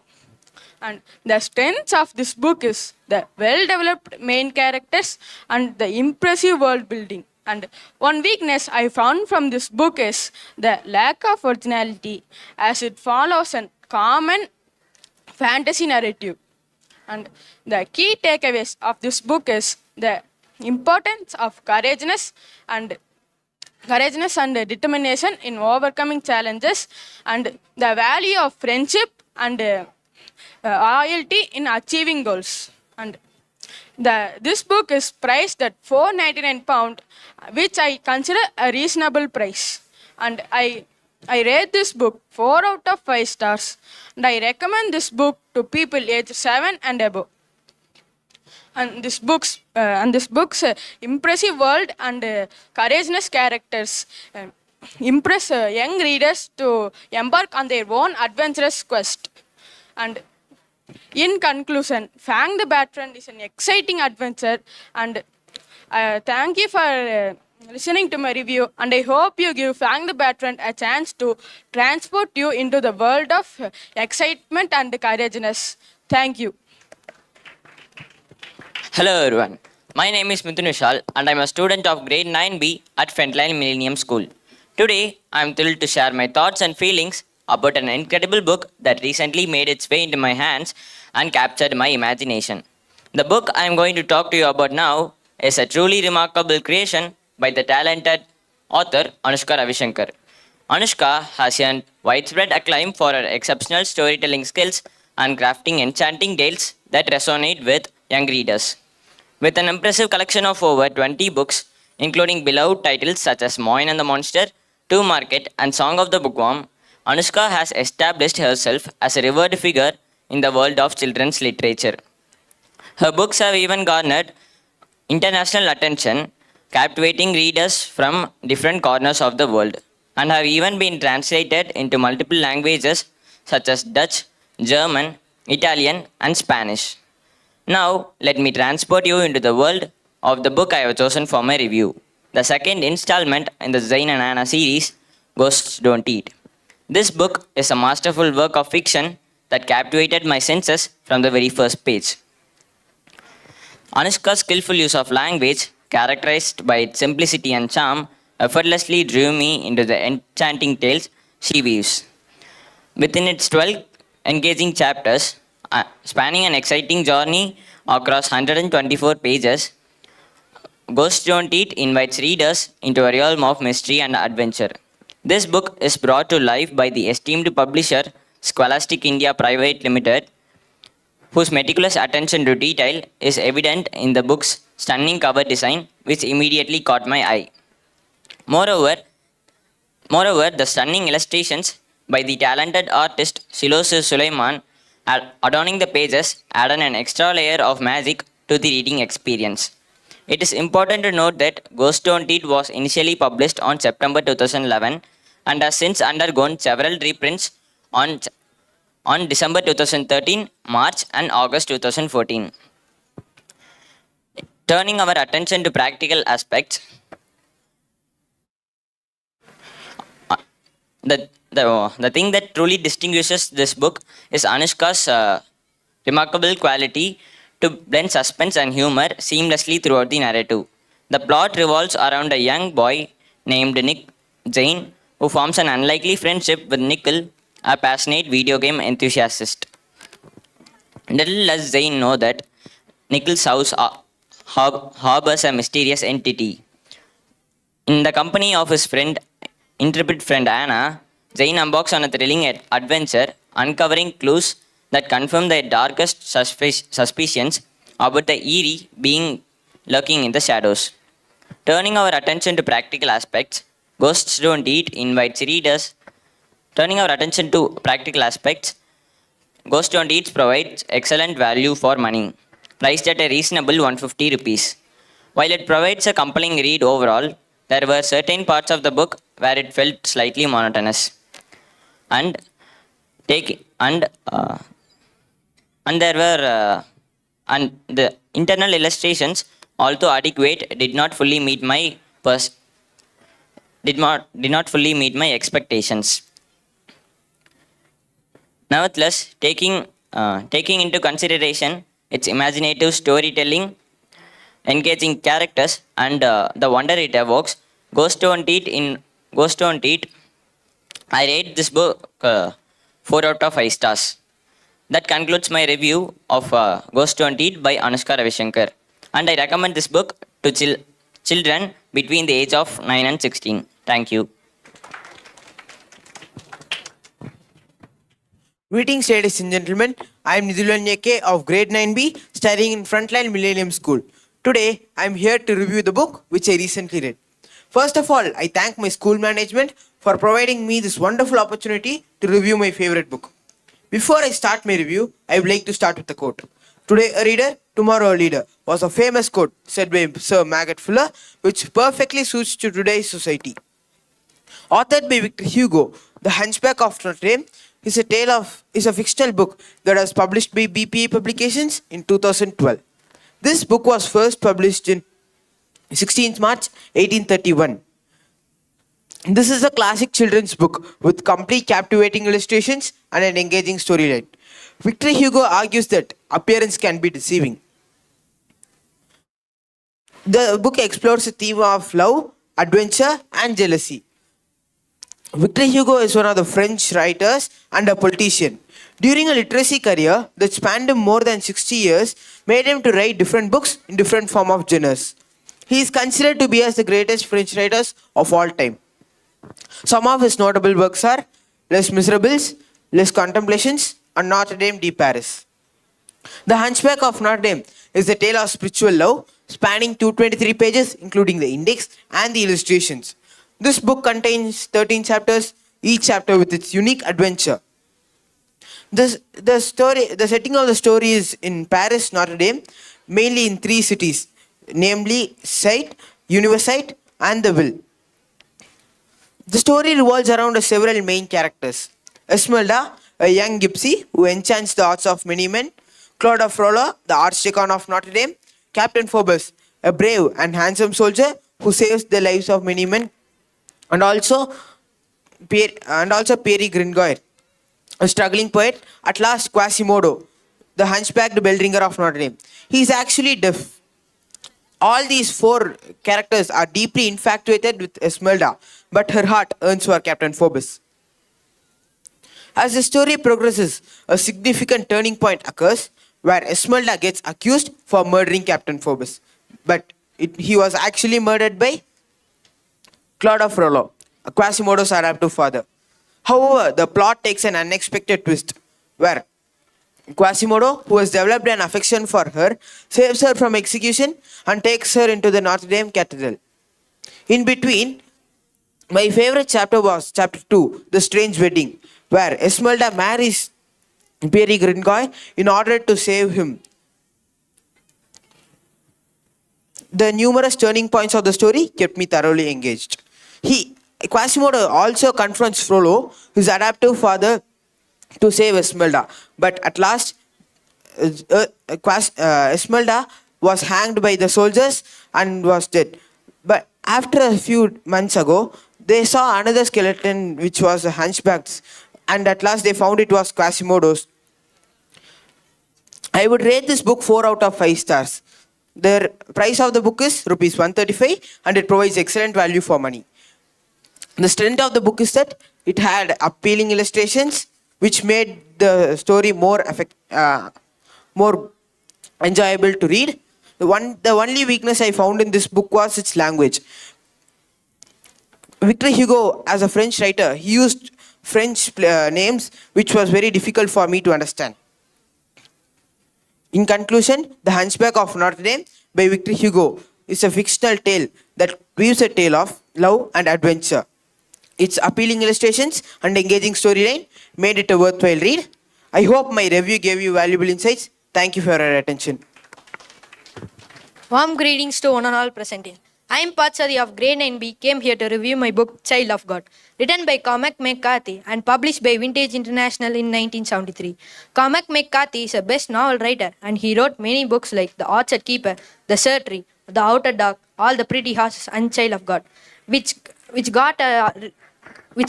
And the strength of this book is the well-developed main characters and the impressive world building. And one weakness I found from this book is the lack of originality, as it follows a common fantasy narrative. And the key takeaways of this book is the importance of courageousness and determination in overcoming challenges, and the value of friendship and loyalty in achieving goals. And this book is priced at £4.99, which I consider a reasonable price. And I rate this book 4 out of 5 stars. And I recommend this book to people aged 7 and above. And this book's impressive world and courageous characters impress young readers to embark on their own adventurous quest. And in conclusion, Fang the Bat Friend is an exciting adventure, and thank you for listening to my review, and I hope you give Fang the Bat Friend a chance to transport you into the world of excitement and courageousness. Thank you. Hello everyone, my name is Mithun Vishal and I am a student of grade 9B at Frontline Millennium School. Today, I am thrilled to share my thoughts and feelings about an incredible book that recently made its way into my hands and captured my imagination. The book I am going to talk to you about now is a truly remarkable creation by the talented author Anushka Ravishankar. Anushka has earned widespread acclaim for her exceptional storytelling skills and crafting enchanting tales that resonate with young readers. With an impressive collection of over 20 books, including beloved titles such as Moin and the Monster, To Market, and Song of the Bookworm, Anushka has established herself as a revered figure in the world of children's literature. Her books have even garnered international attention, captivating readers from different corners of the world, and have even been translated into multiple languages such as Dutch, German, Italian, and Spanish. Now, let me transport you into the world of the book I have chosen for my review, the second installment in the Zain and Anna series, Ghosts Don't Eat. This book is a masterful work of fiction that captivated my senses from the very first page. Anushka's skillful use of language, characterized by its simplicity and charm, effortlessly drew me into the enchanting tales she weaves. Within its 12 engaging chapters, spanning an exciting journey across 124 pages, Ghosts Don't Eat invites readers into a realm of mystery and adventure. This book is brought to life by the esteemed publisher Scholastic India Private Limited, whose meticulous attention to detail is evident in the book's stunning cover design, which immediately caught my eye. Moreover, the stunning illustrations by the talented artist Silos Suleiman adorning the pages added an extra layer of magic to the reading experience. It is important to note that Ghosts Don't Eat was initially published on September 2011 and has since undergone several reprints on December 2013, March, and August 2014. Turning our attention to practical aspects, the thing that truly distinguishes this book is Anushka's remarkable quality to blend suspense and humor seamlessly throughout the narrative. The plot revolves around a young boy named Nick Zain, who forms an unlikely friendship with Nickel, a passionate video game enthusiast. Little does Zain know that Nickel's house harbors a mysterious entity. In the company of his intrepid friend Anna, Zain embarks on a thrilling adventure, uncovering clues that confirm their darkest suspicions about the eerie being lurking in the shadows. Turning our attention to practical aspects, Ghosts Don't Eat invites readers. Ghosts Don't Eat provides excellent value for money, priced at a reasonable 150 rupees. While it provides a compelling read overall, there were certain parts of the book where it felt slightly monotonous. And the internal illustrations, although adequate, did not fully meet my expectations. Nevertheless, taking into consideration its imaginative storytelling, engaging characters, and the wonder it evokes, Ghosts Don't Eat, I rate this book 4 out of 5 stars. That concludes my review of Ghosts Don't Eat by Anushka Ravishankar, and I recommend this book to children between the age of 9 and 16. Thank you. Greetings, ladies and gentlemen. I am Nidhulanya K of grade 9B, studying in Frontline Millennium School. Today, I am here to review the book which I recently read. First of all, I thank my school management for providing me this wonderful opportunity to review my favorite book. Before I start my review, I would like to start with a quote. Today a reader, tomorrow a leader was a famous quote said by Sir Maggot Fuller, which perfectly suits to today's society. Authored by Victor Hugo, The Hunchback of Notre Dame is a fictional book that was published by BPA Publications in 2012. This book was first published in 16th March 1831. This is a classic children's book with complete captivating illustrations and an engaging storyline. Victor Hugo argues that appearance can be deceiving. The book explores the theme of love, adventure, and jealousy. Victor Hugo is one of the French writers and a politician. During a literacy career that spanned him more than 60 years, made him to write different books in different form of genres. He is considered to be as the greatest French writers of all time. Some of his notable works are Les Miserables, Les Contemplations, and Notre Dame de Paris. The Hunchback of Notre Dame is a tale of spiritual love spanning 223 pages, including the index and the illustrations. This book contains 13 chapters, each chapter with its unique adventure. The setting of the story is in Paris, Notre Dame, mainly in 3 cities, namely Sight, Universite, and the Ville. The story revolves around several main characters. Esmeralda, a young gypsy who enchants the hearts of many men. Claude of Frollo, the archdeacon of Notre Dame. Captain Phoebus, a brave and handsome soldier who saves the lives of many men. And also Pierre Gringoire, a struggling poet. At last, Quasimodo, the hunchbacked bell ringer of Notre Dame. He is actually deaf. All these 4 characters are deeply infatuated with Esmeralda, but her heart yearns for Captain Phoebus. As the story progresses, a significant turning point occurs where Esmeralda gets accused for murdering Captain Phoebus, but he was actually murdered by Claude of Frollo, Quasimodo's adoptive father. However, the plot takes an unexpected twist where Quasimodo, who has developed an affection for her, saves her from execution and takes her into the Notre Dame Cathedral. In between, my favorite chapter was chapter 2, The Strange Wedding, where Esmeralda marries Pierre Gringoire in order to save him. The numerous turning points of the story kept me thoroughly engaged. Quasimodo also confronts Frollo, his adoptive father, to save Esmeralda. But at last, Esmeralda was hanged by the soldiers and was dead. But after a few months ago, they saw another skeleton which was a hunchback's, and at last they found it was Quasimodo's. I would rate this book 4 out of 5 stars. The price of the book is rupees 135 and it provides excellent value for money. The strength of the book is that it had appealing illustrations which made the story more enjoyable to read. The only weakness I found in this book was its language. Victor Hugo, as a French writer, he used French names which was very difficult for me to understand. In conclusion, The Hunchback of Notre Dame by Victor Hugo is a fictional tale that weaves a tale of love and adventure. Its appealing illustrations and engaging storyline made it a worthwhile read. I hope my review gave you valuable insights. Thank you for your attention. Warm greetings to one and all present here. I am Patsadi of Grade 9B, came here to review my book Child of God, written by Cormac McCarthy and published by Vintage International in 1973. Cormac McCarthy is a best novel writer and he wrote many books like The Orchard Keeper, The Surgery, The Outer Dark, All the Pretty Horses and Child of God, which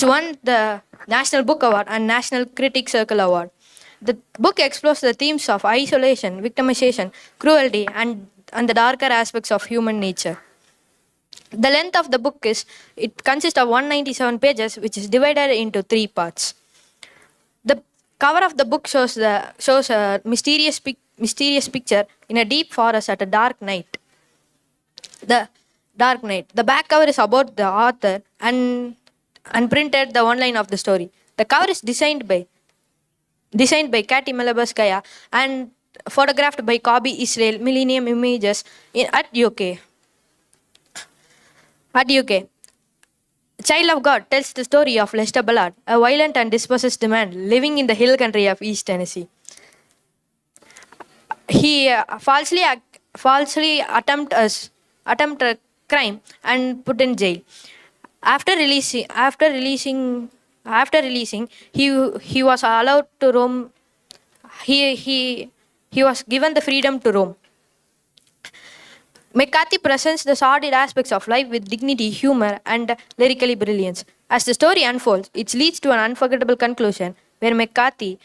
won the National Book Award and National Critics Circle Award. The book explores the themes of isolation, victimization, cruelty, and the darker aspects of human nature. The length of the book consists of 197 pages, which is divided into 3 parts. The cover of the book shows a mysterious picture in a deep forest at a dark night. The back cover is about the author and printed the one line of the story. The cover is designed by Katy Malabaskaya and photographed by Kobe Israel Millennium Images at UK. Child of God tells the story of Lester Ballard, a violent and dispossessed man living in the hill country of East Tennessee. He falsely attempted a crime and put in jail. After releasing, he was allowed to roam. He was given the freedom to roam. McCarthy presents the sordid aspects of life with dignity, humor, and lyrically brilliance. As the story unfolds, it leads to an unforgettable conclusion where McCarthy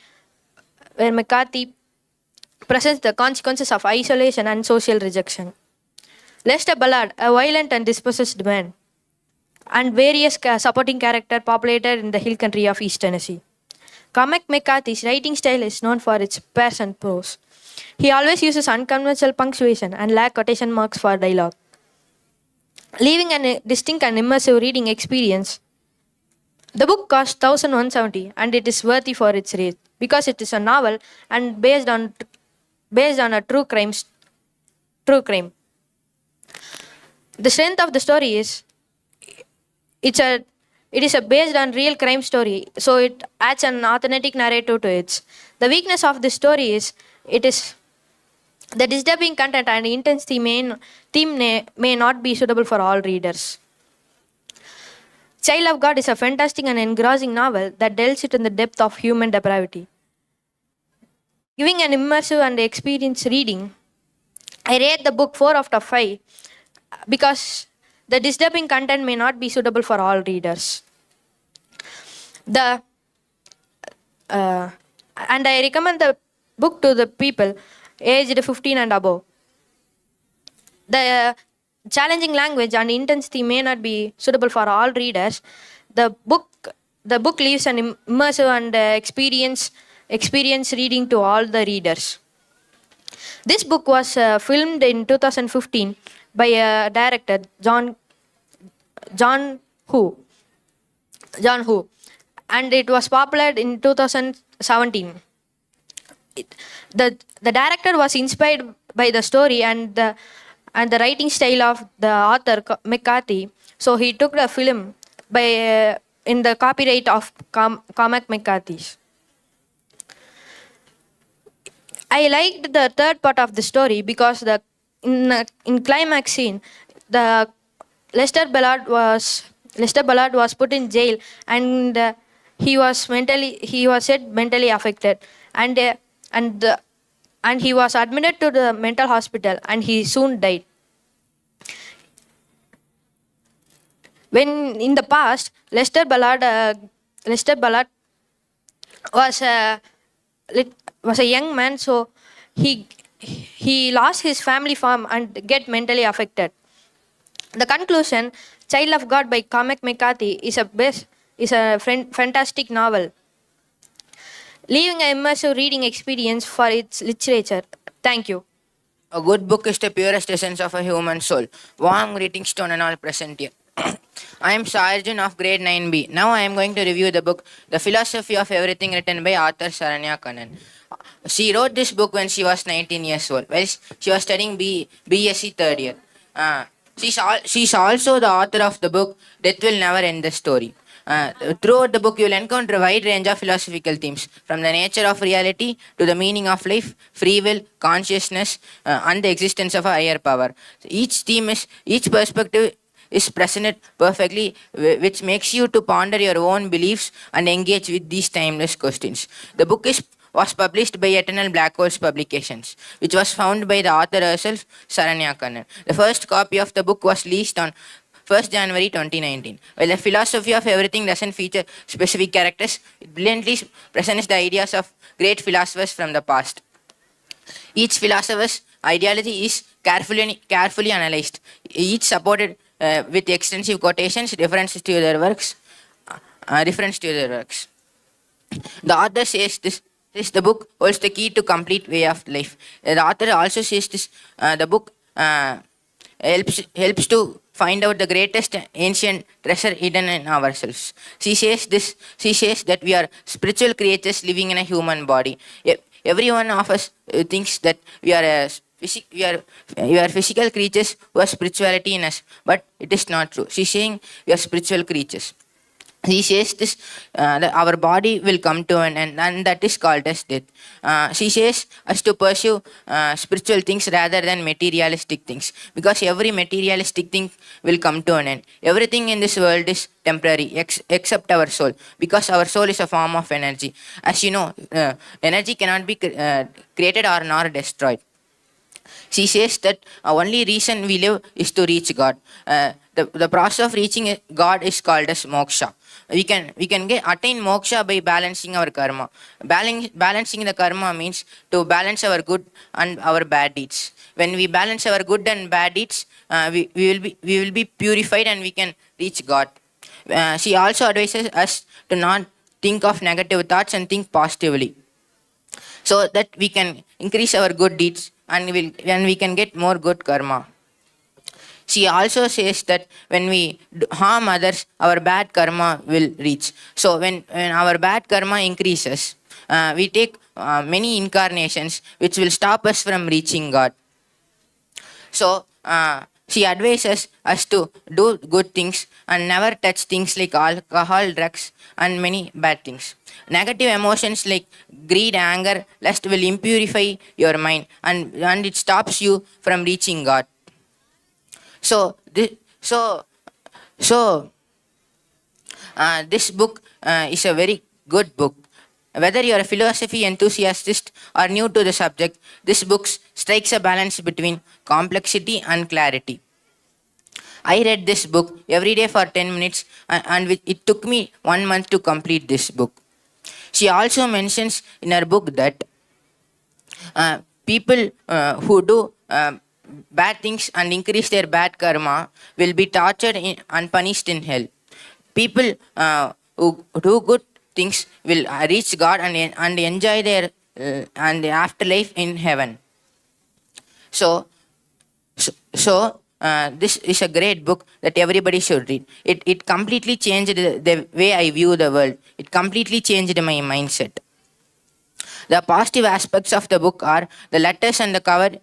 presents the consequences of isolation and social rejection. Lester Ballard, a violent and dispossessed man, and various supporting characters populated in the hill country of East Tennessee. Cormac McCarthy's writing style is known for its sparse and prose. He always uses unconventional punctuation and lack quotation marks for dialogue. leaving a distinct and immersive reading experience. The book costs 1170 and it is worthy for its rate because it is a novel and based on a true crime. The strength of the story is it is a based on real crime story, so it adds an authentic narrative to it. The weakness of this story is it is the disturbing content and intense theme may not be suitable for all readers. Child of God is a fantastic and engrossing novel that delves into the depth of human depravity. Giving an immersive and experienced reading, I rate the book 4 out of 5 because the disturbing content may not be suitable for all readers. And I recommend the book to the people aged 15 and above. The challenging language and intense theme may not be suitable for all readers. The book leaves an immersive and experience reading to all the readers. This book was filmed in 2015 by a director, John Woo, and it was popular in 2017. The director was inspired by the story and the writing style of the author McCarthy, so he took the film in the copyright of Cormac McCarthy's. I liked the third part of the story because in climax scene, the Lester Ballard was put in jail and he was said mentally affected and he was admitted to the mental hospital and he soon died. When in the past, Lester Ballard was a young man, so he lost his family farm and get mentally affected. The conclusion, Child of God by Cormac McCarthy is a fantastic novel, leaving an immersive reading experience for its literature. Thank you. A good book is the purest essence of a human soul. Warm greetings to one and all present here. I am Sarjan of grade 9B. Now I am going to review the book The Philosophy of Everything, written by author Saranya Kannan. She wrote this book when she was 19 years old, while she was studying BSc third year. She's also the author of the book Death Will Never End the Story. Throughout the book, you will encounter a wide range of philosophical themes, from the nature of reality to the meaning of life, free will, consciousness, and the existence of a higher power. Each perspective is presented perfectly, which makes you to ponder your own beliefs and engage with these timeless questions. The book was published by Eternal Black Holes Publications, which was founded by the author herself, Saranya Kannan. The first copy of the book was released on 1st January 2019. While The Philosophy of Everything doesn't feature specific characters, it brilliantly presents the ideas of great philosophers from the past. Each philosopher's ideology is carefully analyzed, each supported with extensive quotations, references to their works. The author says the book holds the key to complete way of life. The author also says the book helps to find out the greatest ancient treasure hidden in ourselves. She says that we are spiritual creatures living in a human body. Every one of us thinks that we are physical creatures who have spirituality in us, but it is not true. She's saying we are spiritual creatures. He says that our body will come to an end, and that is called as death. She says us to pursue spiritual things rather than materialistic things, because every materialistic thing will come to an end. Everything in this world is temporary except our soul, because our soul is a form of energy. As you know, energy cannot be created or nor destroyed. She says that only reason we live is to reach God. The process of reaching God is called as moksha. We can attain moksha by balancing our karma. Balancing the karma means to balance our good and our bad deeds. When we balance our good and bad deeds, we will be purified and we can reach God. She also advises us to not think of negative thoughts and think positively, so that we can increase our good deeds and we can get more good karma. She also says that when we harm others, our bad karma will reach. So when our bad karma increases, we take many incarnations which will stop us from reaching God. So she advises us to do good things and never touch things like alcohol, drugs, and many bad things. Negative emotions like greed, anger, lust will impurify your mind and it stops you from reaching God. So this book is a very good book. Whether you are a philosophy enthusiast or new to the subject, this book strikes a balance between complexity and clarity. I read this book every day for 10 minutes and it took me 1 month to complete this book. She also mentions in her book that people who do bad things and increase their bad karma will be tortured and punished in hell. People who do good things will reach God and enjoy their and the afterlife in heaven. So this is a great book that everybody should read. It completely changed the way I view the world. It completely changed my mindset. The positive aspects of the book are the letters and the cover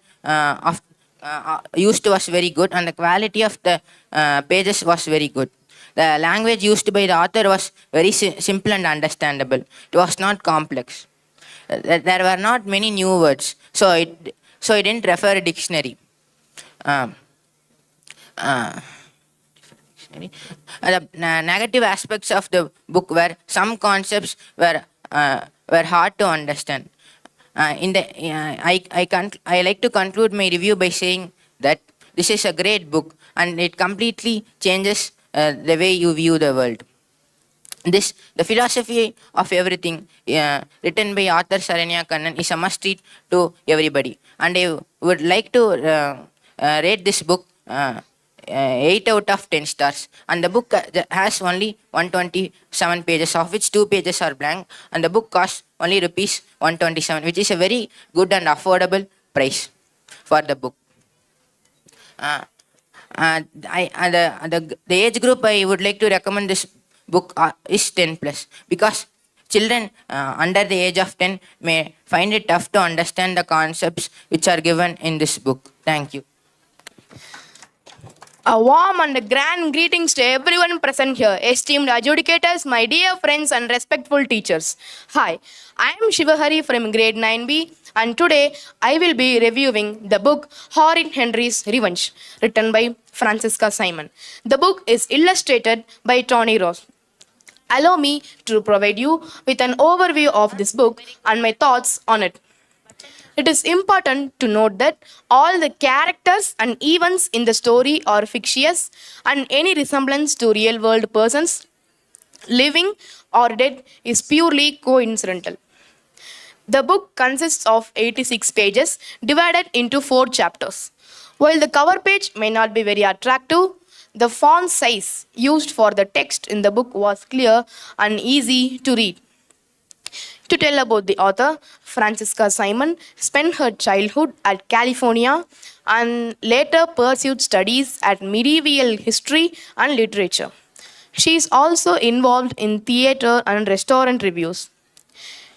used was very good, and the quality of the pages was very good. The language used by the author was very simple and understandable. It was not complex. There were not many new words, so it didn't refer a dictionary. The negative aspects of the book were some concepts were hard to understand. I like to conclude my review by saying that this is a great book and it completely changes the way you view the world. The philosophy of everything, written by author Saranya Kannan, is a must read to everybody. And I would like to rate this book 8 out of 10 stars. And the book has only 127 pages, of which 2 pages are blank. And the book costs only rupees 127, which is a very good and affordable price for the book. The age group I would like to recommend this book is 10 plus, because children under the age of 10 may find it tough to understand the concepts which are given in this book. Thank you. A warm and grand greetings to everyone present here, esteemed adjudicators, my dear friends and respectful teachers. Hi, I am Shivahari from grade 9B, and today I will be reviewing the book Horrid Henry's Revenge, written by Francisca Simon. The book is illustrated by Tony Ross. Allow me to provide you with an overview of this book and my thoughts on it. It is important to note that all the characters and events in the story are fictitious, and any resemblance to real-world persons, living or dead, is purely coincidental. The book consists of 86 pages divided into 4 chapters. While the cover page may not be very attractive, the font size used for the text in the book was clear and easy to read. To tell about the author, Francisca Simon spent her childhood at California and later pursued studies at medieval history and literature. She is also involved in theater and restaurant reviews.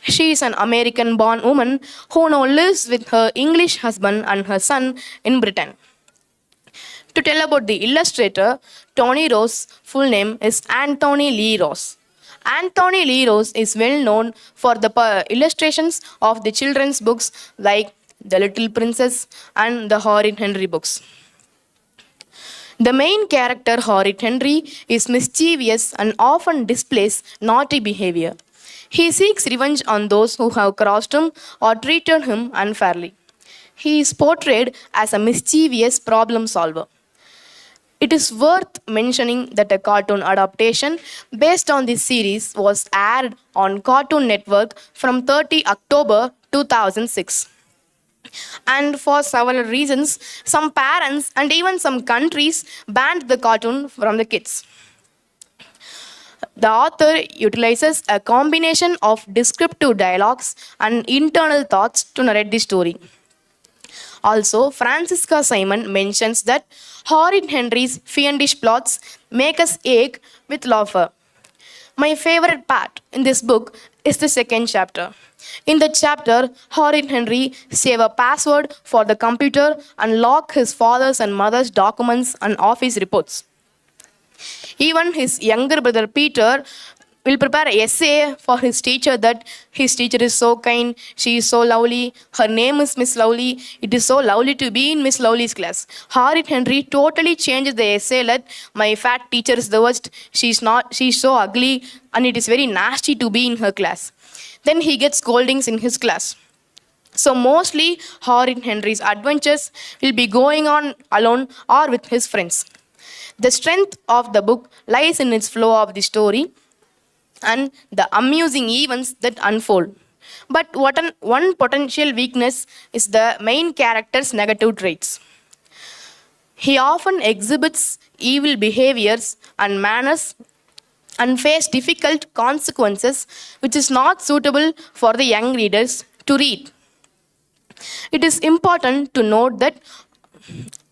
She is an American-born woman who now lives with her English husband and her son in Britain. To tell about the illustrator, Tony Ross' full name is Anthony Lee Ross. Anthony Lee Ross is well known for the illustrations of the children's books like The Little Princess and the Horrid Henry books. The main character, Horrid Henry, is mischievous and often displays naughty behavior. He seeks revenge on those who have crossed him or treated him unfairly. He is portrayed as a mischievous problem solver. It is worth mentioning that a cartoon adaptation based on this series was aired on Cartoon Network from 30 October 2006. And for several reasons, some parents and even some countries banned the cartoon from the kids. The author utilizes a combination of descriptive dialogues and internal thoughts to narrate the story. Also, Francisca Simon mentions that Horrid Henry's fiendish plots make us ache with laughter. My favorite part in this book is the second chapter. In the chapter, Horrid Henry save a password for the computer and lock his father's and mother's documents and office reports. Even his younger brother Peter will prepare an essay for his teacher that his teacher is so kind, she is so lovely, her name is Miss Lovely, it is so lovely to be in Miss Lovely's class. Horrid Henry totally changes the essay that my fat teacher is the worst, she's so ugly and it is very nasty to be in her class. Then he gets scoldings in his class. So mostly Horrid Henry's adventures will be going on alone or with his friends. The strength of the book lies in its flow of the story and the amusing events that unfold. But one potential weakness is the main character's negative traits. He often exhibits evil behaviors and manners and face difficult consequences which is not suitable for the young readers to read. It is important to note that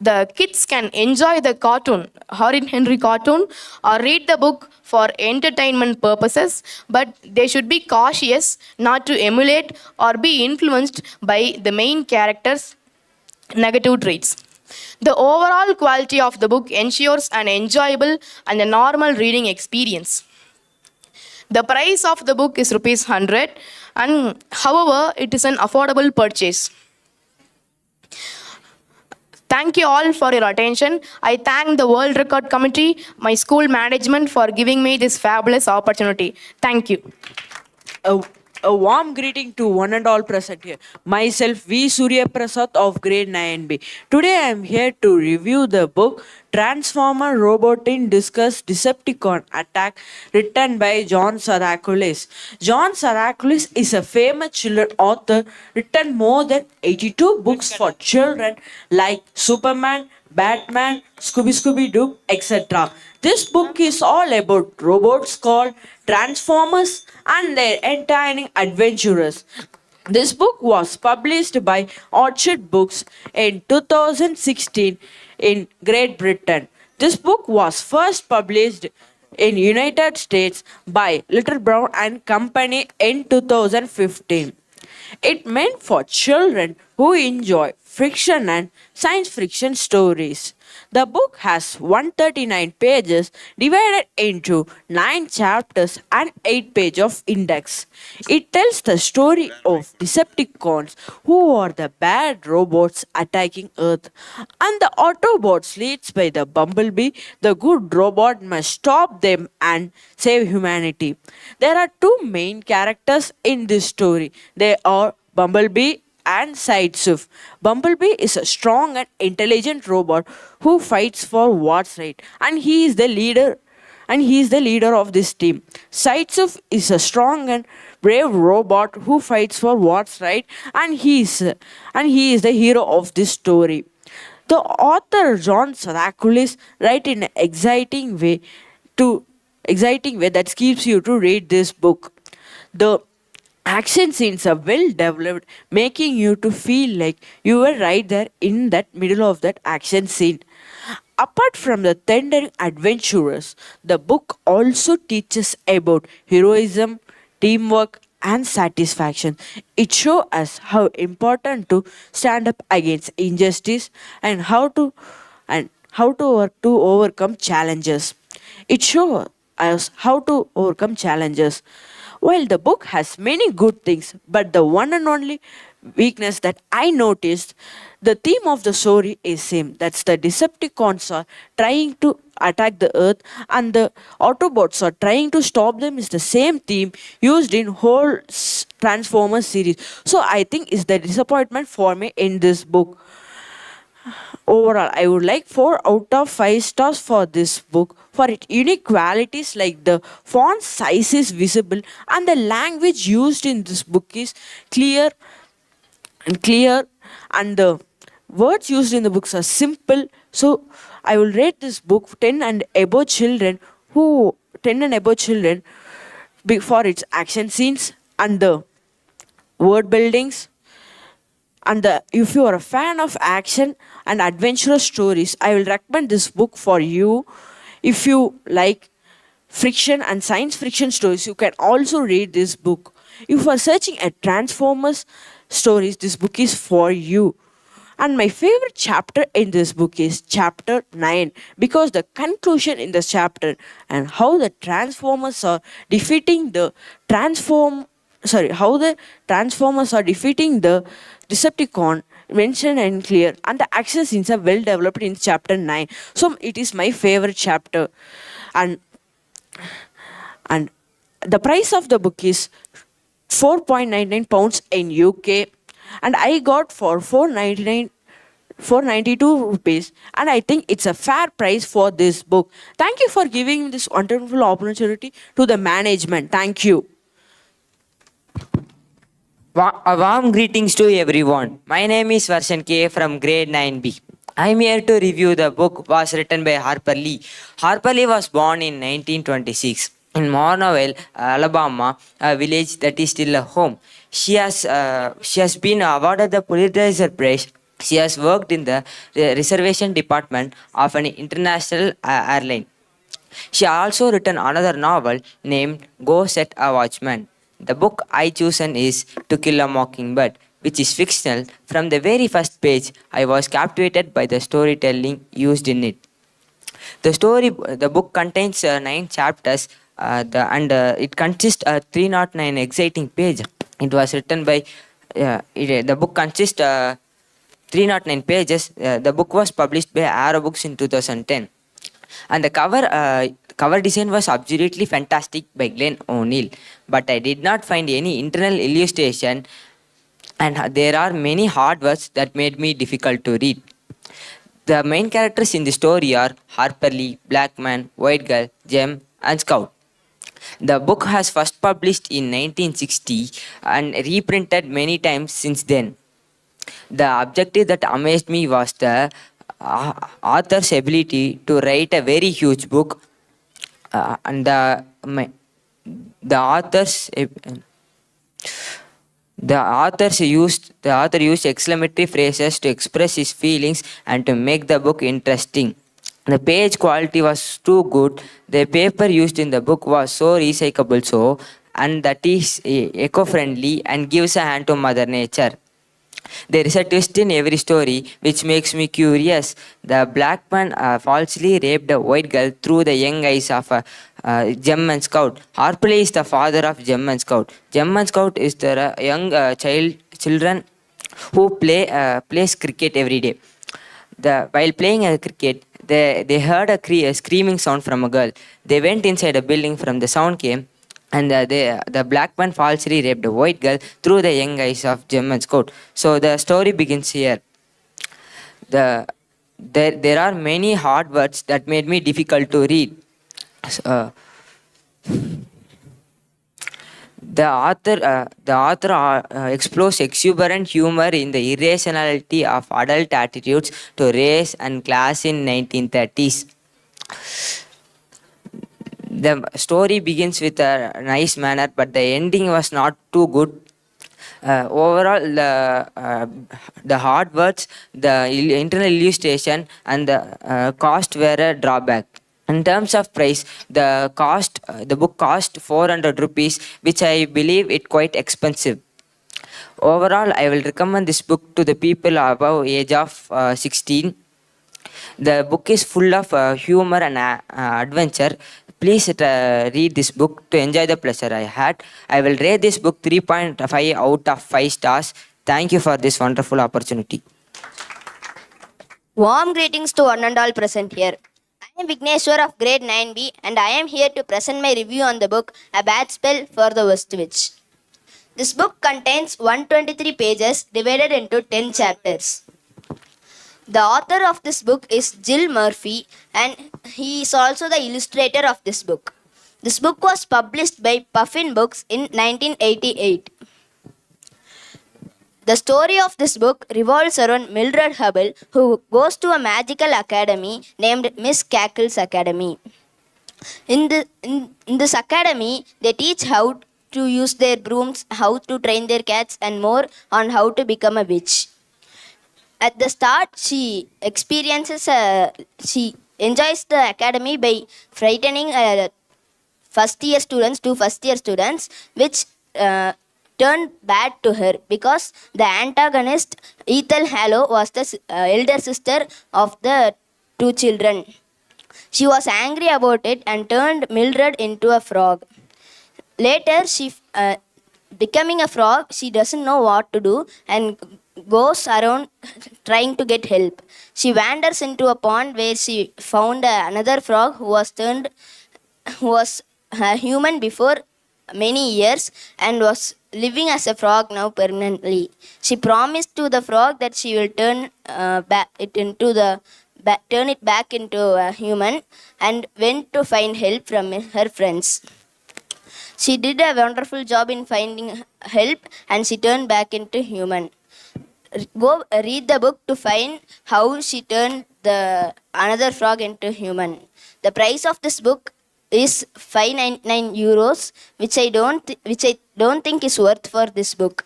the kids can enjoy the cartoon, Horrid Henry cartoon, or read the book for entertainment purposes, but they should be cautious not to emulate or be influenced by the main character's negative traits. The overall quality of the book ensures an enjoyable and a normal reading experience. The price of the book is rupees 100 and however it is an affordable purchase. Thank you all for your attention. I thank the World Record Committee, my school management for giving me this fabulous opportunity. Thank you. A warm greeting to one and all present here. Myself, V. Surya Prasad of grade 9B. Today I am here to review the book Transformer Robotine Discuss Decepticon Attack, written by John Saraculis. John Saraculis is a famous children author, written more than 82 books for children like Superman, Batman, Scooby-Doo, etc. This book is all about robots called Transformers and their entertaining adventures. This book was published by Orchard Books in 2016 in Great Britain. This book was first published in United States by Little Brown and Company in 2015. It meant for children who enjoy fiction and science fiction stories. The book has 139 pages divided into 9 chapters and 8 pages of index. It tells the story of Decepticons, who are the bad robots attacking Earth, and the Autobots led by the Bumblebee, the good robot must stop them and save humanity. There are 2 main characters in this story. They are Bumblebee and Sideswift. Bumblebee is a strong and intelligent robot who fights for what's right, and he is the leader of this team. Sideswift is a strong and brave robot who fights for what's right, and he is the hero of this story. The author John Saraculis writes in an exciting way that keeps you to read this book. The action scenes are well developed, making you to feel like you were right there in that middle of that action scene. Apart from the thundering adventurers, the book also teaches about heroism, teamwork, and satisfaction. It shows us how important to stand up against injustice and how to work to overcome challenges. It shows us how to overcome challenges. While the book has many good things, but the one and only weakness that I noticed, the theme of the story is same. That's the Decepticons are trying to attack the Earth and the Autobots are trying to stop them is the same theme used in whole Transformers series. So I think it's the disappointment for me in this book. Overall, I would like 4 out of 5 stars for this book for its unique qualities like the font size is visible and the language used in this book is clear and the words used in the books are simple. So I will rate this book 10 and above children for its action scenes and the word buildings And if you are a fan of action and adventurous stories, I will recommend this book for you. If you like friction and science fiction stories, you can also read this book. If you are searching at Transformers stories, this book is for you. And my favorite chapter in this book is chapter 9, because the conclusion in this chapter and how the Transformers are defeating the how the Transformers are defeating the Decepticon mentioned and clear, and the action scenes are well developed in chapter 9. So it is my favorite chapter. And the price of the book is £4.99 in UK, and I got for 492 rupees, and I think it's a fair price for this book. Thank you for giving this wonderful opportunity to the management. Thank you. A warm greetings to everyone. My name is Varshan K from grade 9B. I am here to review the book was written by Harper Lee. Harper Lee was born in 1926 in Mournville, Alabama, a village that is still a home. She has been awarded the Pulitzer Prize. She has worked in the reservation department of an international airline. She also written another novel named Go Set a Watchman. The book I chosen is To Kill a Mockingbird, which is fictional. From the very first page, I was captivated by the storytelling used in it. The book contains 9 chapters, and it consists of 309 exciting pages. It was written by. The book consists 309 pages. The book was published by Arrow Books in 2010, and the cover design was absolutely fantastic by Glenn O'Neill. But I did not find any internal illustration, and there are many hard words that made me difficult to read. The main characters in the story are Harper Lee, Black Man, White Girl, Gem, and Scout. The book has first published in 1960 and reprinted many times since then. The objective that amazed me was the author's ability to write a very huge book, and the author used exclamatory phrases to express his feelings and to make the book interesting. The page quality was too good. The paper used in the book was so recyclable, and that is eco-friendly and gives a hand to Mother Nature. There is a twist in every story which makes me curious. The black man falsely raped a white girl through the young eyes of Gem and Scout. Harper Lee is the father of Gem and Scout. Gem and Scout is the young children who plays cricket every day. While playing cricket, they heard a screaming sound from a girl. They went inside a building from the sound came, and the black man falsely raped a white girl through the young eyes of Gem and Scout. So the story begins here. There are many hard words that made me difficult to read. The author explores exuberant humor in the irrationality of adult attitudes to race and class in 1930s. The story begins with a nice manner, but the ending was not too good. Overall, the hard words, the internal illustration, and the cost were a drawback. In terms of price, the book cost 400 rupees, which I believe it quite expensive. Overall, I will recommend this book to the people above age of 16. The book is full of humor and adventure. Please read this book to enjoy the pleasure I had. I will rate this book 3.5 out of 5 stars. Thank you for this wonderful opportunity. Warm greetings to one and all present here. I am Vigneshwar of grade 9B, and I am here to present my review on the book A Bad Spell for the West Witch. This book contains 123 pages divided into 10 chapters. The author of this book is Jill Murphy, and he is also the illustrator of this book. This book was published by Puffin Books in 1988. The story of this book revolves around Mildred Hubble, who goes to a magical academy named Miss Cackle's Academy. In this academy, they teach how to use their brooms, how to train their cats, and more on how to become a witch. At the start, she enjoys the academy by frightening first year students, two first year students, which turned bad to her because the antagonist Ethel Hallow was the elder sister of the two children. She was angry about it and turned Mildred into a frog. Later, becoming a frog, she doesn't know what to do and goes around trying to get help. She wanders into a pond where she found another frog who was a human before many years and was living as a frog now permanently. She promised to the frog that she will turn it back into a human and went to find help from her friends. She did a wonderful job in finding help and she turned back into human. Go read the book to find how she turned the another frog into human. The price of this book is 599 euros, which I don't think is worth for this book.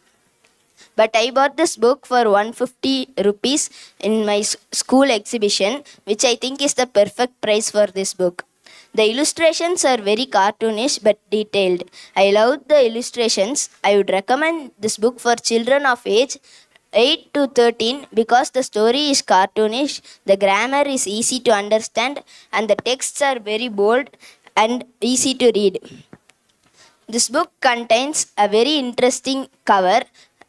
But I bought this book for 150 rupees in my school exhibition, which I think is the perfect price for this book. The illustrations are very cartoonish but detailed. I loved the illustrations. I would recommend this book for children of age 8 to 13 because the story is cartoonish, the grammar is easy to understand, and the texts are very bold and easy to read. This book contains a very interesting cover.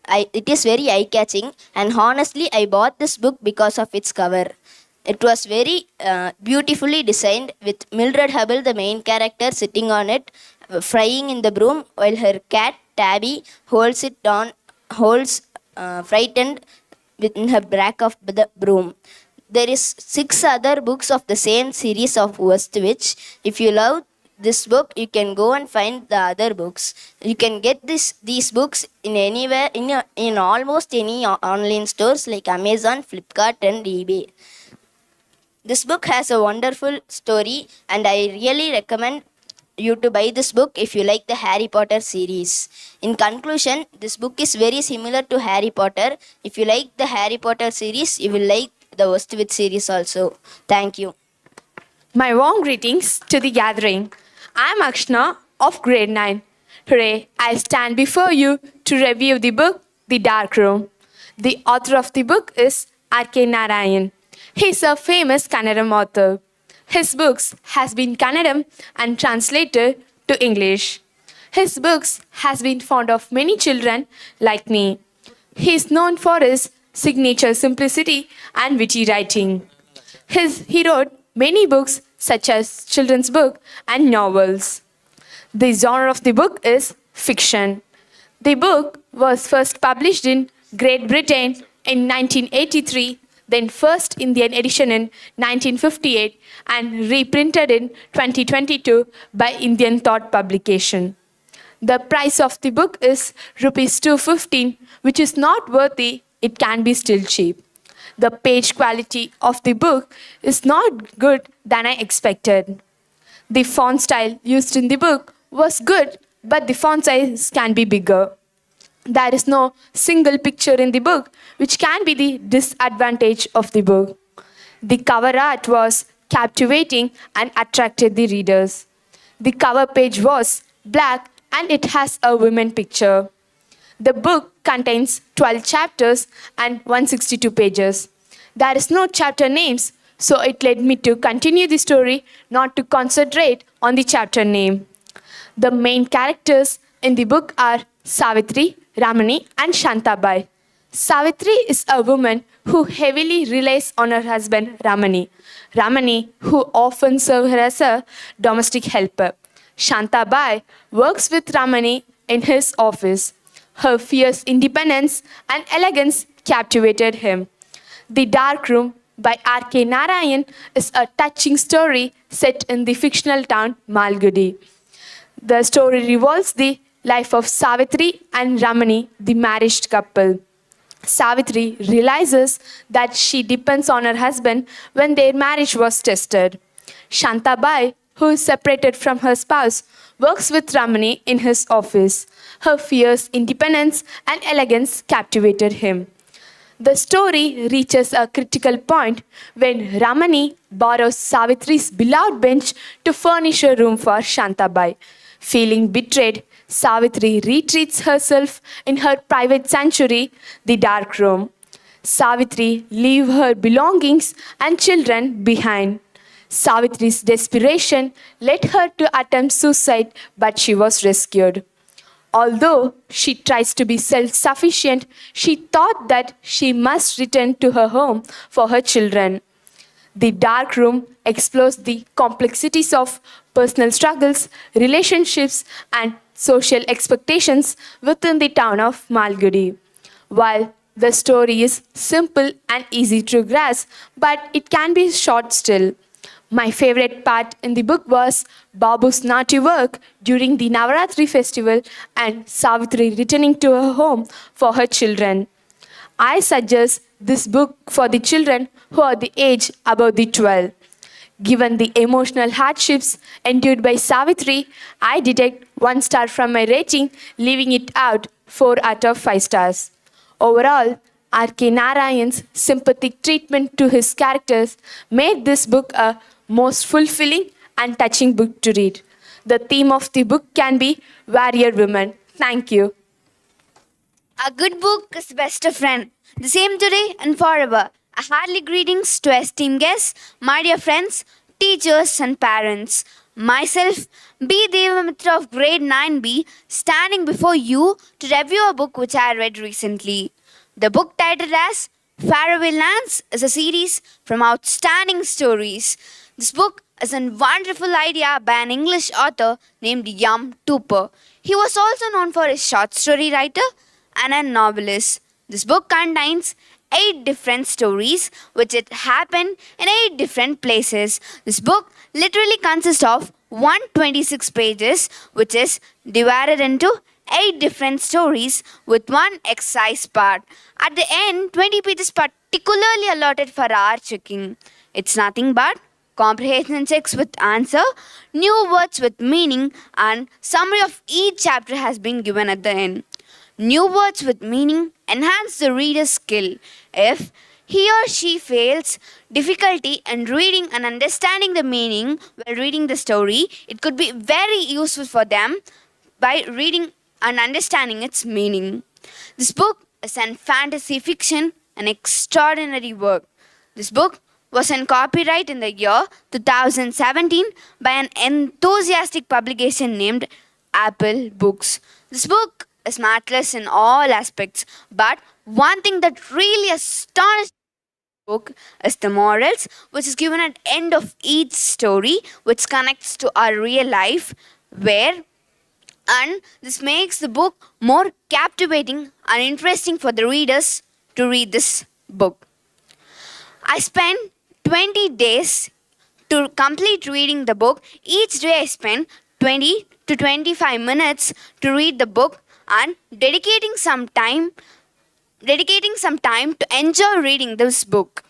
It is very eye-catching, and honestly, I bought this book because of its cover. It was very beautifully designed with Mildred Hubble, the main character, sitting on it, flying in the broom, while her cat Tabby holds frightened within her back of the broom. There is 6 other books of the same series of Westwich. If you love this book, you can go and find the other books. You can get these books in anywhere in almost any online stores like Amazon, Flipkart, and eBay. This book has a wonderful story, and I really recommend you to buy this book if you like the Harry Potter series. In conclusion, this book is very similar to Harry Potter. If you like the Harry Potter series, you will like the Westwich series also. Thank you. My warm greetings to the gathering. I am Akshna of grade 9. Today, I stand before you to review the book, The Dark Room. The author of the book is R.K. Narayan. He is a famous Kannadam author. His books has been Kannadam and translated to English. His books has been fond of many children like me. He is known for his signature simplicity and witty writing. He wrote many books such as children's book and novels. The genre of the book is fiction. The book was first published in Great Britain in 1983, then first Indian edition in 1958 and reprinted in 2022 by Indian Thought Publication. The price of the book is rupees 215, which is not worthy, it can be still cheap. The page quality of the book is not good than I expected. The font style used in the book was good, but the font size can be bigger. There is no single picture in the book, which can be the disadvantage of the book. The cover art was captivating and attracted the readers. The cover page was black and it has a woman picture. The book contains 12 chapters and 162 pages. There is no chapter names, so it led me to continue the story, not to concentrate on the chapter name. The main characters in the book are Savitri, Ramani, and Shantabai. Savitri is a woman who heavily relies on her husband Ramani. Ramani, who often serves her as a domestic helper. Shantabai works with Ramani in his office. Her fierce independence and elegance captivated him. The Dark Room by R.K. Narayan is a touching story set in the fictional town Malgudi. The story revolves the life of Savitri and Ramani, the married couple. Savitri realizes that she depends on her husband when their marriage was tested. Shantabai, who is separated from her spouse, works with Ramani in his office. Her fierce independence and elegance captivated him. The story reaches a critical point when Ramani borrows Savitri's beloved bench to furnish a room for Shantabai. Feeling betrayed, Savitri retreats herself in her private sanctuary, the dark room. Savitri leaves her belongings and children behind. Savitri's desperation led her to attempt suicide, but she was rescued. Although she tries to be self sufficient, she thought that she must return to her home for her children. The dark room explores the complexities of personal struggles, relationships, and social expectations within the town of Malgudi. While the story is simple and easy to grasp, but it can be short still. My favorite part in the book was Babu's naughty work during the Navaratri festival and Savitri returning to her home for her children. I suggest this book for the children who are the age above the 12. Given the emotional hardships endured by Savitri, I deduct 1 star from my rating, leaving it out 4 out of 5 stars. Overall, R.K. Narayan's sympathetic treatment to his characters made this book a most fulfilling and touching book to read. The theme of the book can be warrior women. Thank you. A good book is best friend. The same today and forever. A hearty greetings to esteemed guests, my dear friends, teachers and parents. Myself, B. Devamitra of grade 9B, standing before you to review a book which I read recently. The book titled as Faraway Lands is a series from Outstanding Stories. This book is a wonderful idea by an English author named Yum Tooper. He was also known for his short story writer and a novelist. This book contains 8 different stories which it happened in 8 different places. This book literally consists of 126 pages which is divided into 8 different stories with 1 exercise part. At the end, 20 pages particularly allotted for our checking. It's nothing but comprehension checks with answer, new words with meaning, and summary of each chapter has been given at the end. New words with meaning enhance the reader's skill. If he or she fails difficulty in reading and understanding the meaning while reading the story, it could be very useful for them by reading and understanding its meaning. This book is an fantasy fiction, an extraordinary work. This book was in copyright in the year 2017 by an enthusiastic publication named Apple Books. This book is matchless in all aspects, but one thing that really astonished the book is the morals which is given at the end of each story, which connects to our real life, and this makes the book more captivating and interesting for the readers to read this book. I spent 20 days to complete reading the book. Each day I spend 20 to 25 minutes to read the book and dedicating some time to enjoy reading this book.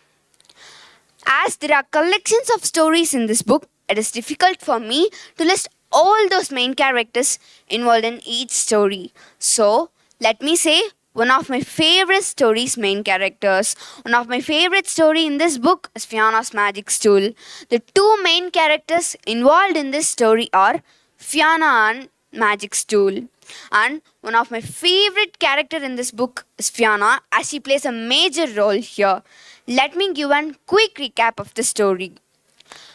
As there are collections of stories in this book, it is difficult for me to list all those main characters involved in each story. So, let me say one of my favorite stories' main characters. One of my favorite story in this book is Fiona's magic stool. The 2 main characters involved in this story are Fiona and magic stool. And one of my favorite character in this book is Fiona, as she plays a major role here. Let me give a quick recap of the story.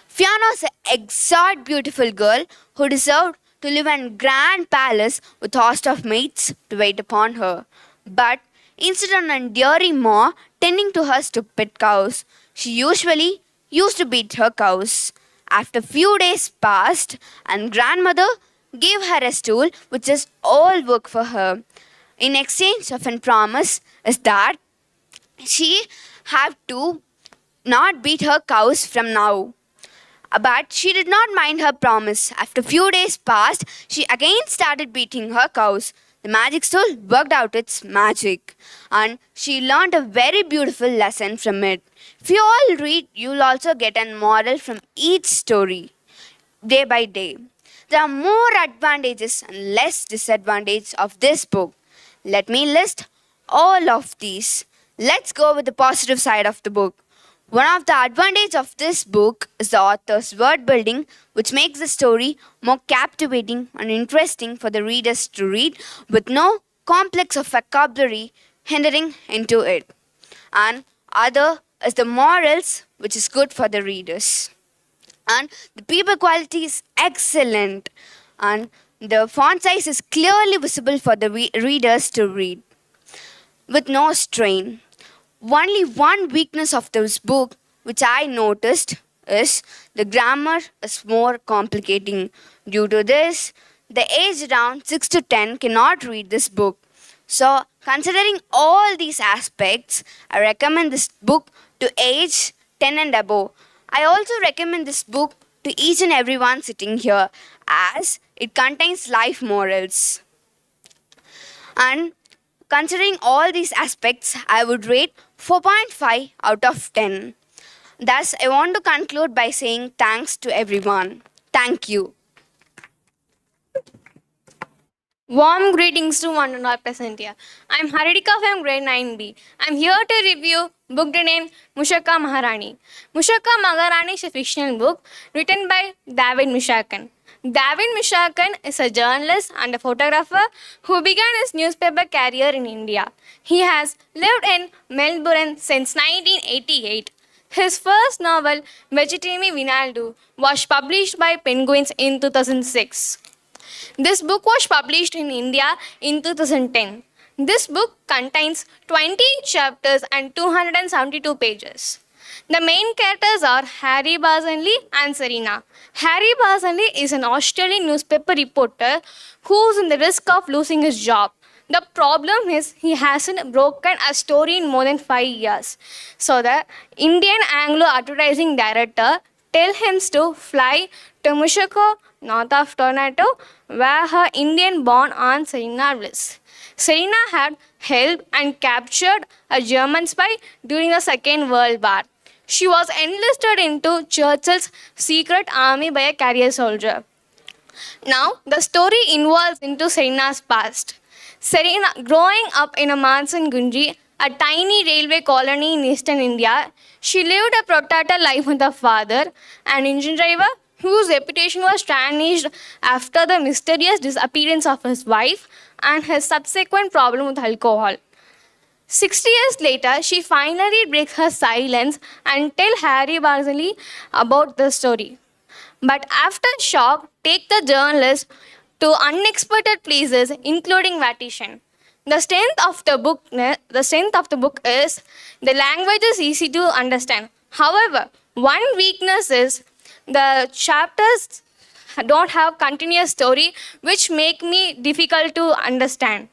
Fiona is an exotic beautiful girl who deserved to live in a grand palace with a host of maids to wait upon her. But instead of enduring more tending to her stupid cows, she usually used to beat her cows. After few days passed, and grandmother gave her a stool which is all work for her. In exchange of a promise is that she have to not beat her cows from now. But she did not mind her promise. After few days passed, she again started beating her cows. The magic stool worked out its magic, and she learned a very beautiful lesson from it. If you all read, you'll also get a moral from each story, day by day. There are more advantages and less disadvantages of this book. Let me list all of these. Let's go with the positive side of the book. One of the advantages of this book is the author's word building, which makes the story more captivating and interesting for the readers to read with no complex of vocabulary hindering into it. And other is the morals, which is good for the readers. And the paper quality is excellent, and the font size is clearly visible for the readers to read with no strain. Only one weakness of this book, which I noticed, is the grammar is more complicating. Due to this, the age around 6 to 10 cannot read this book. So, considering all these aspects, I recommend this book to age 10 and above. I also recommend this book to each and everyone sitting here, as it contains life morals. And considering all these aspects, I would rate 4.5 out of 10. Thus, I want to conclude by saying thanks to everyone. Thank you. Warm greetings to one and all present here. I'm Haridika from grade 9B. I'm here to review book named Mushaka Maharani. Mushaka Maharani is a fictional book written by David Mishakan. David Mishakan is a journalist and a photographer who began his newspaper career in India. He has lived in Melbourne since 1988. His first novel, Vegetami Vinaldu, was published by Penguins in 2006. This book was published in India in 2010. This book contains 20 chapters and 272 pages. The main characters are Harry Barnsley and Serena. Harry Barnsley is an Australian newspaper reporter who's in the risk of losing his job. The problem is he hasn't broken a story in more than 5 years. So the Indian Anglo advertising director tells him to fly to Mushaka, north of Toronto, where her Indian-born aunt Serena lives. Serena had helped and captured a German spy during the Second World War. She was enlisted into Churchill's secret army by a career soldier. Now, the story involves into Serena's past. Serena, growing up in a Mansan Gunji, a tiny railway colony in eastern India, she lived a protected life with her father, an engine driver whose reputation was tarnished after the mysterious disappearance of his wife and his subsequent problem with alcohol. 60 years later, she finally breaks her silence and tells Harry Barnsley about the story. But after shock, take the journalist to unexpected places, including Vatican. The strength of the book is the language is easy to understand. However, one weakness is the chapters don't have continuous story, which make me difficult to understand.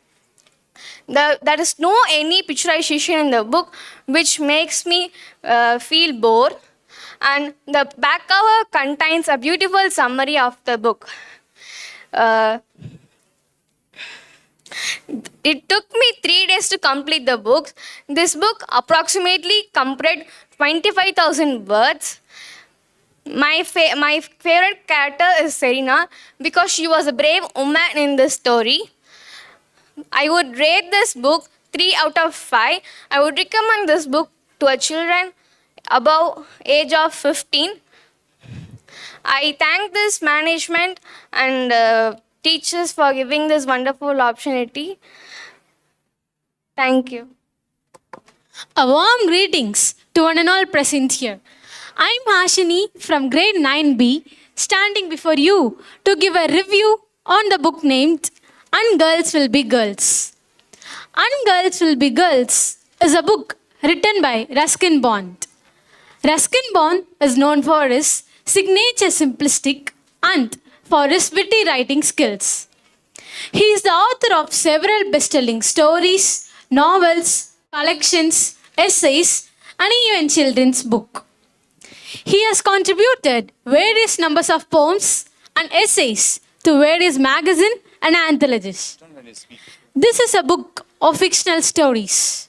There is no any picturization in the book, which makes me feel bored. And the back cover contains a beautiful summary of the book. It took me 3 days to complete the book. This book approximately completed 25,000 words. My favorite character is Serena because she was a brave woman in this story. I would rate this book 3 out of 5. I would recommend this book to a children above age of 15. I thank this management and teachers for giving this wonderful opportunity. Thank you. A warm greetings to one and all present here. I'm Ashini from grade 9B, standing before you to give a review on the book named And Girls Will Be Girls. And Girls Will Be Girls is a book written by Ruskin Bond. Ruskin Bond is known for his signature simplistic and for his witty writing skills. He is the author of several best-selling stories, novels, collections, essays, and even children's books. He has contributed various numbers of poems and essays to various magazines and anthologies. This is a book of fictional stories.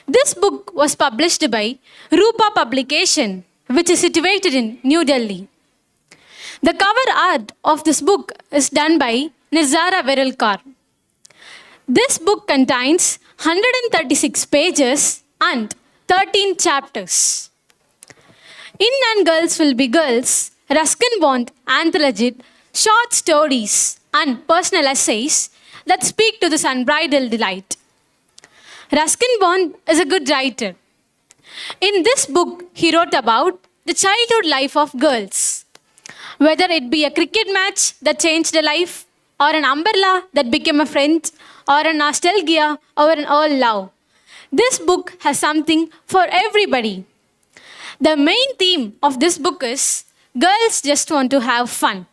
This book was published by Rupa Publication, which is situated in New Delhi. The cover art of this book is done by Nizara Verelkar. This book contains 136 pages and 13 chapters. In and Girls Will Be Girls, Ruskin Bond anthology, short stories and personal essays that speak to this unbridled delight. Ruskin Bond is a good writer. In this book, he wrote about the childhood life of girls, whether it be a cricket match that changed a life, or an umbrella that became a friend, or a nostalgia, or an old love. This book has something for everybody. The main theme of this book is girls just want to have fun.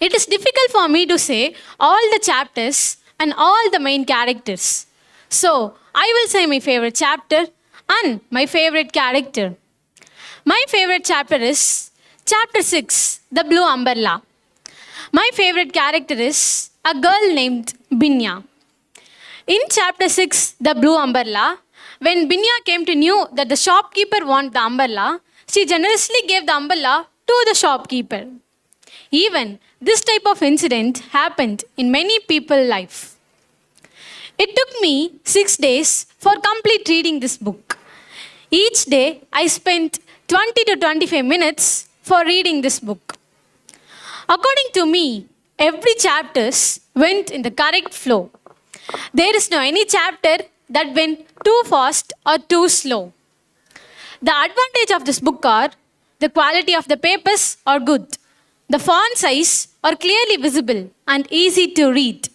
It is difficult for me to say all the chapters and all the main characters. So, I will say my favorite chapter and my favorite character. My favorite chapter is Chapter 6, The Blue Umbrella. My favorite character is a girl named Binya. In Chapter 6, The Blue Umbrella, when Binya came to know that the shopkeeper wanted the umbrella, she generously gave the umbrella to the shopkeeper. Even this type of incident happened in many people's life. It took me 6 days for complete reading this book. Each day, I spent 20 to 25 minutes for reading this book. According to me, every chapter went in the correct flow. There is no any chapter that went too fast or too slow. The advantage of this book are the quality of the papers are good. The font size are clearly visible and easy to read.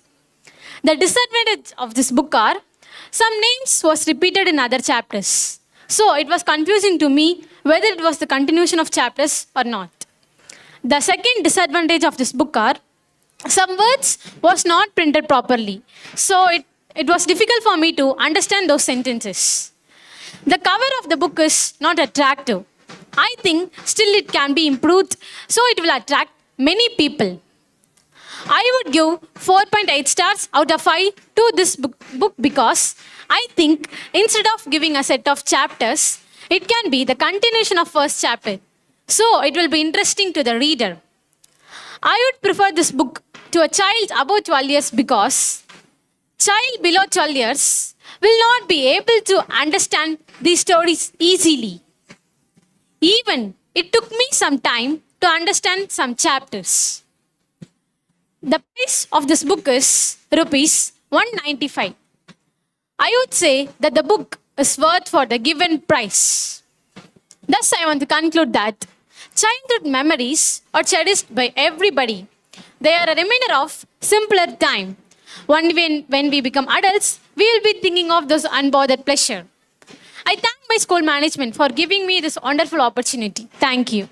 The disadvantage of this book are some names was repeated in other chapters. So it was confusing to me whether it was the continuation of chapters or not. The second disadvantage of this book are some words was not printed properly. So it was difficult for me to understand those sentences. The cover of the book is not attractive. I think still it can be improved so it will attract many people. I would give 4.8 stars out of 5 to this book because I think instead of giving a set of chapters, it can be the continuation of first chapter. So it will be interesting to the reader. I would prefer this book to a child above 12 years because child below 12 years will not be able to understand these stories easily. Even it took me some time to understand some chapters. The price of this book is rupees 195. I would say that the book is worth for the given price. Thus, I want to conclude that childhood memories are cherished by everybody. They are a reminder of simpler time. When we become adults, we will be thinking of those unbothered pleasure. I thank my school management for giving me this wonderful opportunity. Thank you.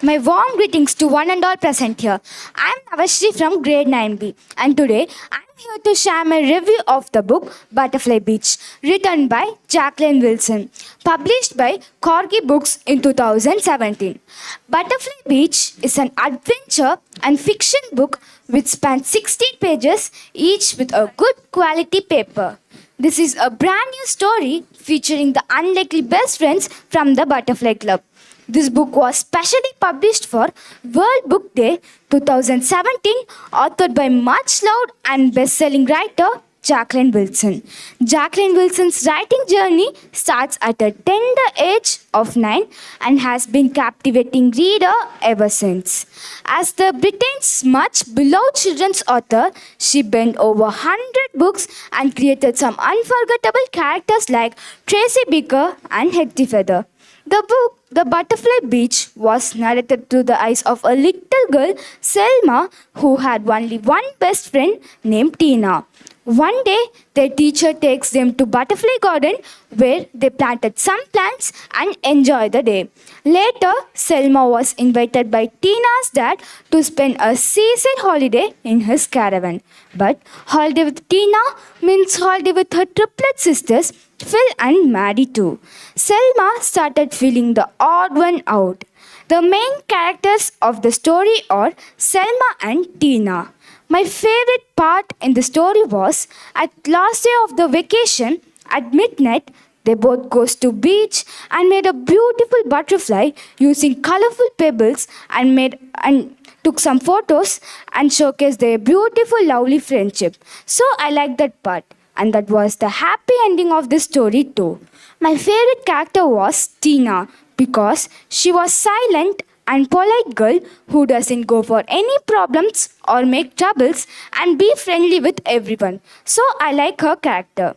My warm greetings to one and all present here. I am Navashri from grade 9B and today I am here to share my review of the book Butterfly Beach, written by Jacqueline Wilson, published by Corgi Books in 2017. Butterfly Beach is an adventure and fiction book which spans 60 pages, each with a good quality paper. This is a brand new story featuring the unlikely best friends from the Butterfly Club. This book was specially published for World Book Day 2017, authored by much loved and best-selling writer Jacqueline Wilson. Jacqueline Wilson's writing journey starts at a tender age of 9 and has been captivating reader ever since. As the Britain's much beloved children's author, she penned over 100 books and created some unforgettable characters like Tracy Beaker and Hetty Feather. The book, The Butterfly Beach, was narrated through the eyes of a little girl, Selma, who had only one best friend named Tina. One day, their teacher takes them to Butterfly Garden where they planted some plants and enjoy the day. Later, Selma was invited by Tina's dad to spend a seaside holiday in his caravan. But holiday with Tina means holiday with her triplet sisters, Phil and Maddie too. Selma started feeling the odd one out. The main characters of the story are Selma and Tina. My favorite part in the story was at last day of the vacation at midnight they both goes to beach and made a beautiful butterfly using colorful pebbles and took some photos and showcased their beautiful lovely friendship. So I like that part. and that was the happy ending of the story too. My favorite character was Tina because she was silent and polite girl who doesn't go for any problems or make troubles and be friendly with everyone. So I like her character.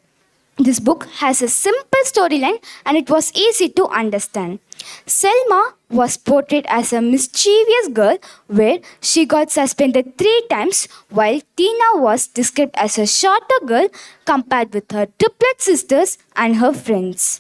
This book has a simple storyline and it was easy to understand. Selma was portrayed as a mischievous girl where she got suspended 3 times, while Tina was described as a shorter girl compared with her triplet sisters and her friends.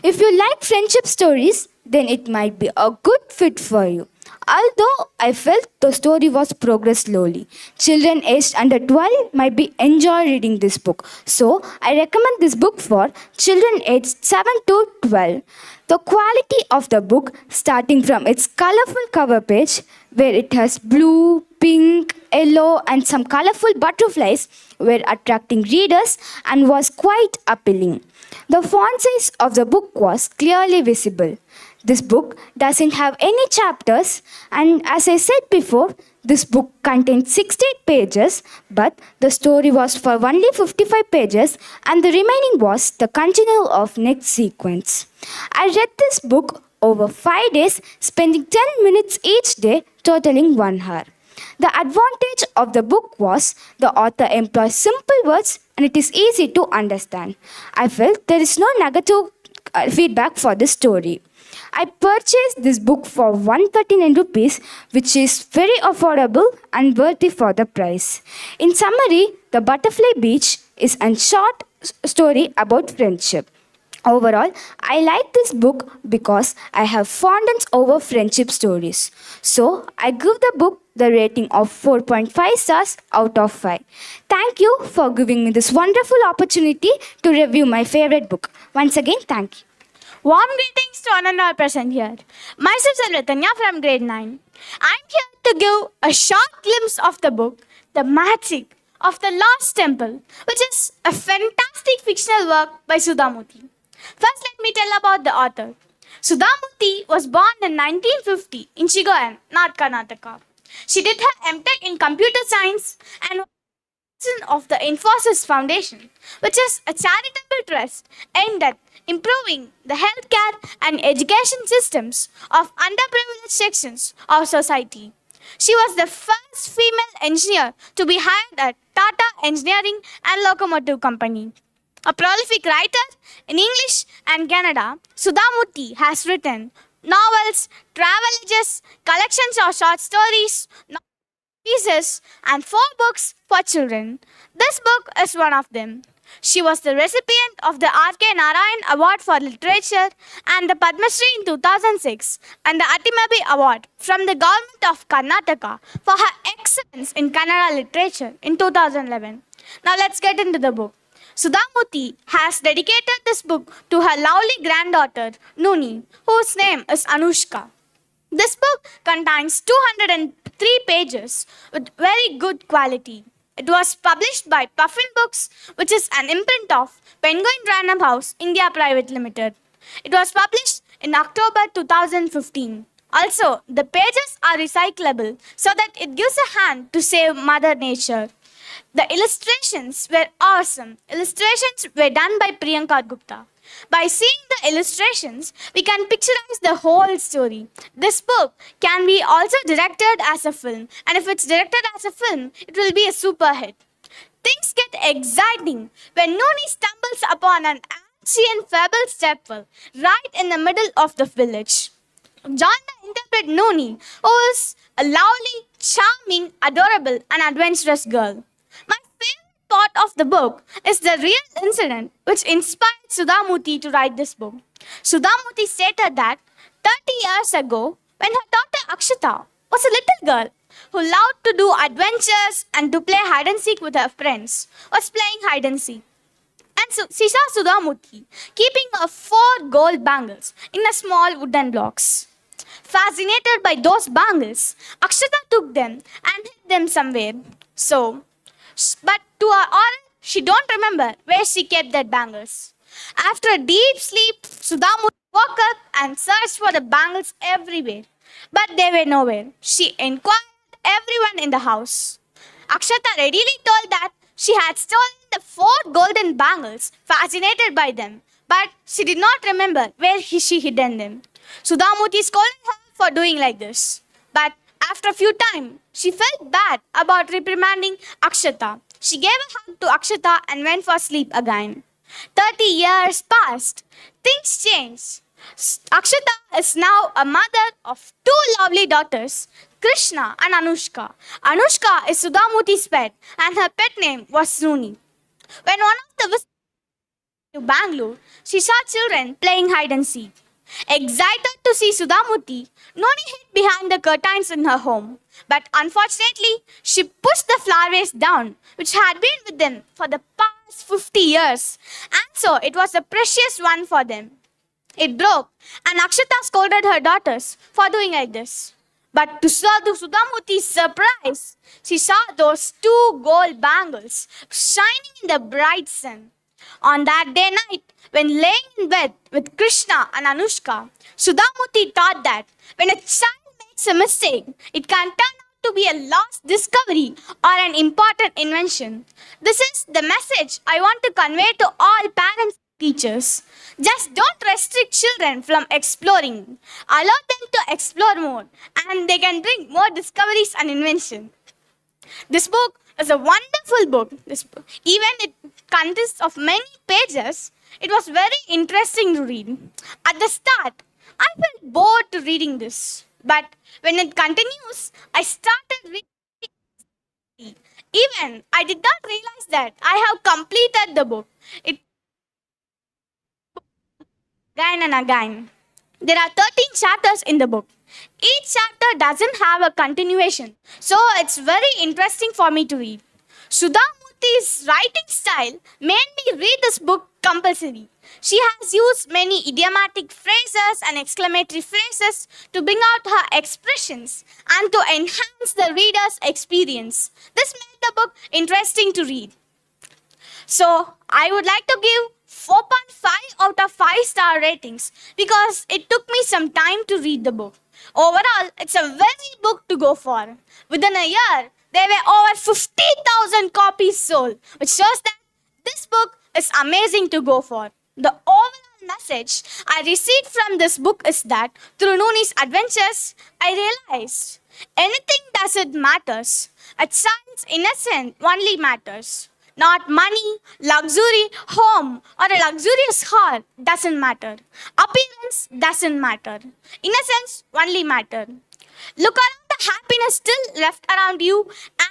If you like friendship stories, then it might be a good fit for you. Although I felt the story was progressed slowly, children aged under 12 might be enjoy reading this book. So I recommend this book for children aged 7 to 12. The quality of the book, starting from its colorful cover page, where it has blue, pink, yellow, and some colorful butterflies, were attracting readers and was quite appealing. The font size of the book was clearly visible. This book doesn't have any chapters, and as I said before, this book contained 68 pages, but the story was for only 55 pages, and the remaining was the continual of next sequence. I read this book over 5 days, spending 10 minutes each day, totaling 1 hour. The advantage of the book was the author employs simple words and it is easy to understand. I felt there is no negative feedback for this story. I purchased this book for 139 rupees, which is very affordable and worthy for the price. In summary, The Butterfly Beach is a short story about friendship. Overall, I like this book because I have fondness over friendship stories. So, I give the book the rating of 4.5 stars out of 5. Thank you for giving me this wonderful opportunity to review my favorite book. Once again, thank you. Warm greetings to one and all present here. Myself Salvatanya from grade 9. I'm here to give a short glimpse of the book, The Magic of the Lost Temple, which is a fantastic fictional work by Sudhamoorthy. First, let me tell about the author. Sudhamoorthy was born in 1950 in Shigaon, North Karnataka. She did her MTech in computer science and was president of the Infosys Foundation, which is a charitable trust aimed at improving the healthcare and education systems of underprivileged sections of society. She was the first female engineer to be hired at Tata Engineering and Locomotive Company. A prolific writer in English and Kannada, Sudhamoorthy has written novels, travelages, collections of short stories, pieces, and 4 books for children. This book is one of them. She was the recipient of the R.K. Narayan Award for Literature and the Padma Shri in 2006 and the Atimabi Award from the Government of Karnataka for her excellence in Kannada literature in 2011. Now let's get into the book. Sudhamoorthy has dedicated this book to her lovely granddaughter, Nooni, whose name is Anushka. This book contains 203 pages with very good quality. It was published by Puffin Books, which is an imprint of Penguin Random House India Private Limited. It was published in October 2015. Also, the pages are recyclable so that it gives a hand to save Mother Nature. The illustrations were awesome. Illustrations were done by Priyanka Gupta. By seeing the illustrations, we can picturize the whole story. This book can be also directed as a film, and if it's directed as a film, it will be a super hit. Things get exciting when Nooni stumbles upon an ancient fabled stepwell right in the middle of the village. Jonna interprets Nooni, who is a lovely, charming, adorable, and adventurous girl. My favorite part of the book is the real incident which inspired Sudhamoorthy to write this book. Sudhamoorthy stated that 30 years ago, when her daughter Akshata was a little girl who loved to do adventures and to play hide and seek with her friends, was playing hide and seek. And so she saw Sudhamoorthy keeping her 4 gold bangles in a small wooden blocks. Fascinated by those bangles, Akshata took them and hid them somewhere. But to her horror, she don't remember where she kept that bangles. After a deep sleep, Sudhamoorthy woke up and searched for the bangles everywhere. But they were nowhere. She inquired everyone in the house. Akshata readily told that she had stolen the 4 golden bangles, fascinated by them, but she did not remember where she hidden them. Sudhamuti scolded her for doing like this. But after a few time, she felt bad about reprimanding Akshata. She gave a hug to Akshata and went for sleep again. 30 years passed. Things changed. Akshata is now a mother of 2 lovely daughters, Krishna and Anushka. Anushka is Sudhamuti's pet and her pet name was Suni. When one of the visitors to Bangalore, she saw children playing hide and seek. Excited to see Sudhamuti, Noni hid behind the curtains in her home. But unfortunately, she pushed the flower vase down, which had been with them for the past 50 years. And so it was a precious one for them. It broke, and Akshata scolded her daughters for doing like this. But to Sudhamuti's surprise, she saw those 2 gold bangles shining in the bright sun. On that day night, when laying in bed with Krishna and Anushka, Sudhamuti thought that when a child makes a mistake, it can turn out to be a lost discovery or an important invention. This is the message I want to convey to all parents and teachers. Just don't restrict children from exploring. Allow them to explore more, and they can bring more discoveries and invention. This book is a wonderful book. Even it consists of many pages, it was very interesting to read. At the start, I felt bored to reading this. But when it continues, I started reading. Even I did not realize that I have completed the book. It again and again. There are 13 chapters in the book. Each chapter doesn't have a continuation, so it's very interesting for me to read. Sudhamuti's writing style made me read this book compulsory. She has used many idiomatic phrases and exclamatory phrases to bring out her expressions and to enhance the reader's experience. This made the book interesting to read. So, I would like to give 4.5 out of 5-star ratings because it took me some time to read the book. Overall, it's a very book to go for. Within a year, there were over 50,000 copies sold, which shows that this book is amazing to go for. The overall message I received from this book is that through Noni's adventures, I realized anything doesn't matter. A child's innocence only matters. Not money, luxury, home, or a luxurious car doesn't matter. Appearance doesn't matter. Innocence only matter. Look around the happiness still left around you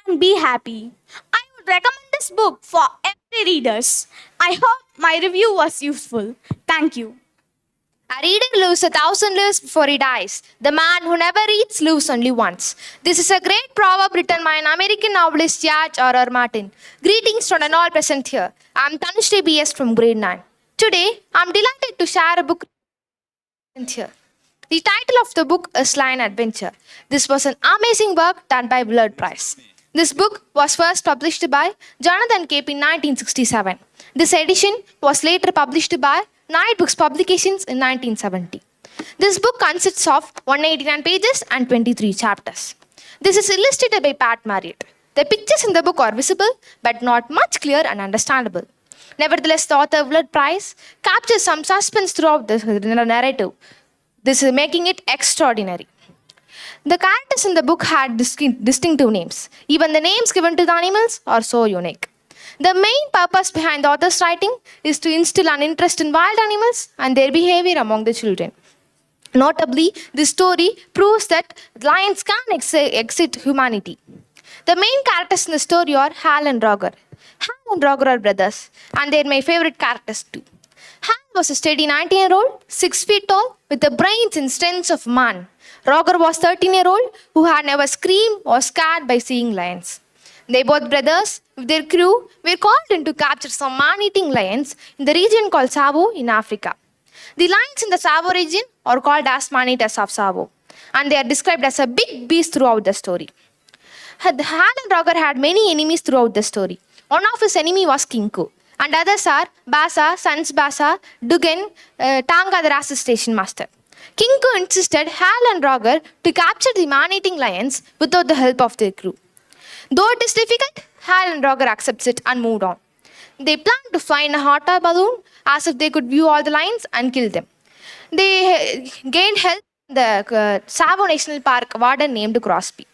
and be happy. I would recommend this book for every readers. I hope my review was useful. Thank you. A reader lives 1,000 lives before he dies. The man who never reads lives only once. This is a great proverb written by an American novelist, George R.R. Martin. Greetings to all present here. I am Tanushree B.S. from grade 9. Today, I am delighted to share a book here. The title of the book is Lion Adventure. This was an amazing work done by Willard Price. This book was first published by Jonathan Cape in 1967. This edition was later published by Knight Books Publications in 1970. This book consists of 189 pages and 23 chapters. This is illustrated by Pat Marriott. The pictures in the book are visible but not much clear and understandable. Nevertheless, the author Willard Price captures some suspense throughout the narrative. This is making it extraordinary. The characters in the book had distinctive names. Even the names given to the animals are so unique. The main purpose behind the author's writing is to instill an interest in wild animals and their behavior among the children. Notably, this story proves that lions can exceed humanity. The main characters in the story are Hal and Roger. Hal and Roger are brothers, and they are my favorite characters too. Hal was a steady 19-year-old, 6 feet tall, with the brains and strength of man. Roger was 13-year-old who had never screamed or scared by seeing lions. They both brothers, with their crew, were called in to capture some man-eating lions in the region called Tsavo in Africa. The lions in the Tsavo region are called as man-eaters of Tsavo, and they are described as a big beast throughout the story. Hal and Roger had many enemies throughout the story. One of his enemies was Kinku, and others are Basa, Sans Basa, Dugan, Tanga the Rasa station master. Kinku insisted Hal and Roger to capture the man-eating lions without the help of their crew. Though it is difficult, Hal and Roger accepts it and moved on. They planned to fly in a hot air balloon as if they could view all the lions and kill them. They gained help from the Savo National Park warden named Crosby.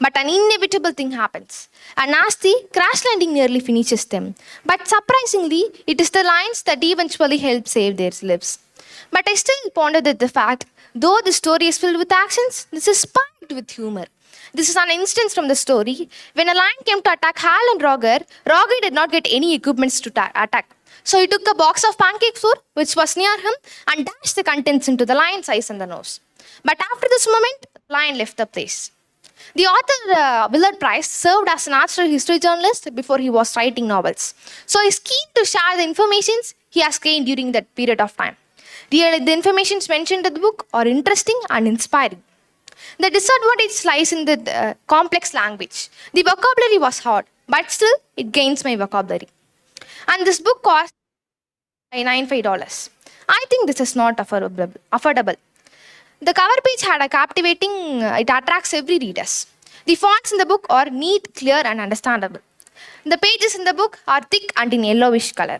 But an inevitable thing happens. A nasty crash landing nearly finishes them. But surprisingly, it is the lions that eventually help save their lives. But I still pondered at the fact, though the story is filled with actions, this is packed with humor. This is an instance from the story. When a lion came to attack Hal and Roger, Roger did not get any equipments to attack. So he took a box of pancake flour, which was near him, and dashed the contents into the lion's eyes and the nose. But after this moment, the lion left the place. The author, Willard Price, served as a natural history journalist before he was writing novels. So he's keen to share the information he has gained during that period of time. The information mentioned in the book are interesting and inspiring. The disadvantage lies in the complex language. The vocabulary was hard, but still it gains my vocabulary. And this book cost $95. I think this is not affordable. The cover page had a captivating, it attracts every reader. The fonts in the book are neat, clear and understandable. The pages in the book are thick and in yellowish color.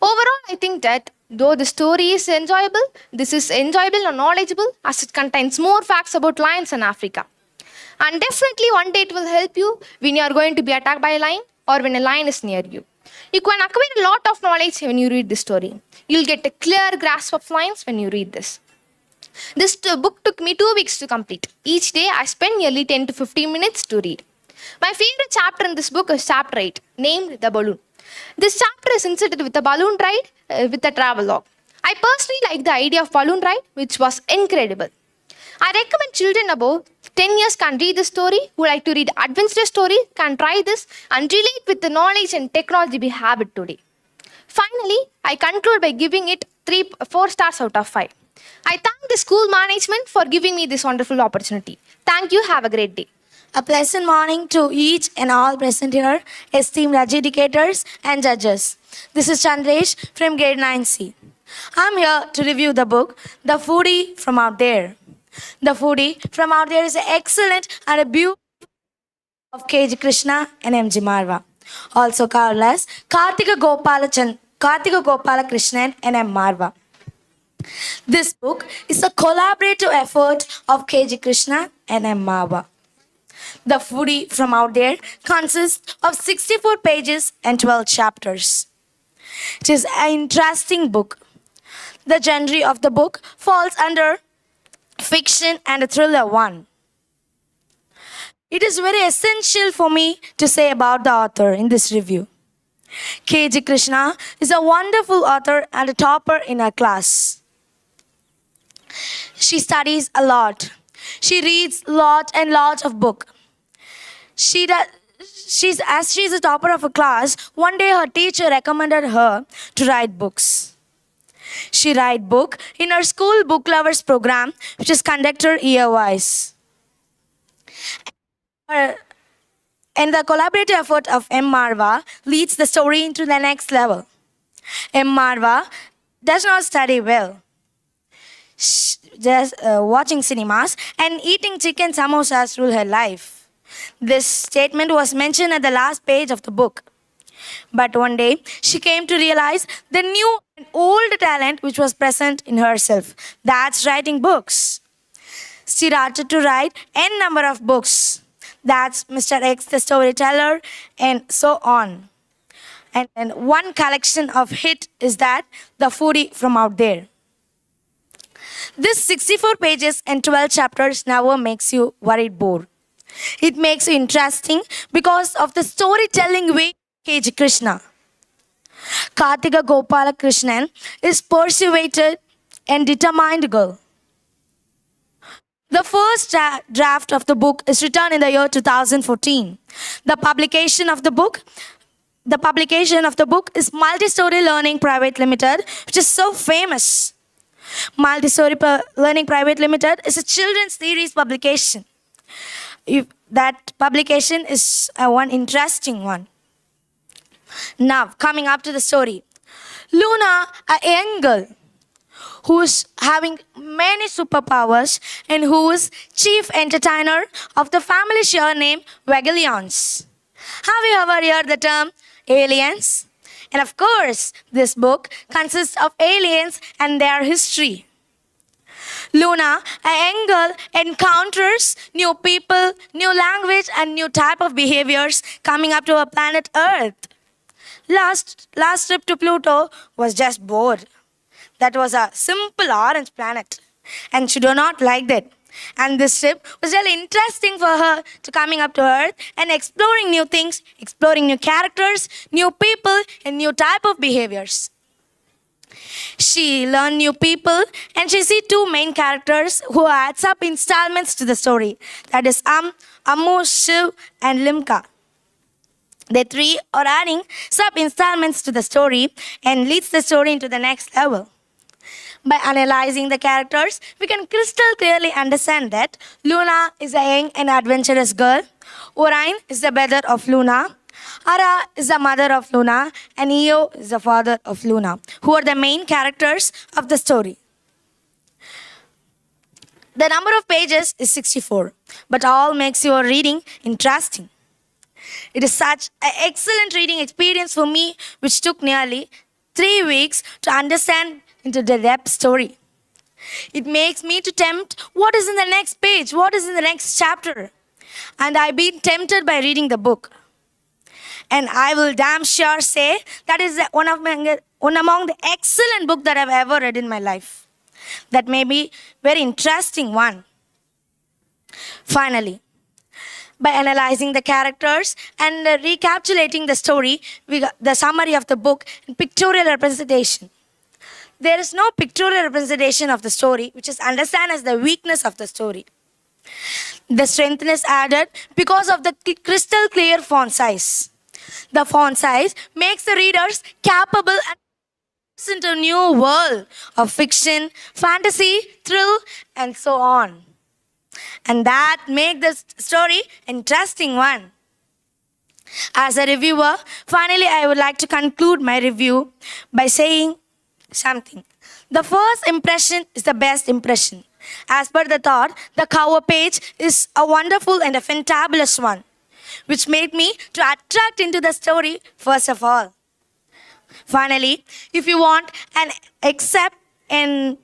Overall, I think that though the story is enjoyable, this is enjoyable and knowledgeable as it contains more facts about lions in Africa. And definitely one day it will help you when you are going to be attacked by a lion or when a lion is near you. You can acquire a lot of knowledge when you read this story. You'll get a clear grasp of lions when you read this. This book took me 2 weeks to complete. Each day I spent nearly 10 to 15 minutes to read. My favorite chapter in this book is chapter 8, named The Balloon. This chapter is inserted with a balloon ride with a travelogue. I personally like the idea of balloon ride, which was incredible. I recommend children above 10 years can read this story, who like to read adventure story can try this and relate with the knowledge and technology we have it today. Finally, I conclude by giving it 4 stars out of 5. I thank the school management for giving me this wonderful opportunity. Thank you. Have a great day. A pleasant morning to each and all present here, esteemed adjudicators and judges. This is Chandresh from grade 9C. I'm here to review the book, The Foodie from Out There. The Foodie from Out There is an excellent and a beautiful of K.G. Krishna and M.G. Marva, also called as Kartika Gopala Krishnan and M. Marva. This book is a collaborative effort of K.G. Krishna and M. Marva. The Foodie from Out There consists of 64 pages and 12 chapters. It is an interesting book. The genre of the book falls under fiction and a thriller one. It is very essential for me to say about the author in this review. K.G. Krishna is a wonderful author and a topper in her class. She studies a lot. She reads lots and lots of books. She's a topper of a class, one day her teacher recommended her to write books. She write book in her school book lovers program, which is conducted year-wise. And the collaborative effort of M. Marva leads the story into the next level. M. Marva does not study well. Just watching cinemas and eating chicken samosas rule her life. This statement was mentioned at the last page of the book. But one day, she came to realize the new and old talent which was present in herself. That's writing books. She started to write n number of books. That's Mr. X, the storyteller, and so on. And one collection of hit is that The Foodie from Out There. This 64 pages and 12 chapters never makes you worried bored. It makes you interesting because of the storytelling way of K.G. Krishna. Kartika Gopala Krishnan is persuaded and determined girl. The first draft of the book is written in the year 2014. The publication of the book is Multistory Learning Private Limited, which is so famous. Multistory Learning Private Limited is a children's series publication. That publication is one interesting one. Now, coming up to the story. Luna, a young girl who is having many superpowers and who is chief entertainer of the family show named Vagalions. Have you ever heard the term aliens. And of course, this book consists of aliens and their history. Luna, a young girl, encounters new people, new language, and new type of behaviors coming up to our planet Earth. Last trip to Pluto was just bored. That was a simple orange planet, and she do not like that. And this trip was really interesting for her to coming up to Earth and exploring new things, exploring new characters, new people, and new type of behaviors. She learned new people and she see two main characters who adds up installments to the story. That is Ammu, Shiv, and Limca. The three are adding sub installments to the story and leads the story into the next level. By analyzing the characters, we can crystal clearly understand that Luna is a young and adventurous girl, Orion is the brother of Luna, Ara is the mother of Luna, and Io is the father of Luna, who are the main characters of the story. The number of pages is 64, but all makes your reading interesting. It is such an excellent reading experience for me, which took nearly 3 weeks to understand into the depth story. It makes me to tempt what is in the next page, what is in the next chapter. And I've been tempted by reading the book. And I will damn sure say that is one among the excellent book that I've ever read in my life. That may be very interesting one. Finally, by analyzing the characters and recapitulating the story, we got the summary of the book and pictorial representation. There is no pictorial representation of the story, which is understood as the weakness of the story. The strength is added because of the crystal clear font size. The font size makes the readers capable and into a new world of fiction, fantasy, thrill, and so on. And that makes the story interesting one. As a reviewer, finally I would like to conclude my review by saying something. The first impression is the best impression. As per the thought, the cover page is a wonderful and a fantabulous one, which made me to attract into the story first of all. Finally, if you want an excellent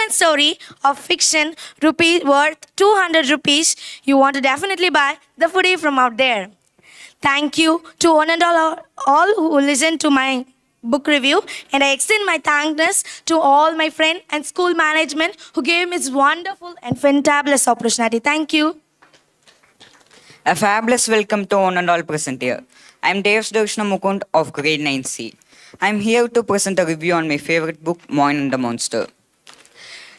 story of fiction worth 200 rupees, you want to definitely buy The Foodie from out there. Thank you to one and all who listened to my book review, and I extend my thankness to all my friends and school management who gave me this wonderful and fantabulous opportunity. Thank you. A fabulous welcome to one and all present here. I am Dev Darshana Mukund of grade 9C. I am here to present a review on my favorite book, Moin and the Monster.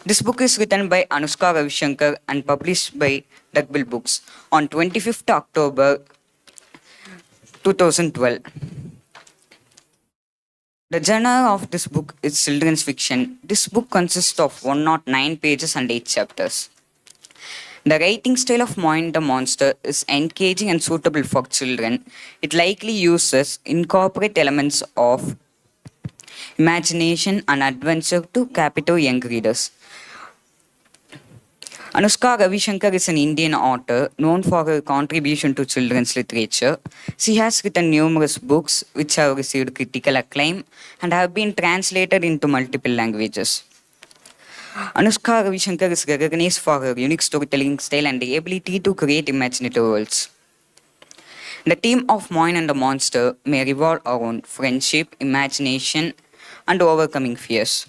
This book is written by Anushka Ravishankar and published by Duckbill Books on 25th October 2012. The genre of this book is children's fiction. This book consists of 109 pages and 8 chapters. The writing style of Moin the Monster is engaging and suitable for children. It likely uses incorporate elements of imagination and adventure to captivate young readers. Anushka Ravishankar is an Indian author known for her contribution to children's literature. She has written numerous books which have received critical acclaim and have been translated into multiple languages. Anushka Ravishankar is recognized for her unique storytelling style and the ability to create imaginative worlds. The theme of Moin and the Monster may revolve around friendship, imagination, and overcoming fears.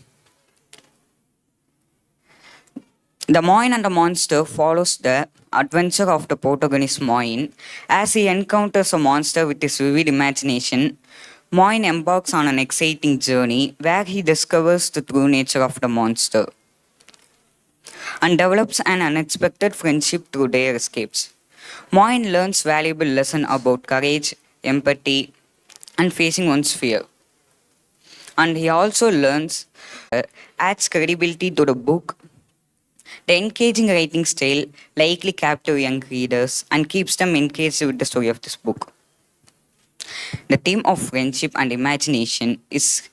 The Moin and the Monster follows the adventure of the protagonist Moin. As he encounters a monster with his vivid imagination, Moin embarks on an exciting journey where he discovers the true nature of the monster and develops an unexpected friendship through their escapes. Moin learns valuable lessons about courage, empathy, and facing one's fear. And he also adds credibility to the book. The engaging writing style likely captures young readers and keeps them engaged with the story of this book. The theme of friendship and imagination is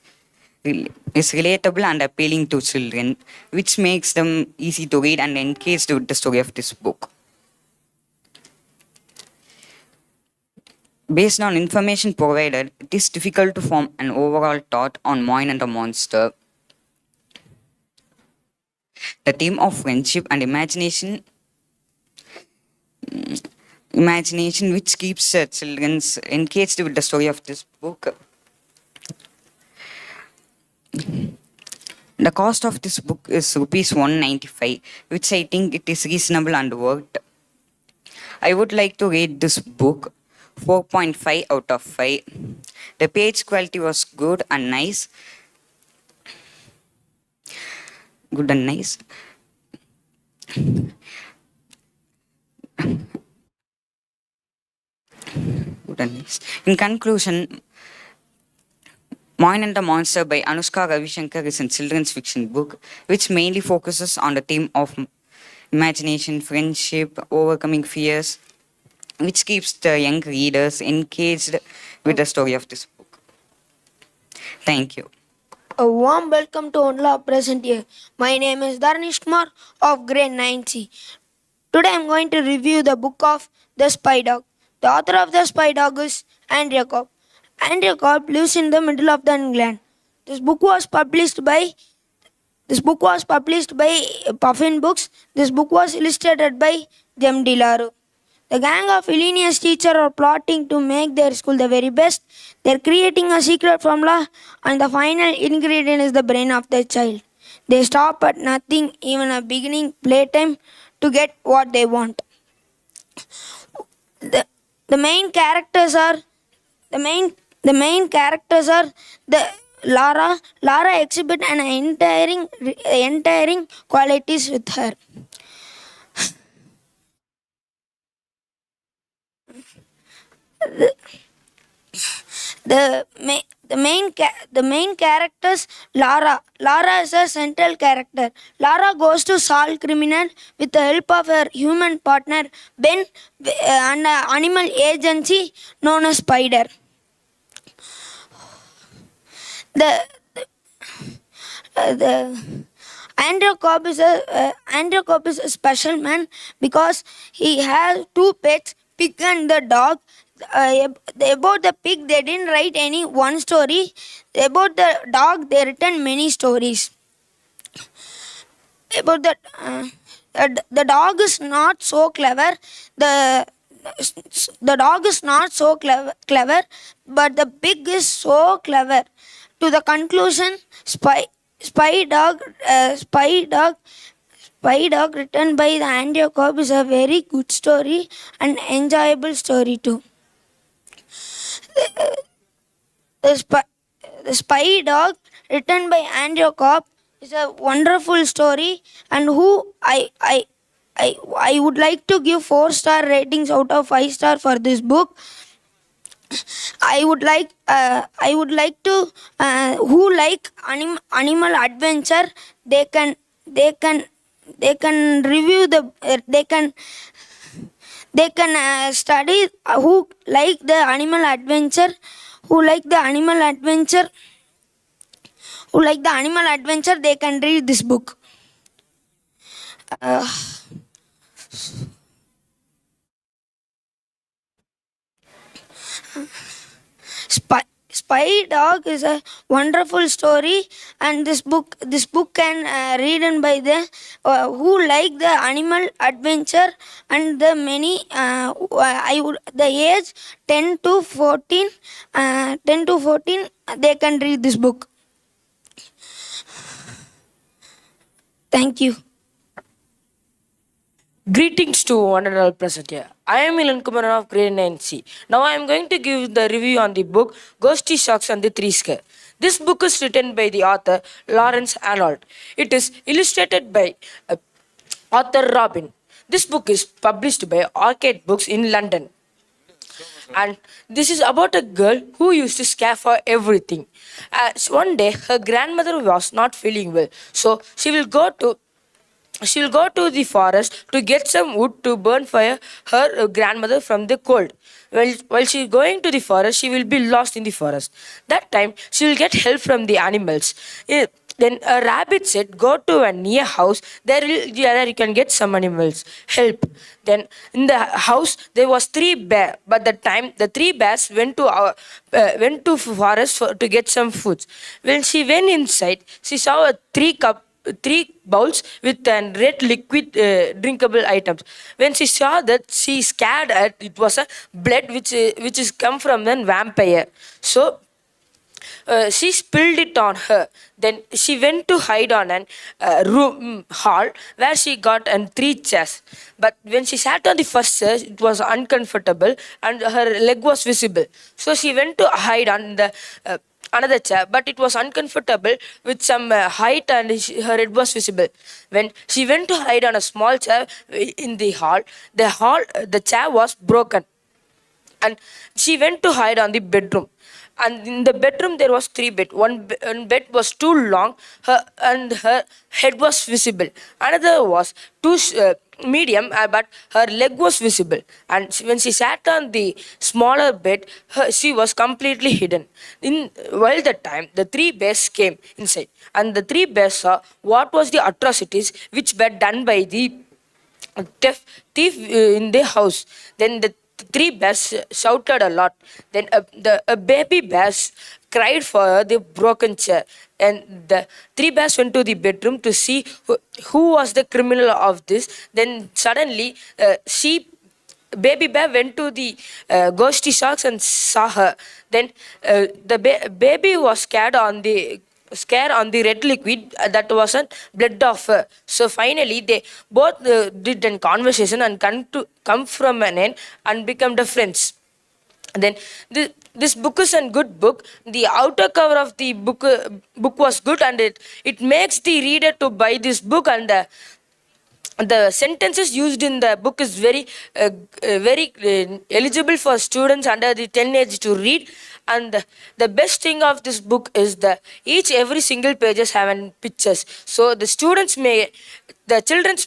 relatable and appealing to children, which makes them easy to read and engaged with the story of this book. Based on information provided, it is difficult to form an overall thought on Moin and the Monster. The theme of friendship and imagination which keeps children engaged with the story of this book. The cost of this book is rupees 195, which I think it is reasonable and worth. I would like to rate this book 4.5 out of 5. The page quality was good and nice. Good and nice. Good and nice. In conclusion, Moin and the Monster by Anushka Ravishankar is a children's fiction book which mainly focuses on the theme of imagination, friendship, overcoming fears, which keeps the young readers engaged with the story of this book. Thank you. A warm welcome to all present here. My name is Dharnish Kumar of grade 9C. Today I am going to review the book of The Spy Dog. The author of The Spy Dog is Andrea Cobb. Andrea Cobb lives in the middle of the England. This book was published by Puffin Books. This book was illustrated by Jem DeLauro. The gang of villainous teachers are plotting to make their school the very best. They are creating a secret formula, and the final ingredient is the brain of the child. They stop at nothing, even a beginning playtime, to get what they want. The main characters are the Lara. Lara exhibit an entire qualities with her. The main characters, Lara is a central character. Lara goes to solve criminal with the help of her human partner Ben and an animal agency known as Spider. Andrew Cobb is a special man because he has two pets, pig and the dog. About the pig, they didn't write any one story. About the dog, they written many stories. About the dog is not so clever. The dog is not so clever, but the pig is so clever. To the conclusion, Spy Dog, written by the Andrea Cobb, is a very good story and enjoyable story too. The Spy Dog, written by Andrea Cobb, is a wonderful story, and who I would like to give 4-star ratings out of 5-star for this book. I would like to who like animal adventure, they can review they can study. Who like the animal adventure, they can read this book. Spy Dog is a wonderful story, and this book can read by the who like the animal adventure, and the many the age 10 to 14 they can read this book. Thank you. Greetings to one and all present here. I am Milan Kumar of grade 9C. Now I am going to give the review on the book Ghosty Sharks and the Three Scare. This book is written by the author Lawrence Arnold. It is illustrated by author Robin. This book is published by Arcade Books in London. And this is about a girl who used to scare for everything. One day her grandmother was not feeling well, so she will go to the forest to get some wood to burn for her grandmother from the cold. While she is going to the forest, she will be lost in the forest. That time, she will get help from the animals. Then a rabbit said, "Go to a near house. There you can get some animals help." Then in the house there was three bears. But the time the three bears went to forest to get some foods. When she went inside, she saw three bowls with red liquid drinkable items. When she saw that, she scared at it was a blood which is come from a vampire. So she spilled it on her. Then she went to hide on an hall where she got three chairs. But when she sat on the first chair, it was uncomfortable and her leg was visible. So she went to hide on the another chair, but it was uncomfortable with some height and her head was visible. When she went to hide on a small chair in the hall, the chair was broken, and she went to hide on the bedroom. And in the bedroom there was three bed. One bed was too long, and her head was visible. Another was too medium, but her leg was visible. And when she sat on the smaller bed, she was completely hidden. While the time, the three bears came inside, and the three bears saw what was the atrocities which were done by the thief in the house. Then the three bears shouted a lot. Then a baby bear cried for the broken chair. And the three bears went to the bedroom to see who was the criminal of this. Then suddenly, baby bear went to the ghosty sharks and saw her. Then the baby was scared on the red liquid that wasn't blood of her. So finally they both did a conversation and come from an end and become the friends. Then this book is a good book. The outer cover of the book was good, and it makes the reader to buy this book. And the sentences used in the book is very eligible for students under the 10 age to read. And the best thing of this book is every single pages have pictures, so the children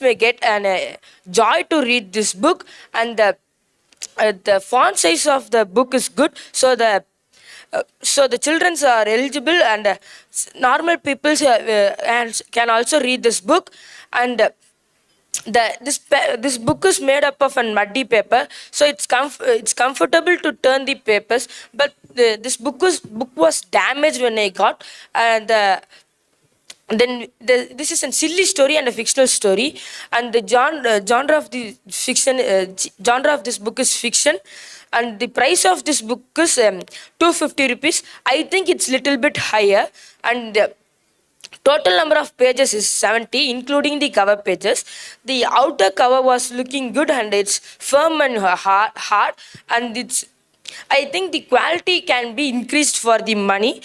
may get an joy to read this book. And the font size of the book is good, so the children are eligible, and normal people can also read this book. And this book is made up of a muddy paper, so it's comfortable to turn the papers. But this book was damaged when I got. And this is a silly story and a fictional story, and the genre of the fiction genre of this book is fiction. And the price of this book is 250 rupees. I think it's little bit higher. And total number of pages is 70, including the cover pages. The outer cover was looking good, and it's firm and hard, and I think the quality can be increased for the money.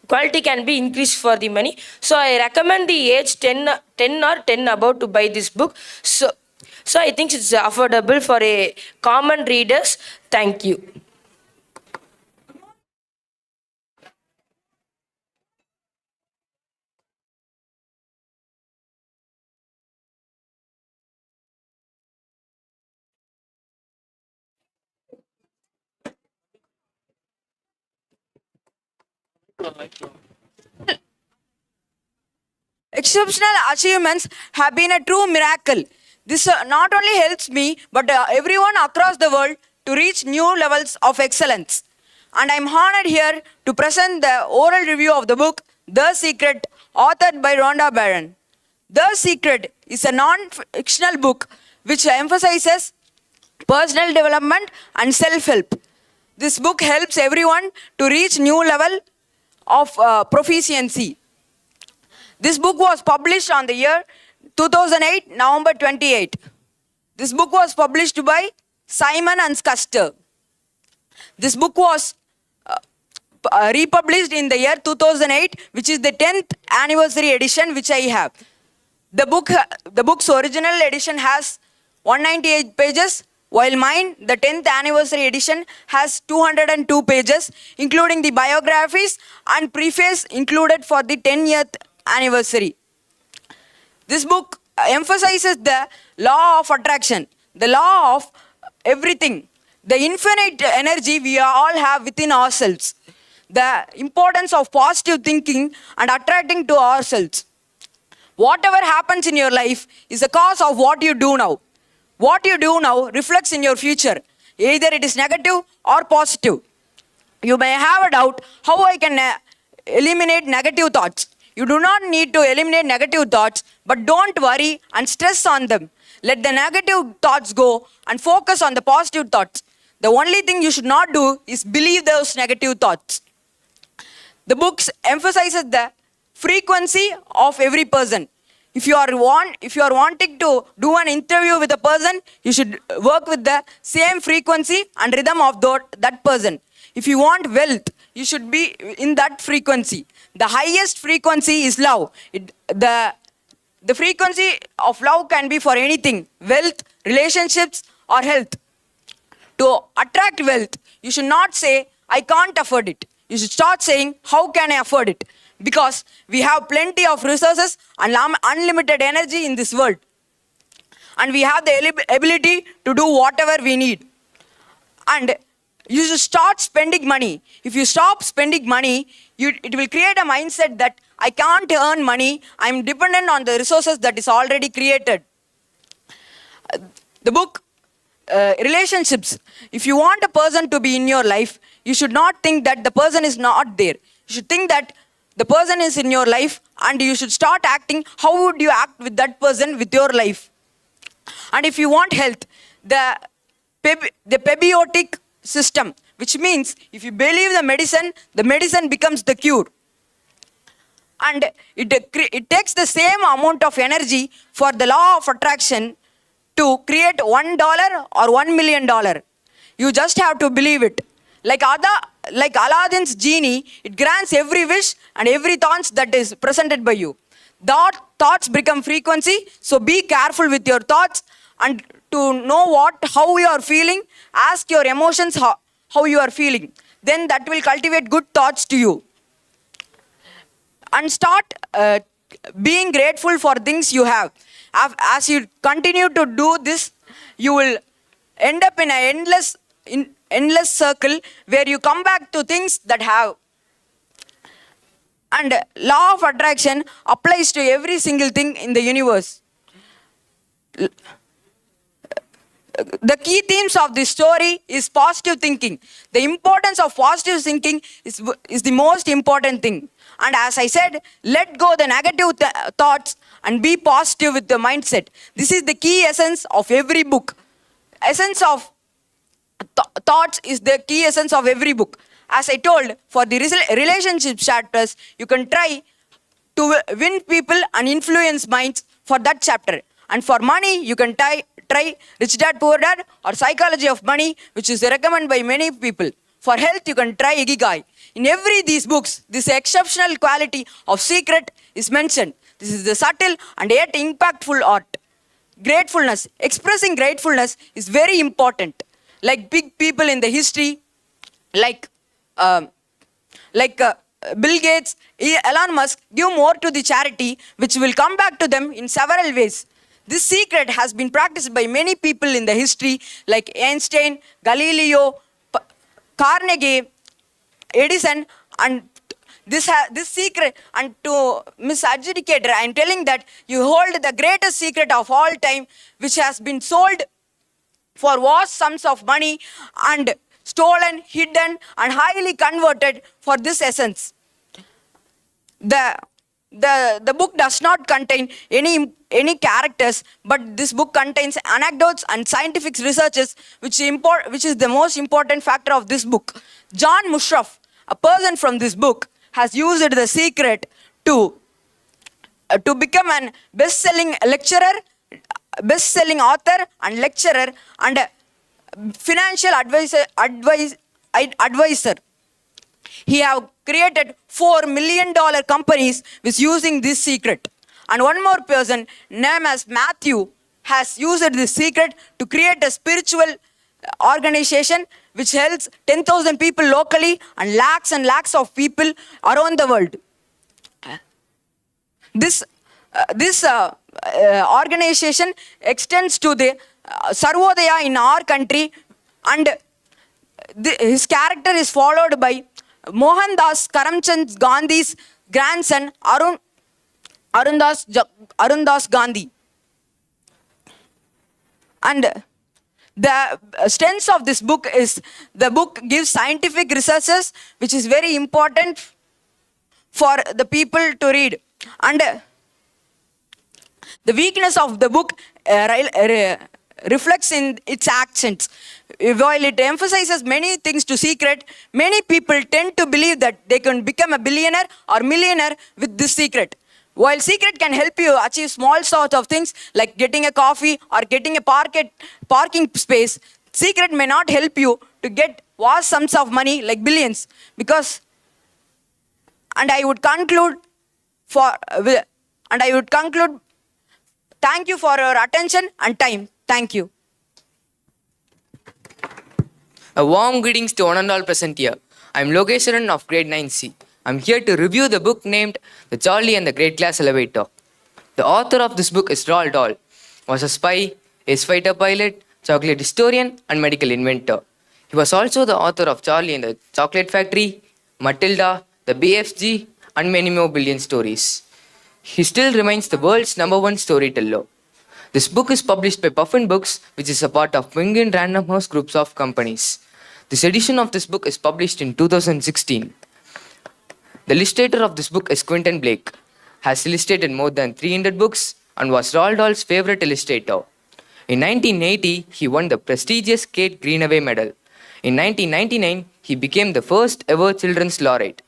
So I recommend the age 10 or 10 above to buy this book. So I think it's affordable for a common readers. Thank you. Exceptional achievements have been a true miracle. This not only helps me, but everyone across the world to reach new levels of excellence. And I'm honored here to present the oral review of the book, The Secret, authored by Rhonda Byrne. The Secret is a non-fictional book which emphasizes personal development and self-help. This book helps everyone to reach new level of proficiency. This book was published on the year 2008, November 28. This book was published by Simon & Schuster. This book was republished in the year 2008, which is the 10th anniversary edition which I have. The book's original edition has 198 pages, while mine, the 10th anniversary edition, has 202 pages, including the biographies and preface included for the 10th anniversary. This book emphasizes the law of attraction, the law of everything, the infinite energy we all have within ourselves. the importance of positive thinking and attracting to ourselves. Whatever happens in your life is a cause of what you do now. What you do now reflects in your future. Either it is negative or positive. You may have a doubt how I can eliminate negative thoughts. You do not need to eliminate negative thoughts, but don't worry and stress on them. Let the negative thoughts go and focus on the positive thoughts. The only thing you should not do is believe those negative thoughts. The books emphasizes the frequency of every person. If you are wanting to do an interview with a person, you should work with the same frequency and rhythm of that person. If you want wealth, you should be in that frequency. The highest frequency is love. The frequency of love can be for anything: wealth, relationships, or health. To attract wealth, you should not say, I can't afford it. You should start saying, how can I afford it? Because we have plenty of resources and unlimited energy in this world. And we have the ability to do whatever we need. And you should start spending money. If you stop spending money, it will create a mindset that I can't earn money. I'm dependent on the resources that is already created. The book, relationships. If you want a person to be in your life, you should not think that the person is not there. You should think that the person is in your life, and you should start acting. How would you act with that person with your life? And if you want health, the prebiotic system, which means if you believe the medicine becomes the cure. And it takes the same amount of energy for the law of attraction to create $1 or $1 million. You just have to believe it. Like Aladdin's genie, it grants every wish and every thought that is presented by you. Thoughts become frequency, so be careful with your thoughts. And to know how you are feeling, ask your emotions how you are feeling. Then that will cultivate good thoughts to you. And start being grateful for things you have. As you continue to do this, you will end up in an endless circle where you come back to things that have. And law of attraction applies to every single thing in the universe. The key themes of this story is positive thinking. The importance of positive thinking is the most important thing. And as I said, let go the negative thoughts and be positive with the mindset. This is the key essence of every book. Essence of thoughts is the key essence of every book. As I told, for the relationship chapters, you can try to win people and influence minds for that chapter. And for money, you can try Rich Dad Poor Dad or Psychology of Money, which is recommended by many people. For health, you can try Ikigai. In these books, this exceptional quality of secret is mentioned. This is the subtle and yet impactful art. Gratefulness. Expressing gratefulness is very important. Like big people in the history, like Bill Gates, Elon Musk, give more to the charity, which will come back to them in several ways. This secret has been practiced by many people in the history, like Einstein, Galileo, Carnegie, Edison, and this secret. And to Miss Adjudicator, I am telling that you hold the greatest secret of all time, which has been sold for vast sums of money and stolen, hidden, and highly converted for this essence. The book does not contain any characters, but this book contains anecdotes and scientific researches, which is the most important factor of this book. John Mushraf, a person from this book, has used the secret to become an best-selling lecturer, best-selling author and lecturer, and a financial advisor. He have created $4 million companies with using this secret. And one more person named as Matthew has used this secret to create a spiritual organization which helps 10,000 people locally and lakhs of people around the world. This organization extends to the Sarvodaya in our country, and his character is followed by Mohandas Karamchand Gandhi's grandson, Arundas Gandhi. And the strength of this book is the book gives scientific researches, which is very important for the people to read. And the weakness of the book reflects in its accents. While it emphasizes many things to secret, many people tend to believe that they can become a billionaire or millionaire with this secret. While secret can help you achieve small sort of things like getting a coffee or getting a parking space, secret may not help you to get vast sums of money like billions. And I would conclude. Thank you for your attention and time. Thank you. A warm greetings to one and all present here. I am Lokeshwaran of grade 9C. I am here to review the book named The Charlie and the Great Glass Elevator. The author of this book is Roald Dahl. Was a spy, a fighter pilot, chocolate historian, and medical inventor. He was also the author of Charlie and the Chocolate Factory, Matilda, the BFG, and many more billion stories. He still remains the world's #1 storyteller. This book is published by Puffin Books, which is a part of Penguin Random House groups of companies. This edition of this book is published in 2016. The illustrator of this book is Quentin Blake, has illustrated more than 300 books and was Roald Dahl's favorite illustrator. In 1980, he won the prestigious Kate Greenaway Medal. In 1999, he became the first ever children's laureate.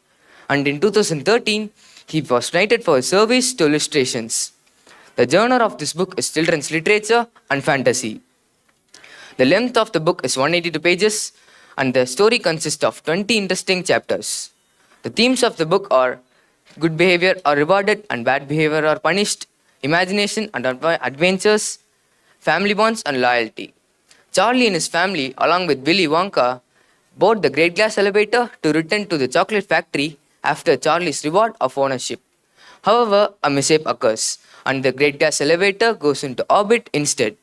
And in 2013, he was knighted for his service to illustrations. The genre of this book is children's literature and fantasy. The length of the book is 182 pages and the story consists of 20 interesting chapters. The themes of the book are good behavior are rewarded and bad behavior are punished, imagination and adventures, family bonds and loyalty. Charlie and his family, along with Willy Wonka, board the Great Glass Elevator to return to the chocolate factory after Charlie's reward of ownership. However, a mishap occurs and the Great Glass Elevator goes into orbit instead.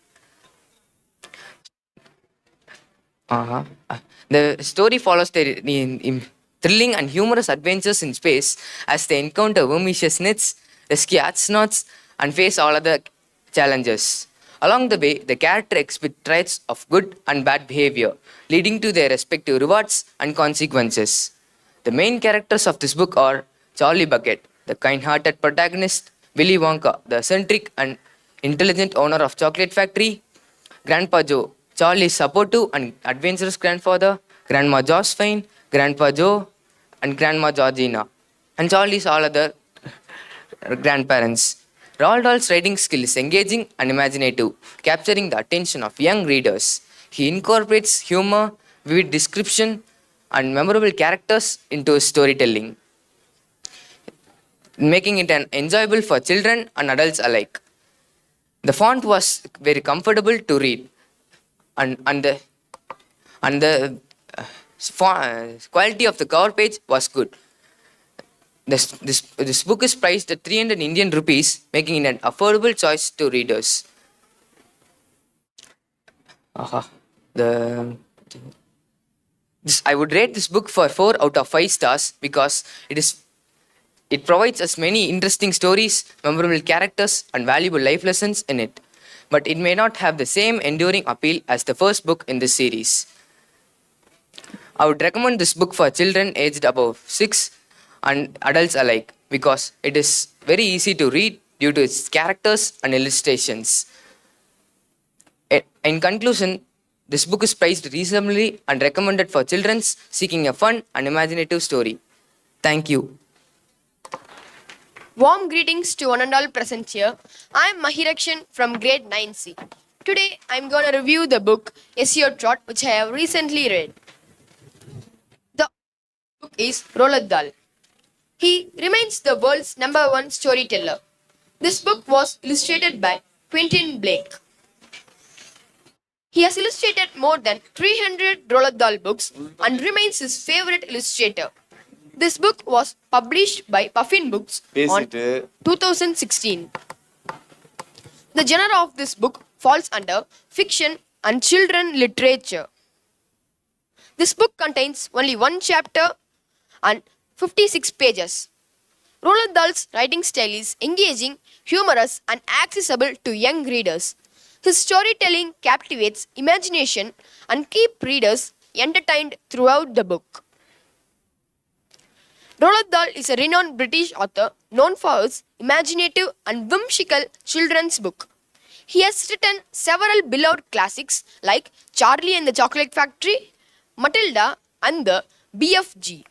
The story follows their thrilling and humorous adventures in space as they encounter vermicious nets, rescue astronauts, and face all other challenges. Along the way, the character exhibit traits of good and bad behavior, leading to their respective rewards and consequences. The main characters of this book are Charlie Bucket, the kind-hearted protagonist, Willy Wonka, the eccentric and intelligent owner of Chocolate Factory, Grandpa Joe, Charlie's supportive and adventurous grandfather, Grandma Josephine, Grandpa Joe, and Grandma Georgina, and Charlie's all other grandparents. Roald Dahl's writing skill is engaging and imaginative, capturing the attention of young readers. He incorporates humor, vivid description, and memorable characters into his storytelling, making it enjoyable for children and adults alike. The font was very comfortable to read, and the quality of the cover page was good. This book is priced at 300 Indian rupees, making it an affordable choice to readers. I would rate this book for 4 out of 5 stars because it provides us many interesting stories, memorable characters, and valuable life lessons in it. But it may not have the same enduring appeal as the first book in this series. I would recommend this book for children aged above 6 and adults alike because it is very easy to read due to its characters and illustrations. In conclusion, this book is priced reasonably and recommended for children seeking a fun and imaginative story. Thank you. Warm greetings to one and all present here. I am Mahirakshan from grade 9C. Today I am going to review the book SEO Trot, which I have recently read. The book is Roald Dahl. He remains the world's #1 storyteller. This book was illustrated by Quentin Blake. He has illustrated more than 300 Roald Dahl books and remains his favorite illustrator. This book was published by Puffin Books on 2016. The genre of this book falls under fiction and children literature. This book contains only one chapter and 56 pages. Roald Dahl's writing style is engaging, humorous, and accessible to young readers. His storytelling captivates imagination and keeps readers entertained throughout the book. Roald Dahl is a renowned British author known for his imaginative and whimsical children's book. He has written several beloved classics like Charlie and the Chocolate Factory, Matilda, and the BFG.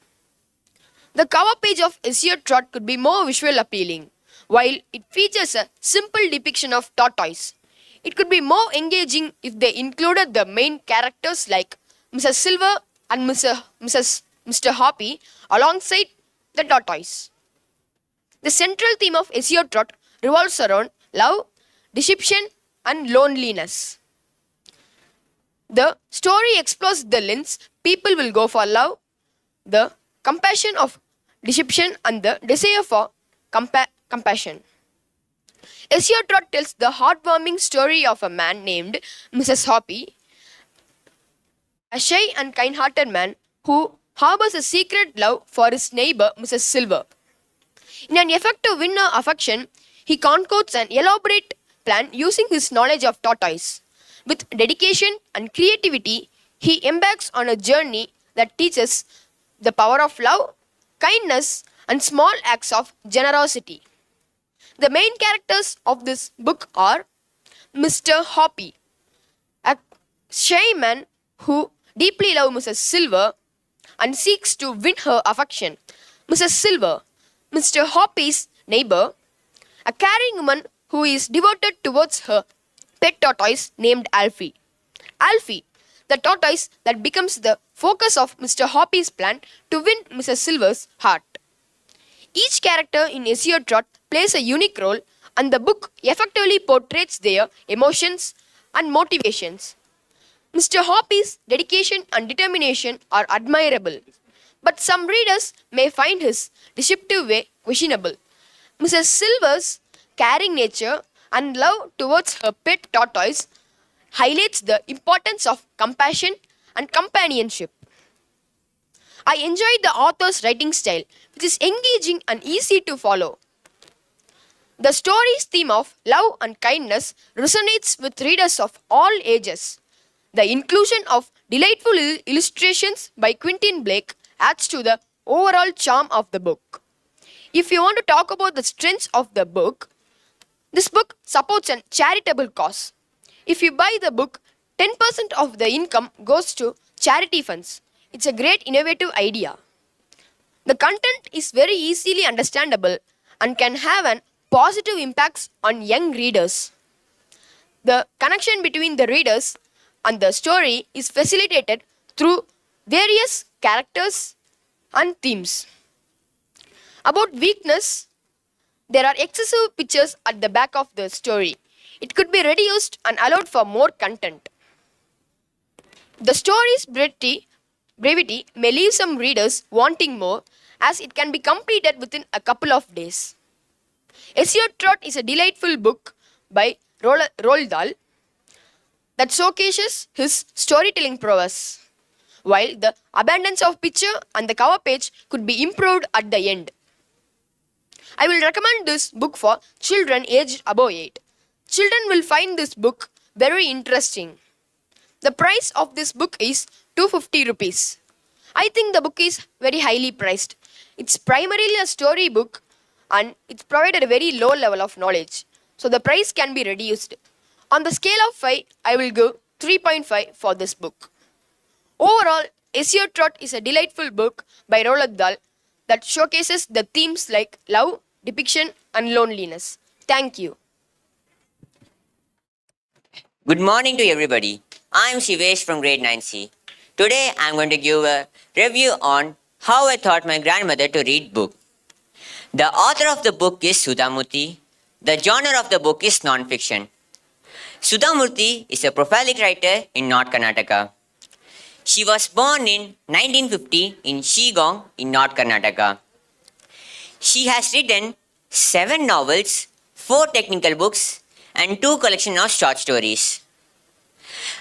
The cover page of SEO Trot could be more visual appealing, while it features a simple depiction of tortoise. It could be more engaging if they included the main characters like Mrs. Silver and Mr. Hoppy alongside the tortoise. The central theme of SEO Trot revolves around love, deception, and loneliness. The story explores the lens people will go for love, the compassion of deception, and the desire for compassion. SEO Trot tells the heartwarming story of a man named Mrs. Hoppy, a shy and kind-hearted man who harbors a secret love for his neighbor Mrs. Silver. In an effort to win her affection, he concocts an elaborate plan using his knowledge of tortoise. With dedication and creativity, he embarks on a journey that teaches the power of love, kindness, and small acts of generosity. The main characters of this book are Mr. Hoppy, a shy man who deeply loves Mrs. Silver and seeks to win her affection. Mrs. Silver, Mr. Hoppy's neighbor, a caring woman who is devoted towards her pet tortoise named Alfie. Alfie, the tortoise that becomes the focus of Mr. Hoppy's plan to win Mrs. Silver's heart. Each character in SEO Trot plays a unique role, and the book effectively portrays their emotions and motivations. Mr. Hoppy's dedication and determination are admirable, but some readers may find his deceptive way questionable. Mrs. Silver's caring nature and love towards her pet tortoise highlights the importance of compassion and companionship. I enjoyed the author's writing style, which is engaging and easy to follow. The story's theme of love and kindness resonates with readers of all ages. The inclusion of delightful illustrations by Quentin Blake adds to the overall charm of the book. If you want to talk about the strengths of the book, this book supports a charitable cause. If you buy the book, 10% of the income goes to charity funds. It's a great innovative idea. The content is very easily understandable and can have an positive impacts on young readers. The connection between the readers and the story is facilitated through various characters and themes. About weakness, there are excessive pictures at the back of the story. It could be reduced and allowed for more content. The story's brevity may leave some readers wanting more, as it can be completed within a couple of days. SEO Trot is a delightful book by Roald Dahl that showcases his storytelling prowess, while the abundance of picture and the cover page could be improved at the end. I will recommend this book for children aged above 8. Children will find this book very interesting. The price of this book is 250 rupees. I think the book is very highly priced. It's primarily a story book and it's provided a very low level of knowledge, so the price can be reduced. On the scale of 5, I will go 3.5 for this book. Overall, SEO Trot is a delightful book by Roald Dahl that showcases the themes like love, depiction, and loneliness. Thank you. Good morning to everybody. I'm Shivesh from grade 9C. Today I'm going to give a review on how I taught my grandmother to read book. The author of the book is Sudha Murthy. The genre of the book is non-fiction. Sudha Murthy is a prolific writer in North Karnataka. She was born in 1950 in Shigong in North Karnataka. She has written 7 novels, 4 technical books, and 2 collections of short stories.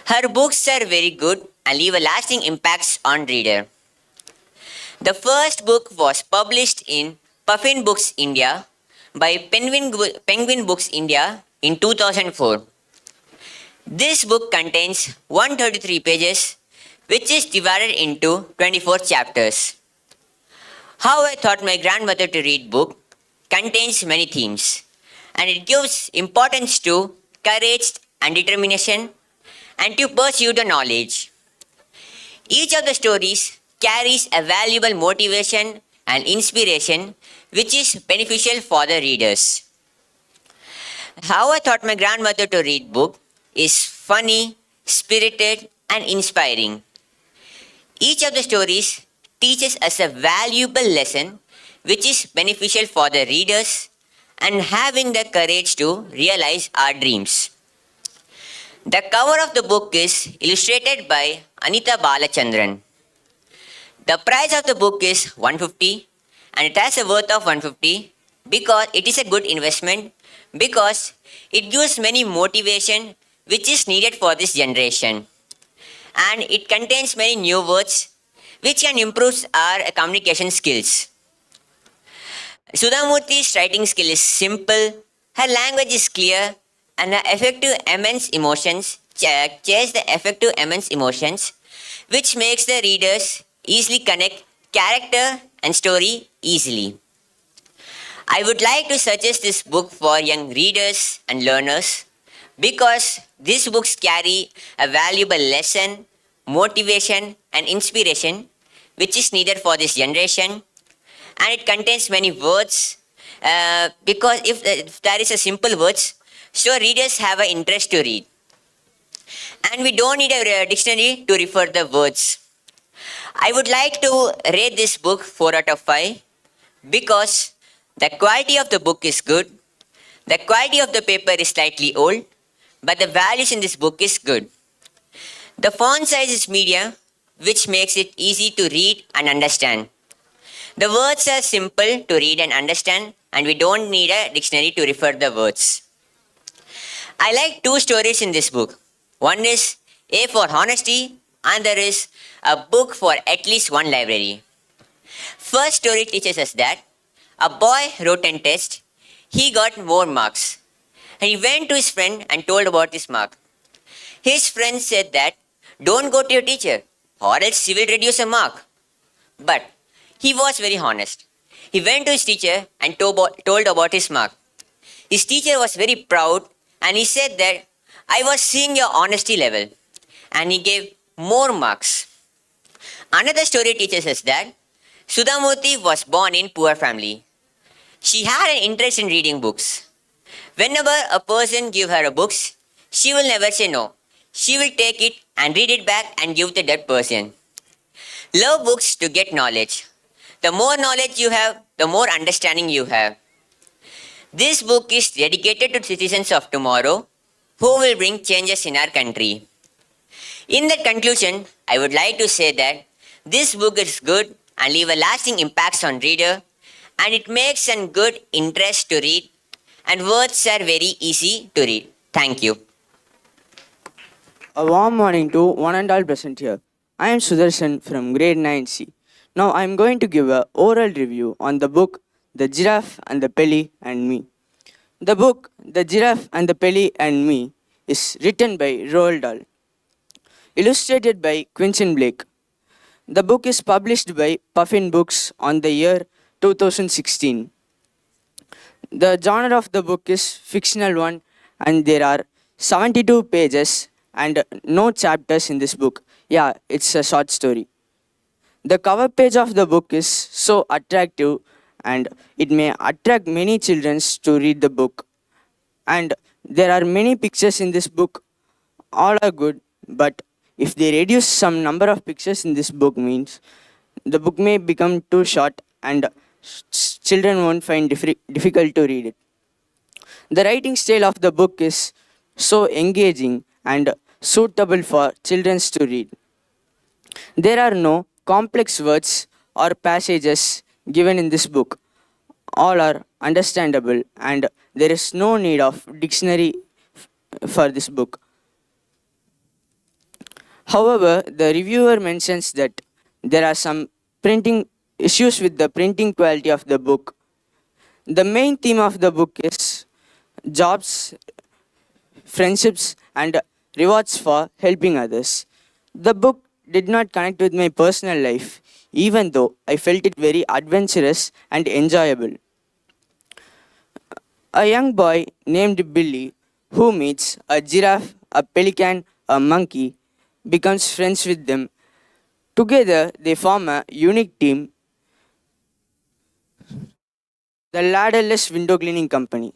Her books are very good and leave a lasting impact on reader. The first book was published in Puffin Books India by Penguin Books India in 2004. This book contains 133 pages, which is divided into 24 chapters. How I Taught My Grandmother to Read book contains many themes, and it gives importance to courage and determination and to pursue the knowledge. Each of the stories carries a valuable motivation and inspiration which is beneficial for the readers. How I Taught My Grandmother to Read book is funny, spirited, and inspiring. Each of the stories teaches us a valuable lesson which is beneficial for the readers and having the courage to realize our dreams. The cover of the book is illustrated by Anita Balachandran. The price of the book is 150 and it has a worth of 150 because it is a good investment, because it gives many motivation which is needed for this generation, and it contains many new words which can improve our communication skills. Sudhamurthi's writing skill is simple, her language is clear, and her effective immense emotions chase the effective immense emotions, which makes the readers easily connect character and story easily. I would like to suggest this book for young readers and learners because these books carry a valuable lesson, motivation, and inspiration which is needed for this generation, and it contains many words because if there is a simple words, so readers have an interest to read, and we don't need a dictionary to refer the words. I would like to rate this book 4 out of 5 because the quality of the book is good, the quality of the paper is slightly old, but the values in this book is good. The font size is medium, which makes it easy to read and understand. The words are simple to read and understand, and we don't need a dictionary to refer the words. I like 2 stories in this book. One is A for Honesty, and there is a book for at least one library. First story teaches us that a boy wrote a test, he got more marks, and he went to his friend and told about his mark. His friend said that, don't go to your teacher, or else he will reduce a mark. But he was very honest. He went to his teacher and told about his mark. His teacher was very proud, and he said that, I was seeing your honesty level, and he gave more marks. Another story teaches us that Sudhamurthy was born in poor family. She had an interest in reading books. Whenever a person give her a books, she will never say no. She will take it and read it back and give to that person. Love books to get knowledge. The more knowledge you have, the more understanding you have. This book is dedicated to citizens of tomorrow who will bring changes in our country. In that conclusion, I would like to say that this book is good and leave a lasting impact on reader, and it makes a good interest to read, and words are very easy to read. Thank you. A warm morning to one and all present here. I am Sudarshan from grade 9C. Now I am going to give an oral review on the book The Giraffe and the Pelly and Me. The book The Giraffe and the Pelly and Me is written by Roald Dahl, illustrated by Quentin Blake. The book is published by Puffin Books on the year 2016. The genre of the book is fictional one, and there are 72 pages and no chapters in this book. Yeah, it's a short story. The cover page of the book is so attractive, and it may attract many children to read the book. And there are many pictures in this book. All are good, but if they reduce some number of pictures in this book means the book may become too short and children won't find difficult to read it. The writing style of the book is so engaging and suitable for children to read. There are no complex words or passages given in this book. All are understandable, and there is no need of dictionary for this book. However, the reviewer mentions that there are some printing issues with the printing quality of the book. The main theme of the book is jobs, friendships, and rewards for helping others. The book did not connect with my personal life, even though I felt it very adventurous and enjoyable. A young boy named Billy, who meets a giraffe, a pelican, a monkey, becomes friends with them. Together, they form a unique team, the Ladderless Window Cleaning Company.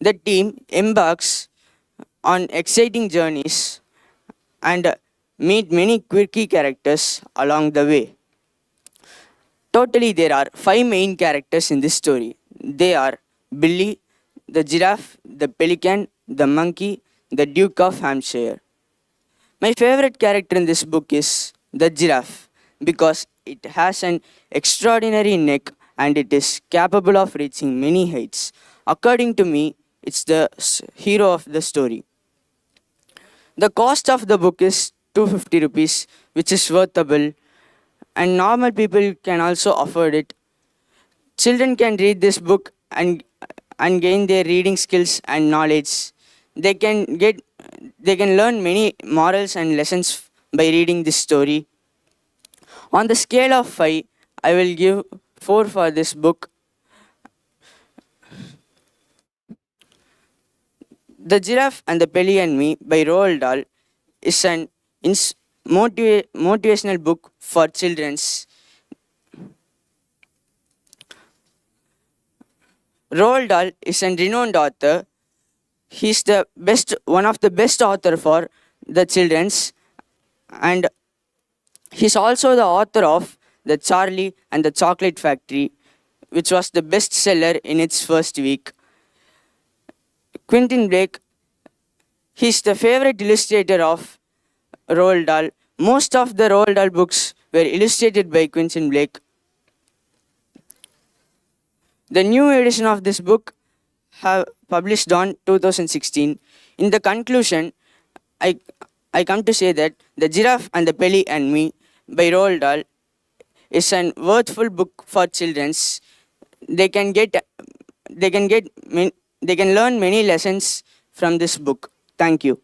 The team embarks on exciting journeys and meet many quirky characters along the way. Totally, there are 5 main characters in this story. They are Billy, the giraffe, the pelican, the monkey, the Duke of Hampshire. My favorite character in this book is the giraffe because it has an extraordinary neck and it is capable of reaching many heights. According to me, it's the hero of the story. The cost of the book is 250 rupees, which is worthable, and normal people can also afford it. Children can read this book and gain their reading skills and knowledge. They can learn many morals and lessons by reading this story. On the scale of 5, I will give 4 for this book. The Giraffe and the Pelly and Me by Roald Dahl is an motivational book for children. Roald Dahl is a renowned author. He's one of the best author for the children's, and he's also the author of The Charlie and the Chocolate Factory, which was the bestseller in its first week. Quentin Blake, he's the favorite illustrator of Roald Dahl. Most of the Roald Dahl books were illustrated by Quentin Blake. The new edition of this book have published on 2016. In the conclusion, I come to say that The Giraffe and the Pelly and Me by Roald Dahl is an worthwhile book for children. They can learn many lessons from this book. Thank you.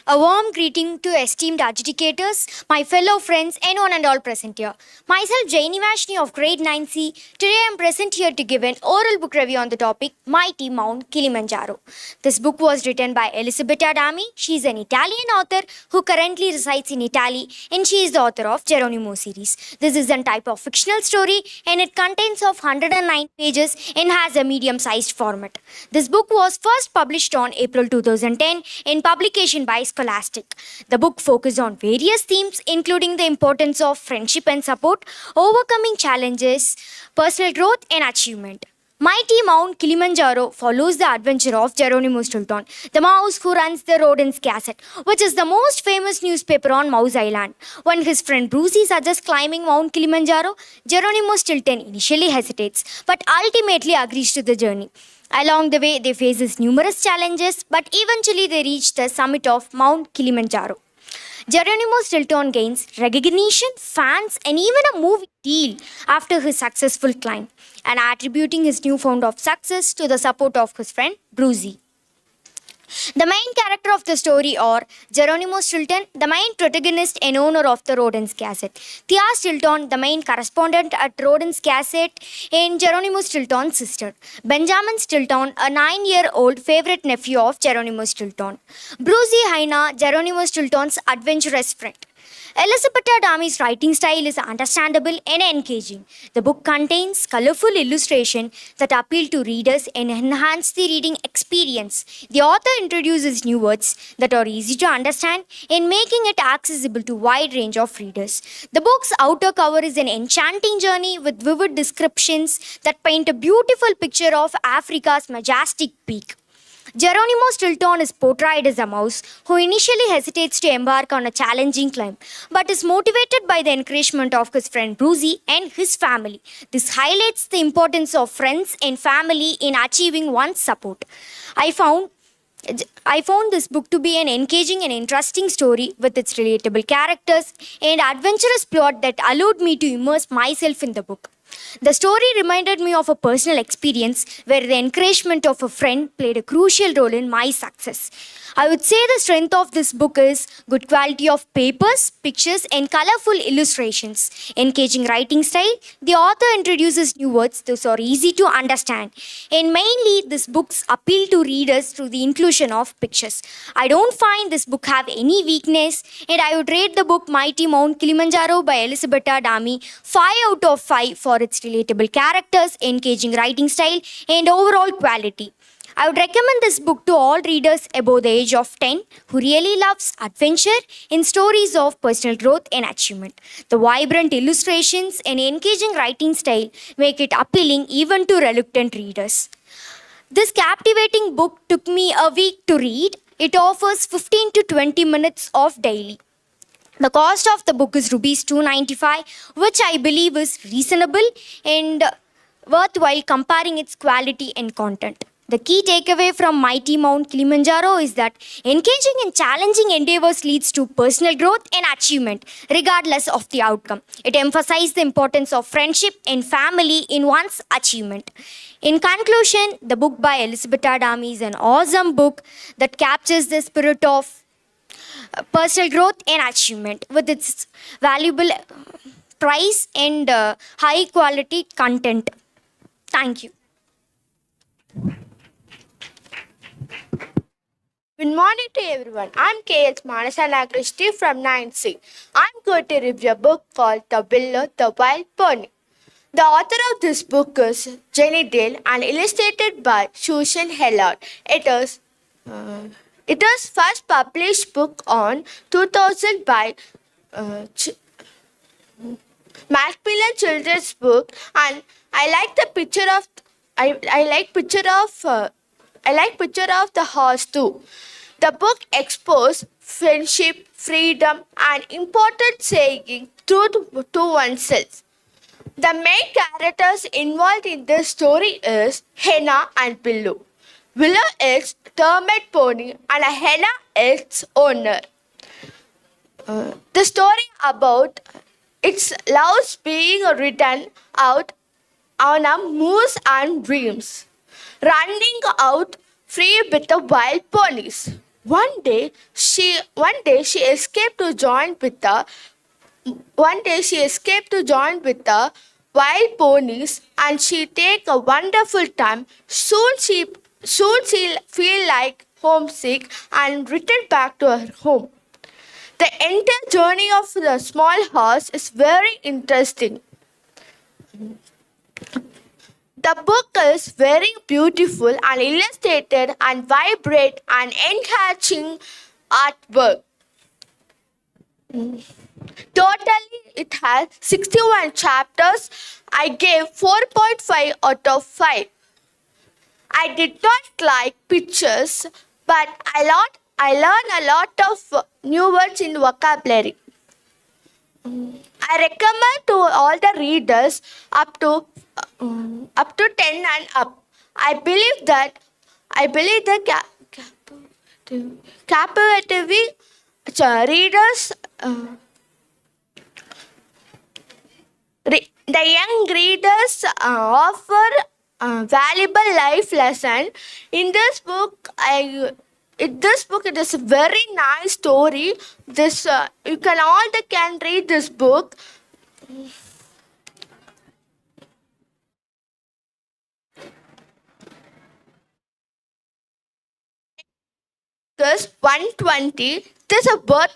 A warm greeting to esteemed adjudicators, my fellow friends, and one and all present here. Myself, Jaini Vashni of grade 9C. Today I am present here to give an oral book review on the topic Mighty Mount Kilimanjaro. This book was written by Elisabetta Adami. She is an Italian author who currently resides in Italy, and she is the author of Geronimo series. This is a type of fictional story and it contains of 109 pages and has a medium-sized format. This book was first published on April 2010 in publication by Scholastic. The book focuses on various themes, including the importance of friendship and support, overcoming challenges, personal growth, and achievement. Mighty Mount Kilimanjaro follows the adventure of Geronimo Stilton, the mouse who runs the Rodents Gazette, which is the most famous newspaper on Mouse Island. When his friend Brucey suggests climbing Mount Kilimanjaro, Geronimo Stilton initially hesitates, but ultimately agrees to the journey. Along the way, they face numerous challenges, but eventually they reach the summit of Mount Kilimanjaro. Geronimo Stilton gains recognition, fans, and even a movie deal after his successful climb, and attributing his newfound of success to the support of his friend Brucey. The main character of the story are Geronimo Stilton, the main protagonist and owner of the Rodents Gazette; Thea Stilton, the main correspondent at Rodents Gazette, and Geronimo Stilton's sister; Benjamin Stilton, a 9-year-old favorite nephew of Geronimo Stilton; Brucey Haina, Geronimo Stilton's adventurous friend. Elisabetta Adami's writing style is understandable and engaging. The book contains colorful illustrations that appeal to readers and enhance the reading experience. The author introduces new words that are easy to understand and making it accessible to a wide range of readers. The book's outer cover is an enchanting journey with vivid descriptions that paint a beautiful picture of Africa's majestic peak. Geronimo Stilton is portrayed as a mouse who initially hesitates to embark on a challenging climb, but is motivated by the encouragement of his friend Brucey and his family. This highlights the importance of friends and family in achieving one's support. I found I found this book to be an engaging and interesting story with its relatable characters and adventurous plot that allowed me to immerse myself in the book. The story reminded me of a personal experience where the encouragement of a friend played a crucial role in my success. I would say the strength of this book is good quality of papers, pictures, and colorful illustrations. Engaging writing style, the author introduces new words that are easy to understand. And mainly, this book's appeal to readers through the inclusion of pictures. I don't find this book have any weakness, and I would rate the book Mighty Mount Kilimanjaro by Elisabetta Dami 5 out of 5 for its relatable characters, engaging writing style, and overall quality. I would recommend this book to all readers above the age of 10 who really loves adventure and stories of personal growth and achievement. The vibrant illustrations and engaging writing style make it appealing even to reluctant readers. This captivating book took me a week to read. It offers 15 to 20 minutes of daily. The cost of the book is rupees 295, which I believe is reasonable and worthwhile comparing its quality and content. The key takeaway from Mighty Mount Kilimanjaro is that engaging in challenging endeavors leads to personal growth and achievement, regardless of the outcome. It emphasizes the importance of friendship and family in one's achievement. In conclusion, the book by Elisabetta Dami is an awesome book that captures the spirit of personal growth and achievement with its valuable price and high quality content. Thank you. Good morning to everyone. I'm KH Manasana Krishti from 9C. I'm going to review a book called The Willow, the Wild Pony. The author of this book is Jenny Dale and illustrated by Susan Hellard. It is first published book on 2000 by Macmillan Children's Book, and I like the picture of I like picture of the horse too. The book exposes friendship, freedom, and important saying truth to oneself. The main characters involved in this story is Henna and Willow. Willow is Termite Pony and Henna is its owner. The story about its loves being written out on a moose and dreams, running out free with the wild ponies. One day she escaped to join with the wild ponies, and she take a wonderful time. Soon she'll feel like homesick and return back to her home. The entire journey of the small horse is very interesting. The book is very beautiful and illustrated and vibrant and encouraging artwork. Totally, it has 61 chapters. I gave 4.5 out of 5. I did not like pictures, but I learned a lot of new words in vocabulary. I recommend to all the readers up to 10 and up. I believe the captive readers, the young readers offer a valuable life lesson. In this book, it is a very nice story. You can read this book. This 120. This is a birth.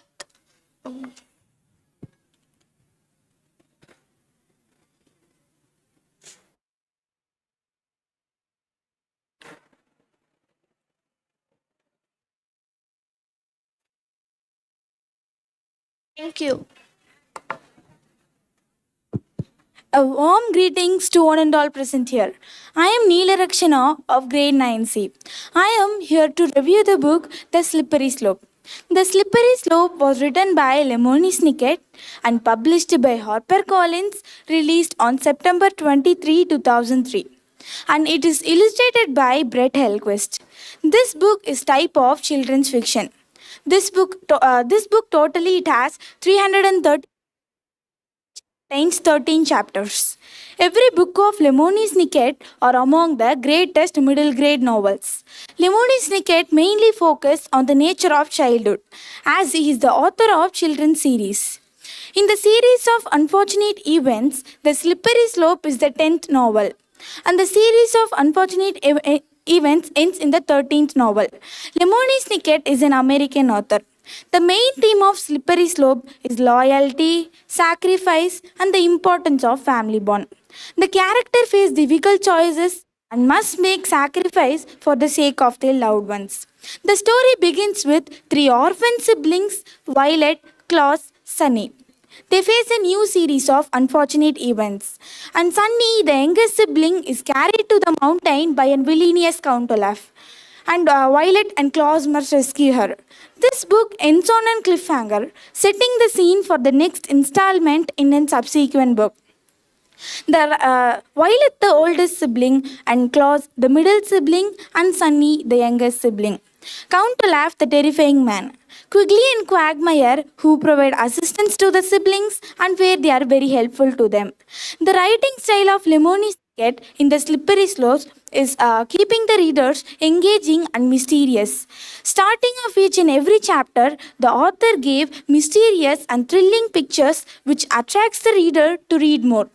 Thank you. A warm greetings to one and all present here. I am Neela Rakshana of grade 9C. I am here to review the book The Slippery Slope. The Slippery Slope was written by Lemony Snicket and published by HarperCollins, released on September 23, 2003. and it is illustrated by Brett Hellquist. This book is type of children's fiction. This book totally it has 330 contains 13 chapters. Every book of Lemony Snicket are among the greatest middle grade novels. Lemony Snicket mainly focused on the nature of childhood, as he is the author of children's series. In the series of unfortunate events, The Slippery Slope is the 10th novel, and the series of unfortunate events ends in the 13th novel. Lemony Snicket is an American author. The main theme of Slippery Slope is loyalty, sacrifice, and the importance of family bond. The character face difficult choices and must make sacrifice for the sake of their loved ones. The story begins with three orphan siblings, Violet, Klaus, Sunny. They face a new series of unfortunate events, and Sunny, the youngest sibling, is carried to the mountain by a villainous Count Olaf, and Violet and Klaus must rescue her. This book ends on a cliffhanger, setting the scene for the next installment in a subsequent book. Violet, the oldest sibling, and Klaus, the middle sibling, and Sunny, the youngest sibling. Count Olaf, the terrifying man. Quigley and Quagmire, who provide assistance to the siblings and where they are very helpful to them. The writing style of Lemony Snicket in The Slippery Slopes is keeping the readers engaging and mysterious. Starting off each and every chapter, the author gave mysterious and thrilling pictures which attracts the reader to read more.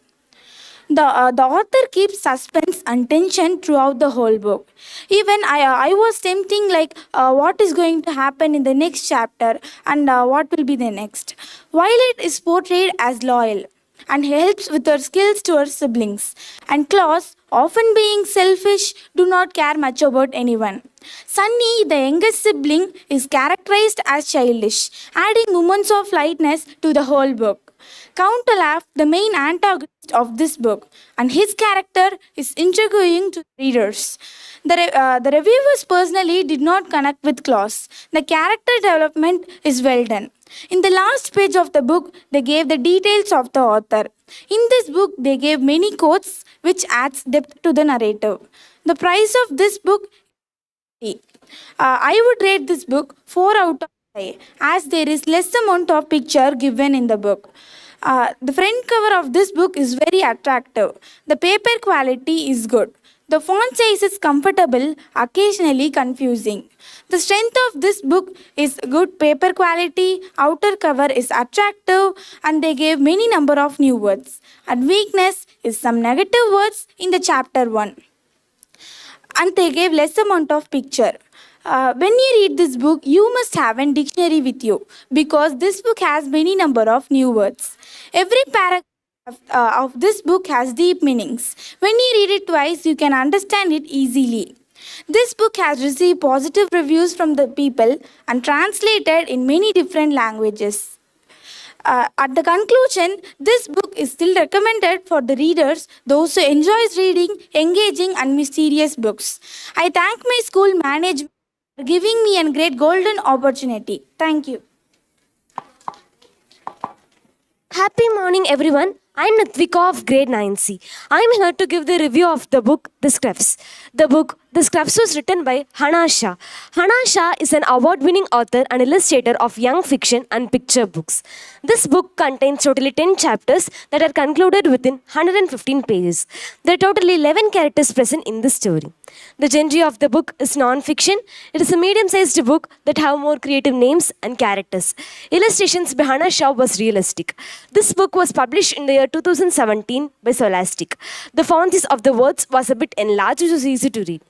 The author keeps suspense and tension throughout the whole book. Even I was tempting like what is going to happen in the next chapter and what will be the next. Violet is portrayed as loyal and helps with her skills to her siblings. And Klaus, often being selfish, do not care much about anyone. Sunny, the youngest sibling, is characterized as childish, adding moments of lightness to the whole book. Count Olaf, the main antagonist of this book, and his character is intriguing to readers. The reviewers personally did not connect with Klaus. The character development is well done. In the last page of the book, they gave the details of the author. In this book, they gave many quotes which adds depth to the narrative. The price of this book, I would rate this book 4 out of 5 as there is less amount of picture given in the book. The front cover of this book is very attractive. The paper quality is good. The font size is comfortable, occasionally confusing. The strength of this book is good paper quality, outer cover is attractive, and they gave many number of new words. And weakness is some negative words in the chapter 1. And they gave less amount of picture. When you read this book, you must have a dictionary with you because this book has many number of new words. Every paragraph of this book has deep meanings. When you read it twice, you can understand it easily. This book has received positive reviews from the people and translated in many different languages. At the conclusion, this book is still recommended for the readers, those who enjoys reading, engaging and mysterious books. I thank my school management for giving me a great golden opportunity. Thank you. Happy morning, everyone. I'm Natvika of grade 9C. I'm here to give the review of the book The Scruffs. The book The Scruffs was written by Hannah Shah. Hannah Shah is an award-winning author and illustrator of young fiction and picture books. This book contains totally 10 chapters that are concluded within 115 pages. There are totally 11 characters present in the story. The genre of the book is non-fiction. It is a medium-sized book that have more creative names and characters. Illustrations by Hannah Shah was realistic. This book was published in the year 2017 by Scholastic. The font size of the words was a bit enlarged, which was easy to read.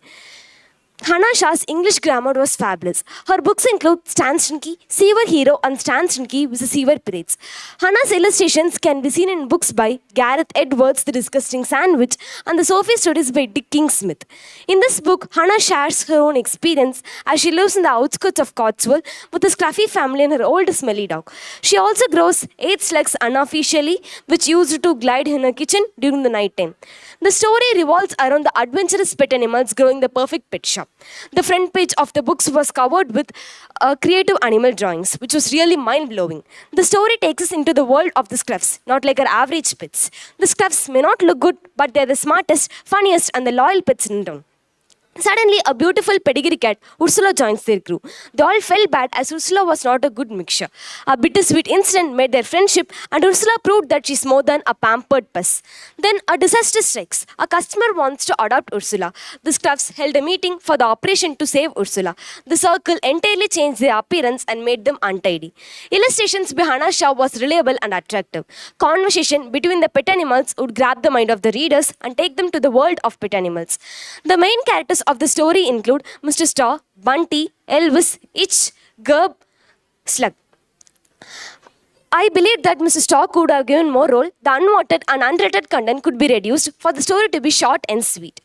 Hannah Shah's English grammar was fabulous. Her books include Stan Stinky, Seaver Hero and Stan Stinky vs. Seaver Pirates. Hannah's illustrations can be seen in books by Gareth Edwards, The Disgusting Sandwich, and the Sophie Stories by Dick King Smith. In this book, Hannah shares her own experience as she lives in the outskirts of Cotswold with a scruffy family and her old smelly dog. She also grows 8 slugs unofficially, which used to glide in her kitchen during the night time. The story revolves around the adventurous pet animals growing the perfect pet shop. The front page of the books was covered with creative animal drawings, which was really mind-blowing. The story takes us into the world of the Scruffs, not like our average pets. The Scruffs may not look good, but they're the smartest, funniest, and the loyal pets in town. Suddenly, a beautiful pedigree cat, Ursula, joins their crew. They all felt bad as Ursula was not a good mixture. A bittersweet incident made their friendship, and Ursula proved that she's more than a pampered puss. Then, a disaster strikes. A customer wants to adopt Ursula. The Scruffs held a meeting for the operation to save Ursula. The circle entirely changed their appearance and made them untidy. Illustrations by Hannah Shaw was reliable and attractive. Conversation between the pet animals would grab the mind of the readers and take them to the world of pet animals. The main characters of the story include Mr. Star, Bunty, Elvis, Itch, Gerb, Slug. I believe that Mr. Star could have given more role. The unwanted and unrated content could be reduced for the story to be short and sweet.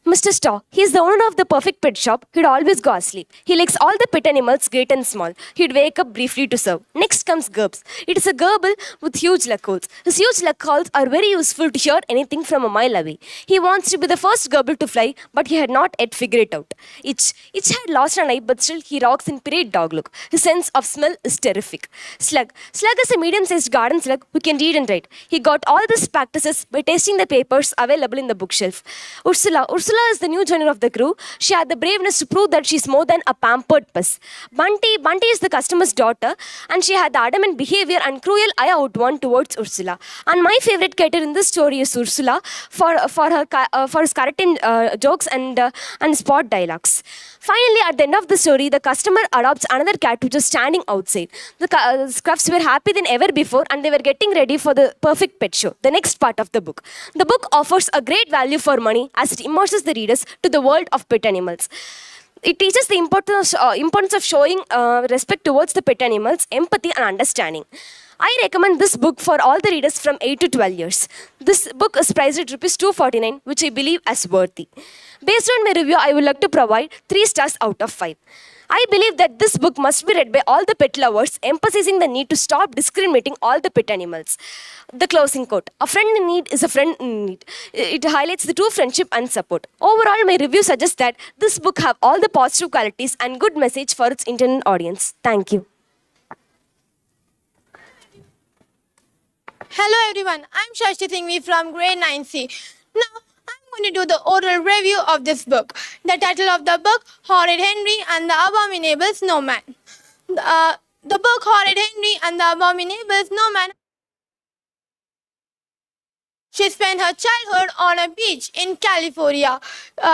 Mr. Star, he is the owner of the perfect pet shop. He'd always go asleep. He likes all the pet animals, great and small. He'd wake up briefly to serve. Next comes Gerbs. It is a gerbil with huge luck holes. His huge luck holes are very useful to hear anything from a mile away. He wants to be the first gerbil to fly, but he had not yet figured it out. Itch had lost an eye, but still he rocks in pirate dog look. His sense of smell is terrific. Slug is a medium-sized garden slug who can read and write. He got all these practices by tasting the papers available in the bookshelf. Ursula is the new joiner of the crew. She had the braveness to prove that she's more than a pampered puss. Bunty is the customer's daughter, and she had the adamant behavior and cruel eye out one towards Ursula. And my favorite character in this story is Ursula for his character jokes and spot dialogues. Finally, at the end of the story, the customer adopts another cat which was standing outside. The Scruffs were happy than ever before, and they were getting ready for the perfect pet show, the next part of the book. The book offers a great value for money as it immerses the readers to the world of pet animals. It teaches the importance of showing respect towards the pet animals, empathy and understanding. I recommend this book for all the readers from 8 to 12 years. This book is priced at Rs 249, which I believe is worthy. Based on my review, I would like to provide 3 stars out of 5. I believe that this book must be read by all the pet lovers, emphasizing the need to stop discriminating all the pet animals. The closing quote, "A friend in need is a friend in need." It highlights the true friendship and support. Overall, my review suggests that this book have all the positive qualities and good message for its intended audience. Thank you. Hello everyone, I'm Shashti Singhvi from grade 9C. Now, I'm going to do the oral review of this book. The title of the book, Horrid Henry and the Abominable Snowman. The book, Horrid Henry and the Abominable Snowman. She spent her childhood on a beach in California.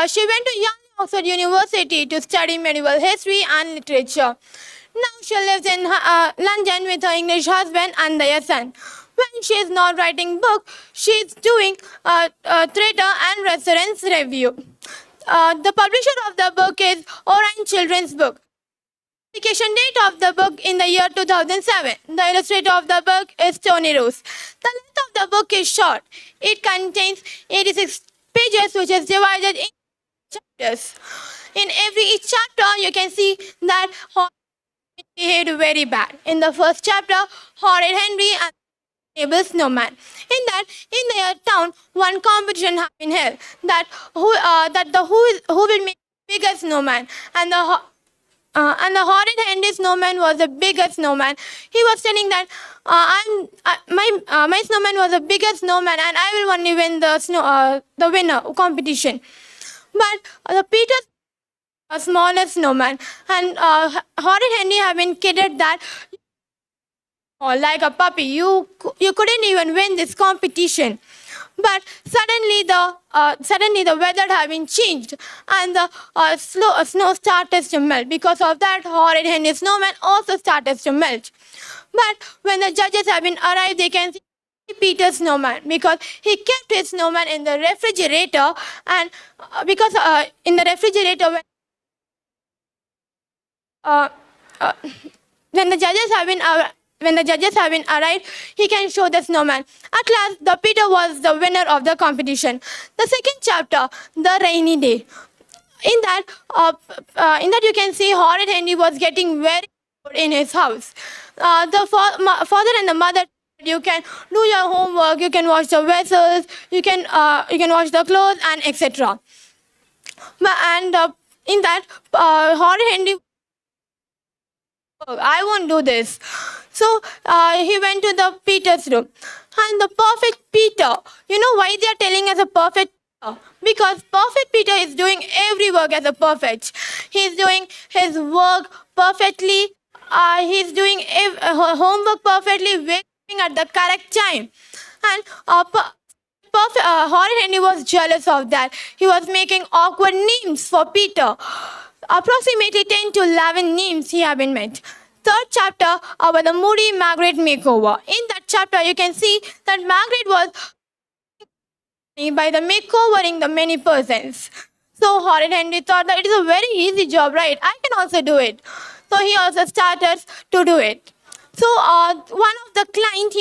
She went to Young Oxford University to study medieval history and literature. Now she lives in London with her English husband and their son. When she is not writing book, she is doing theatre and restaurants review. The publisher of the book is Orion Children's Book. Publication date of the book in the year 2007. The illustrator of the book is Tony Roos. The length of the book is short. It contains 86 pages, which is divided in chapters. In each chapter, you can see that Horrid behaved very bad. In the first chapter, Horrid Henry and Abominable Snowman. In their town, one competition has been held that who will make the biggest snowman, and the Horrid Henry snowman was the biggest snowman. He was telling that my snowman was the biggest snowman, and I will only win the winner competition. But the Peter, a smaller snowman, and Horrid Henry have been kidded that, like a puppy, you couldn't even win this competition. But suddenly the weather had been changed, and the snow started to melt. Because of that, Horrid Henry snowman also started to melt. But when the judges have been arrived, they can see Peter's snowman, because he kept his snowman in the refrigerator, and because in the refrigerator when the judges have been arrived, he can show the snowman. At last, the Peter was the winner of the competition. The second chapter, The Rainy Day. In that you can see Horrid Henry was getting very bored in his house. The father and the mother, you can do your homework, you can wash the vessels, you can wash the clothes, and etc. And in that, Horror Henry, I won't do this. So he went to the Peter's room. And the perfect Peter, you know why they are telling us a perfect Peter? Because perfect Peter is doing every work as a perfect. He's doing his work perfectly. He's doing homework perfectly, waking at the correct time. And Horror Henry was jealous of that. He was making awkward names for Peter. Approximately 10 to 11 names he had been made. Third chapter about the Moody Margaret makeover. In that chapter, you can see that Margaret was by the makeovering the many persons. So Horror Henry thought that it is a very easy job, right? I can also do it. So he also started to do it. So one of the clients,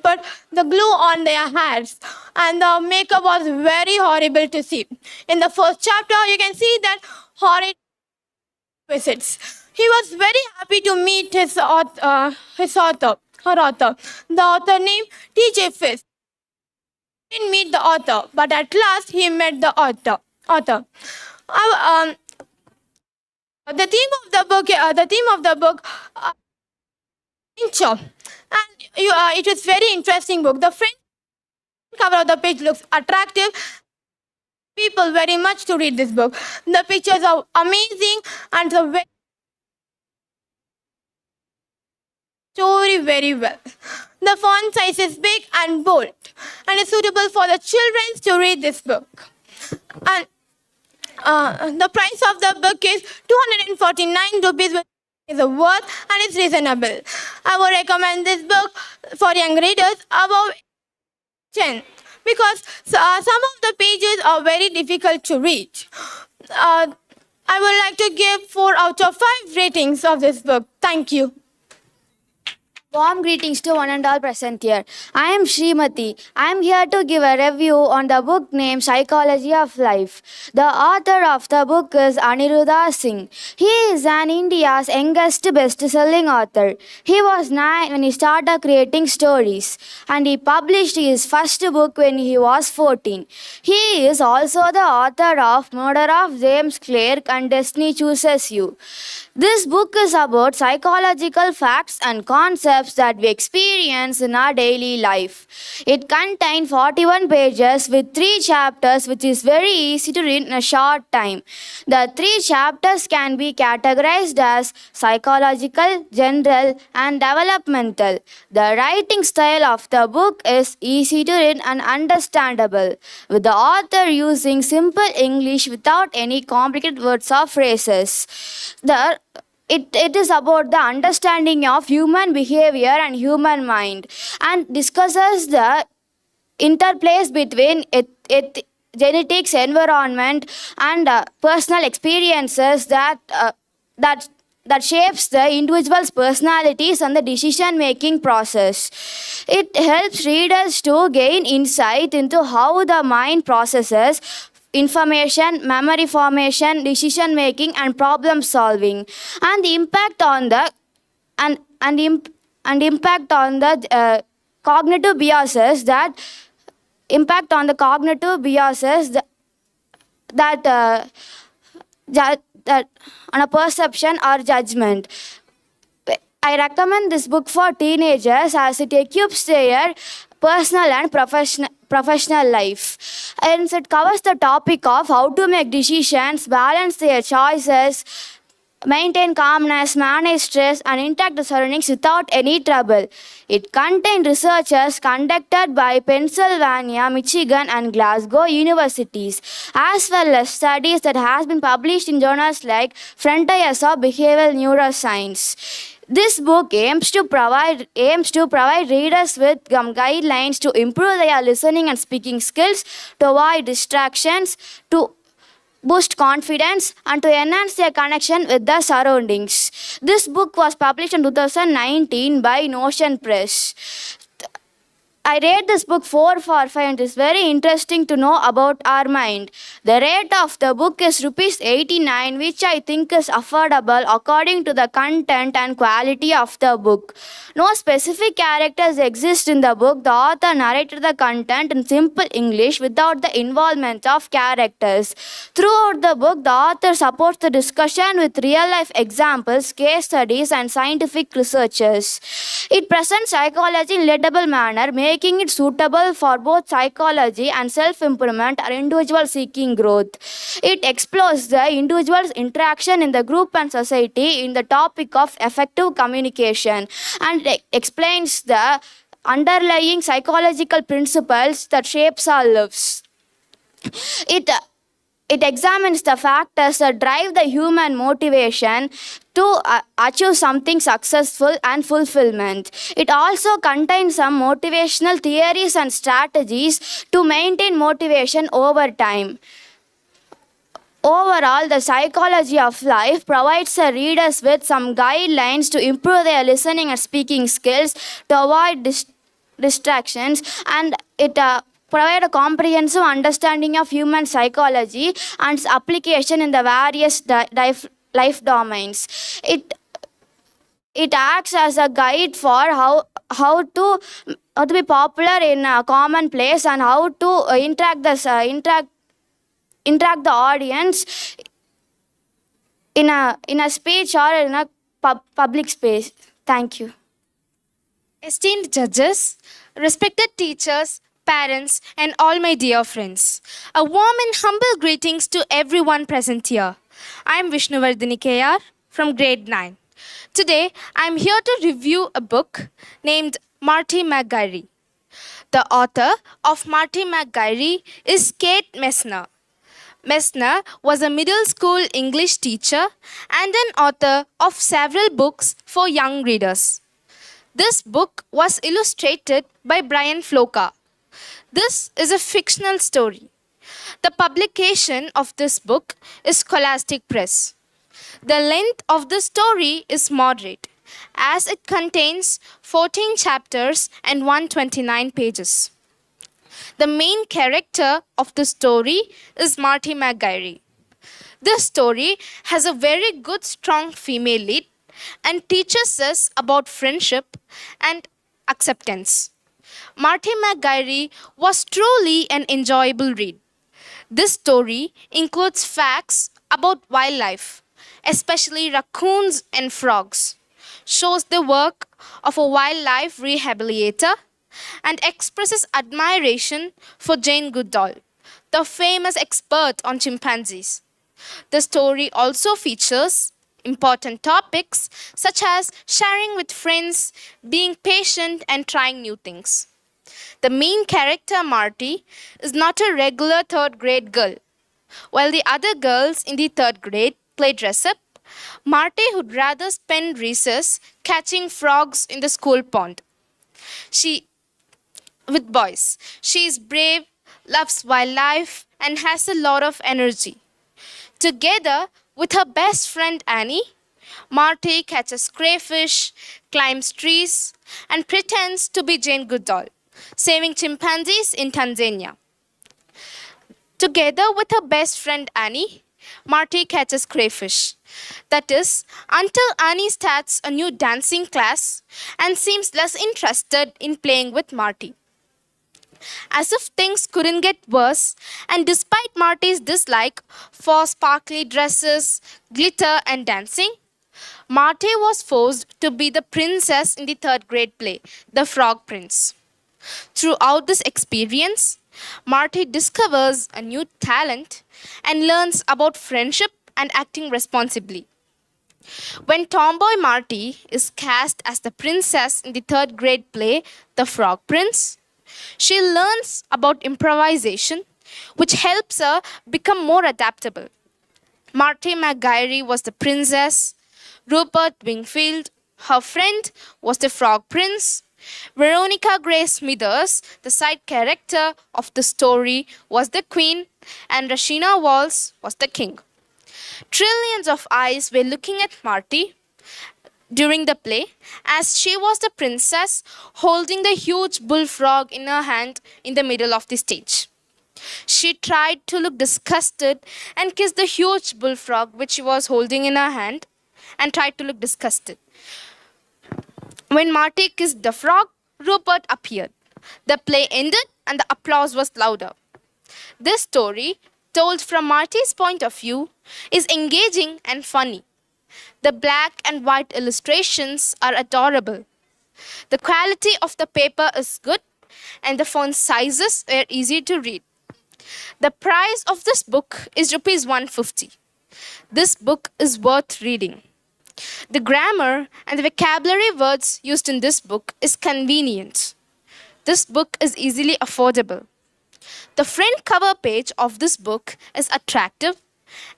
put the glue on their hairs, and the makeup was very horrible to see. In the first chapter, you can see that horrid visits. He was very happy to meet his author. The author named T.J. Fisk. He didn't meet the author, but at last he met the author. The theme of the book, nature. And it was very interesting book. The front cover of the page looks attractive. People very much to read this book. The pictures are amazing and the story very well. The font size is big and bold and is suitable for the children to read this book. And the price of the book is 249 rupees. Is a worth and it's reasonable. I would recommend this book for young readers above 10 because some of the pages are very difficult to read. I would like to give 4 out of 5 ratings of this book. Thank you. Warm greetings to one and all present here. I am Srimati. I am here to give a review on the book named Psychology of Life. The author of the book is Aniruddha Singh. He is an India's youngest best-selling author. He was 9 when he started creating stories, and he published his first book when he was 14. He is also the author of Murder of James Clerk and Destiny Chooses You. This book is about psychological facts and concepts that we experience in our daily life. It contains 41 pages with 3 chapters, which is very easy to read in a short time. The 3 chapters can be categorized as psychological, general, and developmental. The writing style of the book is easy to read and understandable, with the author using simple English without any complicated words or phrases. It is about the understanding of human behavior and human mind, and discusses the interplays between genetics, environment, and personal experiences that shapes the individual's personalities and the decision-making process. It helps readers to gain insight into how the mind processes information, memory formation, decision making, and problem solving, and the impact on the cognitive biases that on a perception or judgment. I recommend this book for teenagers as it equips their personal and professional life. And it covers the topic of how to make decisions, balance their choices, maintain calmness, manage stress, and interact the surroundings without any trouble. It contains researches conducted by Pennsylvania, Michigan, and Glasgow universities, as well as studies that have been published in journals like Frontiers of Behavioral Neuroscience. This book aims to provide readers with guidelines to improve their listening and speaking skills, to avoid distractions, to boost confidence, and to enhance their connection with the surroundings. This book was published in 2019 by Notion Press. I read this book 4 for 5 and it's very interesting to know about our mind. The rate of the book is rupees 89, which I think is affordable according to the content and quality of the book. No specific characters exist in the book. The author narrated the content in simple English without the involvement of characters. Throughout the book, the author supports the discussion with real life examples, case studies, and scientific researches. It presents psychology in readable manner, making it suitable for both psychology and self-improvement or individual seeking growth. It explores the individual's interaction in the group and society in the topic of effective communication and explains the underlying psychological principles that shapes our lives. It examines the factors that drive the human motivation to achieve something successful and fulfillment. It also contains some motivational theories and strategies to maintain motivation over time. Overall, the psychology of life provides the readers with some guidelines to improve their listening and speaking skills, to avoid distractions, and it provide a comprehensive understanding of human psychology and its application in the various life domains. It acts as a guide for how to be popular in a common place and how to interact the audience in a speech or in a public space. Thank you. Esteemed judges, respected teachers, parents, and all my dear friends, a warm and humble greetings to everyone present here. I am Vishnuvardhini KR from grade 9. Today, I am here to review a book named Marty McGarry. The author of Marty McGarry is Kate Messner. Messner was a middle school English teacher and an author of several books for young readers. This book was illustrated by Brian Floka. This is a fictional story. The publication of this book is Scholastic Press. The length of the story is moderate, as it contains 14 chapters and 129 pages. The main character of the story is Marty McGarry. This story has a very good, strong female lead and teaches us about friendship and acceptance. Marty McGarry was truly an enjoyable read. This story includes facts about wildlife, especially raccoons and frogs, shows the work of a wildlife rehabilitator, and expresses admiration for Jane Goodall, the famous expert on chimpanzees. The story also features important topics such as sharing with friends, being patient, and trying new things. The main character, Marty, is not a regular third grade girl. While the other girls in the third grade play dress up, Marty would rather spend recess catching frogs in the school pond. With boys, she is brave, loves wildlife, and has a lot of energy. Together with her best friend Annie, Marty catches crayfish, climbs trees, and pretends to be Jane Goodall, saving chimpanzees in Tanzania. Together with her best friend Annie, Marty catches crayfish. That is, until Annie starts a new dancing class and seems less interested in playing with Marty. As if things couldn't get worse, and despite Marty's dislike for sparkly dresses, glitter, and dancing, Marty was forced to be the princess in the third grade play, The Frog Prince. Throughout this experience, Marty discovers a new talent and learns about friendship and acting responsibly. When tomboy Marty is cast as the princess in the third grade play, The Frog Prince, she learns about improvisation, which helps her become more adaptable. Marty McGarry was the princess, Rupert Wingfield, her friend, was the Frog Prince, Veronica Gray Smithers, the side character of the story, was the queen, and Rashina Walls was the king. Trillions of eyes were looking at Marty. during the play, as she was the princess holding the huge bullfrog in her hand in the middle of the stage. She tried to look disgusted and kissed the huge bullfrog which she was holding in her hand and tried to look disgusted. When Marty kissed the frog, Rupert appeared. The play ended and the applause was louder. This story, told from Marty's point of view, is engaging and funny. The black and white illustrations are adorable. The quality of the paper is good and the font sizes are easy to read. The price of this book is rupees 150. This book is worth reading. The grammar and the vocabulary words used in this book is convenient. This book is easily affordable. The front cover page of this book is attractive,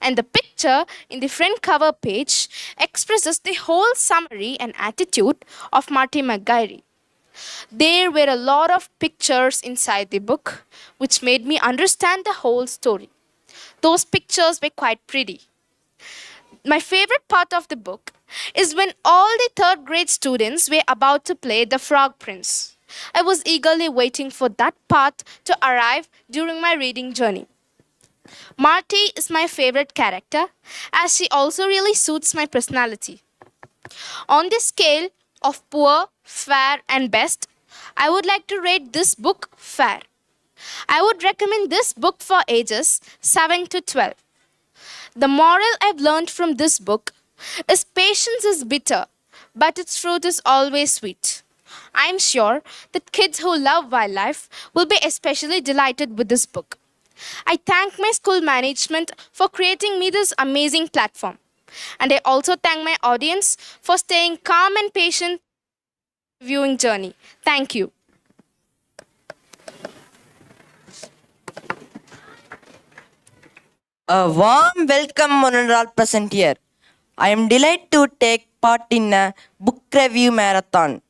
and the picture in the front cover page expresses the whole summary and attitude of Marty McGuire. There were a lot of pictures inside the book, which made me understand the whole story. Those pictures were quite pretty. My favorite part of the book is when all the third grade students were about to play the Frog Prince. I was eagerly waiting for that part to arrive during my reading journey. Marty is my favorite character as she also really suits my personality. On the scale of poor, fair, and best, I would like to rate this book fair. I would recommend this book for ages 7 to 12. The moral I've learned from this book is patience is bitter, but its fruit is always sweet. I'm sure that kids who love wildlife will be especially delighted with this book. I thank my school management for creating me this amazing platform. And I also thank my audience for staying calm and patient viewing journey. Thank you. A warm welcome, one and all present here. I am delighted to take part in a book review marathon.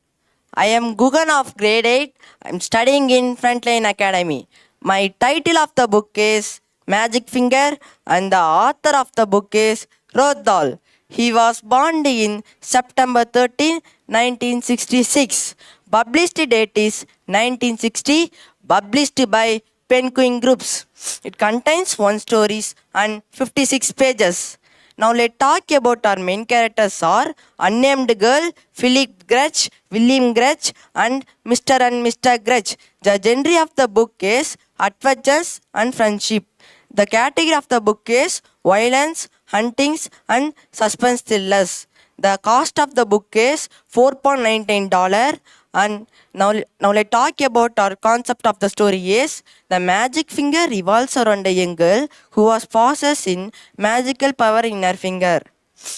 I am Gugan of grade 8. I am studying in Frontline Academy. My title of the book is Magic Finger and the author of the book is Roald Dahl. He was born in September 13, 1966. Published date is 1960. Published by Penguin Groups. It contains 1 stories and 56 pages. Now let's talk about our main characters are Unnamed Girl, Philip Grudge, William Grudge and Mr. and Mr. Grudge. The genre of the book is adventures and friendship. The category of the book is violence, huntings and suspense thrillers. The cost of the book is $4.99 and now let's talk about our concept of the story is the magic finger revolves around a young girl who was possessed in magical power in her finger.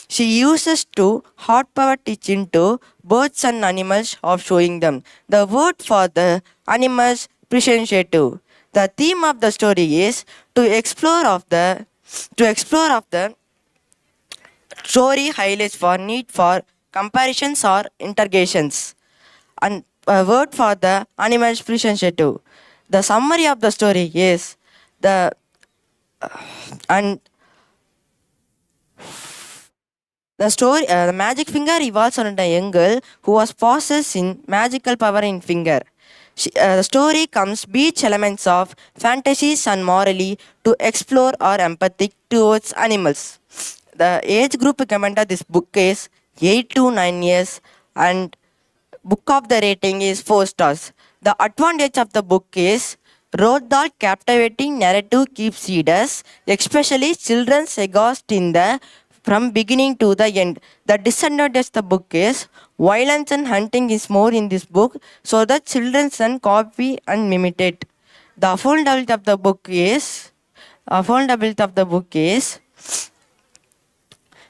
She uses to hot power teaching to birds and animals of showing them the word for the animals appreciative. The theme of the story is to explore of the story highlights for need for comparisons or interrogations and a word for the animals appreciative. The summary of the story is the magic finger revolves around a young girl who was possessed in magical power in finger. The story comes beach elements of fantasies and morally to explore or empathic towards animals. The age group recommended this book is 8 to 9 years and book of the rating is 4 stars. The advantage of the book is Roald Dahl captivating narrative keeps readers, especially children's engrossed in the from beginning to the end. The disadvantage of the book is violence and hunting is more in this book, so that children can copy and imitate it. The affordability of the book is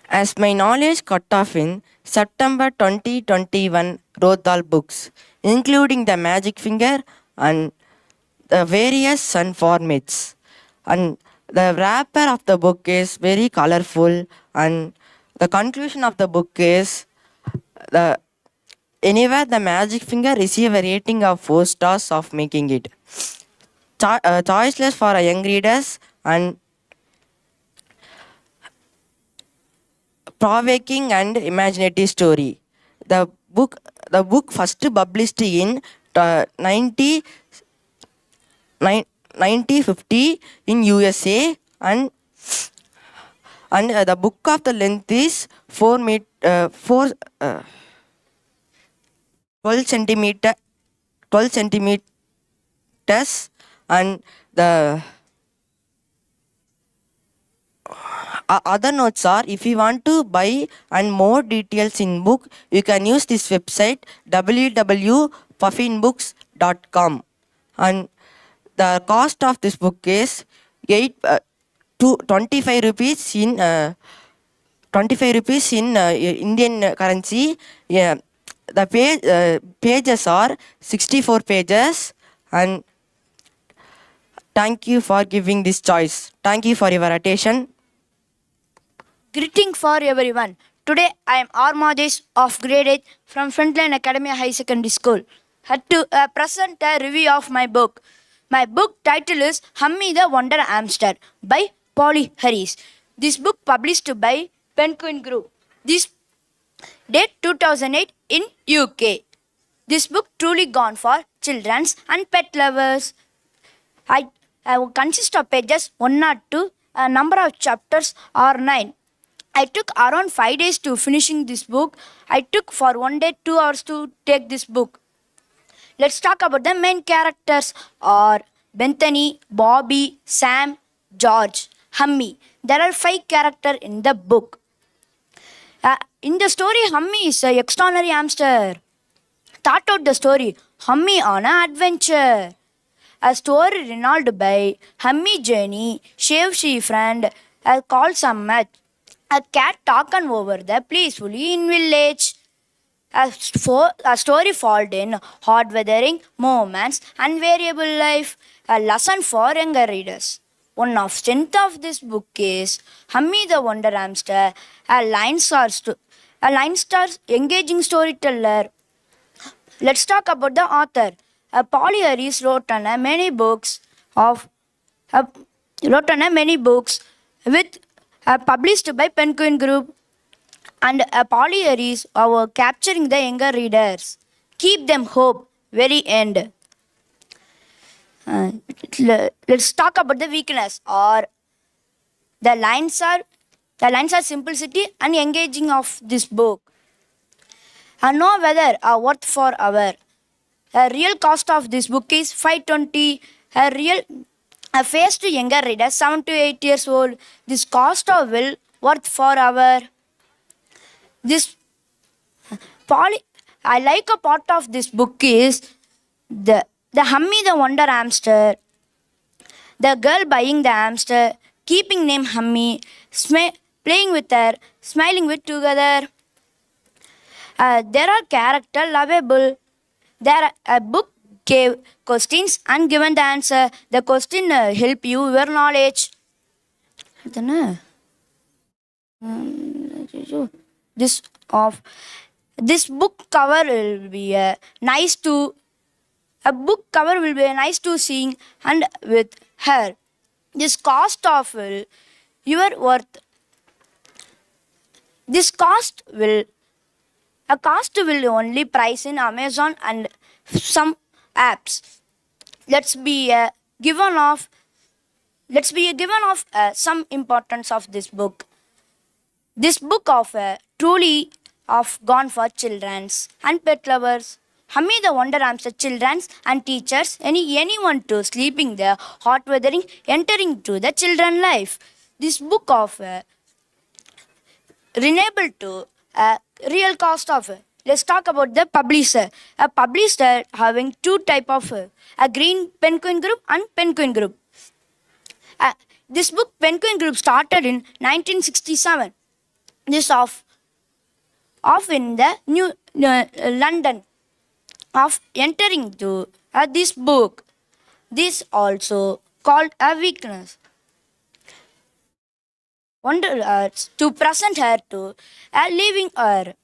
as my knowledge cut off in September 2021 Roald Dahl books, including the magic finger and the various sun formats. And the wrapper of the book is very colorful and the conclusion of the book is anywhere the magic finger receive a rating of 4 stars of making it choiceless for young readers and provoking and imaginative story. the book first published in 1950 in USA, and the book of the length is 12 centimeters, and the other notes are, if you want to buy and more details in book, you can use this website www.puffinbooks.com, and the cost of this book is 25 rupees in 25 rupees in Indian currency. Yeah, the pages are 64 pages, and thank you for giving this choice. Thank you for your attention. Greeting for everyone. Today I am R. Majesh of grade 8 from Frontline Academy High Secondary School. Had to present a review of my book. My book title is Hummy the Wonder Hamster by Polly Harris. This book published by Penguin Group. This date 2008 in UK. This book truly gone for children's and pet lovers. I consist of pages 1 or 2. A number of chapters are 9. I took around 5 days to finishing this book. I took for 1 day 2 hours to take this book. Let's talk about the main characters are Bethany, Bobby, Sam, George, Hummy. There are 5 characters in the book. In the story, Hummy is an extraordinary hamster. Thought out the story, Hummy on an adventure. A story renowned by Hummy Jenny, Shave She Friend, called some match. A cat talking over the peacefully in village. A story followed in hard weathering moments and variable life. A lesson for younger readers. One of strength of this book is Hummy the Wonder Hamster, a line star engaging storyteller. Let's talk about the author. Polly Harris wrote on many books with published by Penguin Group, and Polly Harris are capturing the younger readers. Keep them hope. Very end. Let's talk about the weakness or the lines are simplicity and engaging of this book. No whether worth for our. Real cost of this book is 520. A face to younger reader 7 to 8 years old. This cost of will worth for our. This I like a part of this book is the Hummy the Wonder Hamster. The girl buying the hamster, keeping name Hummy, playing with her, smiling with together. There are character lovable. There a book gave questions and given the answer. The question help you your knowledge. This book cover will be nice to seeing and with her. This cost of your worth. This cost will only price in Amazon and some apps. Let's be given of some importance of this book. This book of truly of gone for children's and pet lovers. Hummy the Wonder Hamster, children's and teachers, anyone to sleeping there, hot weathering, entering to the children life. This book of renewable to real cost of. Let's talk about the publisher. A publisher having 2 type of a green Penguin Group and Penguin Group. This book Penguin Group started in 1967. This of in the New London of entering to this book. This also called a weakness. Wonder to present her to leaving her.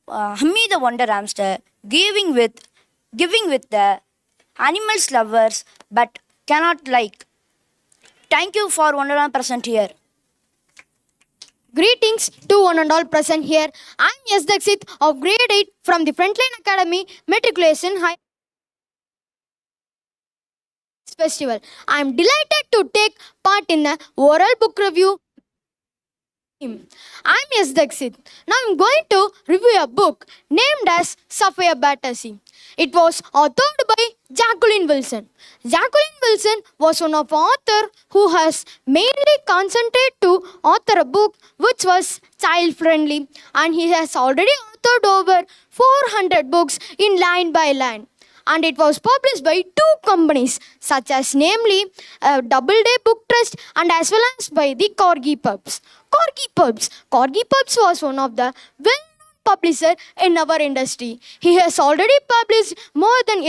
Hummy the Wonder Hamster giving with the animals lovers but cannot like. Thank you for 100% here. Greetings to one and all present here. I'm Yes Dakshit of grade 8 from the Frontline Academy Matriculation High Festival. I'm delighted to take part in the oral book review. I'm Yes Dakshit. Now I'm going to review a book named as Sapphire Battersea. It was authored by Jacqueline Wilson. Jacqueline Wilson was one of the authors who has mainly concentrated to author a book which was child friendly, and he has already authored over 400 books in line by line. And it was published by two companies such as namely Doubleday Book Trust and as well as by the Corgi Pubs. Corgi Pubs was one of the well-known publisher in our industry. He has already published more than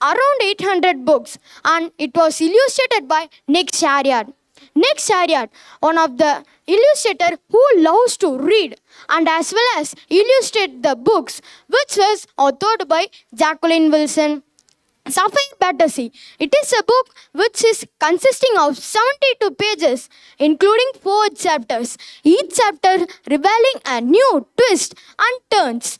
around 800 books, and it was illustrated by Nick Shariat. Nick Shariat, one of the illustrator who loves to read and as well as illustrate the books, which was authored by Jacqueline Wilson. Sapphire Battersea. It is a book which is consisting of 72 pages, including 4 chapters, each chapter revealing a new twist and turns.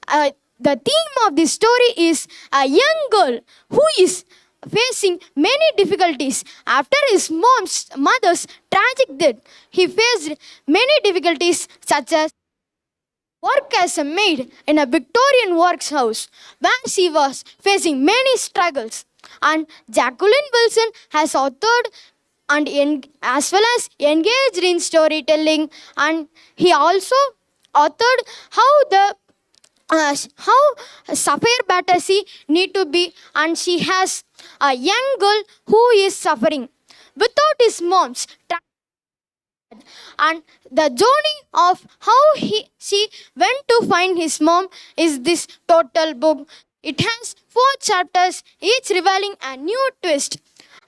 The theme of the story is a young girl who is facing many difficulties after his mother's tragic death. He faced many difficulties such as work as a maid in a Victorian workhouse where she was facing many struggles. And Jacqueline Wilson has authored and as well as engaged in storytelling, and he also authored how Sapphire Battersea need to be, and she has a young girl who is suffering without his mom's and the journey of how she went to find his mom is this total book. It has 4 chapters, each revealing a new twist.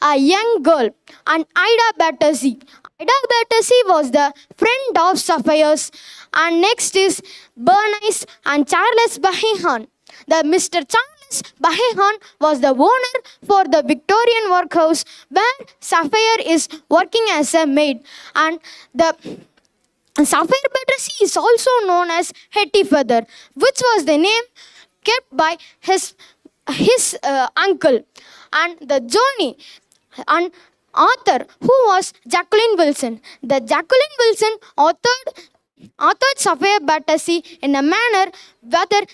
A young girl, and Ida Battersea. Ida Battersea was the friend of Sapphire's. And next is Bernice and Charles Bahehan. The Mr. Charles Bahehan was the owner for the Victorian workhouse where Sapphire is working as a maid. And the Sapphire Battersea is also known as Hetty Feather, which was the name kept by his uncle. And the journey and author who was Jacqueline Wilson. The Jacqueline Wilson authored Sapphire Battersea in a manner whether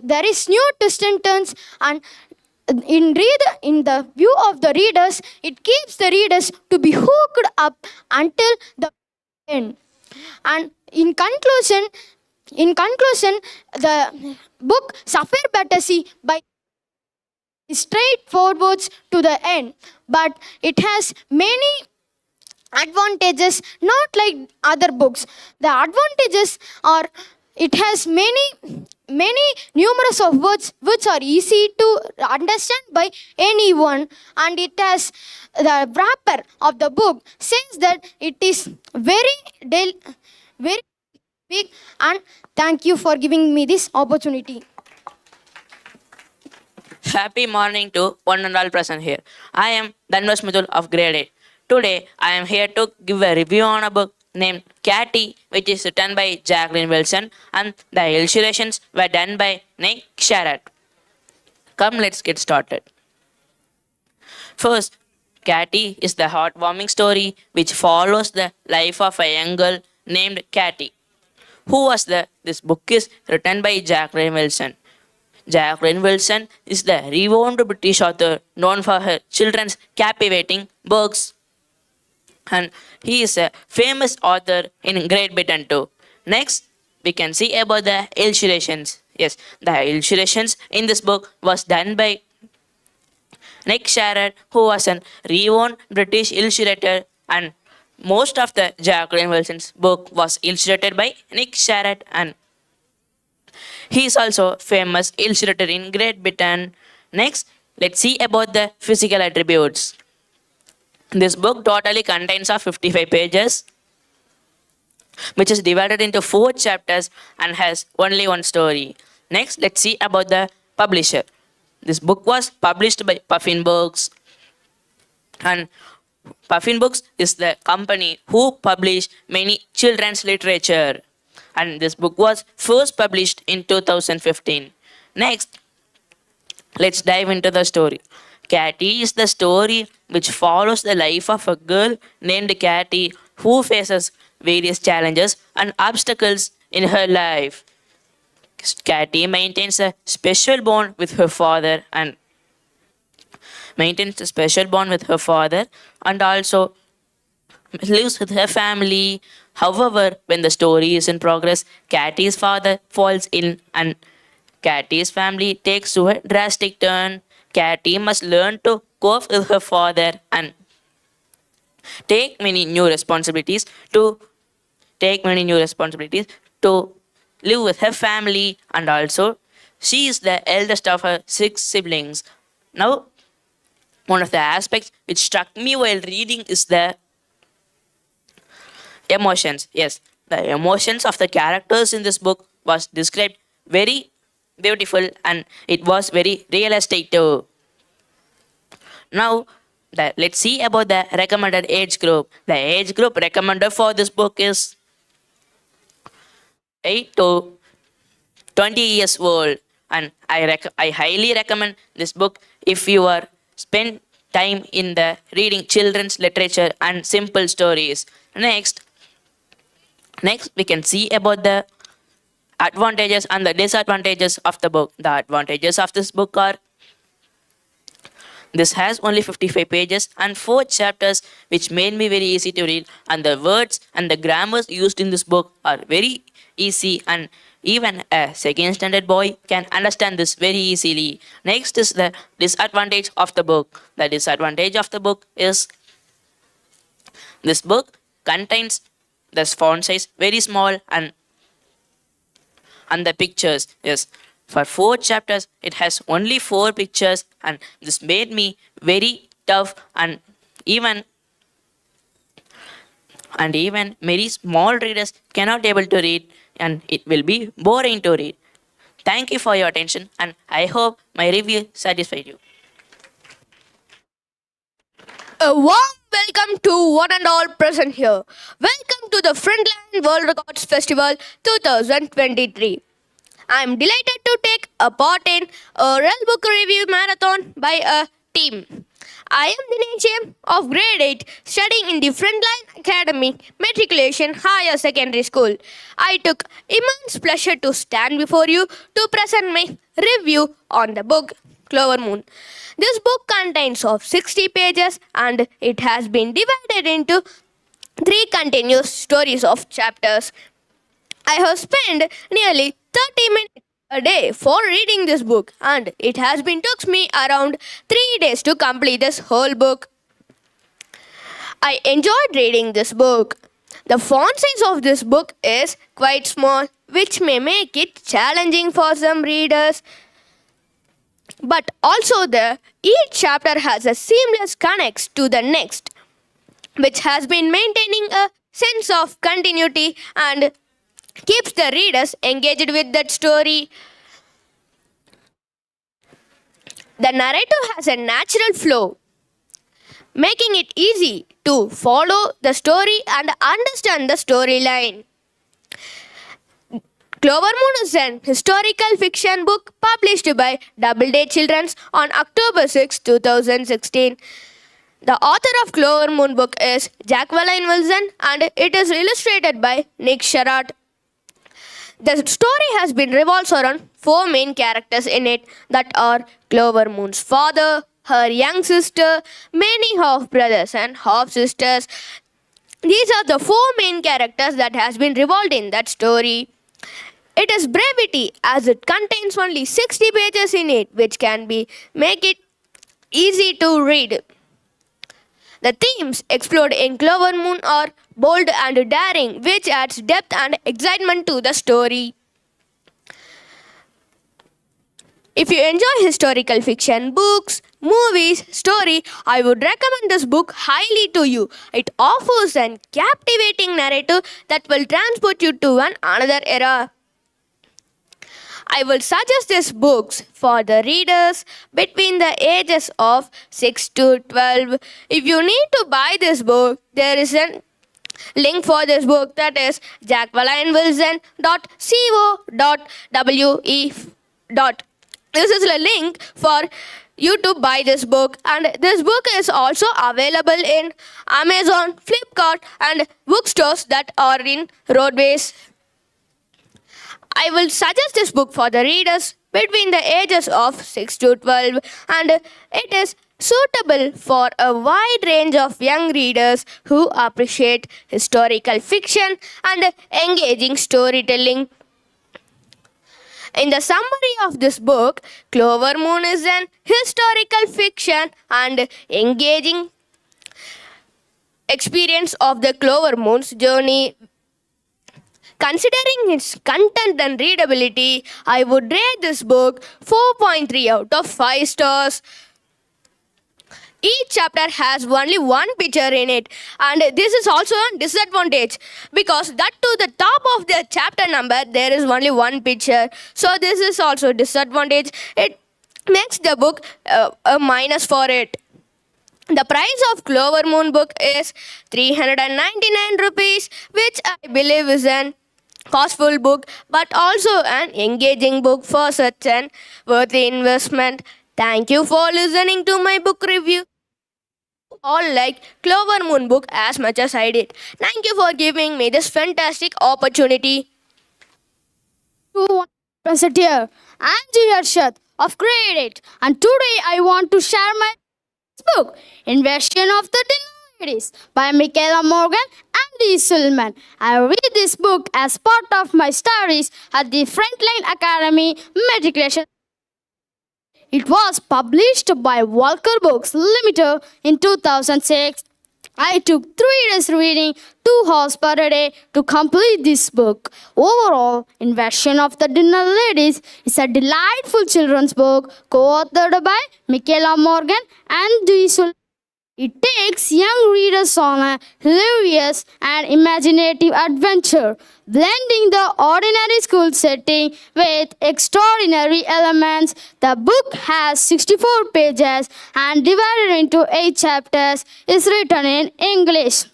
there is new twists and turns, and in the view of the readers, it keeps the readers to be hooked up until the end. And in conclusion, the book Sapphire Battersea by straightforward to the end, but it has many advantages, not like other books. The advantages are it has many numerous of words which are easy to understand by anyone, and it has the wrapper of the book says that it is very big. And thank you for giving me this opportunity. Happy morning to one and all present here. I am Dhanwas Mithul of grade 8. Today I am here to give a review on a book named Catty, which is written by Jacqueline Wilson, and the illustrations were done by Nick Shariat. Come, let's get started. First, Catty is the heartwarming story which follows the life of a young girl named Catty. This book is written by Jacqueline Wilson. Jacqueline Wilson is the renowned British author known for her children's captivating books, and he is a famous author in Great Britain too. Next, we can see about the illustrations. Yes, the illustrations in this book was done by Nick Shariat, who was a renowned British illustrator, and most of the Jacqueline Wilson's book was illustrated by Nick Shariat, and he is also famous illustrator in Great Britain. Next, let's see about the physical attributes. This book totally contains 55 pages, which is divided into 4 chapters and has only one story. Next, let's see about the publisher. This book was published by Puffin Books, and Puffin Books is the company who published many children's literature. And this book was first published in 2015. Next, let's dive into the story. Catty is the story which follows the life of a girl named Catty who faces various challenges and obstacles in her life. Catty maintains a special bond with her father and also lives with her family. However, when the story is in progress, Catty's father falls ill and Catty's family takes to a drastic turn. Catty must learn to cope with her father and take many new responsibilities to live with her family, and also she is the eldest of her 6 siblings. Now, one of the aspects which struck me while reading is the emotions. Yes, the emotions of the characters in this book was described very beautiful and it was very realistic too. Now, let's see about the recommended age group. The age group recommended for this book is 8 to 20 years old, and I highly recommend this book if you are spend time in the reading children's literature and simple stories. Next we can see about the advantages and the disadvantages of the book. The advantages of this book are: this has only 55 pages and 4 chapters, which made me very easy to read, and the words and the grammars used in this book are very easy, and even a second standard boy can understand this very easily. Next is the disadvantage of the book. The disadvantage of the book is this book contains the font size very small and the pictures. Yes, for 4 chapters it has only 4 pictures, and this made me very tough, and even very small readers cannot able to read, and it will be boring to read. Thank you for your attention, and I hope my review satisfied you. A warm welcome to one and all present here. Welcome to the Frontline World Records Festival 2023. I am delighted to take a part in a real book review marathon by a team. I am Dinesh of grade 8 studying in the Frontline Academy Matriculation Higher Secondary School. I took immense pleasure to stand before you to present my review on the book Clover Moon. This book contains of 60 pages and it has been divided into 3 continuous stories of chapters. I have spent nearly 30 minutes a day for reading this book, and it has been took me around 3 days to complete this whole book. I enjoyed reading this book. The font size of this book is quite small, which may make it challenging for some readers. But also each chapter has a seamless connect to the next, which has been maintaining a sense of continuity and keeps the readers engaged with that story. The narrative has a natural flow, making it easy to follow the story and understand the storyline. Clover Moon is an historical fiction book published by Doubleday Children's on October 6, 2016. The author of Clover Moon book is Jacqueline Wilson, and it is illustrated by Nick Sherratt. The story has been revolves around 4 main characters in it, that are Clover Moon's father, her young sister, many half brothers and half sisters. These are the 4 main characters that has been revolved in that story. It is brevity as it contains only 60 pages in it, which can make it easy to read. The themes explored in Clover Moon are bold and daring, which adds depth and excitement to the story. If you enjoy historical fiction, books, movies, story, I would recommend this book highly to you. It offers an captivating narrative that will transport you to another era. I will suggest these books for the readers between the ages of 6 to 12. If you need to buy this book, there is a link for this book, that is jacquelineWilson.co.we. This is a link for you to buy this book, and this book is also available in Amazon, Flipkart, and bookstores that are in roadways. I will suggest this book for the readers between the ages of 6 to 12, and it is suitable for a wide range of young readers who appreciate historical fiction and engaging storytelling. In the summary of this book, Clover Moon is an historical fiction and engaging experience of the Clover Moon's journey. Considering its content and readability, I would rate this book 4.3 out of 5 stars. Each chapter has only one picture in it, and this is also a disadvantage because that to the top of the chapter number there is only one picture. So this is also a disadvantage. It makes the book a minus for it. The price of Clover Moon book is 399 rupees, which I believe is an costful book, but also an engaging book for such an worthy investment. Thank you for listening to my book review. All like Clover Moon book as much as I did. Thank you for giving me this fantastic opportunity. Present here. I'm Junior Harshad of grade 8, and today I want to share my book, Invasion of the Dinner by Michaela Morgan and D. Suleiman. I read this book as part of my studies at the Frontline Academy Matriculation. It was published by Walker Books Limited in 2006. I took 3 days reading, 2 hours per day to complete this book. Overall, Invasion of the Dinner Ladies is a delightful children's book co-authored by Michaela Morgan and D. Suleiman. It takes young readers on a hilarious and imaginative adventure, blending the ordinary school setting with extraordinary elements. The book has 64 pages and divided into 8 chapters. Is written in English.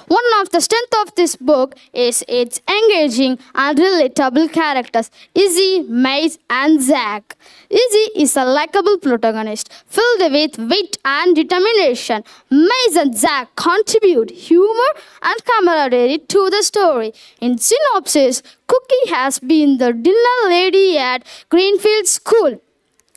One of the strengths of this book is its engaging and relatable characters, Izzy, Maze, and Zack. Izzy is a likable protagonist filled with wit and determination. Maze and Zack contribute humor and camaraderie to the story. In synopsis, Cookie has been the dinner lady at Greenfield School.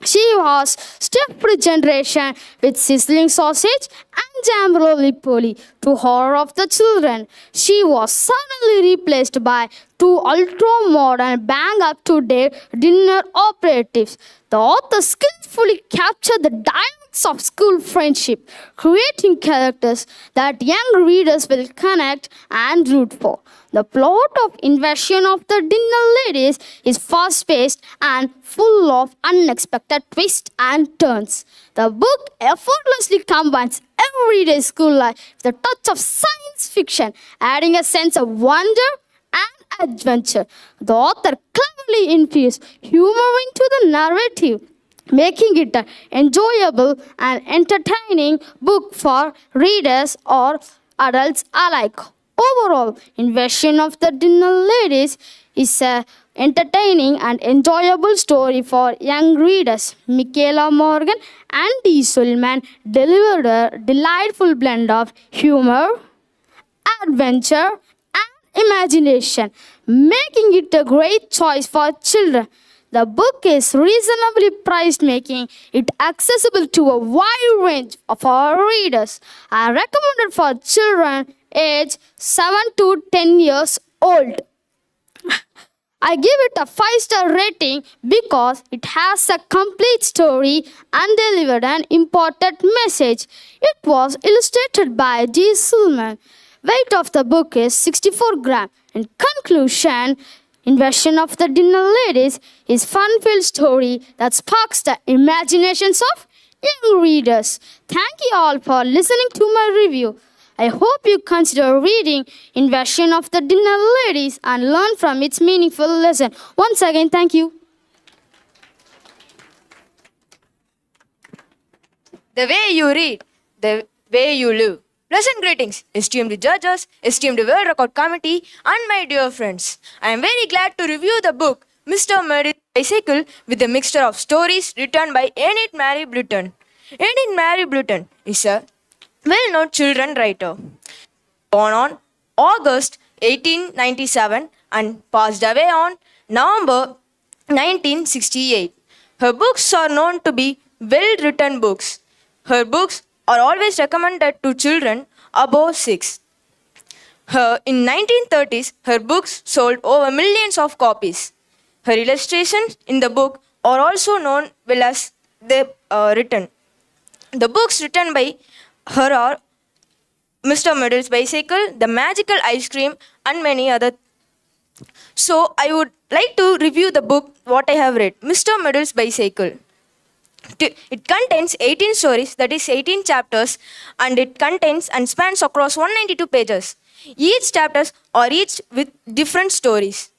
She was stuffed generation with sizzling sausage and jam roly-poly to horror of the children. She was suddenly replaced by 2 ultra-modern, bang-up-to-date dinner operatives. The author skillfully captured the dynamics of school friendship, creating characters that young readers will connect and root for. The plot of Invasion of the Dinner Ladies is fast-paced and full of unexpected twists and turns. The book effortlessly combines everyday school life with a touch of science fiction, adding a sense of wonder and adventure. The author cleverly infused humor into the narrative, making it an enjoyable and entertaining book for readers or adults alike. Overall, Invasion of the Dinner Ladies is an entertaining and enjoyable story for young readers. Michaela Morgan and D. Suleiman delivered a delightful blend of humor, adventure, and imagination, making it a great choice for children. The book is reasonably priced, making it accessible to a wide range of our readers. I recommend it for children aged 7 to 10 years old. I give it a 5-star rating because it has a complete story and delivered an important message. It was illustrated by G. Suleiman. Weight of the book is 64 grams. In conclusion, Invasion of the Dinner Ladies is a fun-filled story that sparks the imaginations of young readers. Thank you all for listening to my review. I hope you consider reading Invasion of the Dinner Ladies and learn from its meaningful lesson. Once again, thank you. the way you read, the way you live. Pleasant greetings, esteemed judges, esteemed World Record Committee, and my dear friends. I am very glad to review the book Mr. Meredith's Bicycle with a mixture of stories written by Enid Mary Blyton. Enid Mary Blyton is a well-known children writer. Born on August 1897 and passed away on November 1968. Her books are known to be well-written books. Her books are always recommended to children above 6. In 1930s, her books sold over millions of copies. Her illustrations in the book are also known well as they written. The books written by her are Mr. Meredith's Bicycle, The Magical Ice Cream, and many other. So I would like to review the book what I have read, Mr. Meredith's Bicycle. It contains 18 stories, that is 18 chapters, and it contains and spans across 192 pages. Each chapters are each with different stories.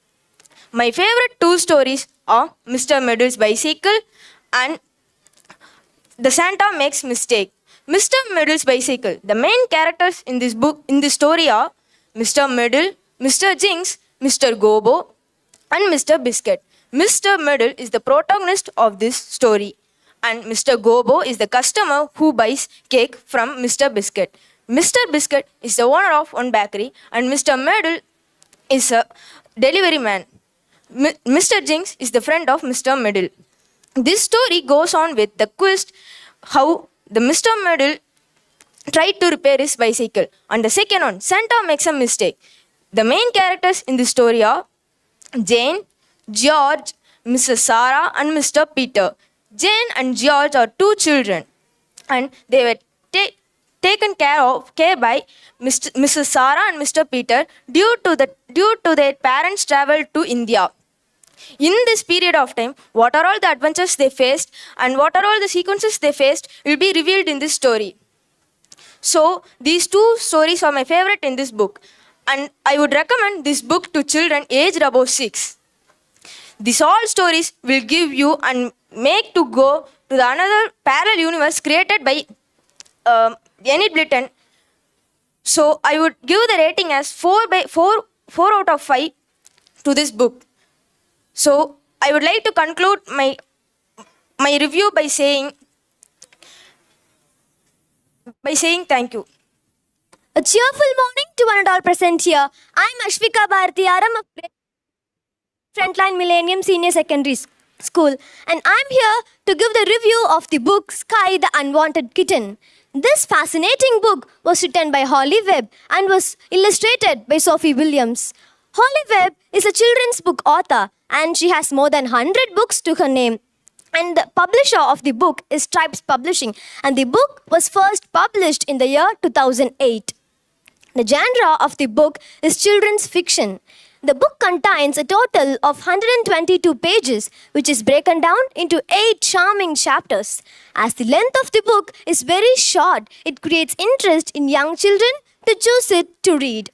My favorite two stories are Mr. Meredith's Bicycle and The Santa Makes Mistake. Mr. Meredith's Bicycle. The main characters in this book, in this story are Mr. Meredith, Mr. Jinx, Mr. Gobo, and Mr. Biscuit. Mr. Meredith is the protagonist of this story, and Mr. Gobo is the customer who buys cake from Mr. Biscuit. Mr. Biscuit is the owner of one bakery, and Mr. Meredith is a delivery man. Mr. Jinx is the friend of Mr. Meredith. This story goes on with the quest how the Mr. Meredith tried to repair his bicycle. And the second one, Santa Makes a Mistake. The main characters in this story are Jane, George, Mrs. Sarah, and Mr. Peter. Jane and George are two children, and they were taken care by Mrs. Sarah and Mr. Peter due to their parents' travel to India. In this period of time, what are all the adventures they faced and what are all the sequences they faced will be revealed in this story. So these two stories are my favorite in this book, and I would recommend this book to children aged above 6. These all stories will give you and make to go to the another parallel universe created by Enid Blyton. So I would give the rating as 4 out of 5 to this book. So I would like to conclude my review by saying thank you. A cheerful morning to one and all present here. I'm Ashvika Bharati Aram of Frontline Millennium Senior Secondary School, and I'm here to give the review of the book Sky the Unwanted Kitten. This fascinating book was written by Holly Webb and was illustrated by Sophie Williams. Holly Webb is a children's book author, and she has more than 100 books to her name. And the publisher of the book is Stripes Publishing, and the book was first published in the year 2008. The genre of the book is children's fiction. The book contains a total of 122 pages, which is broken down into 8 charming chapters. As the length of the book is very short, it creates interest in young children to choose it to read.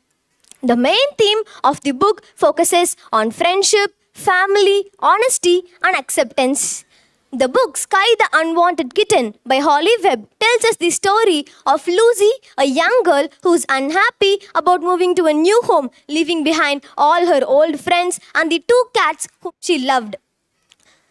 The main theme of the book focuses on friendship, family, honesty, and acceptance. The book Sky the Unwanted Kitten by Holly Webb tells us the story of Lucy, a young girl who is unhappy about moving to a new home, leaving behind all her old friends and the 2 cats whom she loved.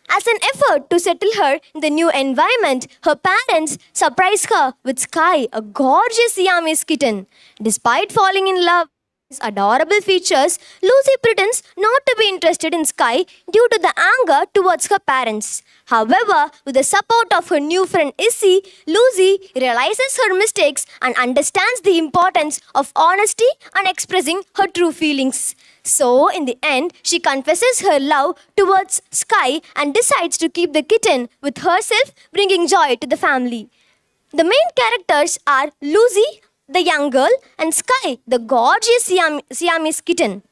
As an effort to settle her in the new environment, her parents surprise her with Sky, a gorgeous Siamese kitten. Despite falling in love with his adorable features, Lucy pretends not to be interested in Sky due to the anger towards her parents. However, with the support of her new friend Issy, Lucy realizes her mistakes and understands the importance of honesty and expressing her true feelings. So, in the end, she confesses her love towards Sky and decides to keep the kitten with herself, bringing joy to the family. The main characters are Lucy, the young girl, and Sky, the gorgeous Siamese kitten.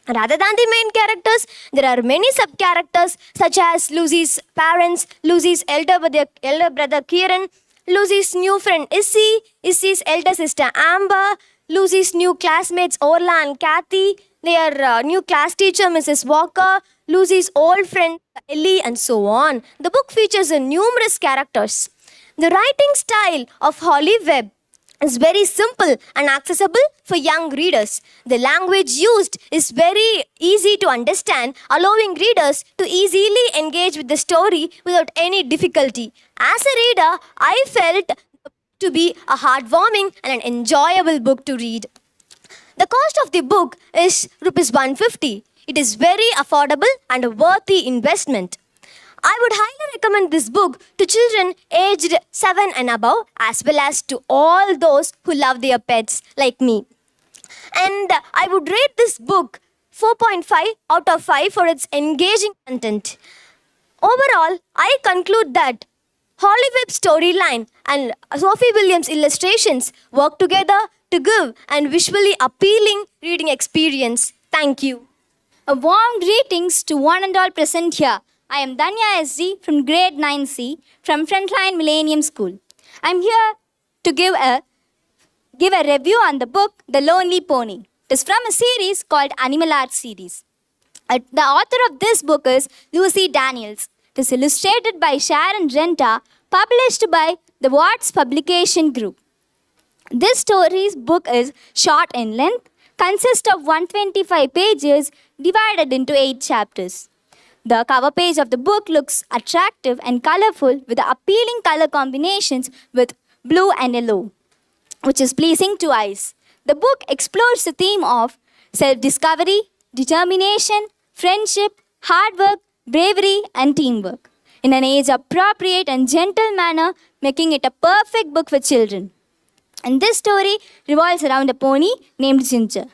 Rather than the main characters, there are many sub-characters such as Lucy's parents, Lucy's elder brother Kieran, Lucy's new friend Issy, Issy's elder sister Amber, Lucy's new classmates Orla and Kathy, their new class teacher Mrs. Walker, Lucy's old friend Ellie, and so on. The book features numerous characters. The writing style of Holly Webb is very simple and accessible for young readers. The language used is very easy to understand, allowing readers to easily engage with the story without any difficulty. As a reader, I felt to be a heartwarming and an enjoyable book to read. The cost of the book is Rs 150. It is very affordable and a worthy investment. I would highly recommend this book to children aged 7 and above, as well as to all those who love their pets like me. And I would rate this book 4.5 out of 5 for its engaging content. Overall, I conclude that Holly Webb's storyline and Sophie Williams' illustrations work together to give a visually appealing reading experience. Thank you. A warm greetings to one and all present here. I am Danya SD from grade 9C from Frontline Millennium School. I am here to give a review on the book The Lonely Pony. It is from a series called Animal Art series. The author of this book is Lucy Daniels. It is illustrated by Sharon Renta, published by the Watts Publication Group. This story's book is short in length, consists of 125 pages divided into 8 chapters. The cover page of the book looks attractive and colorful with appealing color combinations with blue and yellow, which is pleasing to eyes. The book explores the theme of self-discovery, determination, friendship, hard work, bravery, and teamwork in an age-appropriate and gentle manner, making it a perfect book for children. And this story revolves around a pony named Ginger.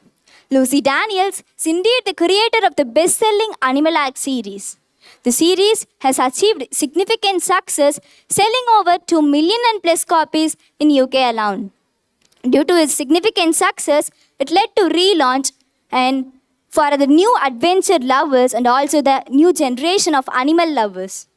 Lucy Daniels is indeed the creator of the best-selling Animal Art series. The series has achieved significant success, selling over 2 million and plus copies in UK alone. Due to its significant success, it led to relaunch and for the new adventure lovers and also the new generation of animal lovers.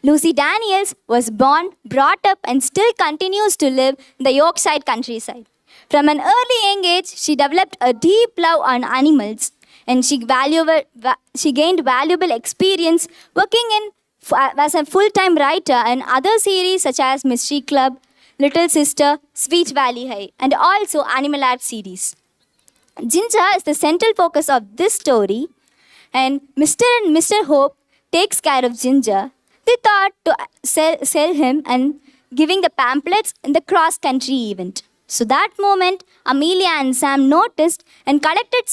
Lucy Daniels was born, brought up, and still continues to live in the Yorkshire countryside. From an early young age, she developed a deep love on animals, and she gained valuable experience working as a full-time writer in other series such as Mystery Club, Little Sister, Sweet Valley High, and also Animal Art series. Ginger is the central focus of this story, and Mr. and Mr. Hope takes care of Ginger. They thought to sell him and giving the pamphlets in the cross-country event. So that moment, Amelia and Sam noticed and collected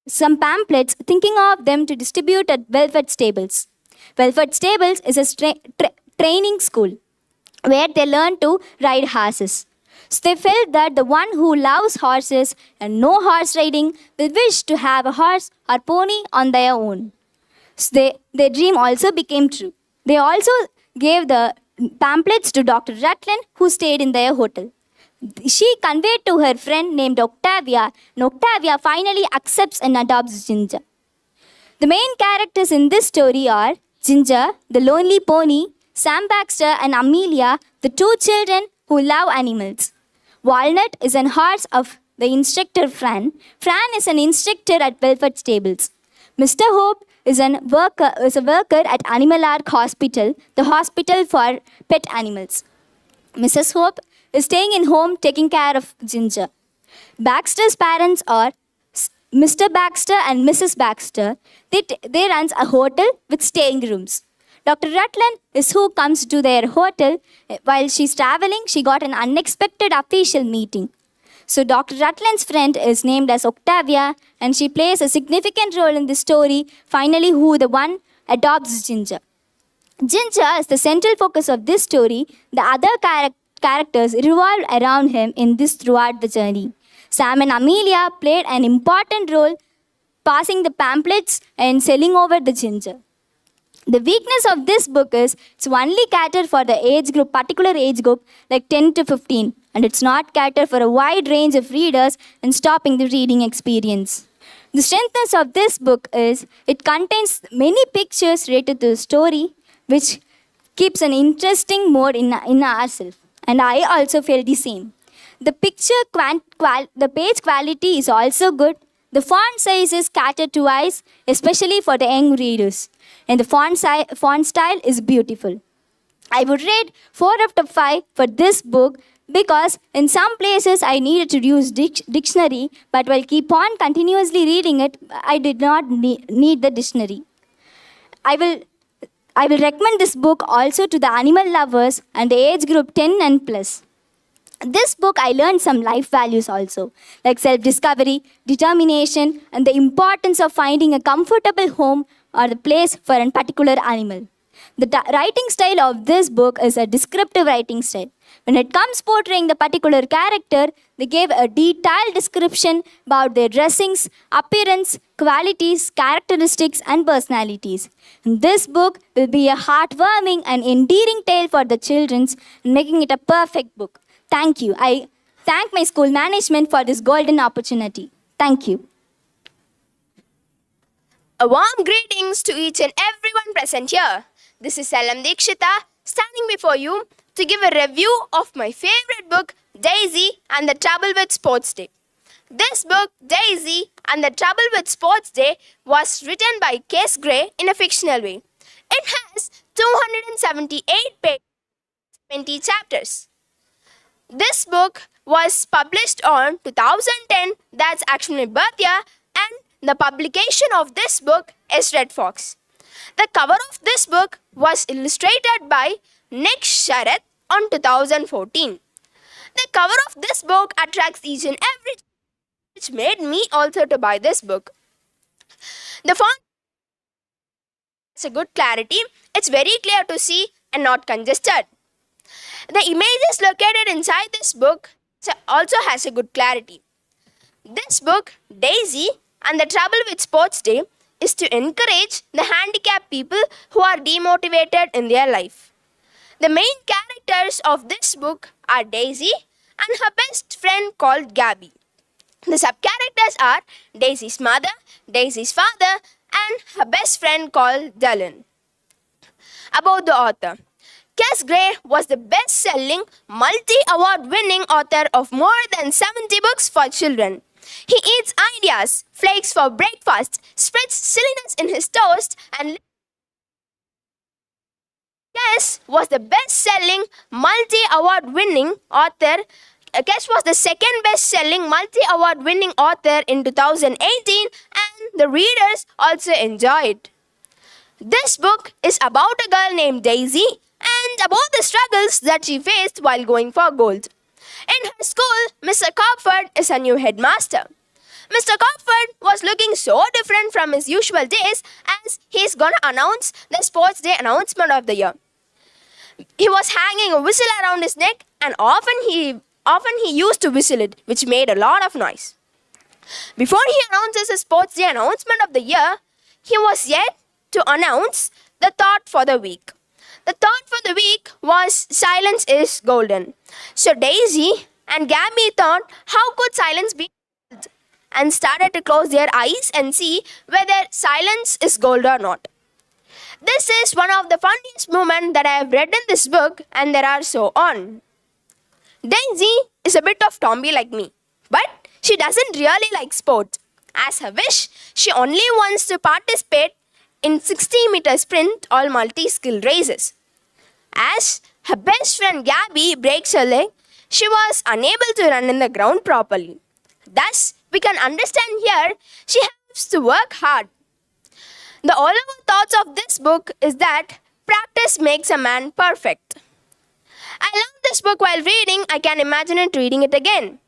some pamphlets, thinking of them to distribute at Welford Stables. Welford Stables is a training school where they learn to ride horses. So they felt that the one who loves horses and no horse riding will wish to have a horse or pony on their own. So their dream also became true. They also gave the pamphlets to Dr. Rutland, who stayed in their hotel. She conveyed to her friend named Octavia, and Octavia finally accepts and adopts Ginger. The main characters in this story are Ginger, the lonely pony, Sam Baxter and Amelia, the 2 children who love animals. Walnut is an horse of the instructor Fran. Fran is an instructor at Welford Stables. Mr. Hope is a worker at Animal Ark Hospital, the hospital for pet animals. Mrs. Hope is staying in home taking care of Ginger. Baxter's parents are Mr. Baxter and Mrs. Baxter. They run a hotel with staying rooms. Dr. Rutland is who comes to their hotel. While she's traveling, she got an unexpected official meeting. So Dr. Rutland's friend is named as Octavia, and she plays a significant role in the story, finally who the one adopts Ginger. Ginger is the central focus of this story. The other characters revolve around him in this throughout the journey. Sam and Amelia played an important role, passing the pamphlets and selling over the Ginger. The weakness of this book is it's only catered for the particular age group like 10 to 15, and it's not catered for a wide range of readers and stopping the reading experience. The strength of this book is it contains many pictures related to the story, which keeps an interesting mode in ourselves. And I also feel the same. The page quality is also good. The font size is catered to eyes, especially for the young readers. And the font style is beautiful. I would rate 4 out of 5 for this book because in some places I needed to use dictionary, but while keep on continuously reading it, I did not need the dictionary. I will recommend this book also to the animal lovers and the age group 10 and plus. This book I learned some life values also, like self-discovery, determination, and the importance of finding a comfortable home or the place for a particular animal. The writing style of this book is a descriptive writing style. When it comes portraying the particular character, they gave a detailed description about their dressings, appearance, qualities, characteristics, and personalities. This book will be a heartwarming and endearing tale for the children, making it a perfect book. Thank you. I thank my school management for this golden opportunity. Thank you. A warm greetings to each and everyone present here. This is Salam Dikshita standing before you to give a review of my favorite book, Daisy and the Trouble with Sports Day. This book, Daisy and the Trouble with Sports Day, was written by Case Gray in a fictional way. It has 278 pages, 20 chapters. This book was published on 2010, that's actually my birth year, and the publication of this book is Red Fox. The cover of this book was illustrated by Nick Sharath on 2014. The cover of this book attracts each and every, which made me also to buy this book. The font has a good clarity, it's very clear to see and not congested. The images located inside this book also has a good clarity. This book, Daisy and the Trouble with Sports Day, is to encourage the handicapped people who are demotivated in their life. The main characters of this book are Daisy and her best friend called Gabby. The sub-characters are Daisy's mother, Daisy's father, and her best friend called Dylan. About the author. Cass Gray was the best-selling, multi-award-winning author of more than 70 books for children. He eats ideas, flakes for breakfast, spreads silliness in his toast, and Cass was the best-selling, multi-award-winning author. Cass was the second best-selling, multi-award-winning author in 2018, and the readers also enjoyed. This book is about a girl named Daisy and about the struggles that she faced while going for gold. In her school, Mr. Copford is a new headmaster. Mr. Copford was looking so different from his usual days as he's gonna announce the sports day announcement of the year. He was hanging a whistle around his neck and often he used to whistle it, which made a lot of noise. Before he announces his sports day announcement of the year, he was yet to announce the thought for the week. The thought for the week was silence is golden. So Daisy and Gabby thought, how could silence be gold? And started to close their eyes and see whether silence is gold or not. This is one of the funniest moments that I have read in this book, and there are so on. Daisy is a bit of Tomby like me, but she doesn't really like sport. As her wish, she only wants to participate in 60-meter sprint or multi-skill races. As her best friend Gabby breaks her leg, she was unable to run in the ground properly. Thus, we can understand here she has to work hard. The overall thoughts of this book is that practice makes a man perfect. I love this book while reading. I can imagine it reading it again.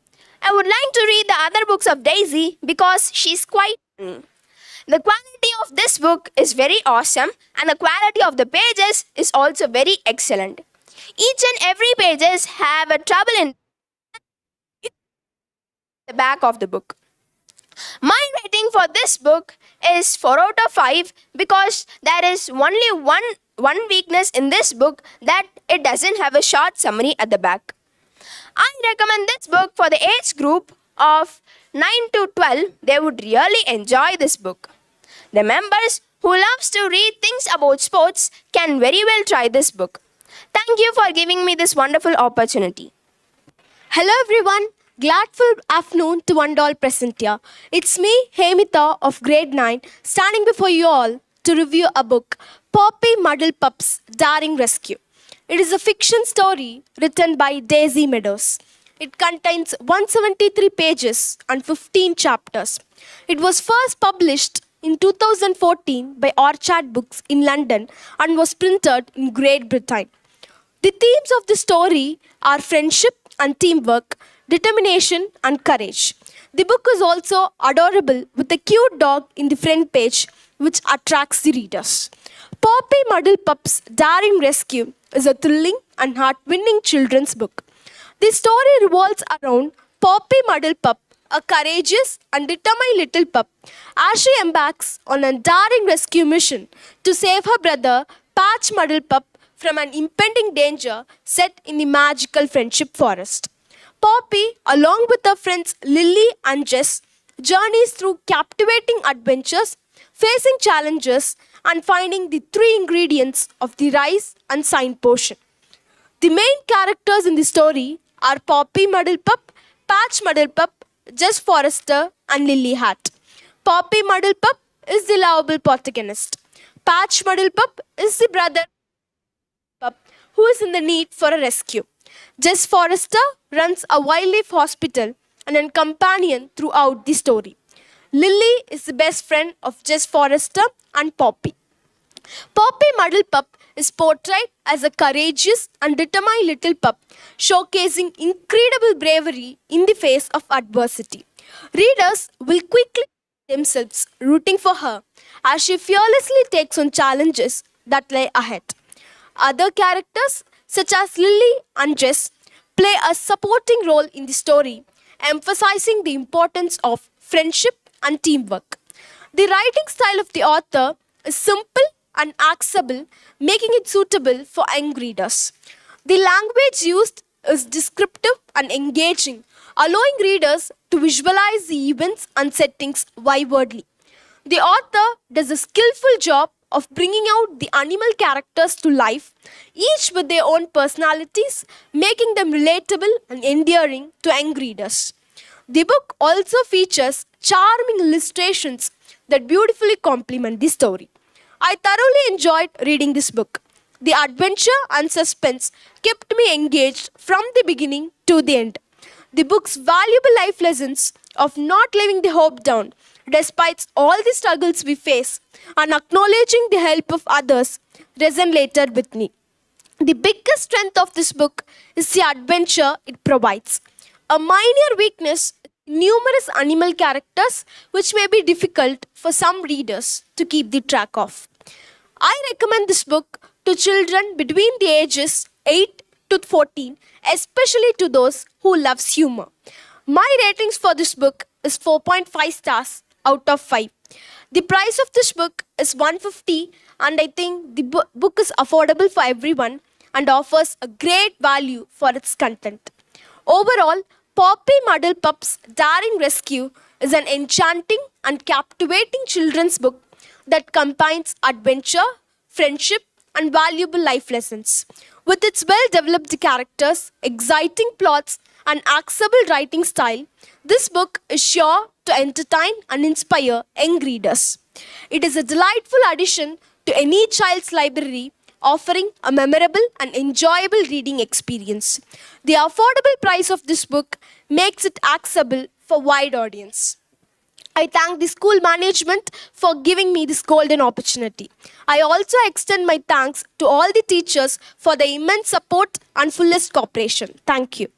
I would like to read the other books of Daisy because she's quite funny. The quality of this book is very awesome and the quality of the pages is also very excellent. Each and every pages have a trouble in the back of the book. My rating for this book is 4 out of 5 because there is only one weakness in this book, that it doesn't have a short summary at the back. I recommend this book for the age group of 9 to 12. They would really enjoy this book. The members who loves to read things about sports can very well try this book. Thank you for giving me this wonderful opportunity. Hello everyone. Gladful afternoon to one all present here. It's me, Hemita of grade 9, standing before you all to review a book, Poppy Muddle Pup's Daring Rescue. It is a fiction story written by Daisy Meadows. It contains 173 pages and 15 chapters. It was first published in 2014 by Orchard Books in London and was printed in Great Britain. The themes of the story are friendship and teamwork, determination and courage. The book is also adorable with a cute dog in the front page which attracts the readers. Poppy Muddle Pup's Daring Rescue is a thrilling and heart-winning children's book. The story revolves around Poppy Muddle Pup, a courageous and determined little pup, as she embarks on a daring rescue mission to save her brother Patch Muddle Pup from an impending danger set in the magical Friendship Forest. Poppy, along with her friends Lily and Jess, journeys through captivating adventures, facing challenges, and finding the three ingredients of the rice and sign potion. The main characters in the story are Poppy Muddle Pup, Patch Muddle Pup, Jess Forrester, and Lily Hat. Poppy Muddle Pup is the lovable protagonist. Patch Muddle Pup is the brother pup who is in the need for a rescue. Jess Forrester runs a wildlife hospital and a companion throughout the story. Lily is the best friend of Jess Forrester and Poppy. Poppy Muddle Pup is portrayed as a courageous and determined little pup, showcasing incredible bravery in the face of adversity. Readers will quickly find themselves rooting for her as she fearlessly takes on challenges that lie ahead. Other characters, such as Lily and Jess, play a supporting role in the story, emphasizing the importance of friendship and teamwork. The writing style of the author is simple and accessible, making it suitable for young readers. The language used is descriptive and engaging, allowing readers to visualize the events and settings vividly. The author does a skillful job of bringing out the animal characters to life, each with their own personalities, making them relatable and endearing to young readers. The book also features charming illustrations that beautifully complement the story. I thoroughly enjoyed reading this book. The adventure and suspense kept me engaged from the beginning to the end. The book's valuable life lessons of not leaving the hope down despite all the struggles we face and acknowledging the help of others resonated with me. The biggest strength of this book is the adventure it provides. A minor weakness, numerous animal characters which may be difficult for some readers to keep the track of. I recommend this book to children between the ages 8 to 14, especially to those who love humor. My ratings for this book is 4.5 stars out of 5. The price of this book is $150 and I think the book is affordable for everyone and offers a great value for its content. Overall, Poppy Muddle Pup's Daring Rescue is an enchanting and captivating children's book that combines adventure, friendship, and valuable life lessons. With its well-developed characters, exciting plots, and accessible writing style, this book is sure to entertain and inspire young readers. It is a delightful addition to any child's library, offering a memorable and enjoyable reading experience. The affordable price of this book makes it accessible for a wide audience. I thank the school management for giving me this golden opportunity. I also extend my thanks to all the teachers for the immense support and fullest cooperation. Thank you.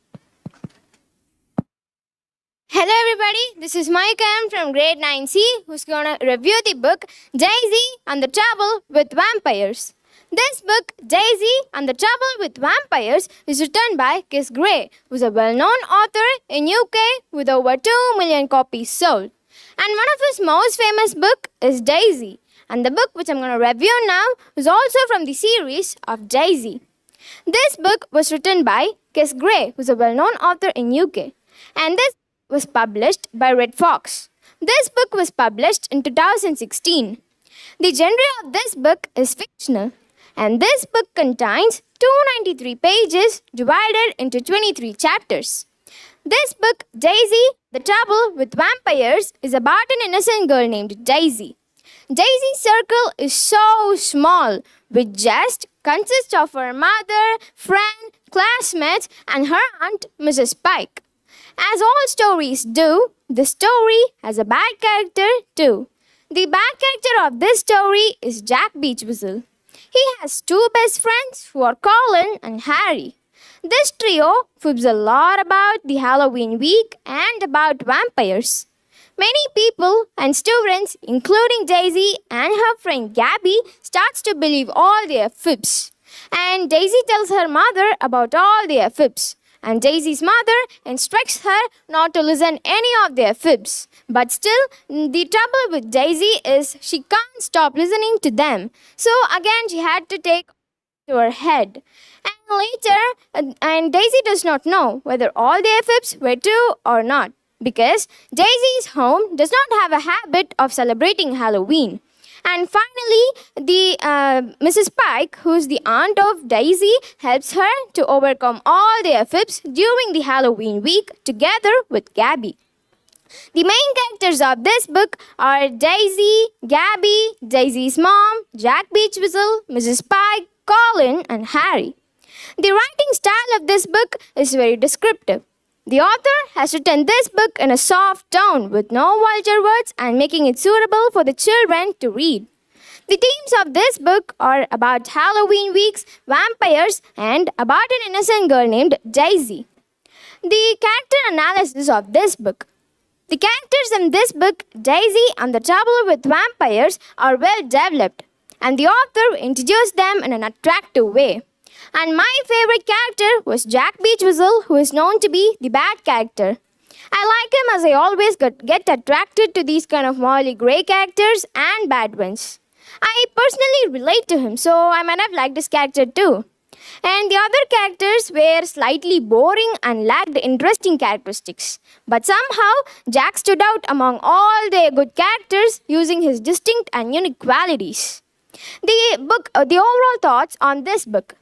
Hello everybody, this is Mike M from grade 9C who's gonna review the book Daisy and the Trouble with Vampires. This book, Daisy and the Trouble with Vampires, is written by Kes Gray, who's a well-known author in UK with over 2 million copies sold. And one of his most famous book is Daisy. And the book which I'm going to review now is also from the series of Daisy. This book was written by Kes Gray, who's a well-known author in UK. And this was published by Red Fox. This book was published in 2016. The genre of this book is fictional. And this book contains 293 pages divided into 23 chapters. This book, Daisy, The Trouble with Vampires, is about an innocent girl named Daisy. Daisy's circle is so small, which just consists of her mother, friend, classmates, and her aunt, Mrs. Pike. As all stories do, the story has a bad character too. The bad character of this story is Jack Beachwhistle. He has two best friends who are Colin and Harry. This trio fibs a lot about the Halloween week and about vampires. Many people and students, including Daisy and her friend Gabby, starts to believe all their fibs. And Daisy tells her mother about all their fibs. And Daisy's mother instructs her not to listen any of their fibs. But still, the trouble with Daisy is she can't stop listening to them. So again, she had to take to her head. And later, and Daisy does not know whether all their fibs were true or not, because Daisy's home does not have a habit of celebrating Halloween. And finally, the Mrs. Pike, who's the aunt of Daisy, helps her to overcome all their fibs during the Halloween week together with Gabby. The main characters of this book are Daisy, Gabby, Daisy's mom, Jack Beachwhistle, Mrs. Pike, Colin, and Harry. The writing style of this book is very descriptive. The author has written this book in a soft tone with no vulgar words and making it suitable for the children to read. The themes of this book are about Halloween weeks, vampires, and about an innocent girl named Daisy. The character analysis of this book. The characters in this book, Daisy and the trouble with vampires, are well developed, and the author introduced them in an attractive way. And my favorite character was Jack Beachwhistle, who is known to be the bad character. I like him as I always get attracted to these kind of morally grey characters and bad ones. I personally relate to him, so I might have liked his character too. And the other characters were slightly boring and lacked interesting characteristics. But somehow, Jack stood out among all the good characters using his distinct and unique qualities. The overall thoughts on this book.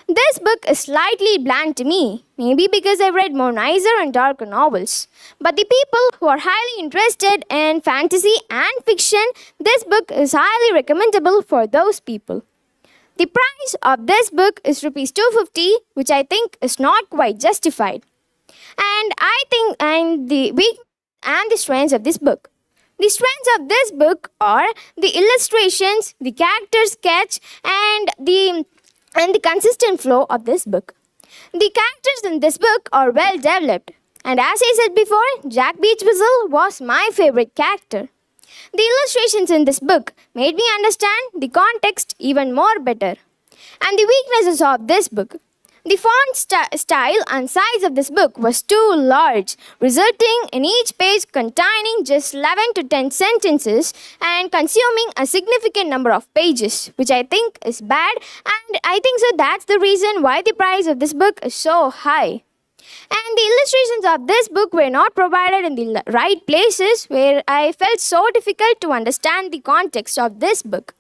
This book is slightly bland to me, maybe because I've read more nicer and darker novels. But the people who are highly interested in fantasy and fiction, this book is highly recommendable for those people. The price of this book is rupees 250, which I think is not quite justified. And the strengths of this book. The strengths of this book are the illustrations, the character sketch, and the consistent flow of this book. The characters in this book are well developed, and as I said before, Jack Beachwhistle was my favorite character. The illustrations in this book made me understand the context even more better. And the weaknesses of this book. The font style and size of this book was too large, resulting in each page containing just 11 to 10 sentences and consuming a significant number of pages, which I think is bad, and I think so that's the reason why the price of this book is so high. And the illustrations of this book were not provided in the right places, where I felt so difficult to understand the context of this book.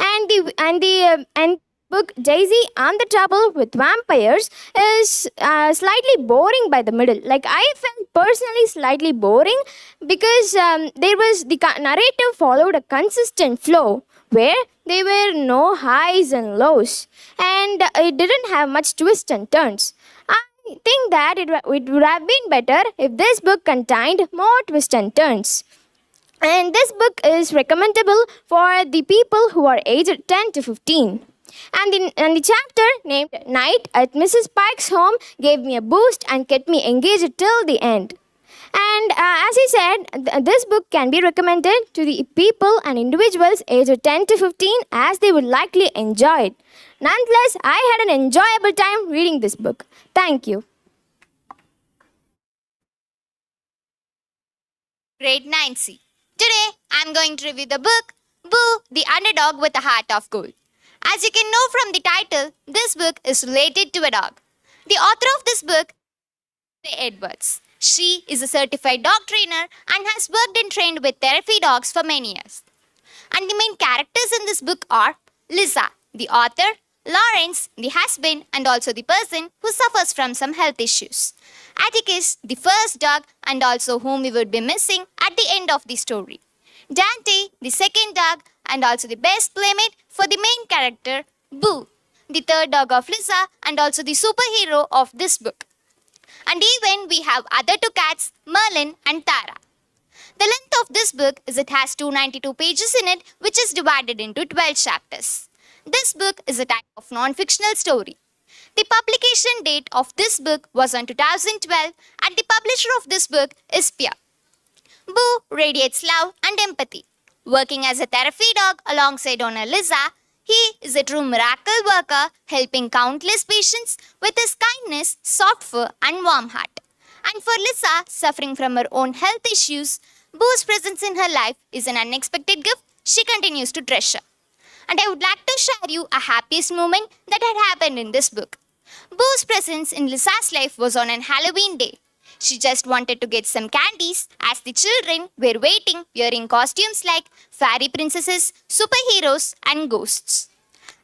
And the book Daisy and the Trouble with Vampires is slightly boring by the middle. Like, I felt personally slightly boring because the narrative followed a consistent flow where there were no highs and lows, and it didn't have much twists and turns. I think that it would have been better if this book contained more twists and turns. And this book is recommendable for the people who are aged 10 to 15. And the chapter named Night at Mrs. Pike's home gave me a boost and kept me engaged till the end. And as I said, this book can be recommended to the people and individuals aged 10 to 15 as they would likely enjoy it. Nonetheless, I had an enjoyable time reading this book. Thank you. Grade 9C. Today, I'm going to review the book, Boo, the Underdog with a Heart of Gold. As you can know from the title, this book is related to a dog. The author of this book is Ray Edwards. She is a certified dog trainer and has worked and trained with therapy dogs for many years. And the main characters in this book are Lisa, the author, Lawrence, the husband, and also the person who suffers from some health issues. Atticus, the first dog, and also whom we would be missing at the end of the story. Dante, the second dog, and also the best playmate for the main character, Boo, the third dog of Lisa, and also the superhero of this book. And even we have other two cats, Merlin and Tara. The length of this book is it has 292 pages in it, which is divided into 12 chapters. This book is a type of non-fictional story. The publication date of this book was on 2012 and the publisher of this book is Pia. Boo radiates love and empathy. Working as a therapy dog alongside owner Lisa, he is a true miracle worker helping countless patients with his kindness, soft fur and warm heart. And for Lisa, suffering from her own health issues, Boo's presence in her life is an unexpected gift she continues to treasure. And I would like to share you a happiest moment that had happened in this book. Boo's presence in Lisa's life was on an Halloween day. She just wanted to get some candies as the children were waiting wearing costumes like fairy princesses, superheroes and ghosts.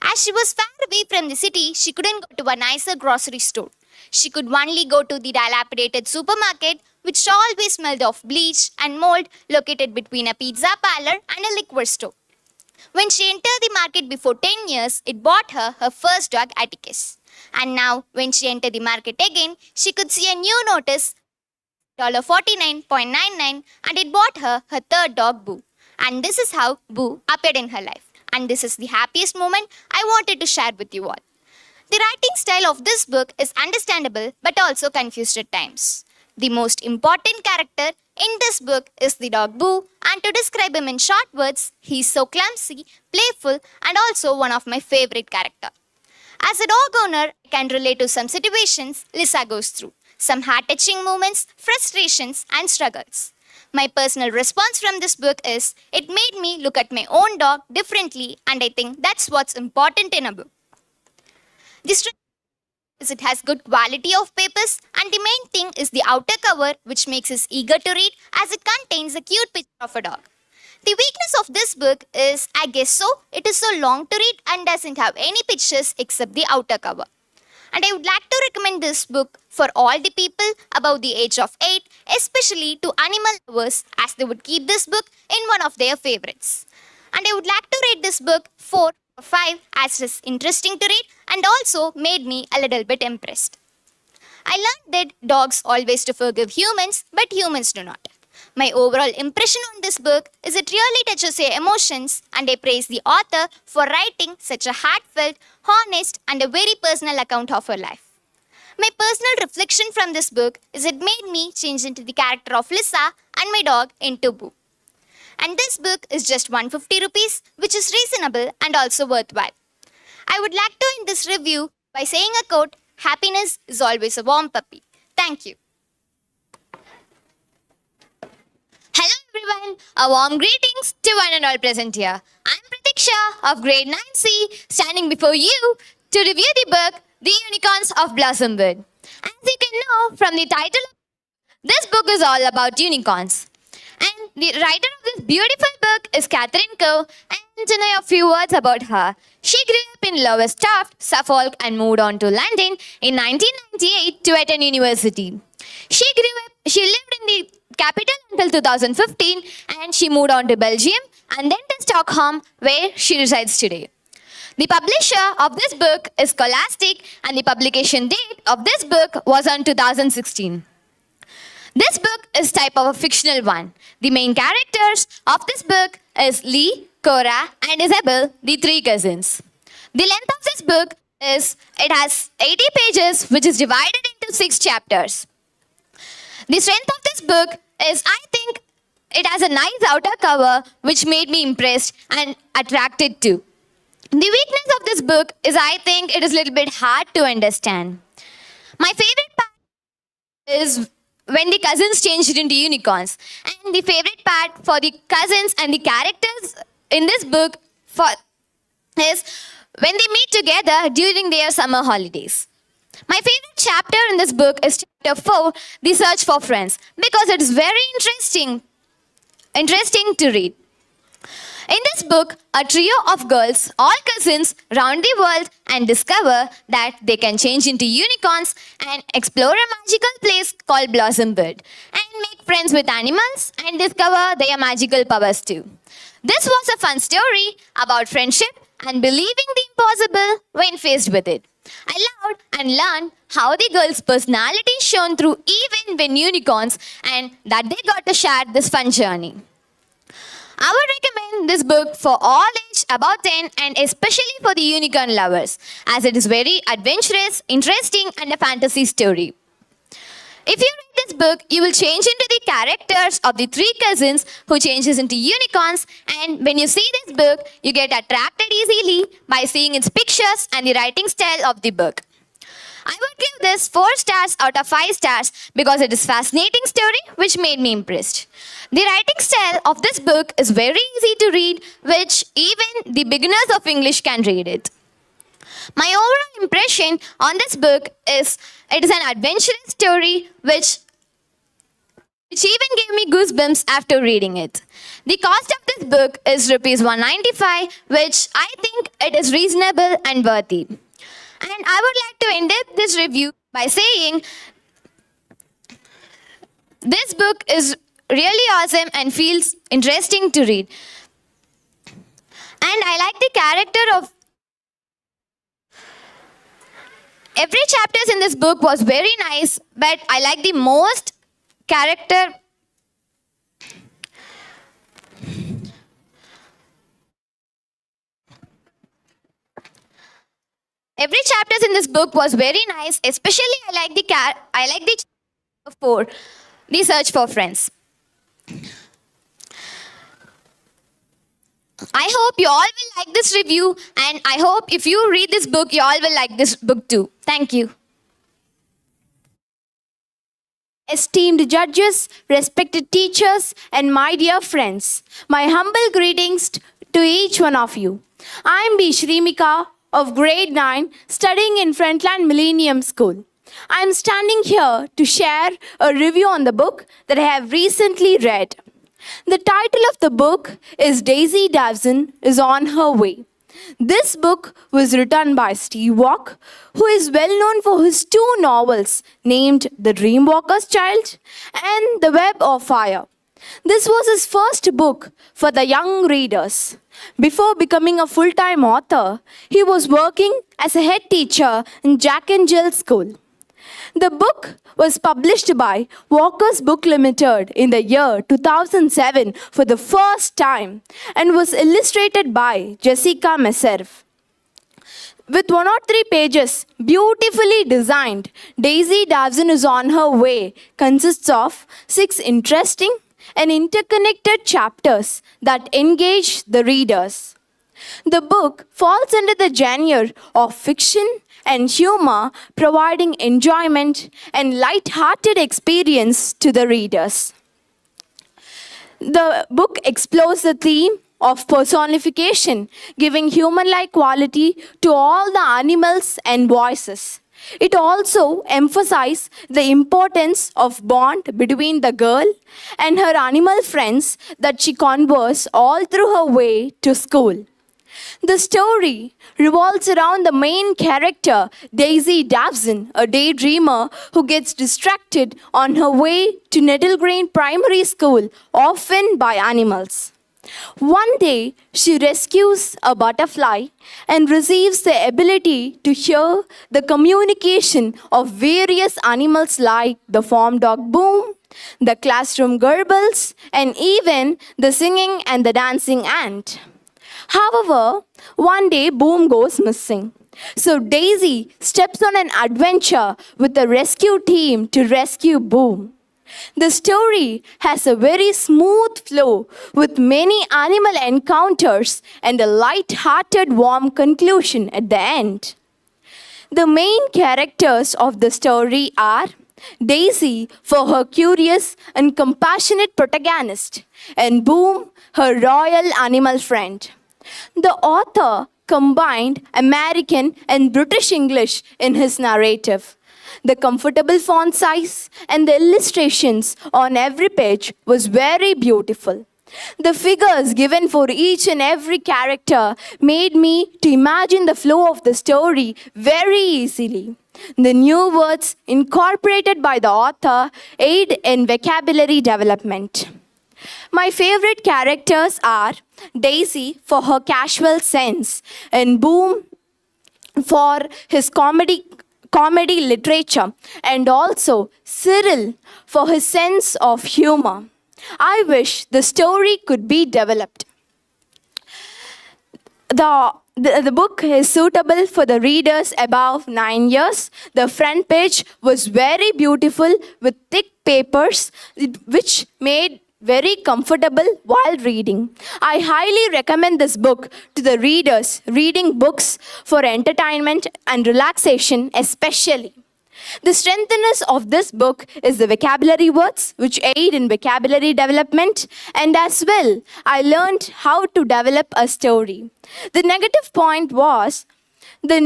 As she was far away from the city, she couldn't go to a nicer grocery store. She could only go to the dilapidated supermarket which always smelled of bleach and mold located between a pizza parlor and a liquor store. When she entered the market before 10 years, it bought her first dog Atticus. And now, when she entered the market again, she could see a new notice, $49.99, and it bought her third dog Boo. And this is how Boo appeared in her life. And this is the happiest moment I wanted to share with you all. The writing style of this book is understandable but also confused at times. The most important character in this book is the dog Boo, and to describe him in short words, he is so clumsy, playful, and also one of my favorite characters. As a dog owner, I can relate to some situations Lisa goes through, some heart-touching moments, frustrations, and struggles. My personal response from this book is, it made me look at my own dog differently, and I think that's what's important in a book. The strength is it has good quality of papers, and the main thing is the outer cover, which makes us eager to read as it contains a cute picture of a dog. The weakness of this book is, I guess so, it is so long to read and doesn't have any pictures except the outer cover. And I would like to recommend this book for all the people above the age of 8, especially to animal lovers, as they would keep this book in one of their favorites. And I would like to rate this book 4 or 5 as it is interesting to read and also made me a little bit impressed. I learned that dogs always to forgive humans, but humans do not. My overall impression on this book is it really touches your emotions, and I praise the author for writing such a heartfelt, honest, and a very personal account of her life. My personal reflection from this book is it made me change into the character of Lisa and my dog into Boo. And this book is just 150 rupees, which is reasonable and also worthwhile. I would like to end this review by saying a quote, "Happiness is always a warm puppy." Thank you. Hello everyone, a warm greetings to one and all present here. I am Pratiksha of grade 9C, standing before you to review the book, The Unicorns of Blossomwood. As you can know from the title, this book is all about unicorns. And the writer of this beautiful book is Catherine Coe, and to know a few words about her. She grew up in Lowestoft, Suffolk, and moved on to London in 1998 to attend university. She lived in the capital until 2015, and she moved on to Belgium and then to Stockholm, where she resides today. The publisher of this book is Scholastic, and the publication date of this book was on 2016. This book is type of a fictional one. The main characters of this book is Lee, Cora, and Isabel, the 3 cousins. The length of this book is, it has 80 pages, which is divided into 6 chapters. The strength of this book is, I think, it has a nice outer cover, which made me impressed and attracted too. The weakness of this book is, I think, it is a little bit hard to understand. My favorite part is when the cousins changed it into unicorns. And the favorite part for the cousins and the characters in this book is when they meet together during their summer holidays. My favorite chapter in this book is chapter 4, The Search for Friends, because it is very interesting to read. In this book, a trio of girls, all cousins, round the world and discover that they can change into unicorns and explore a magical place called Blossomwood and make friends with animals and discover their magical powers too. This was a fun story about friendship and believing the impossible when faced with it. I loved and learned how the girls' personality shone through even when unicorns and that they got to share this fun journey. I would recommend this book for all age above 10 and especially for the unicorn lovers as it is very adventurous, interesting and a fantasy story. If you read this book, you will change into the characters of the three cousins who changes into unicorns and when you see this book, you get attracted easily by seeing its pictures and the writing style of the book. I would give this 4 stars out of 5 stars because it is a fascinating story which made me impressed. The writing style of this book is very easy to read which even the beginners of English can read it. My overall impression on this book is it is an adventurous story which even gave me goosebumps after reading it. The cost of this book is Rs 195 which I think it is reasonable and worthy. And I would like to end up this review by saying this book is really awesome and feels interesting to read. And I like the character of every chapters in this book was very nice, but I like the most character. Every chapters in this book was very nice, especially I like the 4, the search for friends. I hope you all will like this review and I hope if you read this book, you all will like this book too. Thank you. Esteemed judges, respected teachers, and my dear friends, my humble greetings to each one of you. I am B. Shrimika of grade 9 studying in Frontline Millennium School. I am standing here to share a review on the book that I have recently read. The title of the book is Daisy Davison is on Her Way. This book was written by Steve Walk, who is well known for his 2 novels named The Dreamwalker's Child and The Web of Fire. This was his first book for the young readers. Before becoming a full-time author, he was working as a head teacher in Jack and Jill School. The book was published by Walker's Book Limited in the year 2007 for the first time and was illustrated by Jessica Messerf. With 103 pages, beautifully designed, Daisy Davison is on Her Way consists of 6 interesting and interconnected chapters that engage the readers. The book falls under the genre of fiction and humor, providing enjoyment and light-hearted experience to the readers. The book explores the theme of personification, giving human-like quality to all the animals and voices. It also emphasizes the importance of bond between the girl and her animal friends that she converses all through her way to school. The story revolves around the main character, Daisy Davison, a daydreamer who gets distracted on her way to Nettle Green Primary School, often by animals. One day, she rescues a butterfly and receives the ability to hear the communication of various animals like the farm dog Boom, the classroom Gerbles, and even the singing and the dancing ant. However, one day Boom goes missing. So Daisy steps on an adventure with the rescue team to rescue Boom. The story has a very smooth flow with many animal encounters and a light-hearted, warm conclusion at the end. The main characters of the story are Daisy for her curious and compassionate protagonist, and Boom, her royal animal friend. The author combined American and British English in his narrative. The comfortable font size and the illustrations on every page was very beautiful. The figures given for each and every character made me to imagine the flow of the story very easily. The new words incorporated by the author aid in vocabulary development. My favorite characters are Daisy for her casual sense and Boom for his comedy literature, and also Cyril for his sense of humor. I wish the story could be developed. The book is suitable for the readers above 9 years. The front page was very beautiful with thick papers, which made very comfortable while reading. I highly recommend this book to the readers reading books for entertainment and relaxation especially. The strengthness of this book is the vocabulary words which aid in vocabulary development, and as well I learned how to develop a story. The negative point was the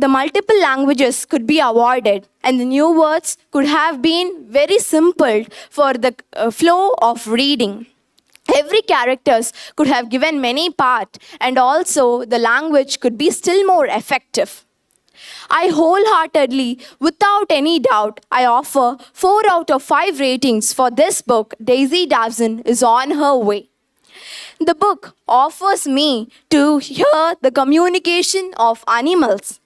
multiple languages could be avoided and the new words could have been very simple for the flow of reading. Every characters could have given many part, and also the language could be still more effective. I wholeheartedly, without any doubt, I offer 4 out of 5 ratings for this book. Daisy Davson is on her way. The book offers me to hear the communication of animals,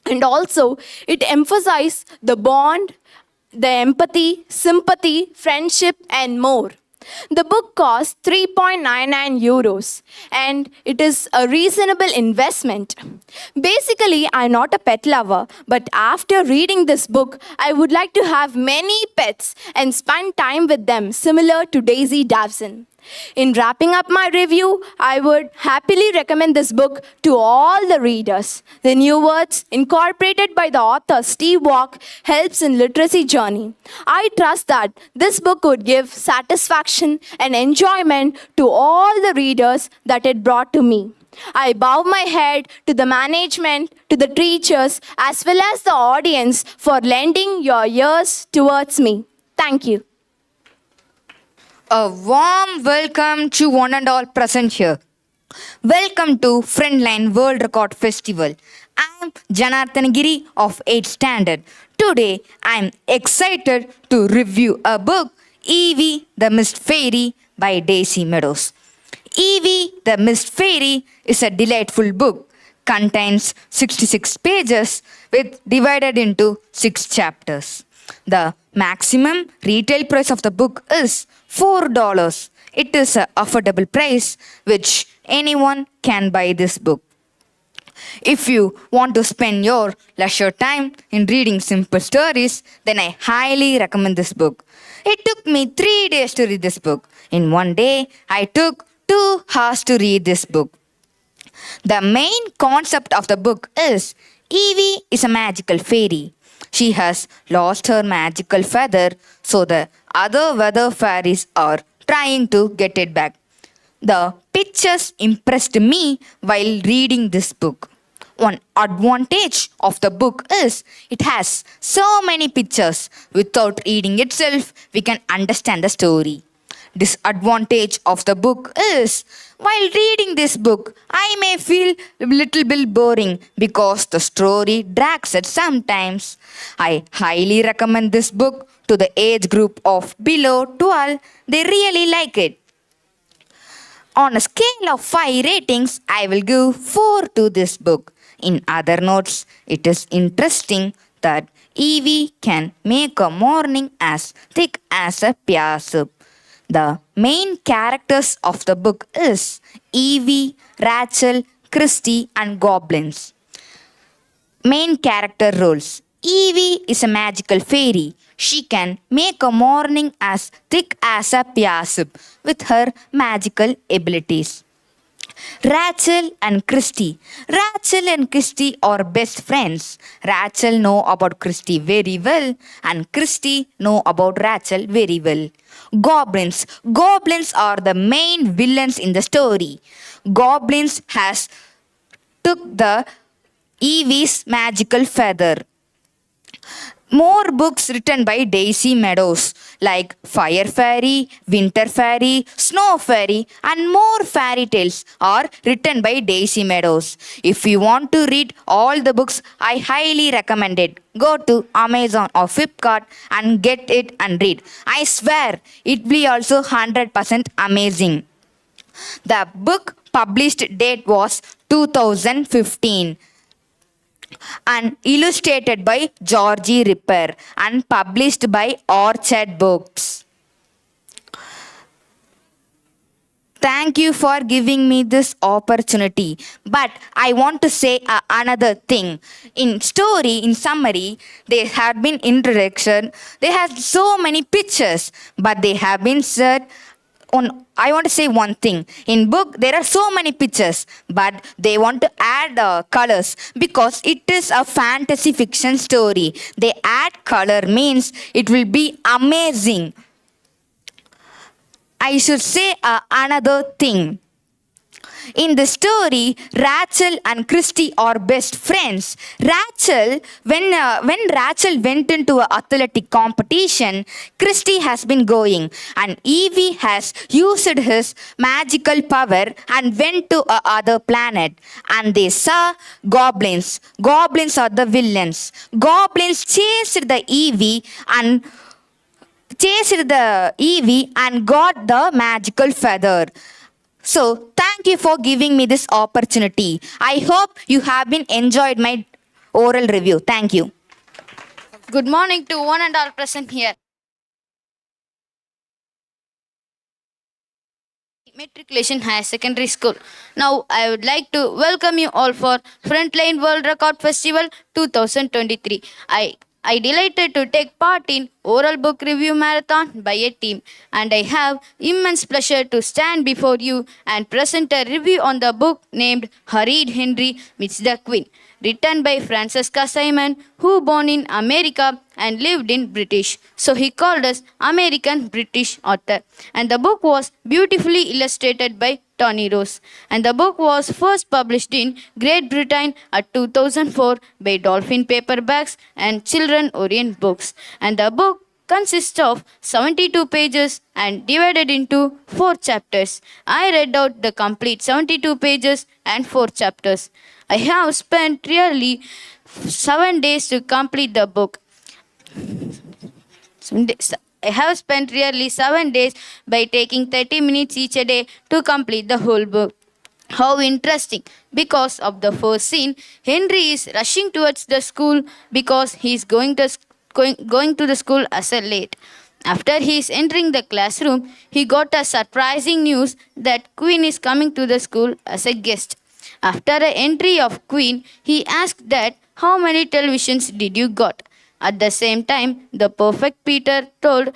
and also it emphasizes the bond, the empathy, sympathy, friendship, and more. The book costs 3.99 euros and it is a reasonable investment. Basically, I'm not a pet lover, but after reading this book, I would like to have many pets and spend time with them, similar to Daisy Davson. In wrapping up my review, I would happily recommend this book to all the readers. The new words incorporated by the author Steve Walk helps in literacy journey. I trust that this book would give satisfaction and enjoyment to all the readers that it brought to me. I bow my head to the management, to the teachers, as well as the audience for lending your ears towards me. Thank you. A warm welcome to one and all present here. Welcome to Friendline World Record Festival. I am Janardhan Giri of 8th Standard. Today I am excited to review a book, Evie the Mist Fairy by Daisy Meadows. Evie the Mist Fairy is a delightful book. Contains 66 pages with divided into 6 chapters. The maximum retail price of the book is $4. It is an affordable price which anyone can buy this book. If you want to spend your leisure time in reading simple stories, then I highly recommend this book. It took me 3 days to read this book. In one day, I took 2 hours to read this book. The main concept of the book is Evie is a magical fairy. She has lost her magical feather, so the other weather fairies are trying to get it back. The pictures impressed me while reading this book. One advantage of the book is it has so many pictures. Without reading itself, we can understand the story. Disadvantage of the book is while reading this book, I may feel a little bit boring because the story drags at sometimes. I highly recommend this book to the age group of below 12. They really like it. On a scale of 5 ratings, I will give 4 to this book. In other notes, it is interesting that Evie can make a morning as thick as a pear soup. The main characters of the book is Evie, Rachel, Christy, and goblins. Main character roles. Evie is a magical fairy. She can make a morning as thick as a pear soup with her magical abilities. Rachel and Christy. Rachel and Christy are best friends. Rachel know about Christy very well and Christy know about Rachel very well. Goblins. Goblins are the main villains in the story. Goblins has took the Evie's magical feather. More books written by Daisy Meadows, like Fire Fairy, Winter Fairy, Snow Fairy, and more fairy tales are written by Daisy Meadows. If you want to read all the books, I highly recommend it. Go to Amazon or Flipkart and get it and read. I swear it will be also 100% amazing. The book published date was 2015 and illustrated by Georgie Ripper and published by Orchard Books. Thank you for giving me this opportunity. But I want to say another thing. In story, in summary, there have been introduction. They have so many pictures, but they have been said on. I want to say one thing. In book, there are so many pictures, but they want to add colors because it is a fantasy fiction story. They add color means it will be amazing. I should say another thing. In the story, Rachel and Christy are best friends. Rachel, when Rachel went into an athletic competition, Christy has been going, and Evie has used his magical power and went to another planet. And they saw goblins. Goblins are the villains. Goblins chased the Evie and got the magical feather. So, thank you for giving me this opportunity. I hope you have been enjoyed my oral review. Thank you. Good morning to one and all present here. Matriculation Higher Secondary School. Now, I would like to welcome you all for Frontline World Record Festival 2023. I delighted to take part in oral book review marathon by a team, and I have immense pleasure to stand before you and present a review on the book named Hurried Henry Meets the Queen, written by Francesca Simon, who born in America and lived in British. So he called us American British author. And the book was beautifully illustrated by Tony Rose. And the book was first published in Great Britain at 2004 by Dolphin Paperbacks and Children Orient Books. And the book consists of 72 pages and divided into 4 chapters. I read out the complete 72 pages and 4 chapters. I have spent really 7 days to complete the book. I have spent really 7 days by taking 30 minutes each a day to complete the whole book. How interesting! Because of the first scene, Henry is rushing towards the school because he is going to the school as a late. After he is entering the classroom, he got a surprising news that Queen is coming to the school as a guest. After the entry of Queen, he asked that, "How many televisions did you got?" At the same time, the perfect Peter told,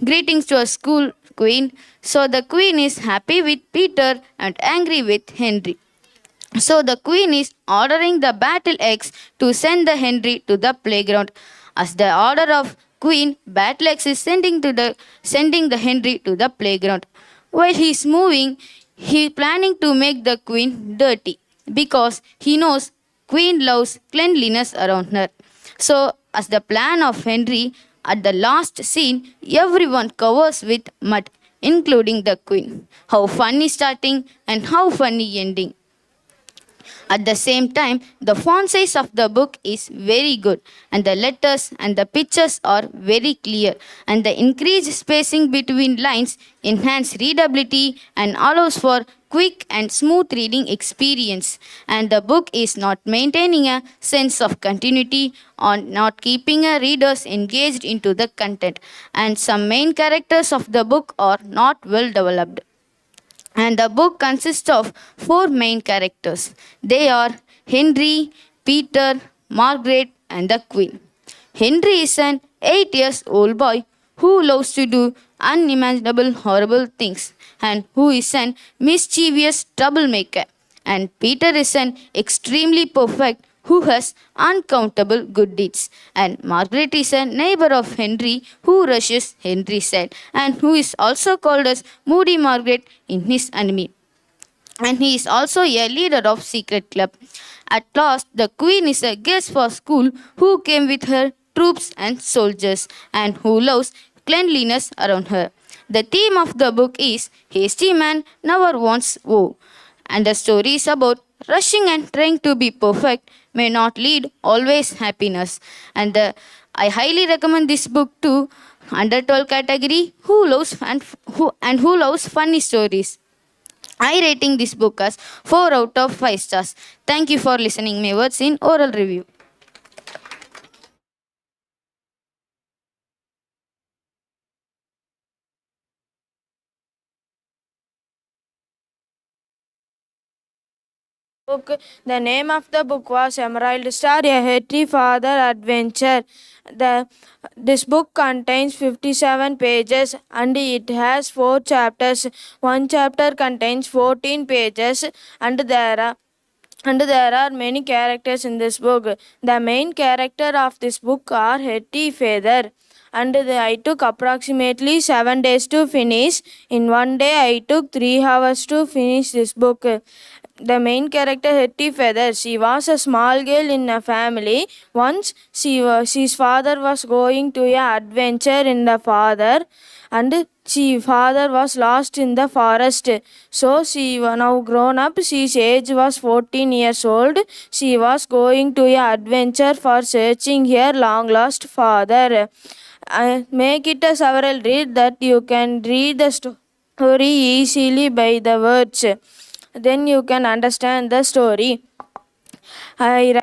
"Greetings to a school, Queen." So the Queen is happy with Peter and angry with Henry. So the Queen is ordering the battle axe to send the Henry to the playground. As the order of Queen, battle axe is sending the Henry to the playground. While he is moving, he planning to make the Queen dirty because he knows Queen loves cleanliness around her. So, as the plan of Henry, at the last scene, everyone covers with mud, including the Queen. How funny starting and how funny ending. At the same time, the font size of the book is very good, and the letters and the pictures are very clear, and the increased spacing between lines enhance readability and allows for quick and smooth reading experience. And the book is not maintaining a sense of continuity or not keeping a readers engaged into the content, and some main characters of the book are not well developed. And the book consists of 4 main characters. They are Henry, Peter, Margaret, and the Queen. Henry is an 8-year-old boy who loves to do unimaginable horrible things and who is an mischievous troublemaker. And Peter is an extremely perfect who has uncountable good deeds. And Margaret is a neighbor of Henry who rushes Henry's side and who is also called as Moody Margaret in his enemy. And he is also a leader of secret club. At last, the Queen is a guest for school who came with her troops and soldiers and who loves cleanliness around her. The theme of the book is Hasty Man Never Wants War, and the story is about rushing and trying to be perfect may not lead always happiness. I highly recommend this book to under 12 category who loves funny stories. I rating this book as 4 out of 5 stars. Thank you for listening my words in oral review. Book. The name of the book was Emerald Star, a Hetty Father Adventure. This book contains 57 pages and it has 4 chapters. One chapter contains 14 pages and there are many characters in this book. The main character of this book are Hetty Feather. I took approximately 7 days to finish. In one day, I took 3 hours to finish this book. The main character, Hetty Feather, she was a small girl in a family. Once, his father was going to an adventure in the father, and father was lost in the forest. So she was now grown up. His age was 14 years old. She was going to an adventure for searching her long lost father. I make it a several read that you can read the story easily by the words. Then you can understand the story. I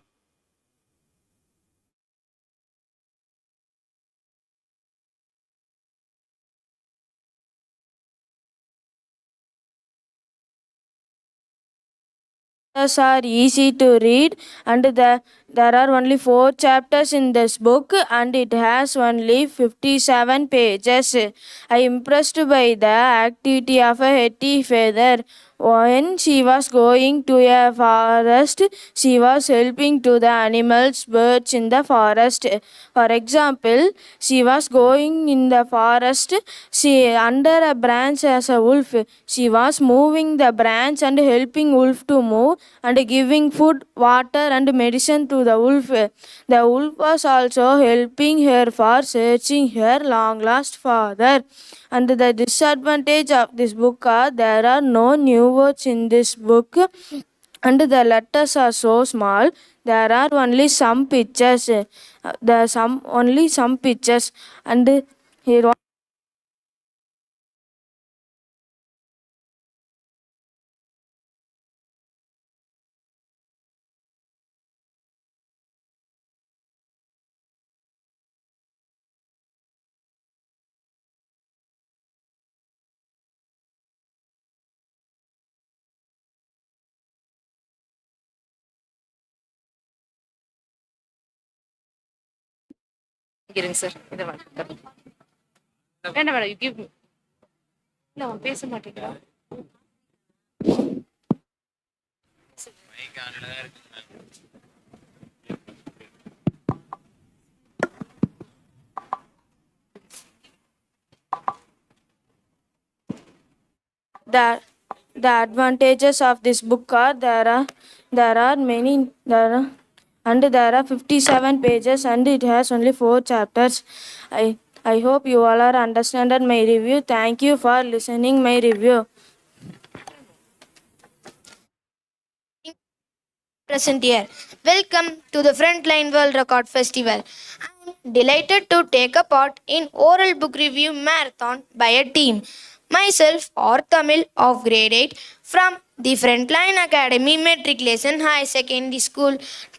are easy to read and there are only 4 chapters in this book and it has only 57 pages. I impressed by the activity of a Hetty Feather. When she was going to a forest, she was helping to the animals, birds in the forest. For example, she was going in the forest, she under a branch as a wolf. She was moving the branch and helping wolf to move and giving food, water and medicine to the wolf. The wolf was also helping her for searching her long lost father. And the disadvantage of this book are there are no new words in this book and the letters are so small. There are only some pictures. Only some pictures and here இருங்க sir இதை வேண்டாம் madam give இல்லை அவன் பேச மாட்டேங்கிறா the advantages of this book are there are many and there are 57 pages and it has only 4 chapters. I hope you all are understanding my review. Thank you for listening my review. Present here. Welcome to the Frontline World Record Festival. I am delighted to take a part in oral book review marathon by a team. Myself, or Tamil of grade 8 from the Frontline Academy Matriculation High Secondary School.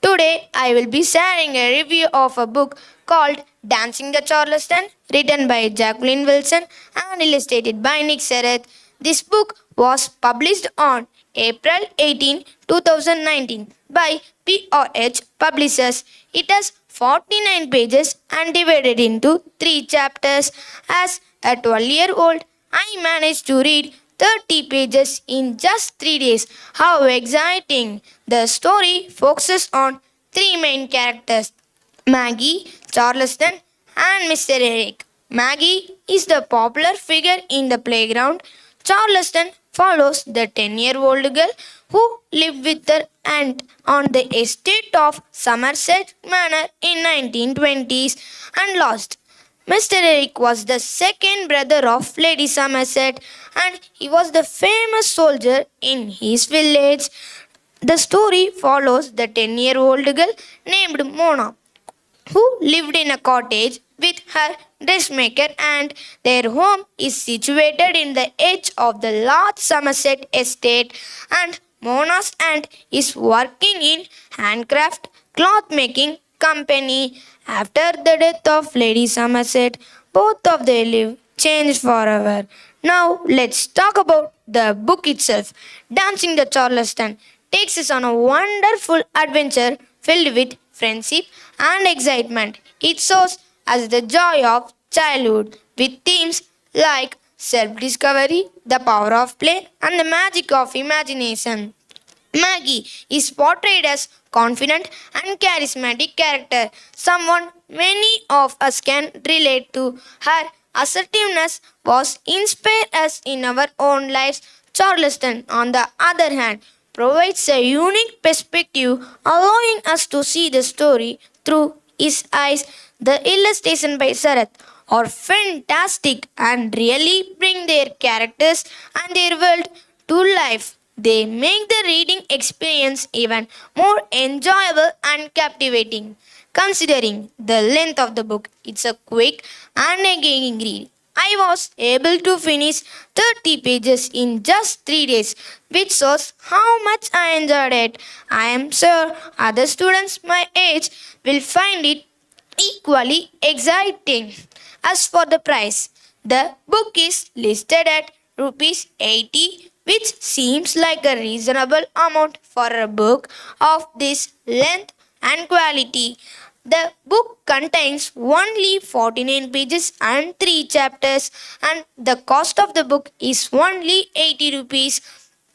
Today, I will be sharing a review of a book called Dancing the Charleston, written by Jacqueline Wilson and illustrated by Nick Serath. This book was published on April 18, 2019 by PRH Publishers. It has 49 pages and divided into 3 chapters. As a 12-year-old, I managed to read 30 pages in just 3 days. How exciting! The story focuses on 3 main characters, Maggie, Charleston, and Mr. Eric. Maggie is the popular figure in the playground. Charleston follows the 10-year-old girl who lived with her aunt on the estate of Somerset Manor in 1920s and lost. Mr. Eric was the second brother of Lady Somerset and he was the famous soldier in his village. The story follows the 10-year-old girl named Mona who lived in a cottage with her dressmaker and their home is situated in the edge of the large Somerset estate and Mona's aunt is working in handcraft cloth making company. After the death of Lady Somerset, both of their lives changed forever. Now let's talk about the book itself. Dancing the Charleston takes us on a wonderful adventure filled with friendship and excitement. It shows us the joy of childhood with themes like self-discovery, the power of play, and the magic of imagination. Maggie is portrayed as confident and charismatic character, someone many of us can relate to. Her assertiveness was inspired us in our own lives. Charleston, on the other hand, provides a unique perspective, allowing us to see the story through his eyes. The illustration by Sarath are fantastic and really bring their characters and their world to life. They make the reading experience even more enjoyable and captivating. Considering the length of the book, it's a quick and engaging read. I was able to finish 30 pages in just 3 days, which shows how much I enjoyed it. I am sure other students my age will find it equally exciting. As for the price, the book is listed at rupees 80, which seems like a reasonable amount for a book of this length and quality. The book contains only 49 pages and 3 chapters, and the cost of the book is only 80 rupees.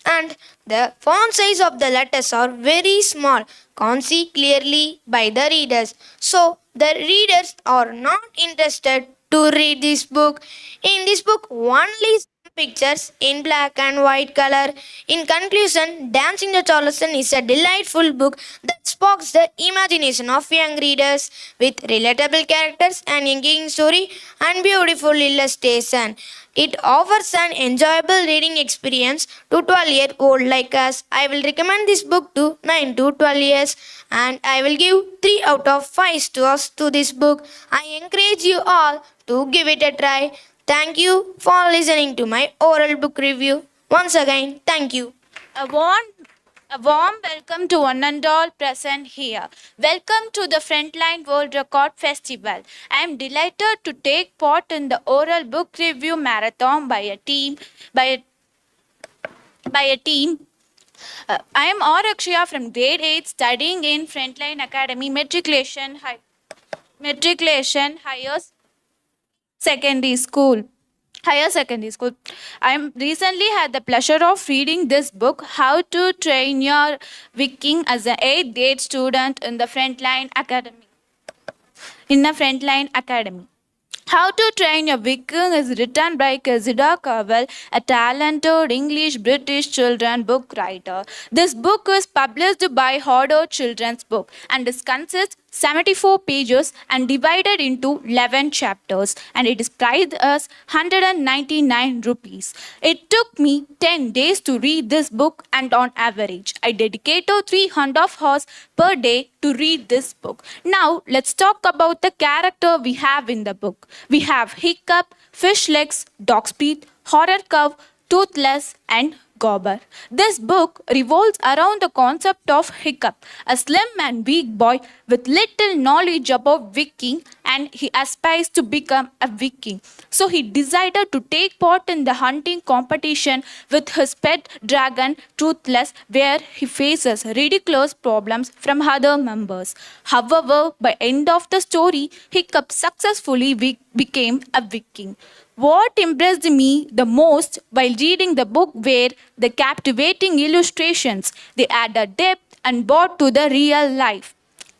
And the font size of the letters are very small, can't see clearly by the readers. So the readers are not interested to read this book. In this book, only pictures in black and white color. In conclusion, Dancing the Charleston is a delightful book that sparks the imagination of young readers with relatable characters, an engaging story, and beautiful illustration. It offers an enjoyable reading experience to 12-year-old like us. I will recommend this book to 9 to 12 years and I will give 3 out of 5 stars to this book. I encourage you all to give it a try. Thank you for listening to my oral book review. Once again, thank you. A warm welcome to one and all present here. Welcome to the Frontline World Record Festival. I am delighted to take part in the oral book review marathon by a team. I am Auraksha from grade 8 studying in Frontline Academy Matriculation Higher Secondary School. I recently had the pleasure of reading this book, How to Train Your Viking, as an 8th grade student in the Frontline Academy. How to Train Your Viking is written by Cressida Cowell, a talented English-British children's book writer. This book is published by Hodder Children's Book and it consists 74 pages and divided into 11 chapters, and it is priced as 199 rupees. It took me 10 days to read this book, and on average, I dedicated 300 hours per day to read this book. Now, let's talk about the character we have in the book. We have Hiccup, Fish Legs, Dogspeed, Horror Cow, Toothless, and Gobber. This book revolves around the concept of Hiccup, a slim and weak boy with little knowledge about Viking, and he aspires to become a Viking. So he decided to take part in the hunting competition with his pet dragon Toothless, where he faces ridiculous problems from other members. However, by end of the story, Hiccup successfully became a Viking. What impressed me the most while reading the book were the captivating illustrations. They added depth and brought to the real life.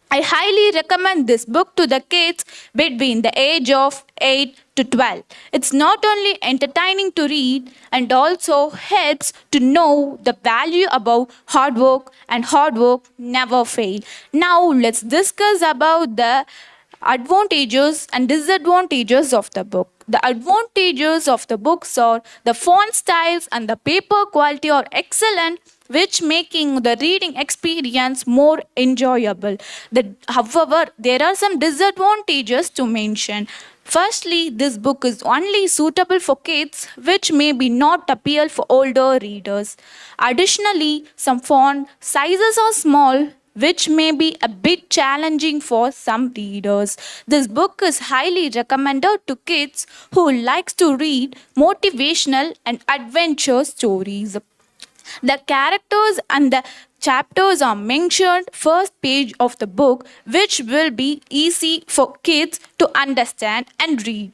I highly recommend this book to the kids between the age of 8 to 12. It's not only entertaining to read and also helps to know the value about hard work, and hard work never fail. Now let's discuss about the advantages and disadvantages of the book. The advantages of the books are the font styles and the paper quality are excellent, which making the reading experience more enjoyable. However, there are some disadvantages to mention. Firstly, this book is only suitable for kids, which may be not appeal for older readers. Additionally, some font sizes are small, which may be a bit challenging for some readers. This book is highly recommended to kids who likes to read motivational and adventure stories. The characters and the chapters are mentioned first page of the book, which will be easy for kids to understand and read.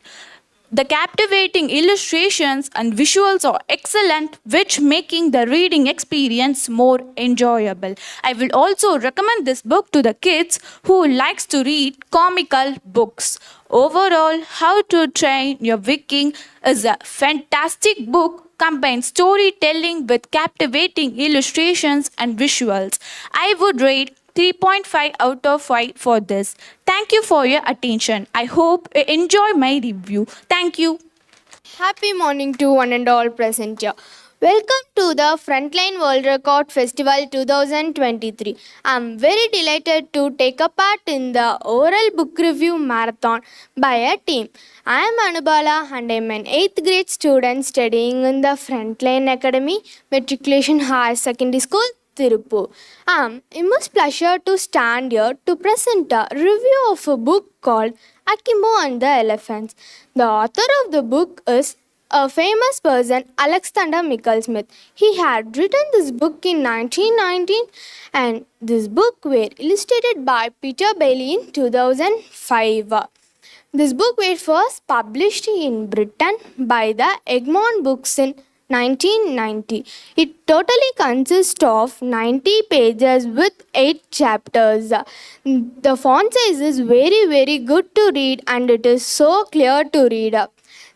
The captivating illustrations and visuals are excellent, which making the reading experience more enjoyable. I will also recommend this book to the kids who likes to read comical books. Overall, How to Train Your Viking is a fantastic book, combines storytelling with captivating illustrations and visuals. I would rate 3.5 out of 5 for this. Thank you for your attention. I hope you enjoy my review. Thank you. Happy morning to one and all present here. Welcome to the Frontline World Record Festival 2023. I'm very delighted to take a part in the oral book review marathon by a team. I am Anubala and I'm an 8th grade student studying in the Frontline Academy Matriculation Higher Secondary School, Tirupur. Immense pleasure to stand here to present a review of a book called Akimbo and the Elephants. The author of the book is a famous person, Alexander Michael Smith. He had written this book in 1919 and this book were illustrated by Peter Bailey in 2005. This book was first published in Britain by the Egmont Books in 1990. It totally consists of 90 pages with 8 chapters. The font size is very good to read and it is so clear to read.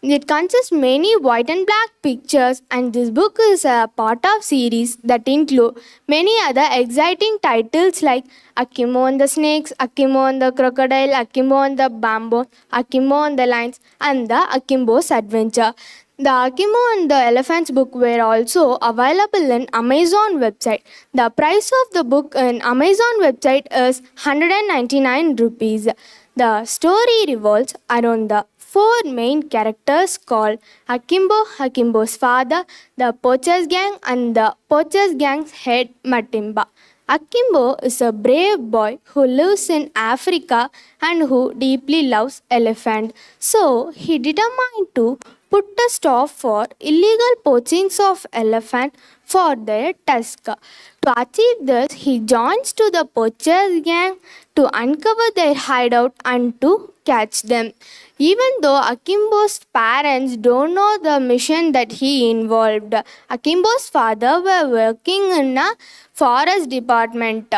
It consists many white and black pictures and this book is a part of series that include many other exciting titles like Akimbo and the Snakes, Akimbo and the Crocodile, Akimbo and the Bamboo, Akimbo and the Lions and the Akimbo's Adventure. The Akimbo and the Elephants book were also available in Amazon website. The price of the book in Amazon website is 199 rupees. The story revolves around the 4 main characters called Akimbo, Akimbo's father, the Poachers Gang and the Poachers Gang's head Matimba. Akimbo is a brave boy who lives in Africa and who deeply loves elephant. So he determined to put a stop for illegal poachings of elephant for their tusk. To achieve this, he joins to the Poachers Gang to uncover their hideout and to catch them. Even though Akimbo's parents don't know the mission that he involved, Akimbo's father were working in a forest department.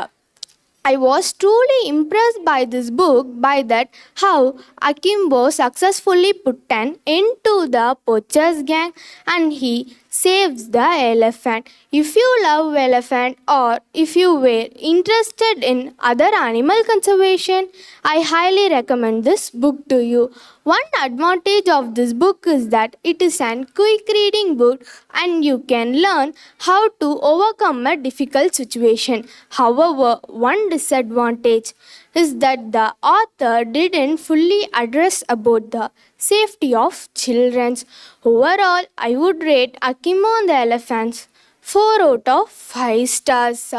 I was truly impressed by this book by that how Akimbo successfully put an end to the Poachers Gang and he saves the elephant. If you love elephant or if you were interested in other animal conservation, I highly recommend this book to you. One advantage of this book is that it is a quick reading book and you can learn how to overcome a difficult situation. However, one disadvantage is that the author didn't fully address about the safety of children. Overall, I would rate Akimbo and the Elephants 4 out of 5 stars.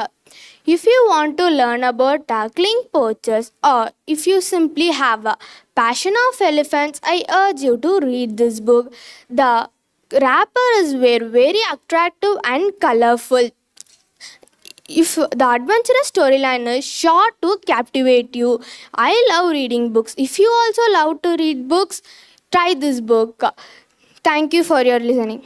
If you want to learn about tackling poachers or if you simply have a passion of elephants, I urge you to read this book. The wrappers were very attractive and colorful. If the adventurous storyline is sure to captivate you. I love reading books. If you also love to read books, try this book. Thank you for your listening.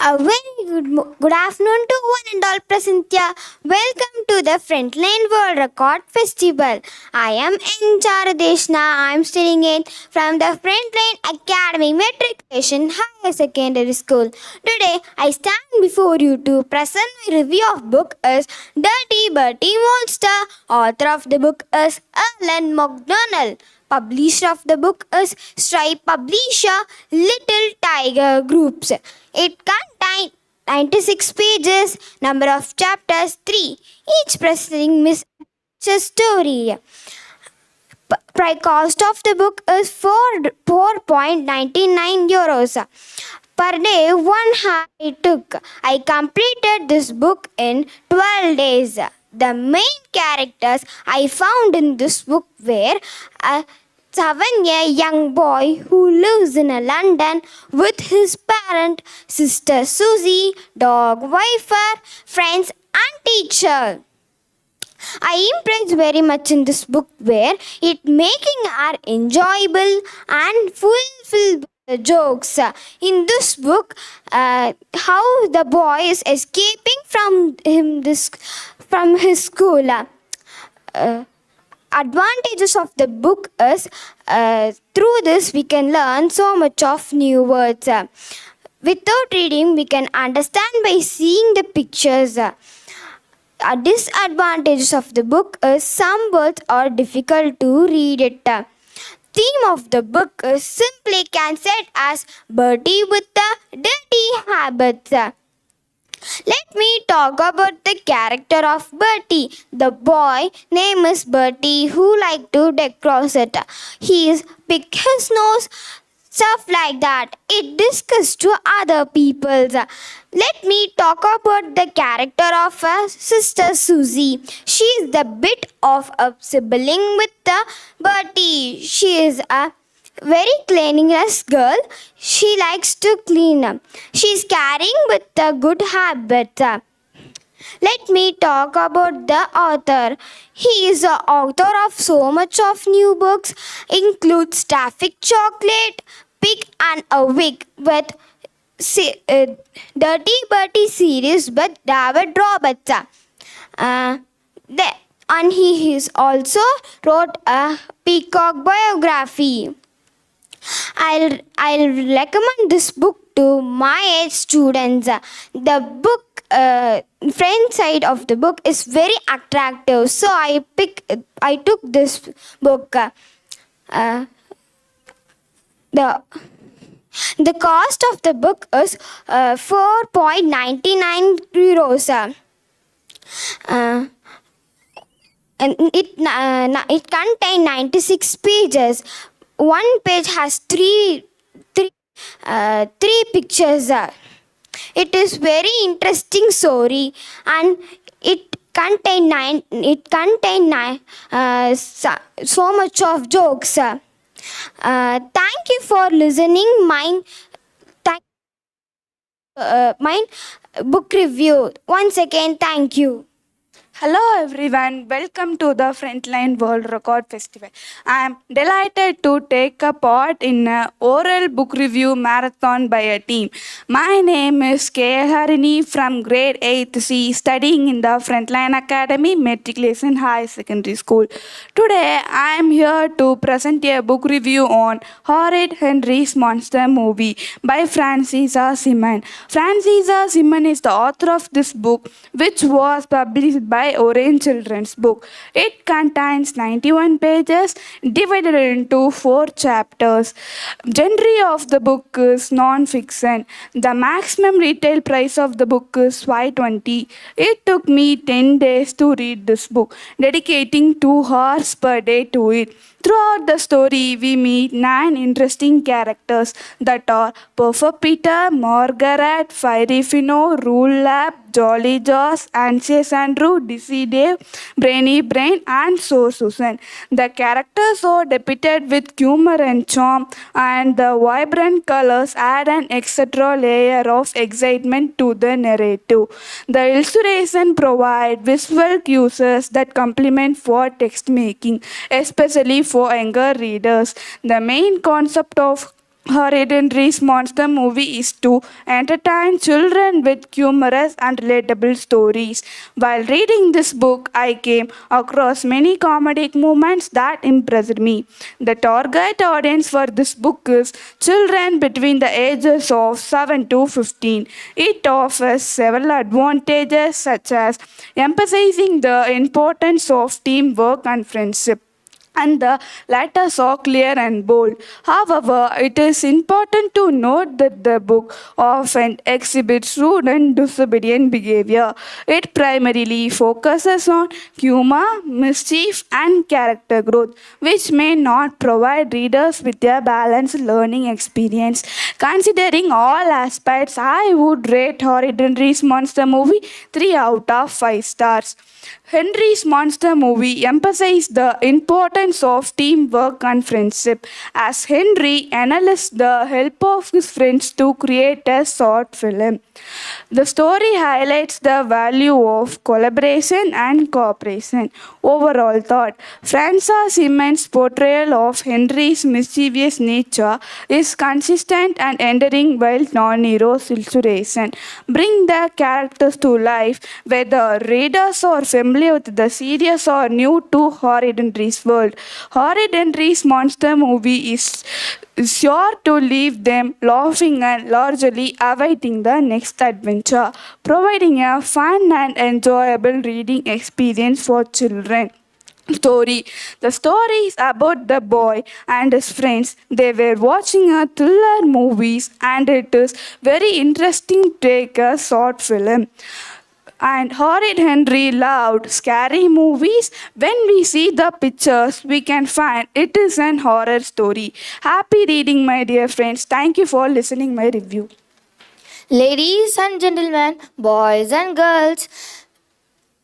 A very good afternoon to one and all present here. Welcome to the Frontline World Record Festival. I am N. Charadeshna. I am studying it from the Frontline Academy Matriculation Higher Secondary School. Today, I stand before you to present my review of book is Dirty Bertie Monster. Author of the book is Alan McDonnell. Publisher of the book is Stripe Publisher, Little Tiger Groups. It contains 96 pages, number of chapters 3, each presenting Miss story. Price cost of the book is 4.99 euros. Per day, 1 hour it took. I completed this book in 12 days. The main characters I found in this book were a 7-year young boy who lives in London with his parent, sister Susie, dog Wifer, friends and teacher. I impressed very much in this book where it making are enjoyable and fulfilled the jokes. In this book, how the boy is escaping from his school. Advantages of the book is through this we can learn so much of new words. Without reading, we can understand by seeing the pictures. Disadvantages of the book is some words are difficult to read it. Theme of the book is simply can said as Bertie with the dirty habits. Let me talk about the character of Bertie. The boy name is Bertie who like to decorate. He is pick his nose, stuff like that. It discussed to other peoples. Let me talk about the character of sister Susie. She is the bit of a sibling with the Bertie. She is a very cleanliness girl. She likes to clean up. She is carrying with the good habit. Let me talk about the author. He is the author of so much of new books, includes Traffic Chocolate, Pig and a Wig with Dirty Bertie series with David Roberts. And he is also wrote a Peacock biography. I'll recommend this book to my age students. The book front side of the book is very attractive, so I took this book. The cost of the book is 4.99 euros. And it contains 96 pages. One page has three pictures. It is very interesting story, and it contain so much of jokes. Thank you for listening my book review. Once again, thank you. Hello everyone, welcome to the Frontline World Record Festival. I am delighted to take a part in an oral book review marathon by a team. My name is K. Harini from grade 8th C, studying in the Frontline Academy Matriculation High Secondary School. Today I am here to present a book review on Horrid Henry's Monster Movie by Francesca Simon. Francesca Simon is the author of this book, which was published by Orange Children's Book. It contains 91 pages divided into 4 chapters. Genre of the book is non-fiction. The maximum retail price of the book is $5.20. It took me 10 days to read this book, dedicating 2 hours per day to it. Throughout the story, we meet 9 interesting characters that are Perfect Peter, Margaret, Fiery Finno, Rule Lab, Jolly Josh, Anxious Andrew, Dizzy Dave, Brainy Brain, and So Susan. The characters are depicted with humor and charm, and the vibrant colors add an extra layer of excitement to the narrative. The illustration provide visual cues that complement for text making, especially for younger readers. The main concept of Hereditary's monster movie is to entertain children with humorous and relatable stories. While reading this book, I came across many comedic moments that impressed me. The target audience for this book is children between the ages of 7 to 15. It offers several advantages such as emphasizing the importance of teamwork and friendship, and the letters are clear and bold. However, it is important to note that the book often exhibits rude and disobedient behavior. It primarily focuses on humor, mischief, and character growth, which may not provide readers with a balanced learning experience. Considering all aspects, I would rate Henry's Monster movie 3 out of 5 stars. Henry's Monster movie emphasized the importance of teamwork and friendship, as Henry enlists the help of his friends to create a short film. The story highlights the value of collaboration and cooperation. Overall thought, Frances Immen's portrayal of Henry's mischievous nature is consistent and endearing, while non-hero's illustration bring the characters to life. Whether readers are familiar with the series or new to Horrid Henry's world, Horrid Henry's monster movie is sure to leave them laughing and largely awaiting the next adventure, providing a fun and enjoyable reading experience for children. The story is about the boy and his friends. They were watching a thriller movies, and it is very interesting to take a short film. And Horrid Henry loved scary movies. When we see the pictures, we can find it is an horror story. Happy reading, my dear friends. Thank you for listening my review. Ladies and gentlemen, boys and girls,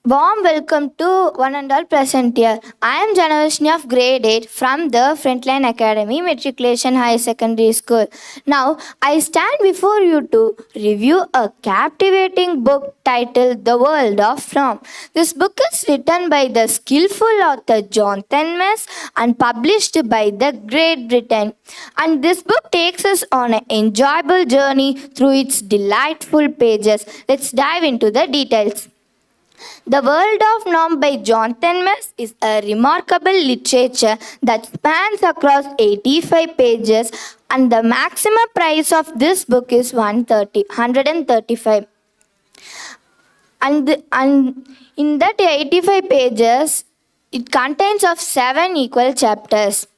warm welcome to one and all present here. I am Janavashni of grade 8 from the Frontline Academy Matriculation High Secondary School. Now, I stand before you to review a captivating book titled The World of Nom. This book is written by the skillful author Jonathan Mess and published by the Great Britain. And this book takes us on an enjoyable journey through its delightful pages. Let's dive into the details. The World of Nom by Jonathan Mess is a remarkable literature that spans across 85 pages, and the maximum price of this book is 135. And in that 85 pages, it contains of 7 equal chapters.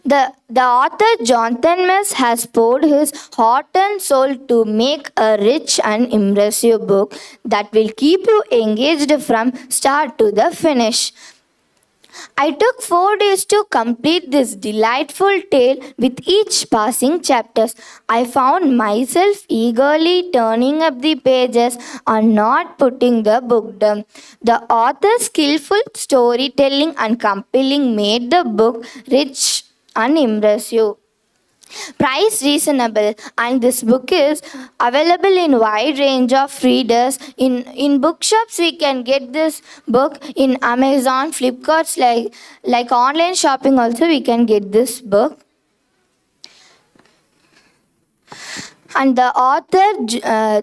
The author Jonathan Mess has poured his heart and soul to make a rich and immersive book that will keep you engaged from start to the finish. I took 4 days to complete this delightful tale with each passing chapters. I found myself eagerly turning up the pages and not putting the book down. The author's skillful storytelling and compelling made the book rich and impressive. Price reasonable, and this book is available in wide range of readers. In bookshops we can get this book. In Amazon, Flipkarts, like online shopping also we can get this book. And the author,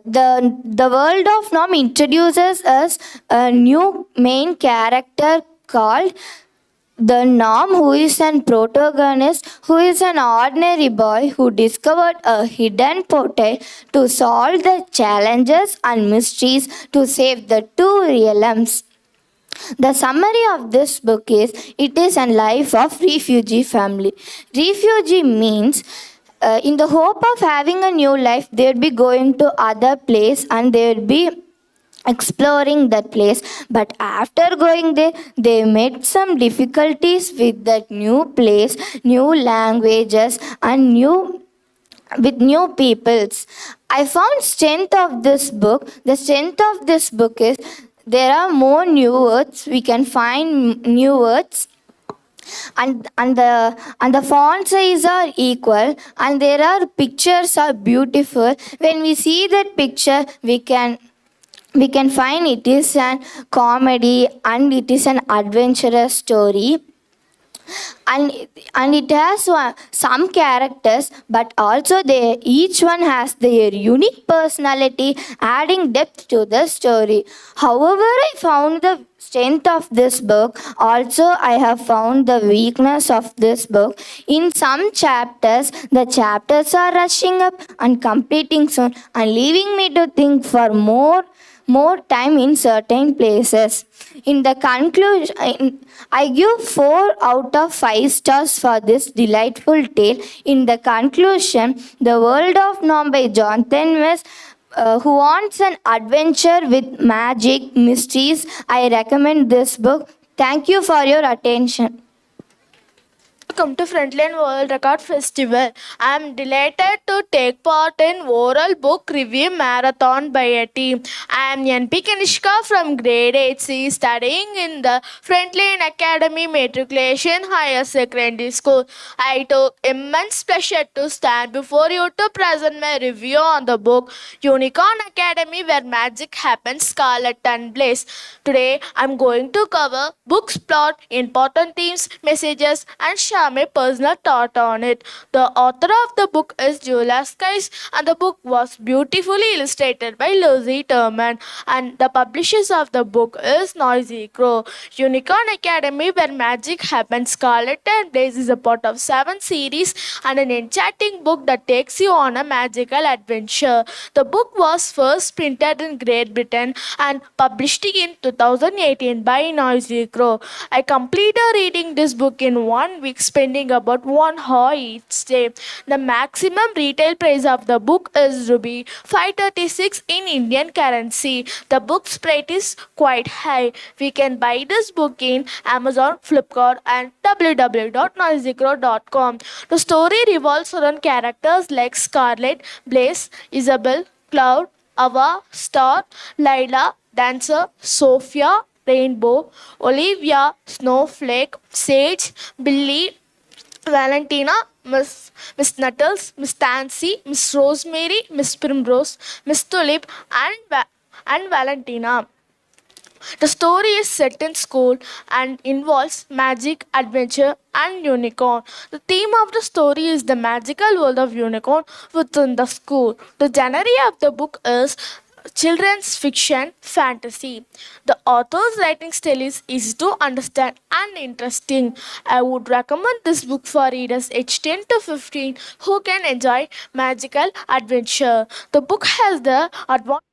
the World of Nom introduces us a new main character called the Nom, who is an protagonist, who is an ordinary boy who discovered a hidden portal to solve the challenges and mysteries to save the 2 realms. The summary of this book is, it is a life of refugee family. Refugee means in the hope of having a new life, they would be going to other place and they would be exploring that place, but after going there they met some difficulties with that new place, new languages, and new peoples. I found strength of this book. The strength of this book is there are more new words. We can find new words. And the font size are equal, and there are pictures are beautiful. When we see that picture, we can find it is an comedy and it is an adventurous story. and it has some characters, but also they each one has their unique personality, adding depth to the story. However, I found the strength of this book. Also, I have found the weakness of this book. In some chapters, the chapters are rushing up and completing soon and leaving me to think for more time in certain places. In the conclusion, I give 4 out of 5 stars for this delightful tale. In the conclusion, The World of Nom by Jonathan West, who wants an adventure with magic, mysteries, I recommend this book. Thank you for your attention. Welcome to Frontline World Record Festival. I am delighted to take part in oral book review marathon by a team. I am NP Kanishka from grade 8C studying in the Frontline Academy Matriculation Higher Secondary School. I took immense pleasure to stand before you to present my review on the book Unicorn Academy Where Magic Happens, Scarlet and Blaze. Today I am going to cover book's plot, important themes, messages and share my personal thought on it. The author of the book is Julia Skies and the book was beautifully illustrated by Lucy Turman, and the publishers of the book is Noisy Crow. Unicorn Academy Where Magic Happens, Scarlet and Blaze is a part of 7 series and an enchanting book that takes you on a magical adventure. The book was first printed in Great Britain and published in 2018 by Noisy Crow. I completed reading this book in 1 week, spending about 1 hour each day. The maximum retail price of the book is Ruby 536 in Indian currency. The book's price is quite high. We can buy this book in Amazon, Flipkart and www.noisygrow.com. The story revolves around characters like Scarlet, Blaze, Isabel, Cloud, Ava, Star, Lila, Dancer, Sophia, Rainbow, Olivia, Snowflake, Sage, Billy, Valentina, Miss Nuttles, Miss Tansy, Miss Rosemary, Miss Primrose, Miss Tulip, and Valentina. The story is set in school and involves magic, adventure, and unicorn. The theme of the story is the magical world of unicorn within the school. The genre of the book is children's fiction fantasy. The author's writing style is easy to understand and interesting. I would recommend this book for readers aged 10 to 15 who can enjoy magical adventure. The book has the advantage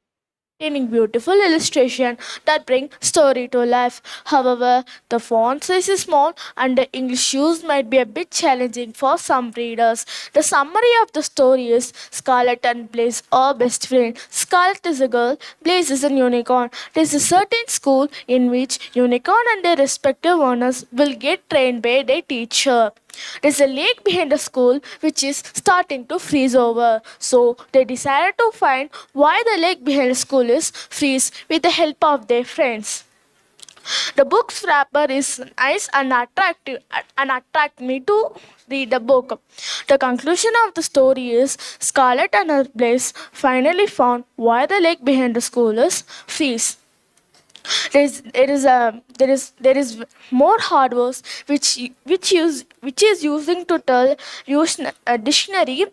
containing beautiful illustration that bring story to life. However, the font size is small and the English use might be a bit challenging for some readers. The summary of the story is Scarlet and Blaze are best friends. Scarlet is a girl, Blaze is a unicorn. There is a certain school in which unicorn and their respective owners will get trained by their teacher. There's a lake behind the school which is starting to freeze over. So they decided to find why the lake behind the school is freeze with the help of their friends. The book's wrapper is nice and attractive and attract me to read the book. The conclusion of the story is Scarlet and her Blaze finally found why the lake behind the school is freeze. There is more hardware which is using to tell use a dictionary,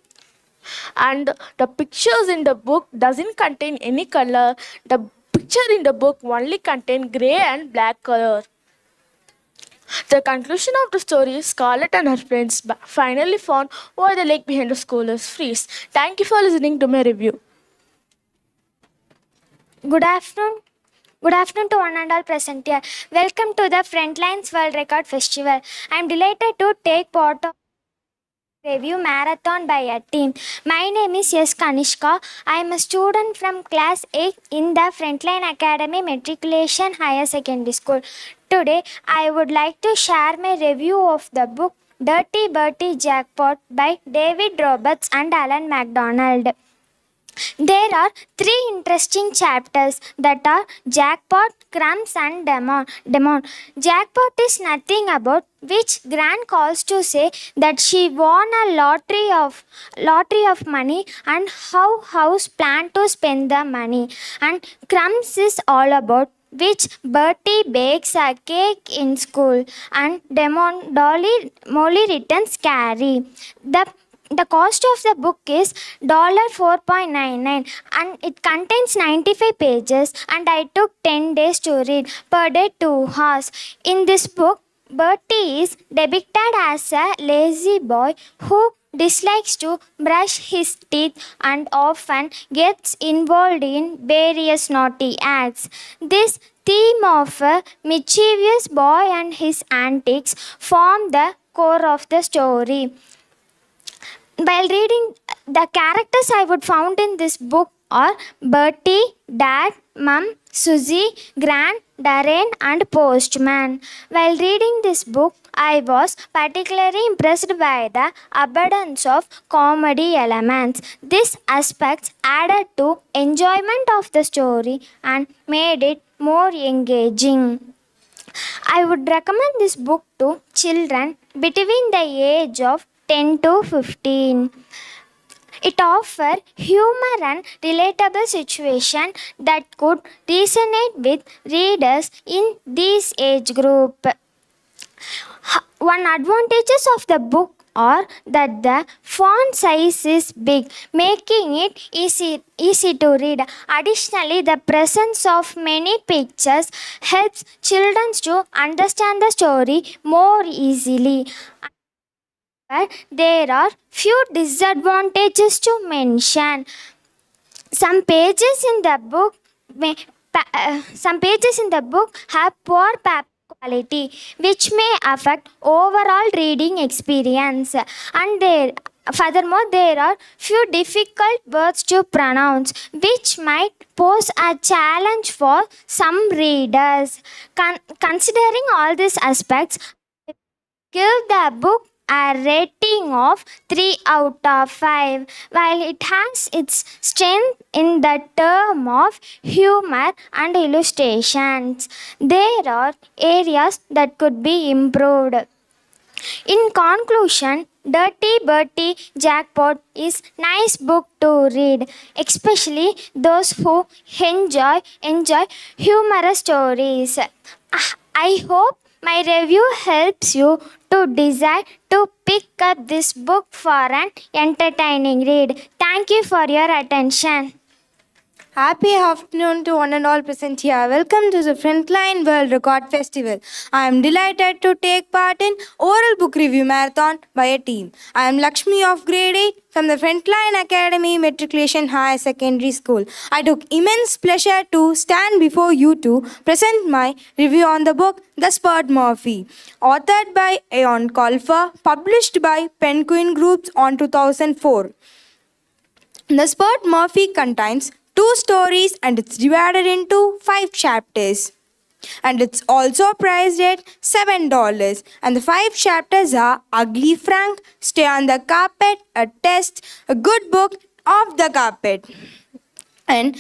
and the pictures in the book doesn't contain any color. The picture in the book only contain gray and black color. The conclusion of the story is Scarlet and her friends finally found why the lake behind the school is freeze. Thank you for listening to my review. Good afternoon. Good afternoon to one and all present here. Welcome to the Frontlines World Record Festival. I am delighted to take part of review marathon by a team. My name is S. Kanishka. I am a student from class 8 in the Frontline Academy Matriculation Higher Secondary School. Today, I would like to share my review of the book Dirty Bertie Jackpot by David Roberts and Alan MacDonald. There are 3 interesting chapters that are Jackpot, Crumbs and Demon. Jackpot is nothing about which Gran calls to say that she won a lottery of money and how House planned to spend the money. And Crumbs is all about which Bertie bakes a cake in school and Molly returns Carrie. The cost of the book is $4.99 and it contains 95 pages and I took 10 days to read, per day 2 hours. In this book, Bertie is depicted as a lazy boy who dislikes to brush his teeth and often gets involved in various naughty acts. This theme of a mischievous boy and his antics form the core of the story. While reading, the characters I would found in this book are Bertie, Dad, Mum, Susie, Gran, Darren, and Postman. While reading this book, I was particularly impressed by the abundance of comedy elements. These aspects added to enjoyment of the story and made it more engaging. I would recommend this book to children between the age of 10 to 15. It offers humor and relatable situation that could resonate with readers in this age group. One advantages of the book are that the font size is big, making it easy to read. Additionally, the presence of many pictures helps children to understand the story more easily. But there are few disadvantages to mention. Some pages in the book have poor paper quality, which may affect overall reading experience. And furthermore, there are few difficult words to pronounce, which might pose a challenge for some readers. Considering all these aspects, give the book a rating of 3 out of 5. While it has its strength in the term of humor and illustrations, there are areas that could be improved. In conclusion, Dirty Bertie Jackpot is nice book to read, especially those who enjoy humorous stories. I hope my review helps you to decide to pick up this book for an entertaining read. Thank you for your attention. Happy afternoon to one and all present here. Welcome to the Frontline World Record Festival. I am delighted to take part in oral book review marathon by a team. I am Lakshmi of grade 8 from the Frontline Academy Matriculation High Secondary School. I took immense pleasure to stand before you to present my review on the book The Spud Murphy, authored by Aeon Colfer, published by Penguin Groups on 2004. The Spud Murphy contains 2 stories and it's divided into 5 chapters. And it's also priced at $7. And the 5 chapters are Ugly Frank, Stay on the Carpet, A Test, A Good Book, Off the Carpet. And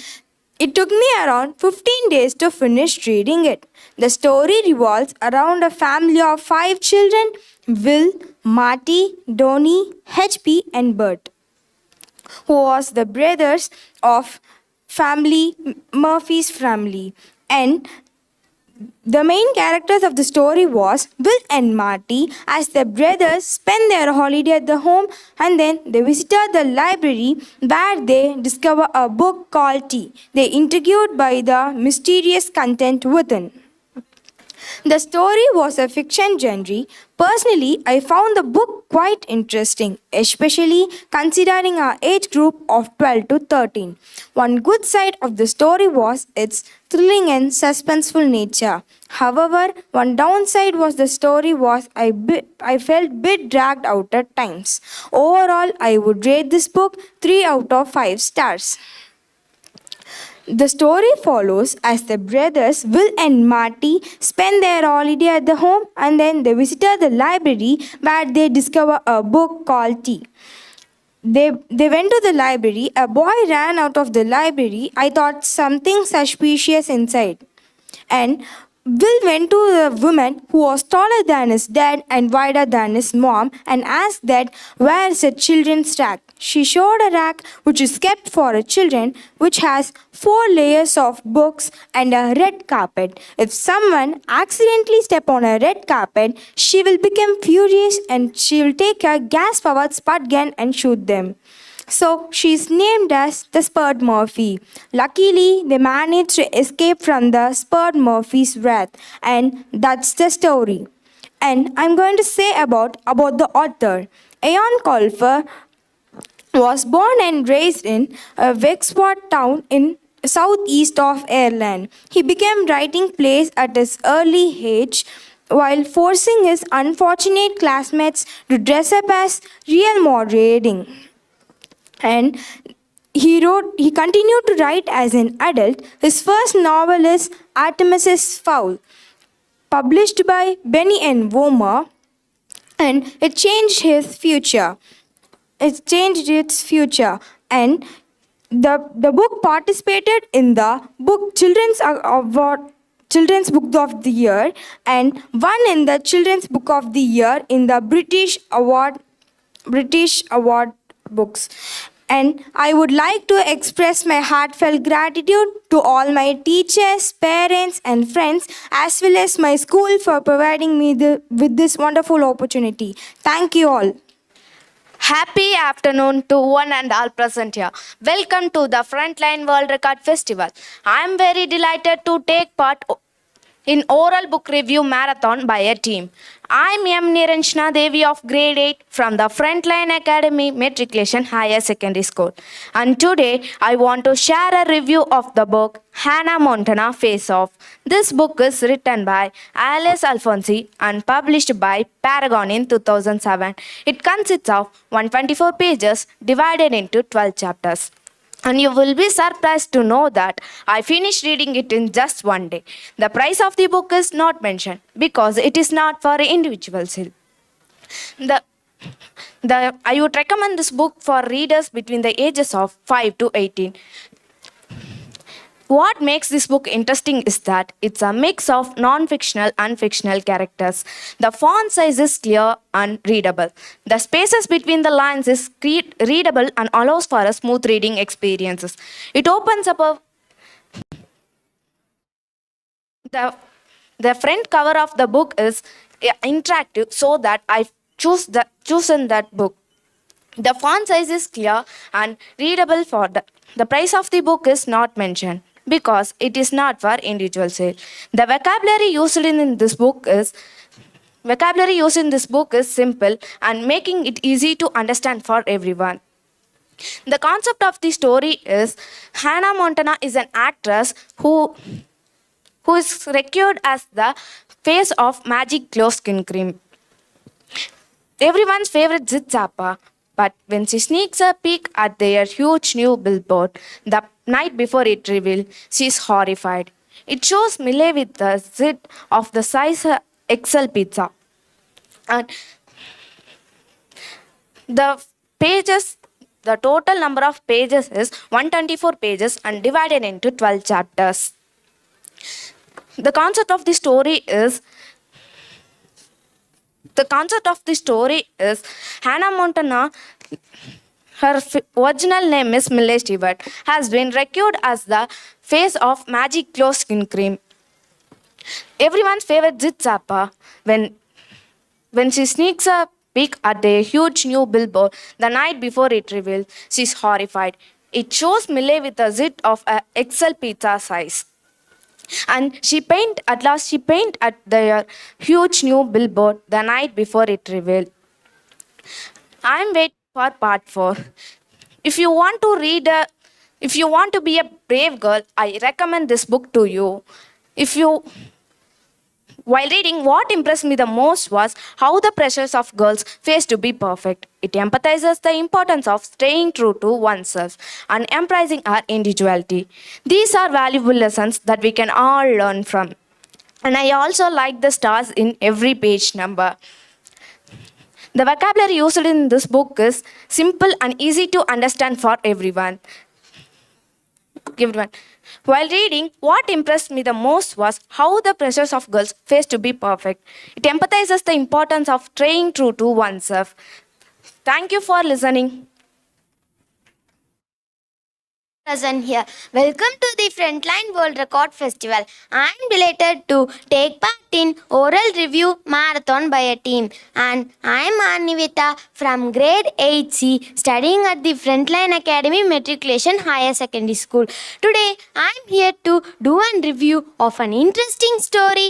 it took me around 15 days to finish reading it. The story revolves around a family of 5 children: Will, Marty, Donnie, HP, and Bert, who was the brothers of Murphy's family. And the main characters of the story was Will and Marty, as the brothers spent their holiday at the home and then they visited the library where they discover a book called Tea. They intrigued by the mysterious content within. The story was a fiction genre. Personally, I found the book quite interesting, especially considering our age group of 12 to 13. One good side of the story was its thrilling and suspenseful nature. However, one downside was the story was I felt bit dragged out at times. Overall, I would rate this book 3 out of 5 stars. The story follows as the brothers Will and Marty spend their holiday at the home and then they visited the library where they discover a book called Tea. They went to the library. A boy ran out of the library. I thought something suspicious inside. And Will went to the woman who was taller than his dad and wider than his mom and asked that where is the children's track. she showed a rack which is kept for her children, which has 4 layers of books and a red carpet. If someone accidentally step on a red carpet, she will become furious and she will take a gas-powered spud gun and shoot them. So she is named as the Spud Murphy. Luckily, they managed to escape from the Spud Murphy's wrath, and that's the story. And I'm going to say about the author. Aon Colfer was born and raised in a Wexford town in southeast of Ireland. He began writing plays at his early age while forcing his unfortunate classmates to dress up as real moderating. And he continued to write as an adult. His first novel is Artemis's Fowl, published by Benny and Womer, and it changed his future. It changed its future, and the book participated in the book Children's Award, Children's Book of the Year, and won in the Children's Book of the Year in the British Award books. And I would like to express my heartfelt gratitude to all my teachers, parents, and friends, as well as my school for providing me with this wonderful opportunity. Thank you all. Happy afternoon to one and all present here. Welcome to the Frontline World Record Festival. I am very delighted to take part in oral book review marathon by a team. I am M. Niranjana Devi of grade 8 from the Frontline Academy Matriculation Higher Secondary School. And today I want to share a review of the book Hannah Montana Face Off. This book is written by Alice Alfonsi and published by Paragon in 2007. It consists of 124 pages divided into 12 chapters. And you will be surprised to know that I finished reading it in just one day. The price of the book is not mentioned because it is not for individual sale. I would recommend this book for readers between the ages of 5 to 18. What makes this book interesting is that it's a mix of non-fictional and fictional characters. The font size is clear and readable. The spaces between the lines is readable and allows for a smooth reading experiences. It opens up the front cover of the book is interactive, so that I chosen that book. The font size is clear and readable. For the price of the book is not mentioned because it is not for individual sale. The vocabulary used in this book is simple and making it easy to understand for everyone. The concept of the story is Hannah Montana is an actress who is recorded as the face of Magic Glow Skin Cream, everyone's favorite Zit Zappa. But when she sneaks a peek at their huge new billboard the night before it revealed, she's horrified. It shows Millie with the zit of the size XL pizza. And the total number of pages is 124 pages and divided into 12 chapters. The concept of the story is Hannah Montana, her original name is Millie Stewart, has been recorded as the face of Magic Glow Skin Cream, everyone's favorite Zit Zappa. When she sneaks a peek at a huge new billboard the night before it revealed, she's horrified. It shows Millie with a zit of a XL pizza size. And she paint at their huge new billboard the night before it revealed. I'm waiting for part 4. If you want to be a brave girl, I recommend this book to you. While reading, what impressed me the most was how the pressures of girls face to be perfect. It empathizes the importance of staying true to oneself and embracing our individuality. These are valuable lessons that we can all learn from. And I also like the stars in every page number. The vocabulary used in this book is simple and easy to understand for everyone. Give it one. While reading, what impressed me the most was how the pressures of girls face to be perfect. It empathizes the importance of staying true to oneself. Thank you for listening. Present here. Welcome to the Frontline World Record Festival. I am delighted to take part in oral review marathon by a team, and I am Anivita from grade 8C studying at the Frontline Academy Matriculation Higher Secondary School. Today I am here to do a review of an interesting story